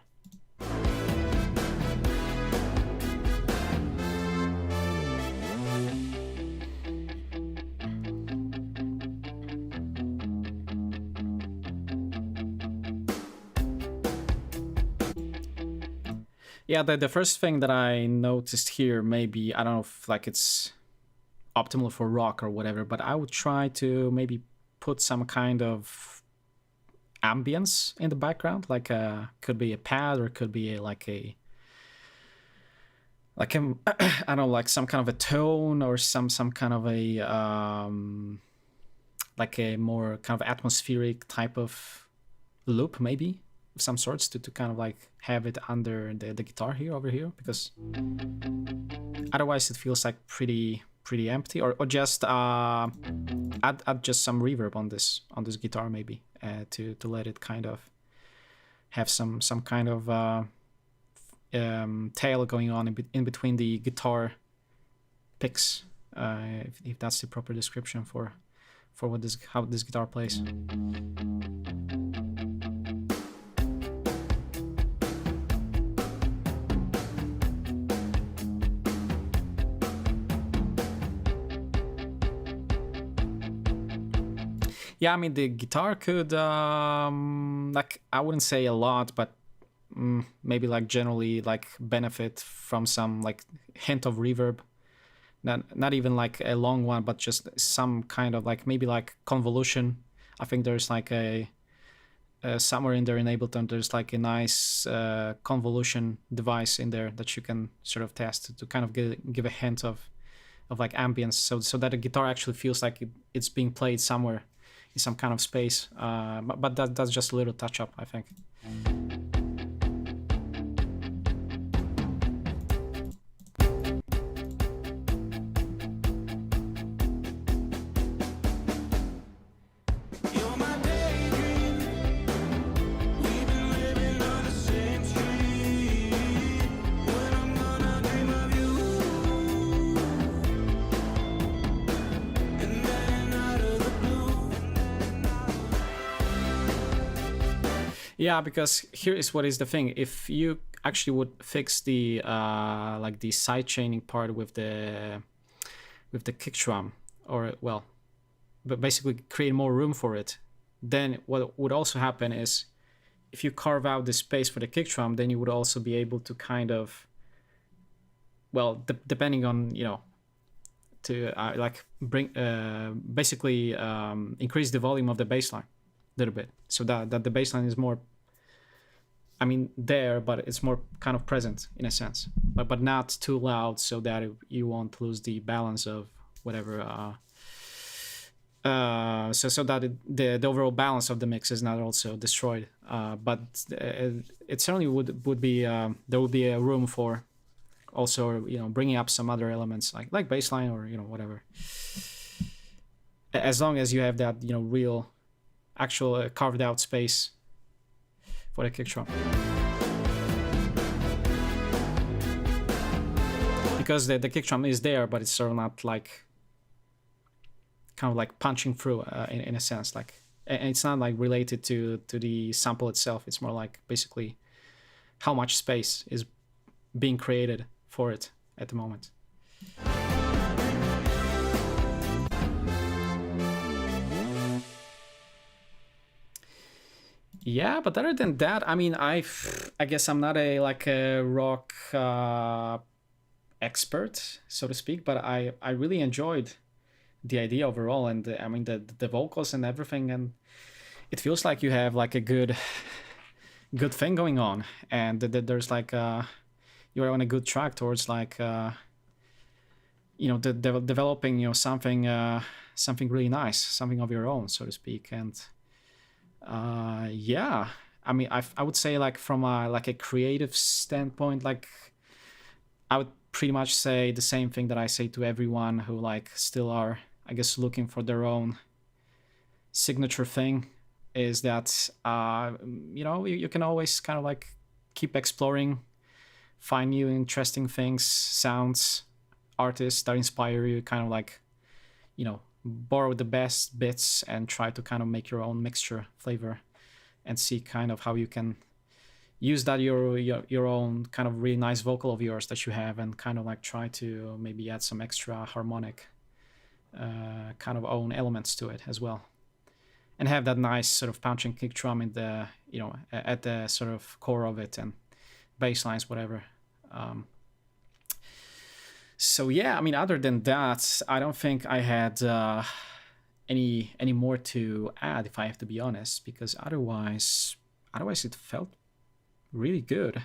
Yeah, the first thing that I noticed here, maybe, I don't know if like it's optimal for rock or whatever, but I would try to maybe put some kind of ambience in the background, like could be a pad, or it could be like a I don't know, like some kind of a tone, or some kind of a like a more kind of atmospheric type of loop, maybe of some sorts, to kind of like have it under the guitar here, over here, because otherwise it feels like pretty empty. Or just add just some reverb on this guitar, maybe, to let it kind of have some kind of tail going on in between the guitar picks, if that's the proper description for how this guitar plays. Yeah, I mean, the guitar could, like, I wouldn't say a lot, but maybe like generally like benefit from some like hint of reverb. Not even like a long one, but just some kind of like, maybe like convolution. I think there's like a somewhere in there in Ableton, there's like a nice convolution device in there that you can sort of test to kind of give a hint of like ambience, so that the guitar actually feels like it's being played somewhere in some kind of space. But that's just a little touch up, I think. You're my daydream. We've been living on the same street. When I'm gonna dream of you, and then out of the blue. Yeah, because here is what is the thing. If you actually would fix the like the side chaining part with the kick drum, or well, but basically create more room for it, then what would also happen is, if you carve out the space for the kick drum, then you would also be able to kind of, well, depending on, to like bring basically increase the volume of the bassline a little bit, so that the bassline is more, I mean, there, but it's more kind of present in a sense, but not too loud, so that you won't lose the balance of whatever. So that the overall balance of the mix is not also destroyed. But it certainly would be there would be a room for also, you know, bringing up some other elements like bassline or, you know, whatever. As long as you have that, you know, real, actual carved out space for the kick drum. Because the kick drum is there, but it's sort of not like kind of like punching through in a sense, like, and it's not like related to the sample itself. It's more like basically how much space is being created for it at the moment. Yeah, but other than that, I mean, I guess I'm not a rock expert, so to speak, but I really enjoyed the idea overall, and I mean the vocals and everything, and it feels like you have like a good thing going on, and that there's like you're on a good track towards like you know, developing, you know, something really nice, something of your own, so to speak. And yeah, I mean, I would say like from a creative standpoint, like I would pretty much say the same thing that I say to everyone who like still are, I guess, looking for their own signature thing, is that you know, you can always kind of like keep exploring, find new interesting things, sounds, artists that inspire you, kind of like, you know, borrow the best bits and try to kind of make your own mixture flavor, and see kind of how you can use that your own kind of really nice vocal of yours that you have, and kind of like try to maybe add some extra harmonic kind of own elements to it as well, and have that nice sort of punching kick drum in the, you know, at the sort of core of it, and bass lines, whatever. So yeah, I mean, other than that, I don't think I had any more to add, if I have to be honest, because otherwise it felt really good.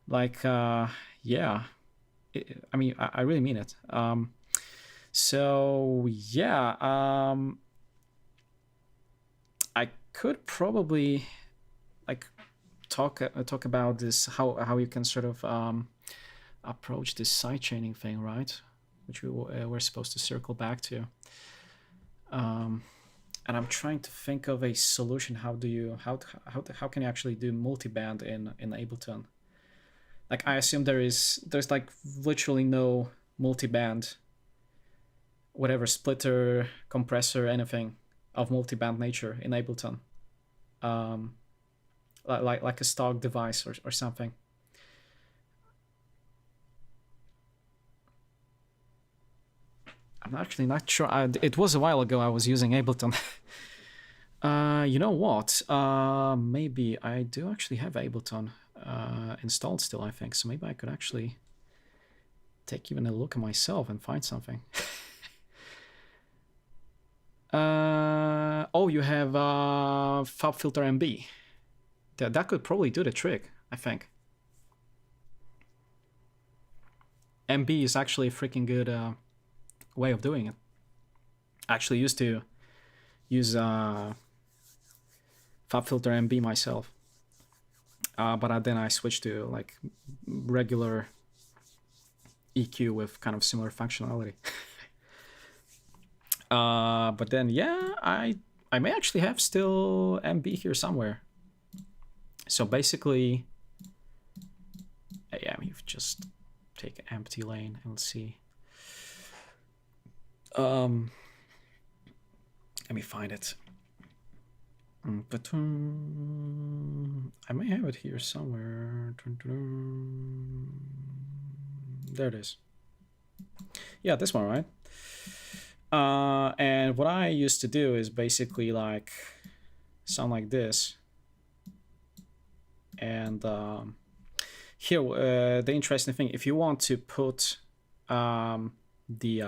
Like yeah, I mean, I really mean it. So yeah, I could probably like talk about this, how you can sort of approach this sidechaining thing, right? Which we're supposed to circle back to. And I'm trying to think of a solution. How can you actually do multiband in Ableton? Like, I assume there's like literally no multiband, whatever, splitter, compressor, anything of multiband nature in Ableton. Like a stock device or something. I'm actually not sure. It was a while ago I was using Ableton. You know what? Maybe I do actually have Ableton installed still, I think. So maybe I could actually take even a look at myself and find something. Oh, you have FabFilter MB. That could probably do the trick, I think. MB is actually a freaking good way of doing it. I actually used to use FabFilter MB myself, but then I switched to like regular EQ with kind of similar functionality. But then yeah, I may actually have still MB here somewhere. So basically, yeah, we've just take an empty lane and let's see. Let me find it. But I may have it here somewhere. There it is. Yeah, this one, right? And what I used to do is basically like sound like this. And here, the interesting thing, if you want to put the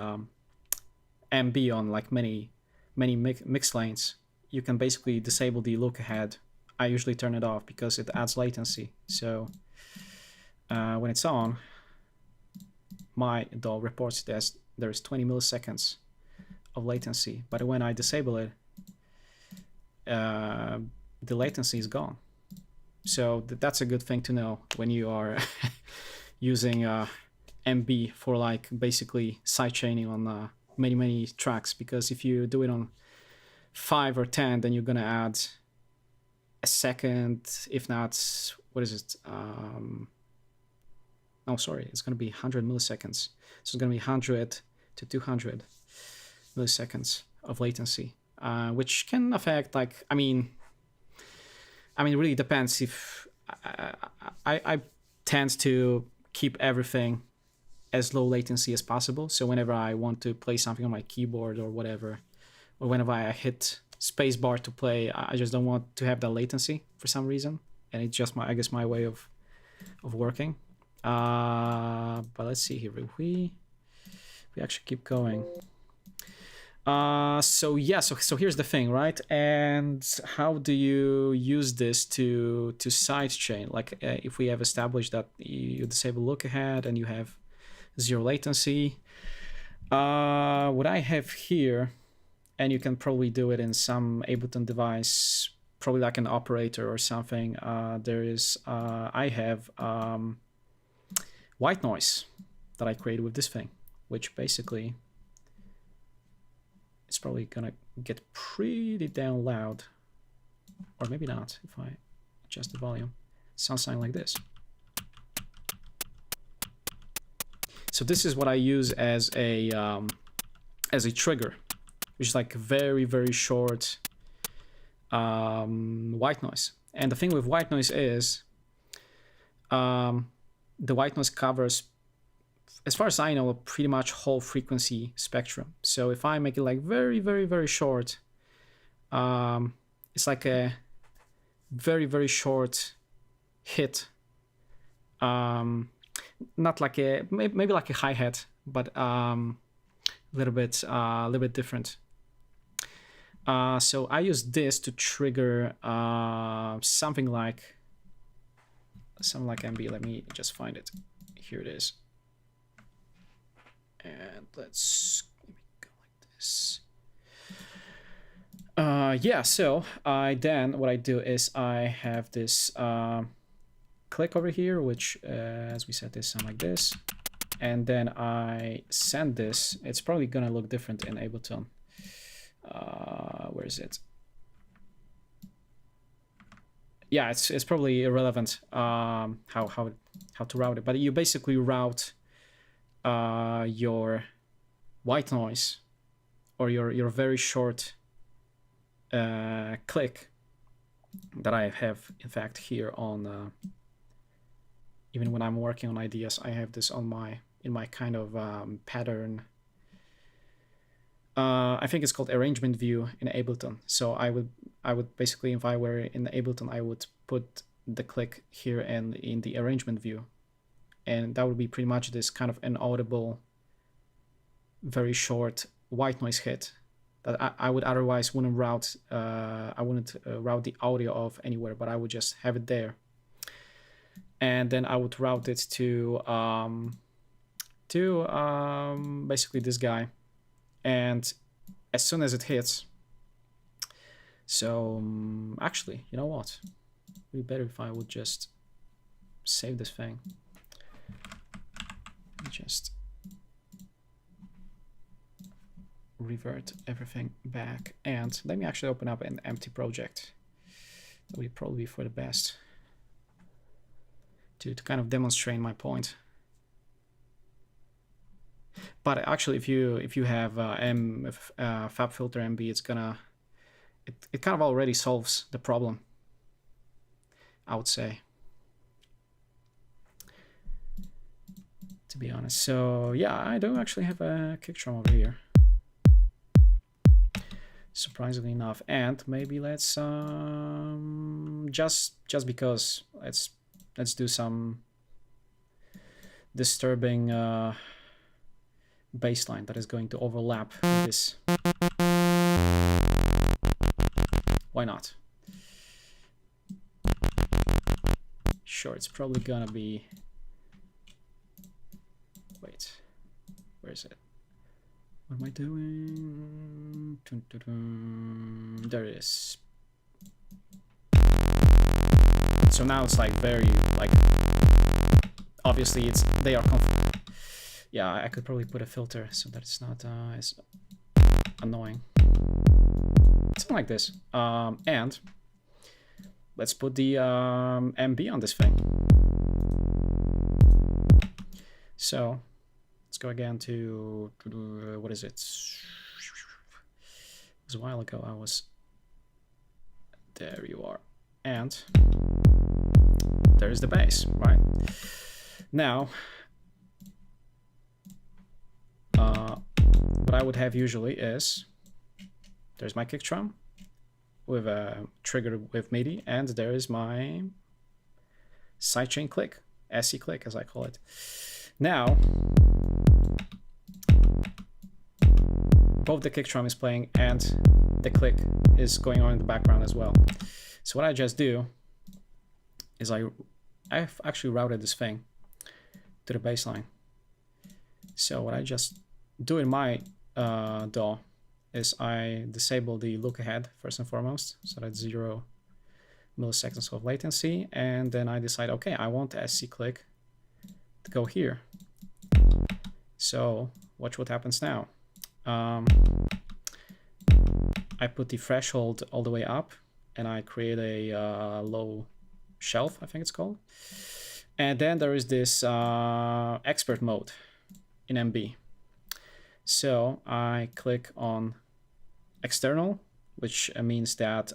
MB on like many mix lanes, you can basically disable the look ahead. I usually turn it off because it adds latency. So when it's on, my DAW reports that there's 20 milliseconds of latency, but when I disable it, the latency is gone. So that's a good thing to know when you are using MB for like basically sidechaining on many tracks, because if you do it on 5 or 10, then you're gonna add a second, if not, what is it? Oh, sorry, it's gonna be 100 milliseconds. So it's gonna be 100 to 200 milliseconds of latency, which can affect, like, I mean, it really depends. If I tend to keep everything as low latency as possible. So whenever I want to play something on my keyboard or whatever, or whenever I hit spacebar to play, I just don't want to have that latency for some reason. And it's just I guess my way of working. But let's see here. We actually keep going. So yeah, so here's the thing, right? And how do you use this to sidechain? Like if we have established that you disable look ahead and you have 0 latency, what I have here, and you can probably do it in some Ableton device, probably like an operator or something. There is I have white noise that I created with this thing, which basically it's probably gonna get pretty damn loud, or maybe not if I adjust the volume. It sounds something like this. So this is what I use as a trigger, which is like very short white noise. And the thing with white noise is the white noise covers, as far as I know, pretty much whole frequency spectrum. So if I make it like very short, it's like a very short hit. Not like maybe like a hi-hat, but a little bit different. So I use this to trigger something like MB. Let me just find it. Here it is. And let's go like this. Yeah, so what I do is I have this click over here, which as we said, this sound like this, and then I send this. It's probably gonna look different in Ableton. Where is it? Yeah, it's probably irrelevant how to route it, but you basically route your white noise or your very short click that I have, in fact, here on even when I'm working on ideas, I have this on in my kind of pattern. I think it's called arrangement view in Ableton. So I would basically, if I were in Ableton, I would put the click here and in the arrangement view, and that would be pretty much this kind of inaudible, very short white noise hit that I would otherwise wouldn't route. I wouldn't route the audio of anywhere, but I would just have it there, and then I would route it to basically this guy. And as soon as it hits, so actually, you know what? It'd be better if I would just save this thing. Just revert everything back, and let me actually open up an empty project. That would probably be for the best to kind of demonstrate my point. But actually, if you have FabFilter MB, it's gonna it kind of already solves the problem, I would say, to be honest. So yeah, I do actually have a kick drum over here, surprisingly enough. And maybe let's just because let's do some disturbing baseline that is going to overlap this. Why not? Sure, it's probably gonna be... Wait, where is it? What am I doing? Dun, dun, dun. There it is. So now it's like very, like, obviously they are yeah, I could probably put a filter so that it's not as annoying. Something like this. And let's put the MB on this thing. So let's go again to what is it? It was a while ago. There you are. And there's the bass, right? Now, what I would have usually is there's my kick drum with a trigger with MIDI, and there is my sidechain click, SC click as I call it. Now, both the kick drum is playing and the click is going on in the background as well. So what I just do is I've actually routed this thing to the baseline. So what I just do in my DAW is I disable the look ahead first and foremost, so that's 0 milliseconds of latency, and then I decide, okay, I want the SC click to go here. So watch what happens now. I put the threshold all the way up, and I create a low shelf, I think it's called. And then there is this expert mode in MB. So I click on external, which means that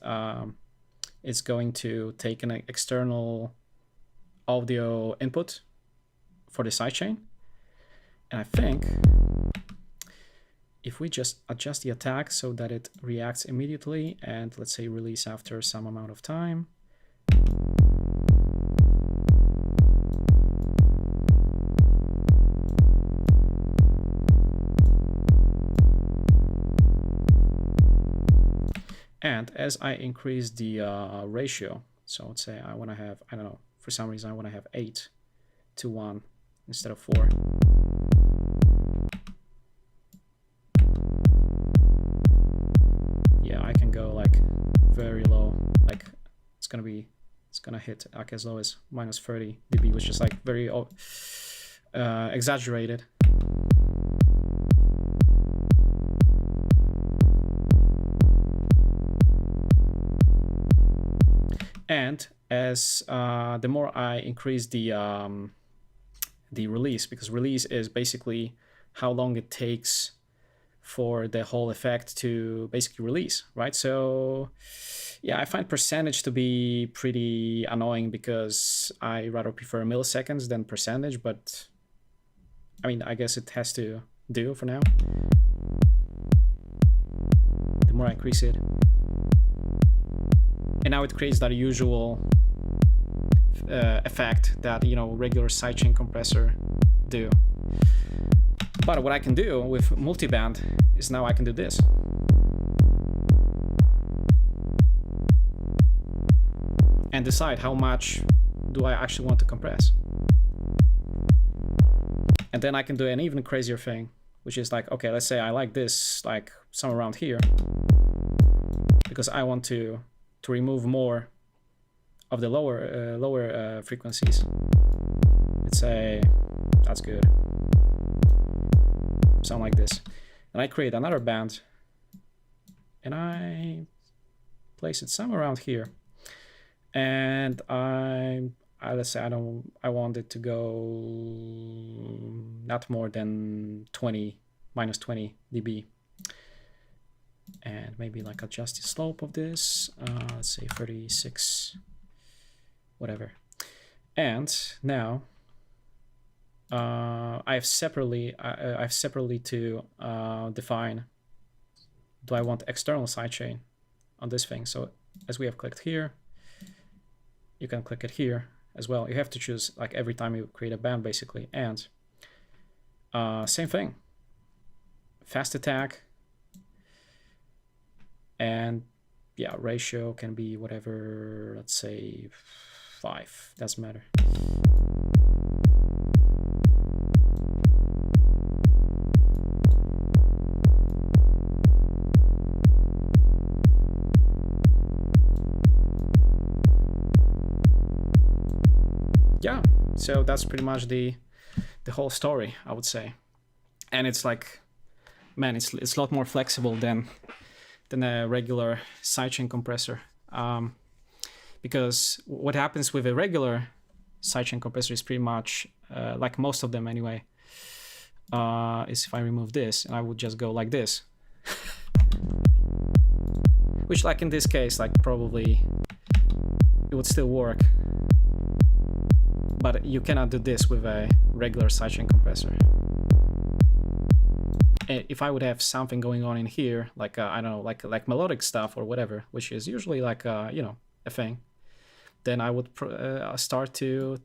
it's going to take an external audio input for the sidechain. And I think if we just adjust the attack so that it reacts immediately and let's say release after some amount of time. And as I increase the ratio, so let's say I want to have, I don't know, for some reason I want to have 8 to 1 instead of 4. Yeah, I can go like very low, like it's gonna hit like as low as minus 30 dB, which is like very exaggerated. And as the more I increase the release, because release is basically how long it takes for the whole effect to basically release, right? So yeah, I find percentage to be pretty annoying because I rather prefer milliseconds than percentage, but I mean, I guess it has to do for now. The more I increase it. And now it creates that usual effect that, you know, regular sidechain compressor do. But what I can do with multiband is now I can do this. And decide how much do I actually want to compress. And then I can do an even crazier thing, which is like, okay, let's say I like this, like somewhere around here, because I want to remove more of the lower frequencies. Let's say that's good. Sound like this. And I create another band and I place it somewhere around here. And let's say I want it to go not more than minus 20 dB. And maybe like adjust the slope of this, let's say 36, whatever. And now I've separately to define, do I want external sidechain on this thing? So as we have clicked here, you can click it here as well. You have to choose like every time you create a band basically. And same thing. fast attack, and yeah, ratio can be whatever, let's say 5, doesn't matter. Yeah, so that's pretty much the whole story, I would say. And it's like, man, it's a lot more flexible than a regular sidechain compressor. Because what happens with a regular sidechain compressor is pretty much, like most of them anyway, is if I remove this and I would just go like this. Which, like in this case, like probably it would still work. But you cannot do this with a regular sidechain compressor. If I would have something going on in here, like I don't know, like melodic stuff or whatever, which is usually like you know, a thing, then I would start to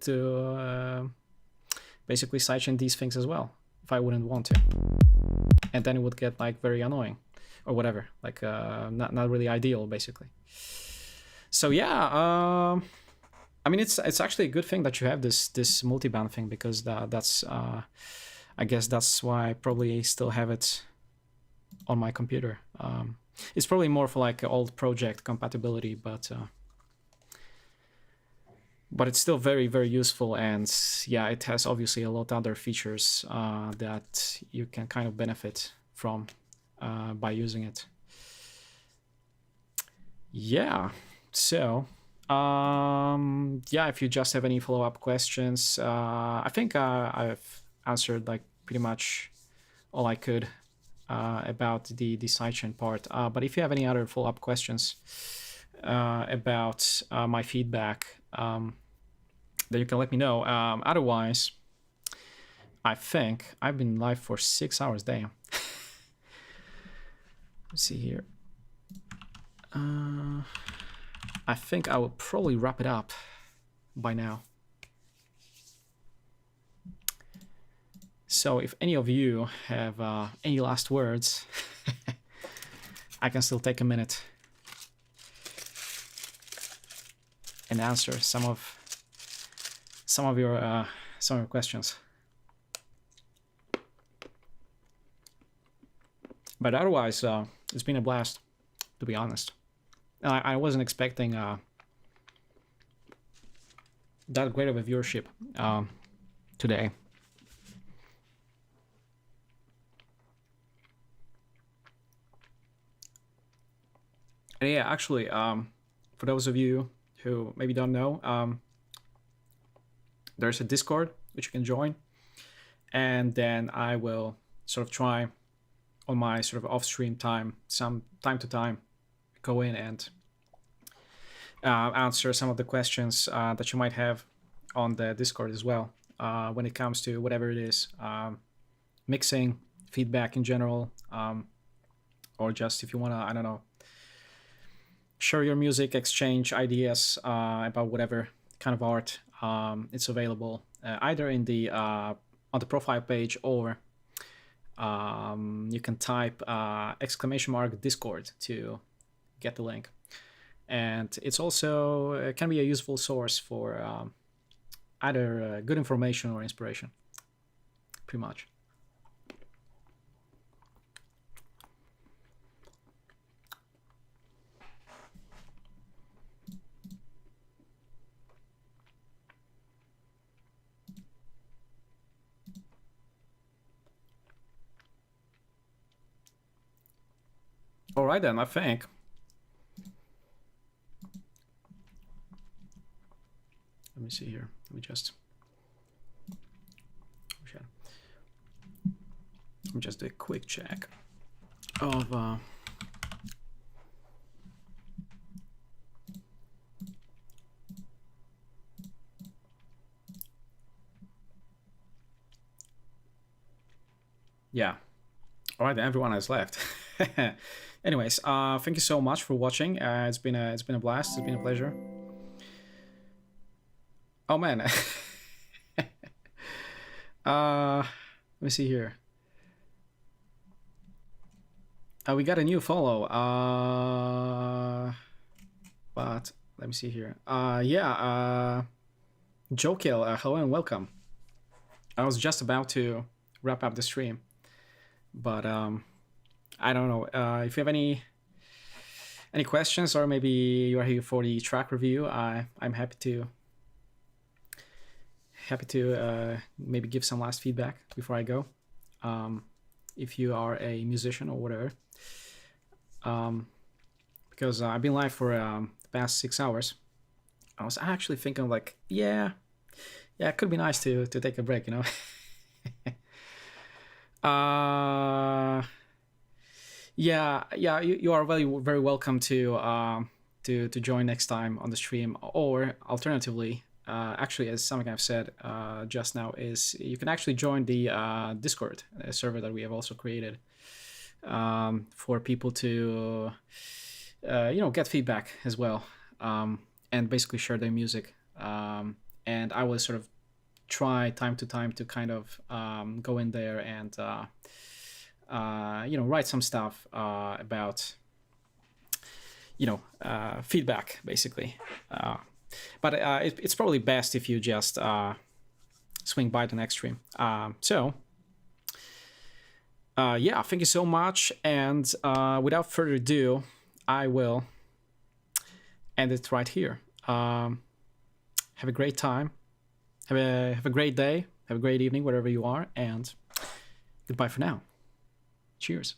basically sidechain these things as well, if I wouldn't want to, and then it would get like very annoying or whatever, like not really ideal basically. So yeah, I mean it's actually a good thing that you have this multiband thing, because that's I guess that's why I probably still have it on my computer. It's probably more for like old project compatibility, but it's still very, very useful. And yeah, it has obviously a lot of other features that you can kind of benefit from by using it. Yeah, so yeah, if you just have any follow-up questions, I think I've answered like pretty much all I could about the sidechain part. But if you have any other follow-up questions about my feedback, then you can let me know. Otherwise, I think I've been live for 6 hours. Damn. Let's see here. I think I will probably wrap it up by now. So if any of you have any last words, I can still take a minute and answer some of your questions. But otherwise, it's been a blast, to be honest. I wasn't expecting that great of a viewership today. And yeah, actually, for those of you who maybe don't know, there's a Discord which you can join, and then I will sort of try on my sort of off-stream time, some time to time, go in and answer some of the questions that you might have on the Discord as well, when it comes to whatever it is, mixing, feedback in general, or just if you want to, I don't know, share your music, exchange ideas about whatever kind of art. It's available either in the on the profile page, or you can type !Discord to get the link. And it's also it can be a useful source for either good information or inspiration, pretty much. All right then, I think. Let me see here. Let me just do a quick check of yeah. All right, then everyone has left. Anyways, thank you so much for watching. It's been a blast. It's been a pleasure. Oh man. Let me see here. We got a new follow. But let me see here. Yeah. Jokiel, hello and welcome. I was just about to wrap up the stream, but I don't know if you have any questions, or maybe you are here for the track review. I'm happy to maybe give some last feedback before I go. If you are a musician or whatever, because I've been live for the past 6 hours. I was actually thinking like, yeah, it could be nice to take a break, you know. Yeah, you are very welcome to join next time on the stream, or alternatively, actually, as something I've said just now, is you can actually join the Discord server that we have also created for people to get feedback as well, and basically share their music. And I will sort of try time to time to kind of go in there and write some stuff about feedback, basically. But it's probably best if you just swing by the next stream. So yeah, thank you so much, and without further ado, I will end it right here. Have a great time, have a great day, have a great evening wherever you are, and goodbye for now. Cheers.